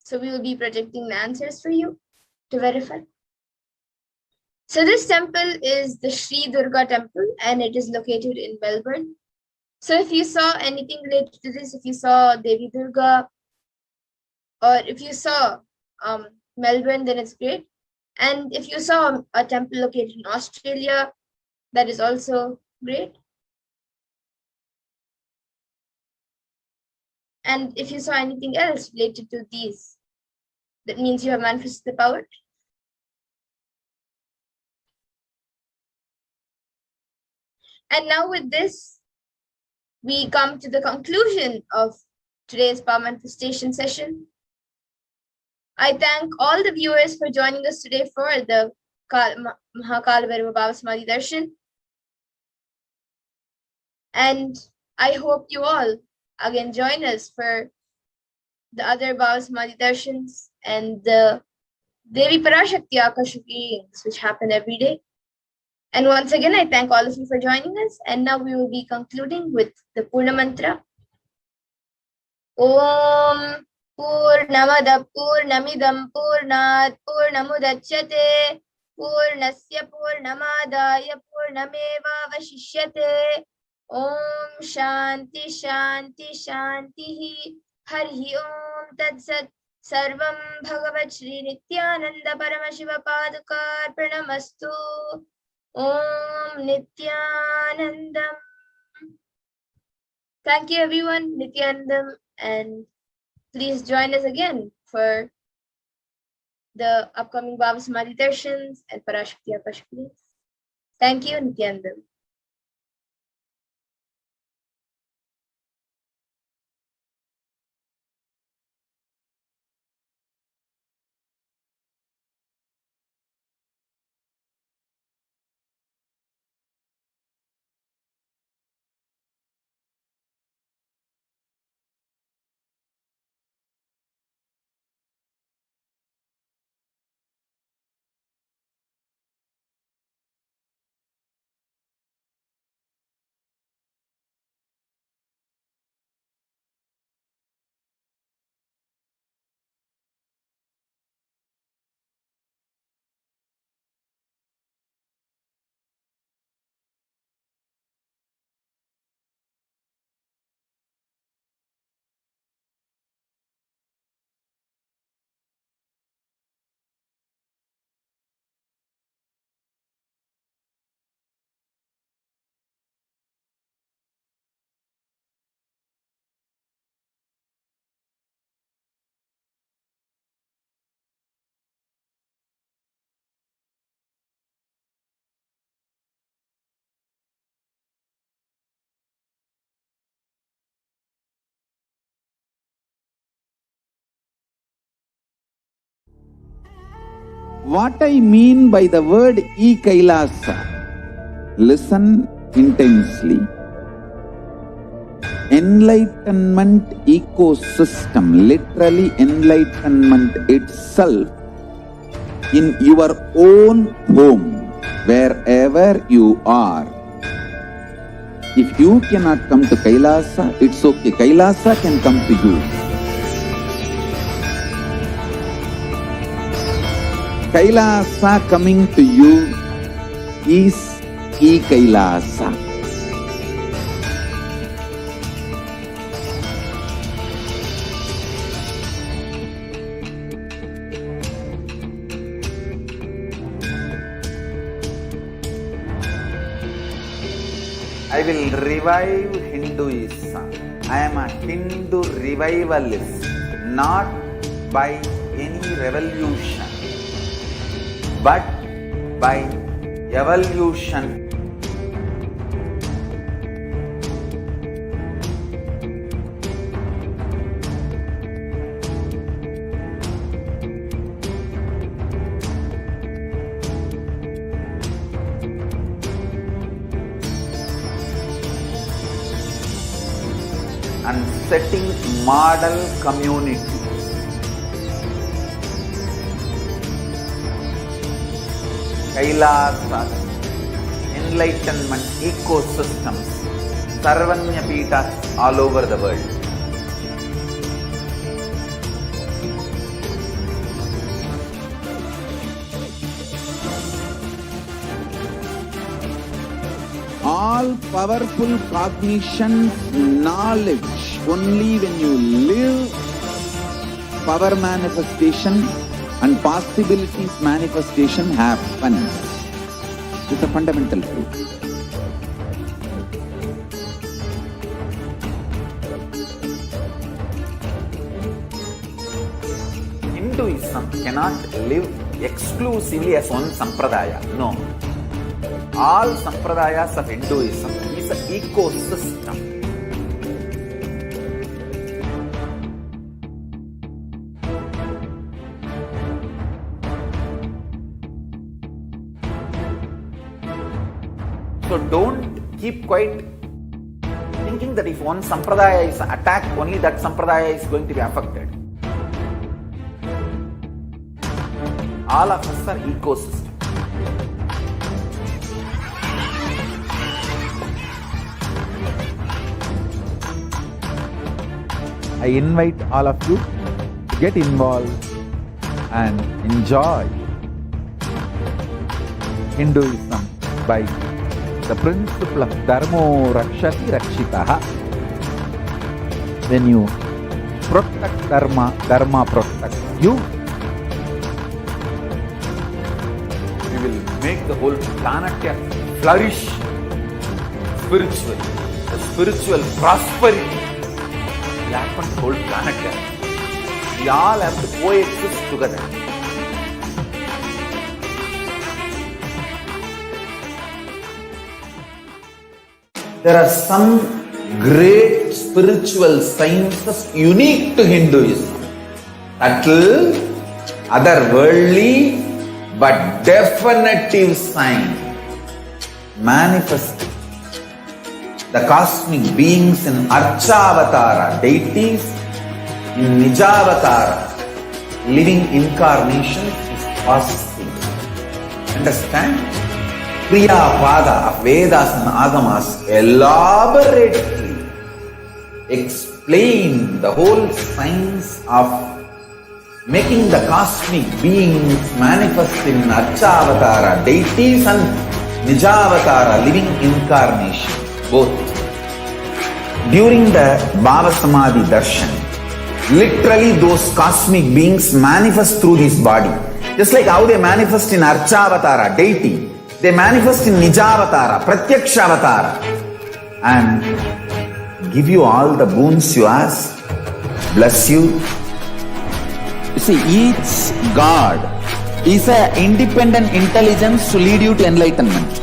So we will be projecting the answers for you to verify. So this temple is the Sri Durga temple, and it is located in Melbourne. So if you saw anything related to this, if you saw Devi Durga, or if you saw Melbourne, then it's great. And if you saw a temple located in Australia, that is also great. And if you saw anything else related to these, that means you have manifested the power. And now with this, we come to the conclusion of today's power manifestation session. I thank all the viewers for joining us today for the Kalabhairava BHAVASAMADHI Darshan. And I hope you all again join us for the other BHAVASAMADHI Darshans and the Devi Parashakti Akashic readings, which happen every day. And once again, I thank all of you for joining us. And now we will be concluding with the Purna Mantra. Om Purnamada Purnamidam Purnat Purnamudachyate Purnasya Purnamadaya Purnameva Vashishyate. Om Shanti Shanti Shanti Hari Om Tatsat Sarvam Bhagavat Shri Nithyananda Paramashiva Padukar Pranamastu. Om Nithyanandam. Thank you everyone, Nithyanandam, and please join us again for the upcoming BHAVASAMADHI Darshans and Parashakti Akashic readings. Thank you, Nithyanandam. What I mean by the word Kailasa, listen intensely. Enlightenment ecosystem, literally enlightenment itself, in your own home, wherever you are. If you cannot come to Kailasa, it's okay. Kailasa can come to you. Kailasa coming to you is Kailasa. will revive Hinduism. I am a Hindu revivalist, not by any revolution, but by evolution. And setting model community. Kailasa, enlightenment ecosystems, Sarvanya Peethas all over the world. All powerful cognition, knowledge, only when you live, power manifestation and possibilities manifestation happens. It's a fundamental truth. Hinduism cannot live exclusively as one sampradaya. No. All sampradayas of Hinduism is an ecosystem. So don't keep quiet thinking that if one sampradaya is attacked, only that sampradaya is going to be affected. All of us are ecosystem. I invite all of you to get involved and enjoy Hinduism by the principle of Dharmo Rakshati Rakshitaha. When you protect Dharma, Dharma protects you. We will make the whole planet flourish spiritually, the spiritual prosperity. We happen to whole planet here. We all have to coexist together. There are some great spiritual sciences unique to Hinduism. Subtle, otherworldly, but definitive science. Manifesting the cosmic beings in Archavatara, deities in Nijavatara, living incarnations is possible. Understand? Priya Pada of Vedas and Agamas elaborately explain the whole science of making the cosmic beings manifest in Archavatara, deities and Nijavatara, living incarnations. Both. During the BHAVASAMADHI darshan, literally those cosmic beings manifest through this body. Just like how they manifest in Archavatara, deity, they manifest in Nijavatara, Pratyakshavatara, and give you all the boons you ask, bless you. You see, each God is an independent intelligence to lead you to enlightenment.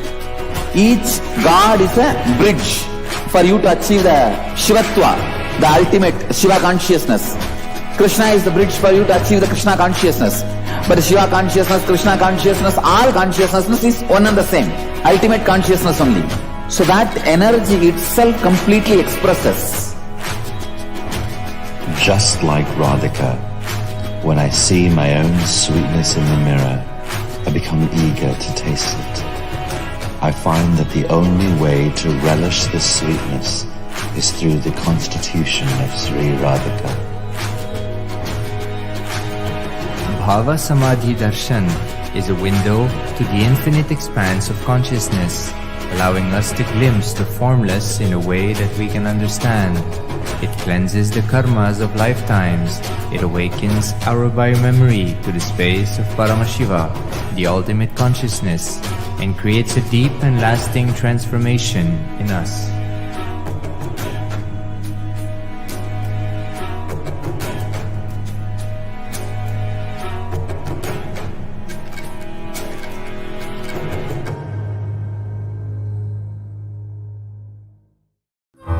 Each God is a bridge for you to achieve the Shivatva, the ultimate Shiva consciousness. Krishna is the bridge for you to achieve the Krishna consciousness. But Shiva consciousness, Krishna consciousness, all consciousness is one and the same. Ultimate consciousness only. So that energy itself completely expresses. Just like Radhika, when I see my own sweetness in the mirror, I become eager to taste it. I find that the only way to relish this sweetness is through the constitution of Sri Radhika. BHAVASAMADHI Darshan is a window to the infinite expanse of consciousness, allowing us to glimpse the formless in a way that we can understand. It cleanses the karmas of lifetimes. It awakens our biomemory to the space of Paramashiva, the ultimate consciousness, and creates a deep and lasting transformation in us.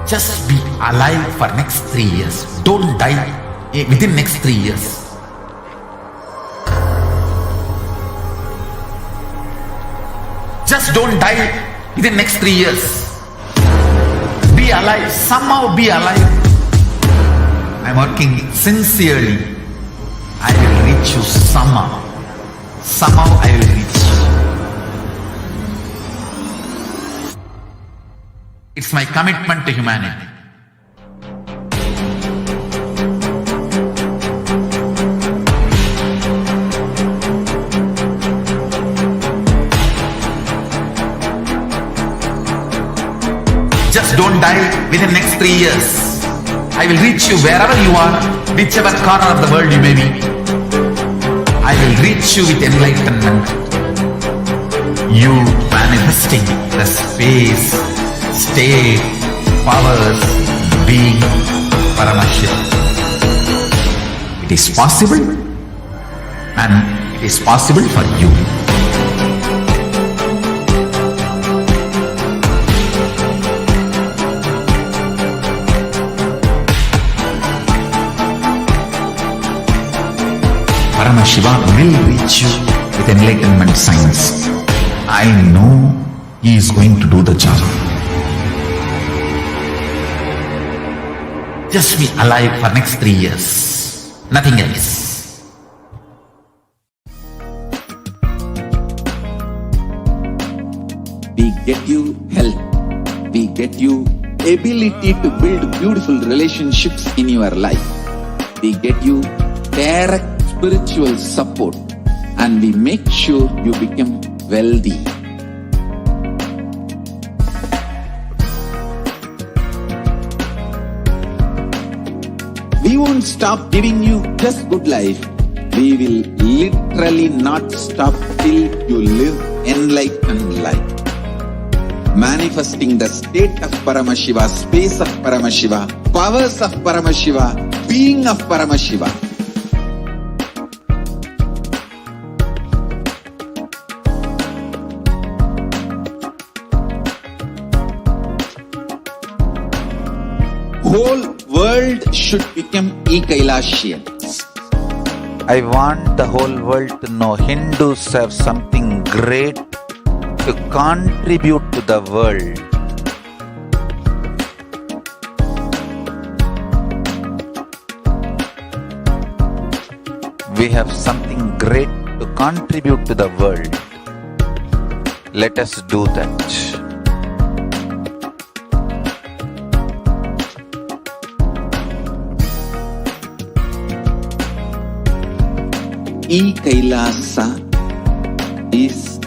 Just be alive for next 3 years. Don't die within next 3 years. Just don't die within next 3 years. Be alive. Somehow be alive. I'm working sincerely. I will reach you somehow. Somehow I will reach you. It's my commitment to humanity. Just don't die within next 3 years. I will reach you wherever you are, whichever corner of the world you may be. I will reach you with enlightenment. You manifesting the space, state, powers, being Paramashivoham. It is possible, and it is possible for you. Paramashivoham will reach you with enlightenment science. I know he is going to do the job. Just be alive for next 3 years. Nothing else. We get you health. We get you ability to build beautiful relationships in your life. We get you direct spiritual support, and we make sure you become wealthy. We won't stop giving you just good life. We will literally not stop till you live enlightened life. Manifesting the state of Paramashiva, space of Paramashiva, powers of Paramashiva, being of Paramashiva. Whole world should become Kailasians. I want the whole world to know Hindus have something great to contribute to the world. We have something great to contribute to the world. Let us do that. Kailasa is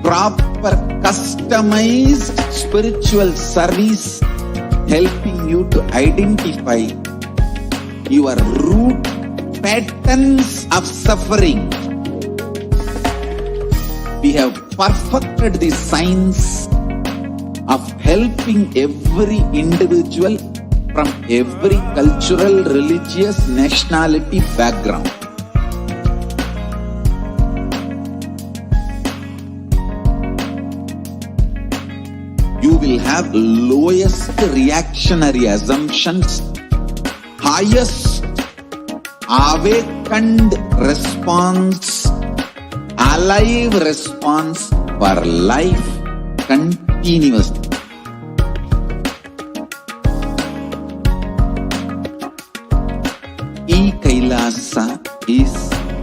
proper customized spiritual service helping you to identify your root patterns of suffering. We have perfected the science of helping every individual from every cultural, religious, nationality background. You will have lowest reactionary assumptions, highest awakened response, alive response for life continuously. Kailasa is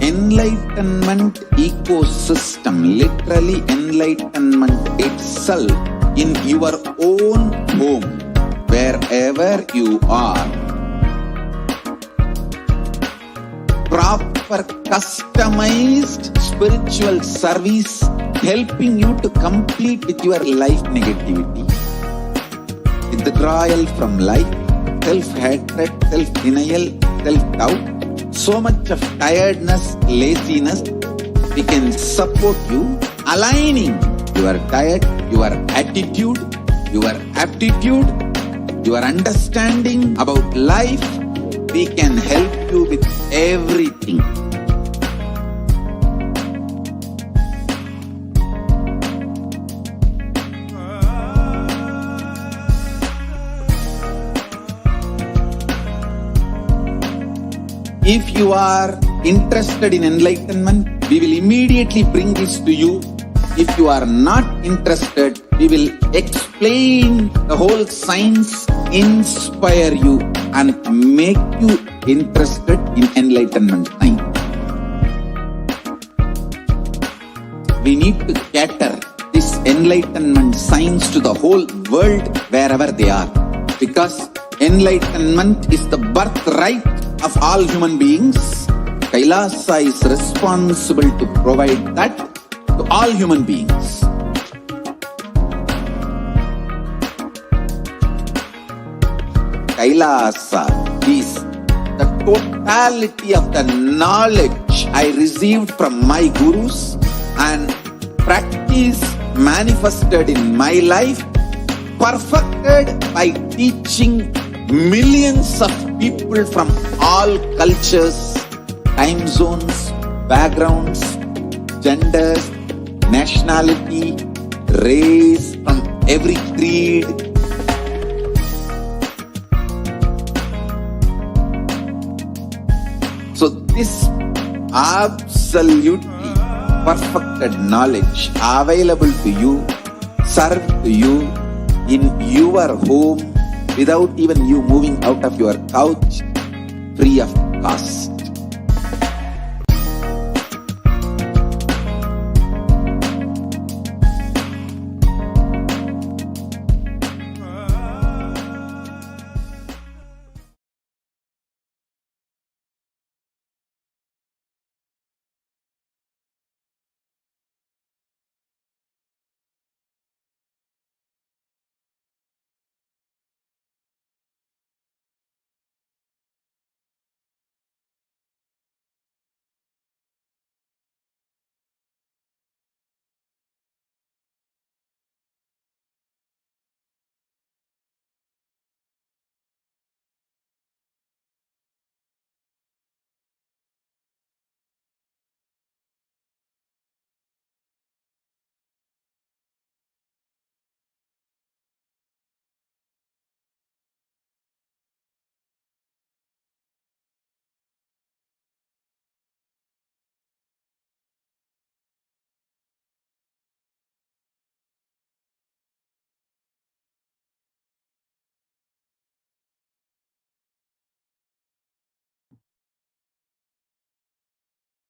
enlightenment ecosystem, literally enlightenment itself in your own home, wherever you are. Proper customized spiritual service helping you to complete with your life negativity. Withdrawal from life, self-hatred, self-denial, self-doubt, so much of tiredness, laziness. We can support you, aligning your diet, your attitude, your aptitude, your understanding about life. We can help you with everything. If you are interested in enlightenment, we will immediately bring this to you. If you are not interested, we will explain the whole science, inspire you and make you interested in enlightenment science. We need to cater this enlightenment science to the whole world wherever they are. Because enlightenment is the birthright of all human beings. Kailasa is responsible to provide that to all human beings. Kailasa is the totality of the knowledge I received from my gurus and practice manifested in my life, perfected by teaching millions of people from all cultures, time zones, backgrounds, genders, nationality, race, from every creed. So this absolutely perfected knowledge available to you, served to you in your home without even you moving out of your couch, free of cost.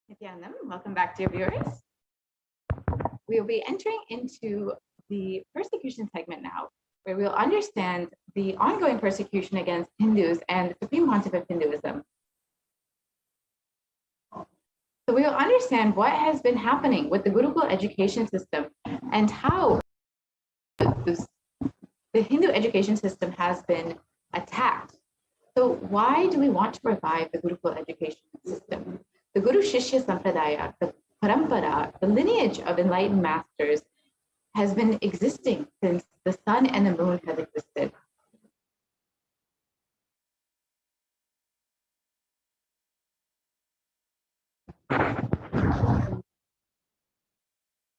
Nithyananda, welcome back, dear viewers. We will be entering into the persecution segment now, where we'll understand the ongoing persecution against Hindus and the Supreme Pontiff of Hinduism. So we will understand what has been happening with the Gurukul education system and how the Hindu education system has been attacked. So why do we want to revive the Gurukul education system? The Guru Shishya Sampradaya, the Parampara, the lineage of enlightened masters has been existing since the sun and the moon has existed.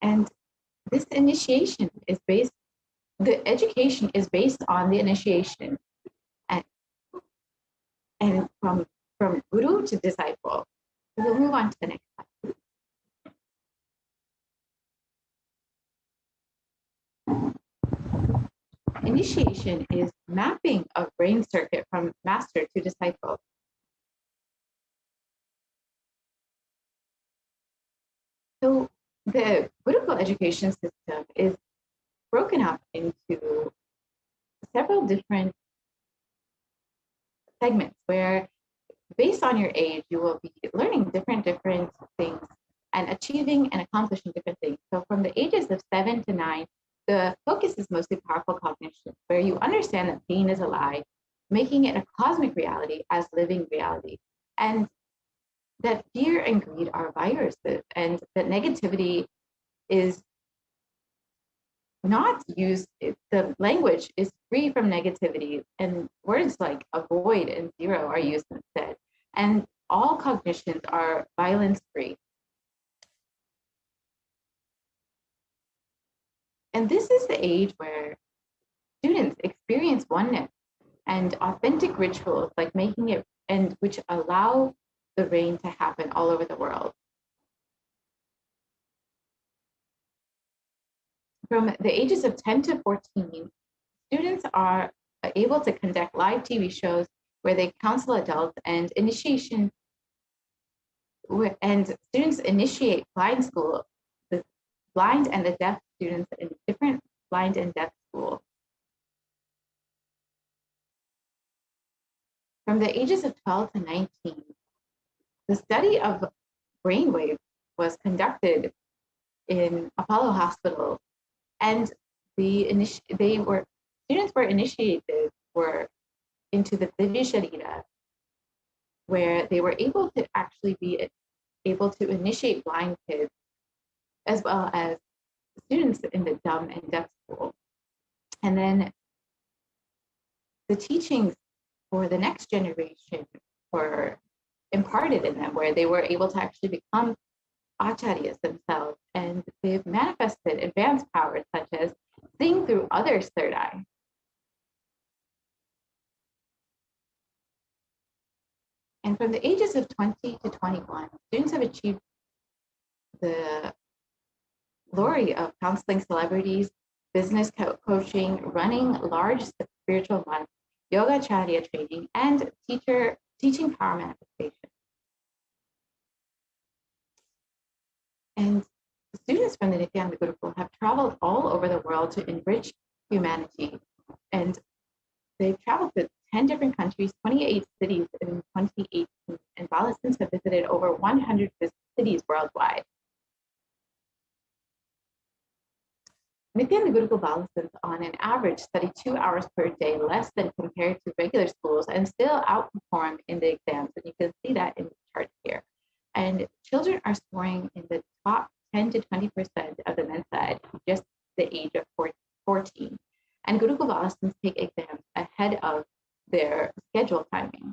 And this initiation is based, the education is based on the initiation and from guru to disciple. So we'll move on to the next slide. Initiation is mapping of brain circuit from master to disciple. So the Gurukul education system is broken up into several different segments where, based on your age, you will be learning different things and achieving and accomplishing different things. So from the ages of 7 to 9, the focus is mostly powerful cognition, where you understand that pain is a lie, making it a cosmic reality as living reality, and that fear and greed are viruses, and that negativity is not used, the language is free from negativity, and words like avoid and zero are used instead. And all cognitions are violence-free. And this is the age where students experience oneness and authentic rituals like making it, and which allow the rain to happen all over the world. From the ages of 10 to 14, students are able to conduct live TV shows where they counsel adults and students initiate blind school, the blind and the deaf students in different blind and deaf schools. From the ages of 12 to 19, the study of brainwaves was conducted in Apollo Hospital, and students were initiated into the Divya Sharira, where they were able to actually be able to initiate blind kids as well as students in the dumb and deaf school. And then the teachings for the next generation were imparted in them, where they were able to actually become acharyas themselves, and they've manifested advanced powers such as seeing through others' third eye. And from the ages of 20 to 21, students have achieved the glory of counseling celebrities, business coaching, running large spiritual months, yoga acharya training, and teaching power manifestation. And students from the Nithyananda Gurukul have traveled all over the world to enrich humanity. And they've traveled to 10 different countries, 28 cities in 2018, and Balasins have visited over 100 cities worldwide. Nithyananda Gurukul Balasins on an average study 2 hours per day, less than compared to regular schools, and still outperform in the exams. And you can see that in the chart here. And children are scoring in the top 10 to 20% of the Mensa at just the age of 14. And Gurukul Balasins take exams ahead of their schedule timing.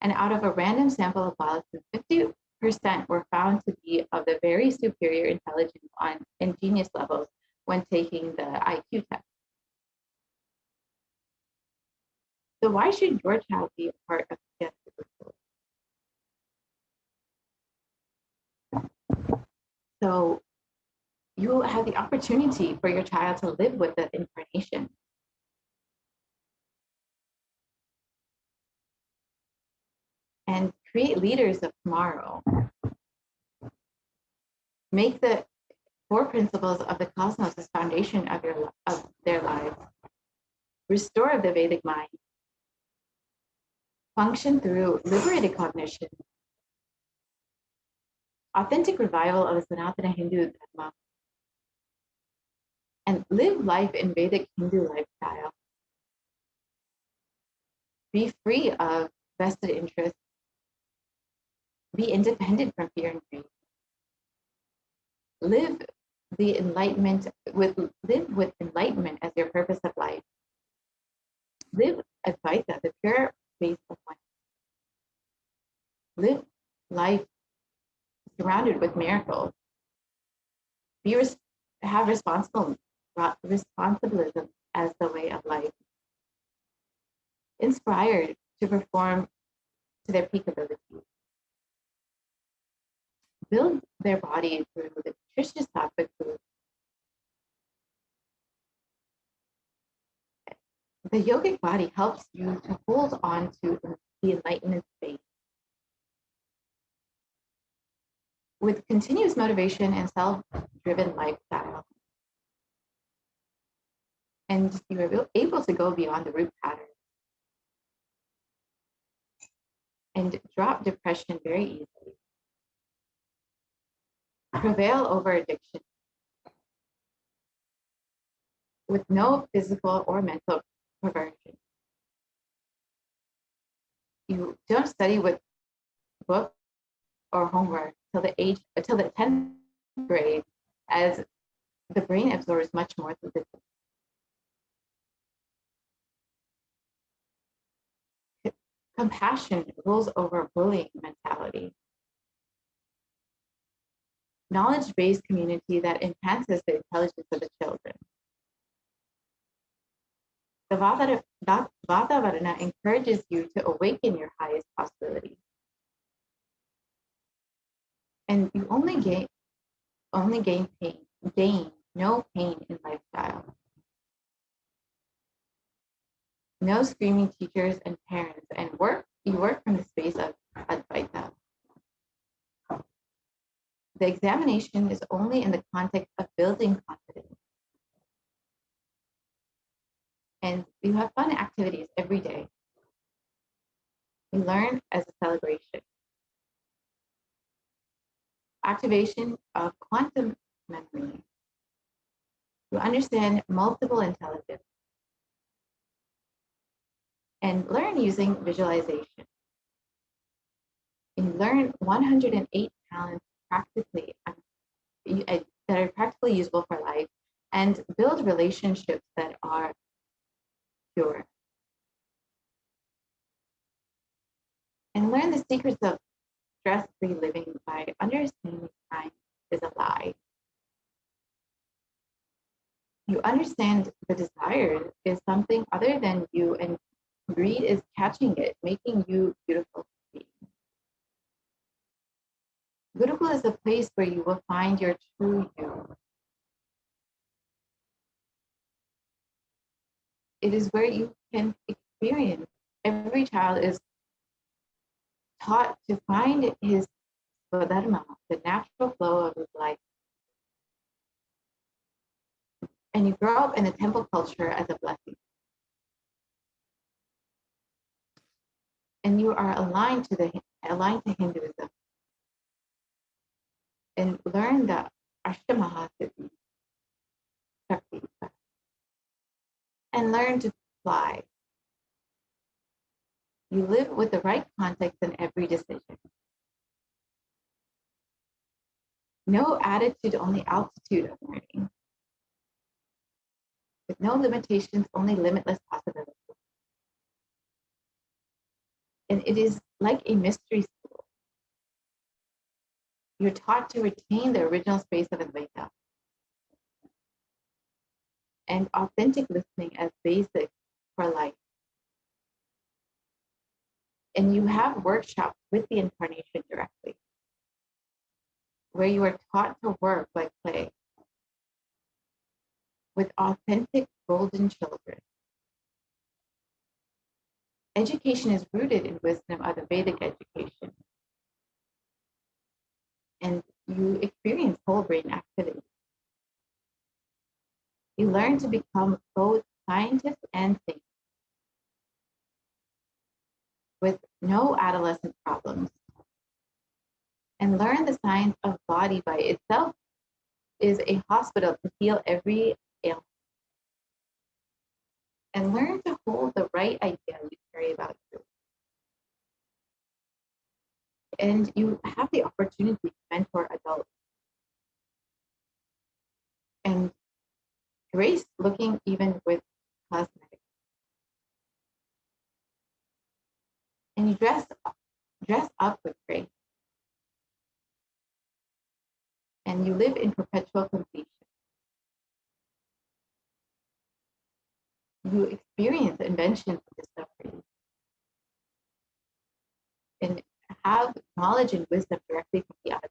And out of a random sample of Balasins, 50% were found to be of the very superior intelligence and genius levels when taking the IQ test. So why should your child be a part of the Gurukul? So you have the opportunity for your child to live with that incarnation. And create leaders of tomorrow. Make the 4 principles of the cosmos as foundation of their lives. Restore the Vedic mind. Function through liberated cognition. Authentic revival of the Sanatana Hindu Dharma. And live life in Vedic Hindu lifestyle. Be free of vested interests. Be independent from fear and greed. Live with enlightenment as your purpose of life. Live Advaita, the pure face of one. Live life surrounded with miracles. Have responsibilism as the way of life. Inspired to perform to their peak ability. Build their body through the nutritious sattvic food. The yogic body helps you to hold on to the enlightenment state. With continuous motivation and self-driven lifestyle. And you are able to go beyond the root pattern. And drop depression very easily. Prevail over addiction with no physical or mental perversion. You don't study with books or homework till the 10th grade, as the brain absorbs much more through the compassion rules over bullying mentality. Knowledge-based community that enhances the intelligence of the children. The Vatavarana encourages you to awaken your highest possibilities. And you only gain no pain in lifestyle. No screaming teachers and parents, and you work from the space of Advaita. The examination is only in the context of building confidence. And you have fun activities every day. You learn as a celebration. Activation of quantum memory. You understand multiple intelligence and learn using visualization. You learn 108 talents practically that are practically usable for life and build relationships that are pure. And learn the secrets of stress-free living by understanding time is a lie. You understand the desire is something other than you, and greed is catching it, making you beautiful to see. Gurukul is a place where you will find your true you. It is where you can experience. Every child is taught to find his Swadharma, the natural flow of his life. And you grow up in the temple culture as a blessing. And you are aligned to Hinduism. And learn the Ashtamahasiddhi, Shakti, and learn to fly. You live with the right context in every decision. No attitude, only altitude of learning. With no limitations, only limitless possibilities. And it is like a mystery school. You're taught to retain the original space of Advaita and authentic listening as basic for life. And you have workshops with the incarnation directly, where you are taught to work like play with authentic golden children. Education is rooted in wisdom of the Vedic education. And you experience whole brain activity. You learn to become both scientist and thinker with no adolescent problems. And learn the science of body by itself is a hospital to heal every ailment. And learn to hold the right idea you carry about you. And you have the opportunity to mentor adults. And grace looking even with cosmetics. And you dress up with grace. And you live in perpetual completion. You experience inventions and discoveries. And have knowledge and wisdom directly from the other.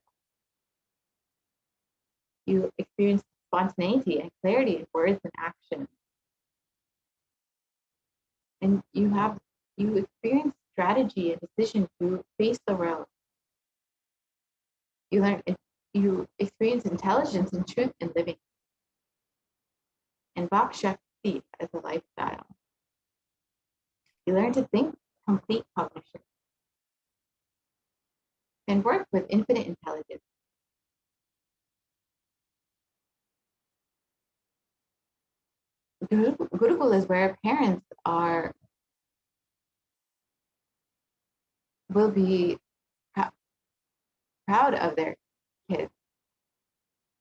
You experience spontaneity and clarity in words and actions. And you experience strategy and decision to face the world. You experience intelligence and truth in living. And Bhak Shakti as a lifestyle. You learn to think complete cognition. And work with infinite intelligence. Gurukul is where parents will be proud of their kids.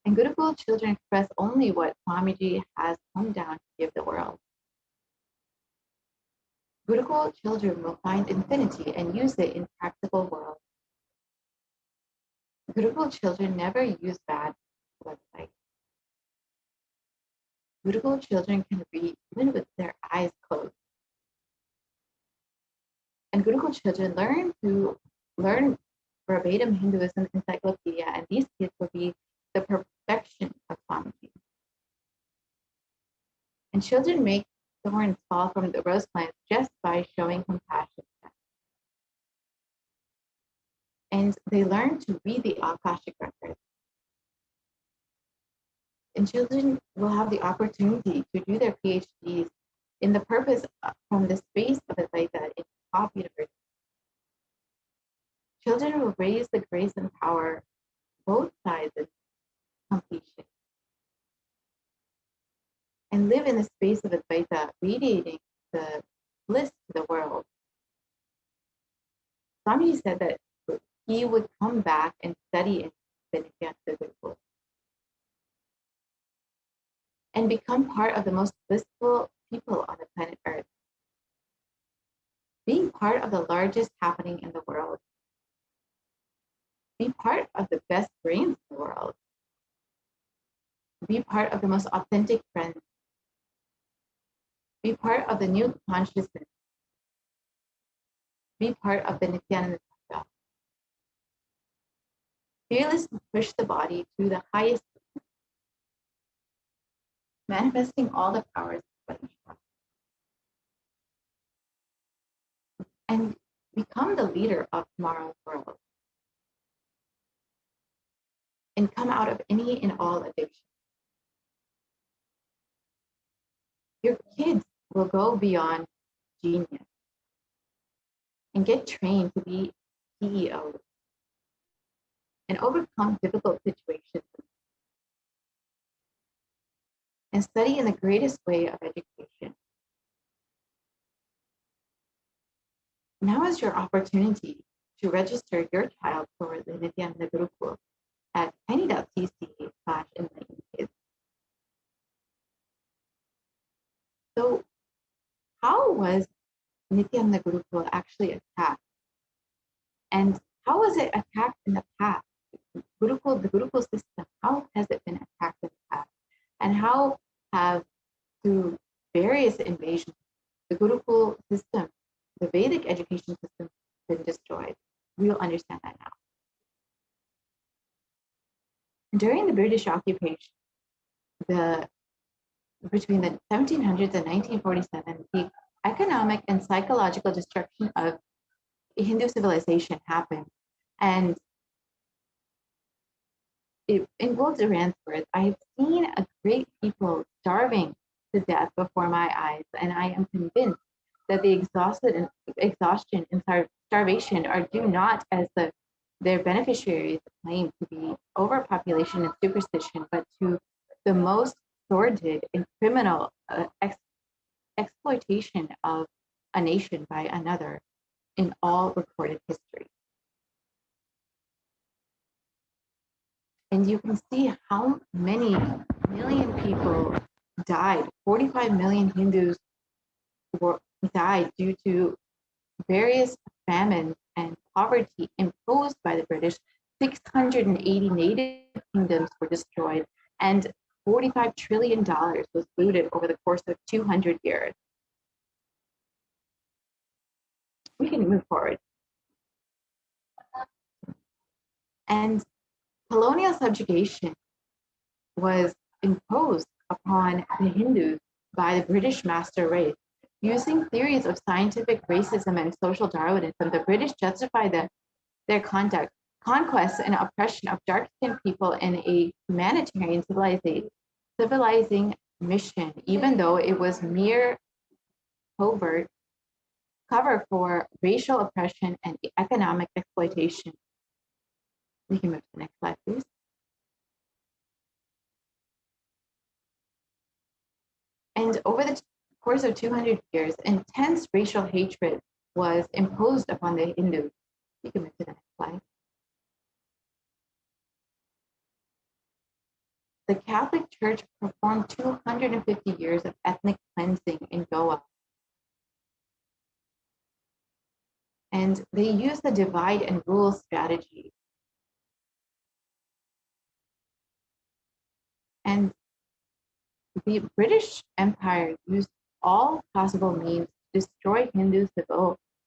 And Gurukul children express only what Swamiji has come down to give the world. Gurukul children will find infinity and use it in practical world. Gurukul children never use bad websites. Gurukul children can read even with their eyes closed. And Gurukul children learn verbatim Hinduism encyclopedia, and these kids will be the perfection of Swamiji. And children make thorns fall from the rose plants just by showing compassion. And they learn to read the Akashic records. And children will have the opportunity to do their PhDs in the purpose from the space of Advaita in top universities. Children will raise the grace and power, both sides of completion, and live in the space of Advaita, radiating the bliss to the world. Swamiji said that he would come back and study in the Nithyananda Gurukul and become part of the most blissful people on the planet Earth. Being part of the largest happening in the world. Be part of the best brains in the world. Be part of the most authentic friends. Be part of the new consciousness. Be part of the Nithyananda Sangha. Fearlessly push the body to the highest, manifesting all the powers of Paramashivoham. And become the leader of tomorrow's world. And come out of any and all addiction. Your kids will go beyond genius and get trained to be CEOs and overcome difficult situations and study in the greatest way of education. Now is your opportunity to register your child for the Nithyananda Gurukul at tiny.cc/enlightenkids. So how was Nithyananda Gurukul actually attacked? And how was it attacked in the past? The Gurukul system, how has it been attacked in the past? And how have, through various invasions, the Gurukul system, the Vedic education system, been destroyed? We will understand that now. During the British occupation, between the 1700s and 1947, the economic and psychological destruction of Hindu civilization happened. And in Will Durant's words, I have seen a great people starving to death before my eyes, and I am convinced that the exhaustion and starvation are due not, as their beneficiaries claim, to be overpopulation and superstition, but to the most sordid and criminal exploitation of a nation by another in all recorded history. And you can see how many million people died. 45 million Hindus died due to various famines and poverty imposed by the British. 680 native kingdoms were destroyed, and $45 trillion was looted over the course of 200 years. We can move forward. And colonial subjugation was imposed upon the Hindus by the British master race. Using theories of scientific racism and social Darwinism, the British justified their conquest and oppression of dark-skinned people in a humanitarian civilizing mission, even though it was mere covert cover for racial oppression and economic exploitation. We can move to the next slide, please. And over the course of 200 years, intense racial hatred was imposed upon the Hindus. You can move to the next slide. The Catholic Church performed 250 years of ethnic cleansing in Goa. And they used the divide and rule strategy. And the British Empire used all possible means to destroy Hindus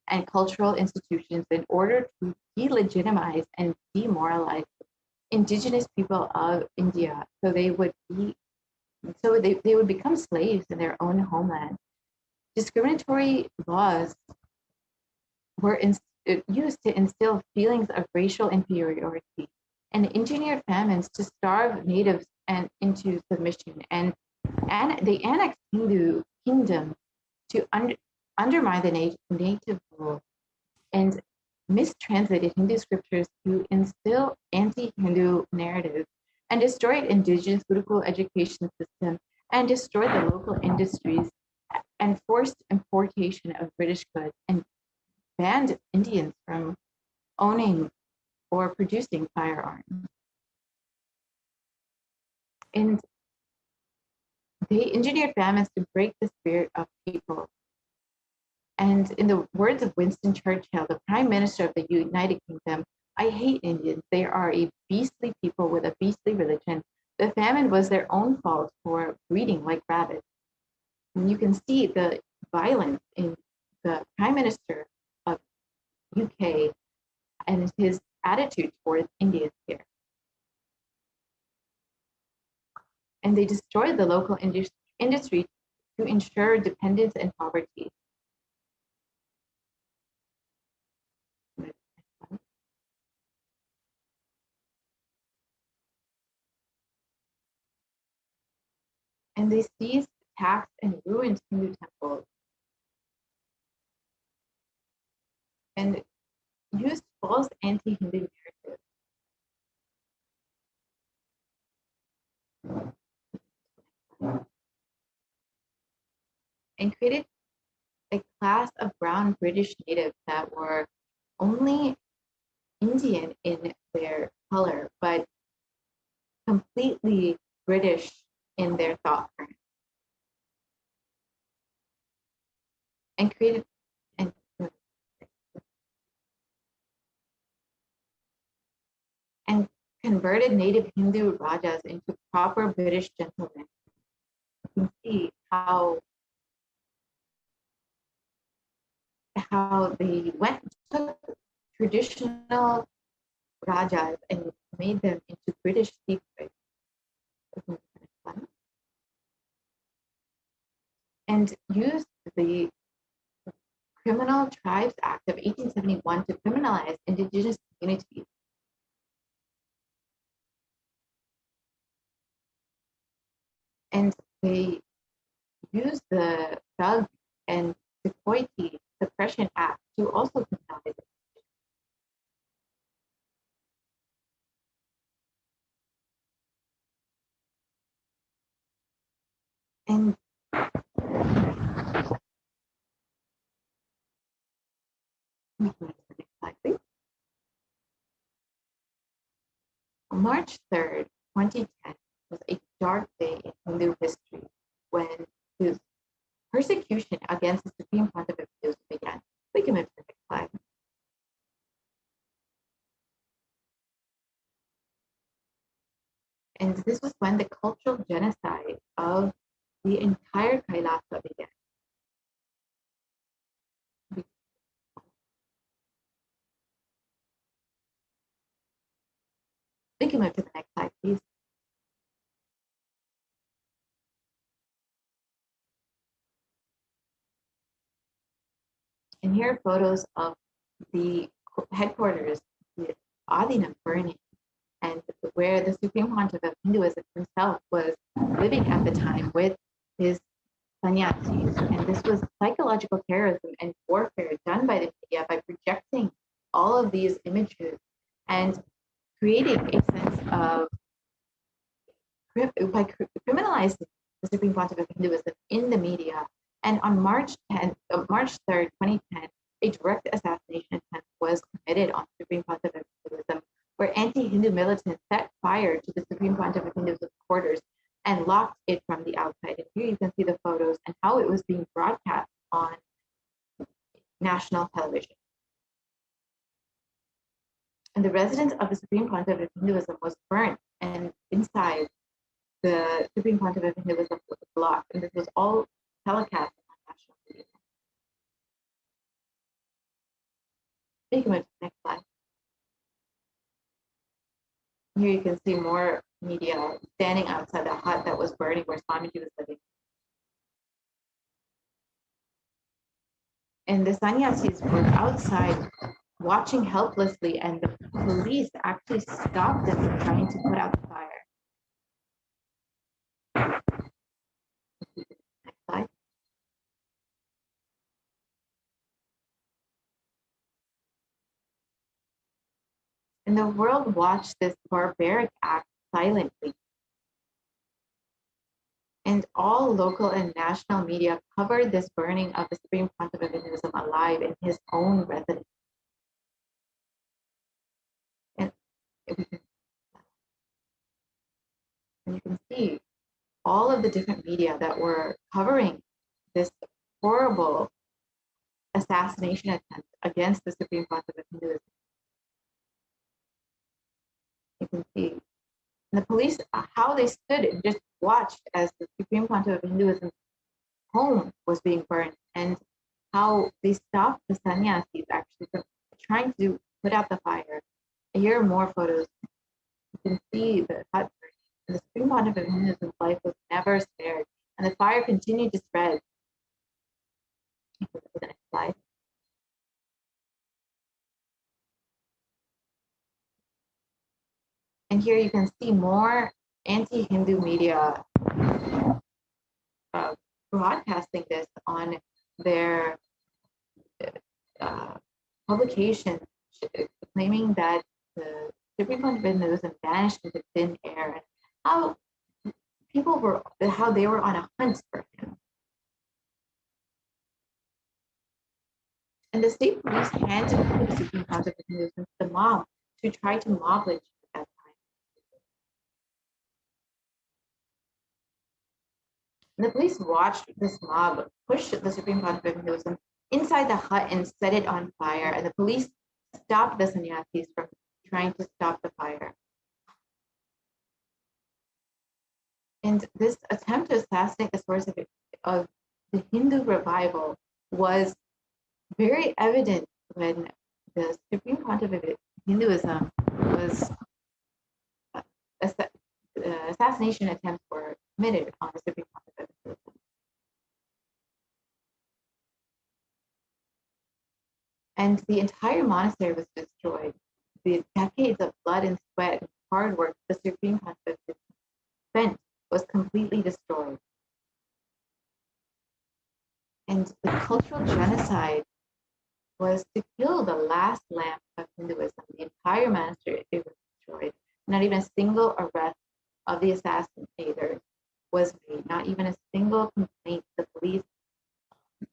and cultural institutions in order to delegitimize and demoralize indigenous people of India, so they would become slaves in their own homeland. Discriminatory laws were used to instill feelings of racial inferiority, and engineered famines to starve natives into submission, and they annexed Hindu kingdom to undermine the native rule, and mistranslated Hindu scriptures to instill anti-Hindu narratives, and destroyed indigenous Gurukul education system, and destroyed the local industries, and forced importation of British goods, and banned Indians from owning or producing firearms. And they engineered famines to break the spirit of people. And in the words of Winston Churchill, the Prime Minister of the United Kingdom, "I hate Indians. They are a beastly people with a beastly religion. The famine was their own fault for breeding like rabbits." And you can see the violence in the Prime Minister of UK and his attitude towards Indians here. And they destroyed the local industry to ensure dependence and poverty. And they seized, taxed, and ruined Hindu temples, and used false anti-Hindu narratives. And created a class of brown British natives that were only Indian in their color, but completely British in their thought current. And created and converted native Hindu Rajas into proper British gentlemen. You can see how they took traditional Rajas and made them into British secrets. And used the Criminal Tribes Act of 1871 to criminalize indigenous communities. And they used the Thug and Dacoity Suppression Act to also criminalize it. And March 3rd, 2010 was a dark day in Hindu history when the persecution against the Supreme Pontiff of Hinduism began. We can move to the next slide. And this was when the cultural genocide of the entire Kailasa began. We can move to the next slide, please. And here are photos of the headquarters, the Adinam burning, and where the Supreme Pontiff of Hinduism himself was living at the time with his sannyasis. And this was psychological terrorism and warfare done by the media by projecting all of these images and creating a sense of, by criminalizing the Supreme Pontiff of Hinduism in the media. And on March 3rd, 2010, a direct assassination attempt was committed on the Supreme Pontiff of Hinduism, where anti-Hindu militants set fire to the Supreme Pontiff of Hinduism quarters and locked it from the outside. And here you can see the photos and how it was being broadcast on national television. And the residence of the Supreme Pontiff of Hinduism was burnt, and inside the Supreme Pontiff of Hinduism was blocked. And this was all telecast on national media. You can move to the next slide. Here you can see more media standing outside the hut that was burning where Swamiji was living. And the sannyasis were outside watching helplessly, and the police actually stopped them from trying to put out the fire. Next slide. And the world watched this barbaric act silently. And all local and national media covered this burning of the Supreme Pontiff of Hinduism alive in his own residence. And you can see all of the different media that were covering this horrible assassination attempt against the Supreme Pontiff of Hinduism. You can see. And the police, how they stood and just watched as the Supreme Pontiff of Hinduism's home was being burned, and how they stopped the sannyasis actually from trying to put out the fire. Here are more photos. You can see the hut burning. And the Supreme Pontiff of Hinduism's life was never spared, and the fire continued to spread. The next slide. And here you can see more anti-Hindu media broadcasting this on their publication, claiming that the Supreme Pontiff of Hinduism vanished into thin air, and how they were on a hunt for him. And the state police handed the Supreme Pontiff of Hinduism to the mob to try to mob lynch at that time. And the police watched this mob push the Supreme Pontiff of Hinduism inside the hut and set it on fire, and the police stopped the sannyasis from trying to stop the fire. And this attempt to assassinate the source of the Hindu revival was very evident when the Supreme Pontiff of Hinduism was assassination attempts were committed on the Supreme Pontiff of Hinduism. And the entire monastery was destroyed. The decades of blood and sweat and hard work the Supreme Pontiff spent was completely destroyed. And the cultural genocide was to kill the last lamp of Hinduism. The entire monastery was destroyed. Not even a single arrest of the assassinators was made. Not even a single complaint the police,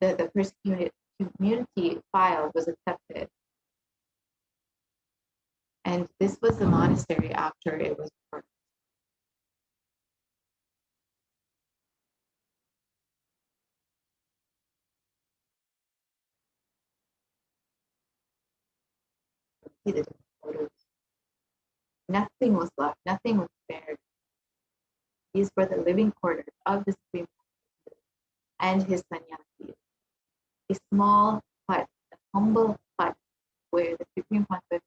the persecuted community filed was accepted. And this was the monastery after it was burned. See the photos. Nothing was left, nothing was spared. These were the living quarters of the Supreme Pontiff and his sannyasis. A small hut, a humble hut, where the Supreme Pontiff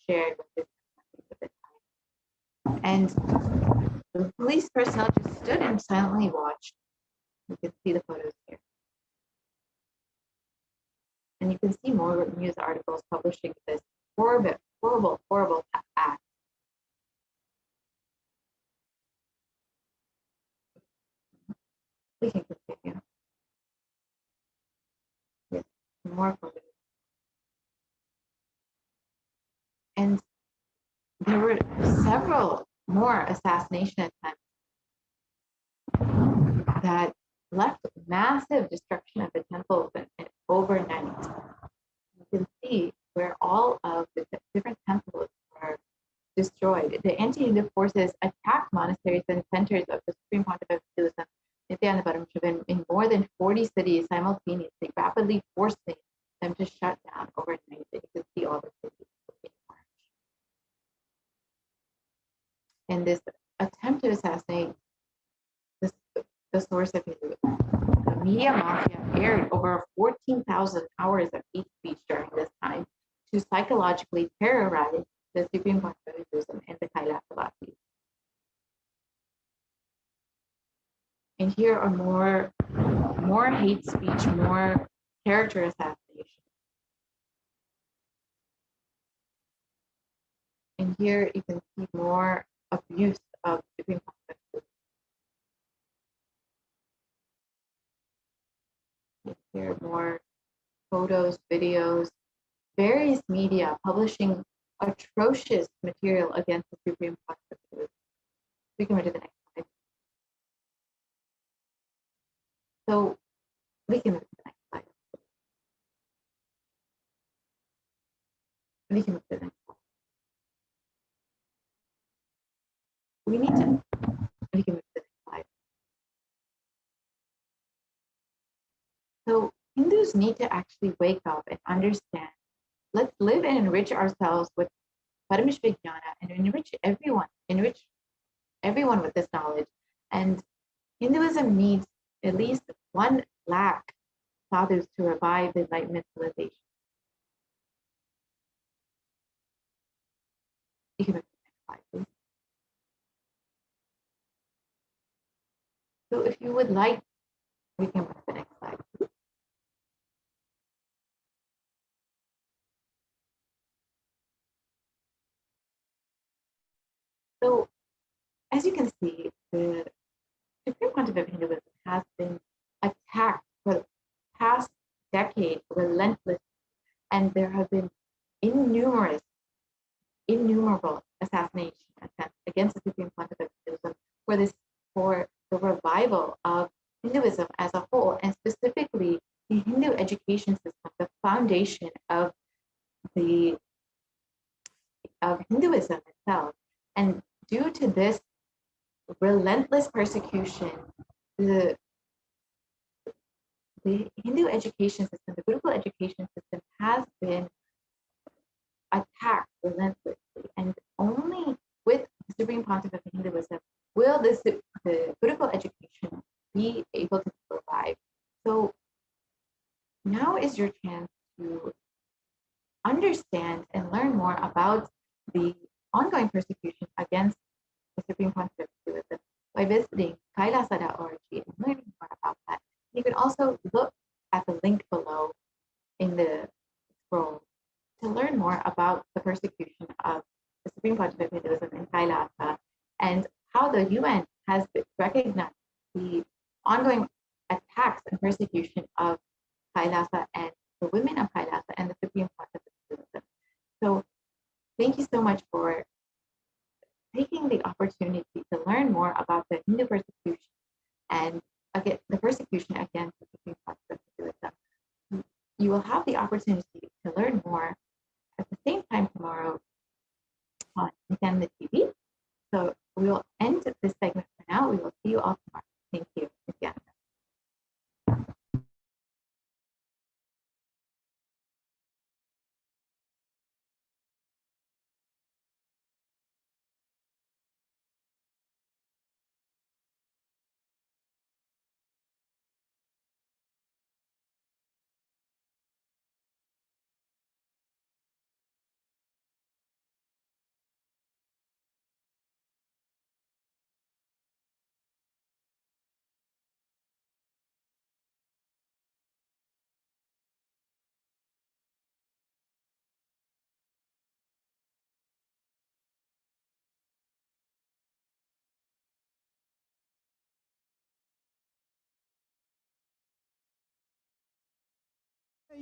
shared with his sannyasis at the time. And the police personnel just stood and silently watched. You can see the photos here. And you can see more news articles publishing this horrible act. We can continue. Yes, more photos. And there were several more assassination attempts that left massive destruction of the temple overnight. You can see where all of the different temples were destroyed. The anti-Hindu forces attacked monasteries and centers of the Supreme Pontiff of Hinduism, Nithyananda Paramashivam, in more than 40 cities simultaneously, rapidly forcing them to shut down overnight. You can see all the cities in March. And this attempt to assassinate the source of Hinduism, the media mafia aired over 14,000 hours of hate speech during this time to psychologically terrorize the Supreme Court of Hinduism and the Kailasa. And here are more hate speech, more character assassination. And here you can see more abuse of Supreme Court. Here are more photos, videos, various media publishing atrocious material against the Supreme Court. We can go to the next slide. So we can move to the next slide. We can move to the next slide. We can move to the next slide. So Hindus need to actually wake up and understand. Let's live and enrich ourselves with Paramashivoham and enrich everyone with this knowledge. And Hinduism needs at least 1 lakh sadhus to revive the enlightenment civilization. You can move to the next slide, please. So if you would like, we can move to the next slide, please. So as you can see, the Supreme Court of Hinduism has been attacked for the past decade relentlessly, and there have been innumerable assassination attempts against the Supreme Court of Hinduism for the revival of Hinduism as a whole, and specifically the Hindu education system, the foundation of Hinduism itself. And due to this relentless persecution, the Hindu education system, the Gurukul education system, has been attacked relentlessly, and only with the Supreme Pontiff of Hinduism will the Gurukul education be able to survive. So now is your chance to understand and learn more about the ongoing persecution against the Supreme Pontiff of Hinduism by visiting Kailasa.org and learning more about that. You can also look at the link below in the scroll to learn more about the persecution of the Supreme Pontiff of Hinduism in Kailasa and how the UN has recognized the ongoing attacks and persecution of Kailasa and the women of Kailasa and the Supreme Pontiff of Hinduism. So thank you so much for taking the opportunity to learn more about the Hindu persecution and the persecution against the Supreme Pontiff of Hinduism. You will have the opportunity to learn more at the same time tomorrow on Nithyananda TV. So we will end this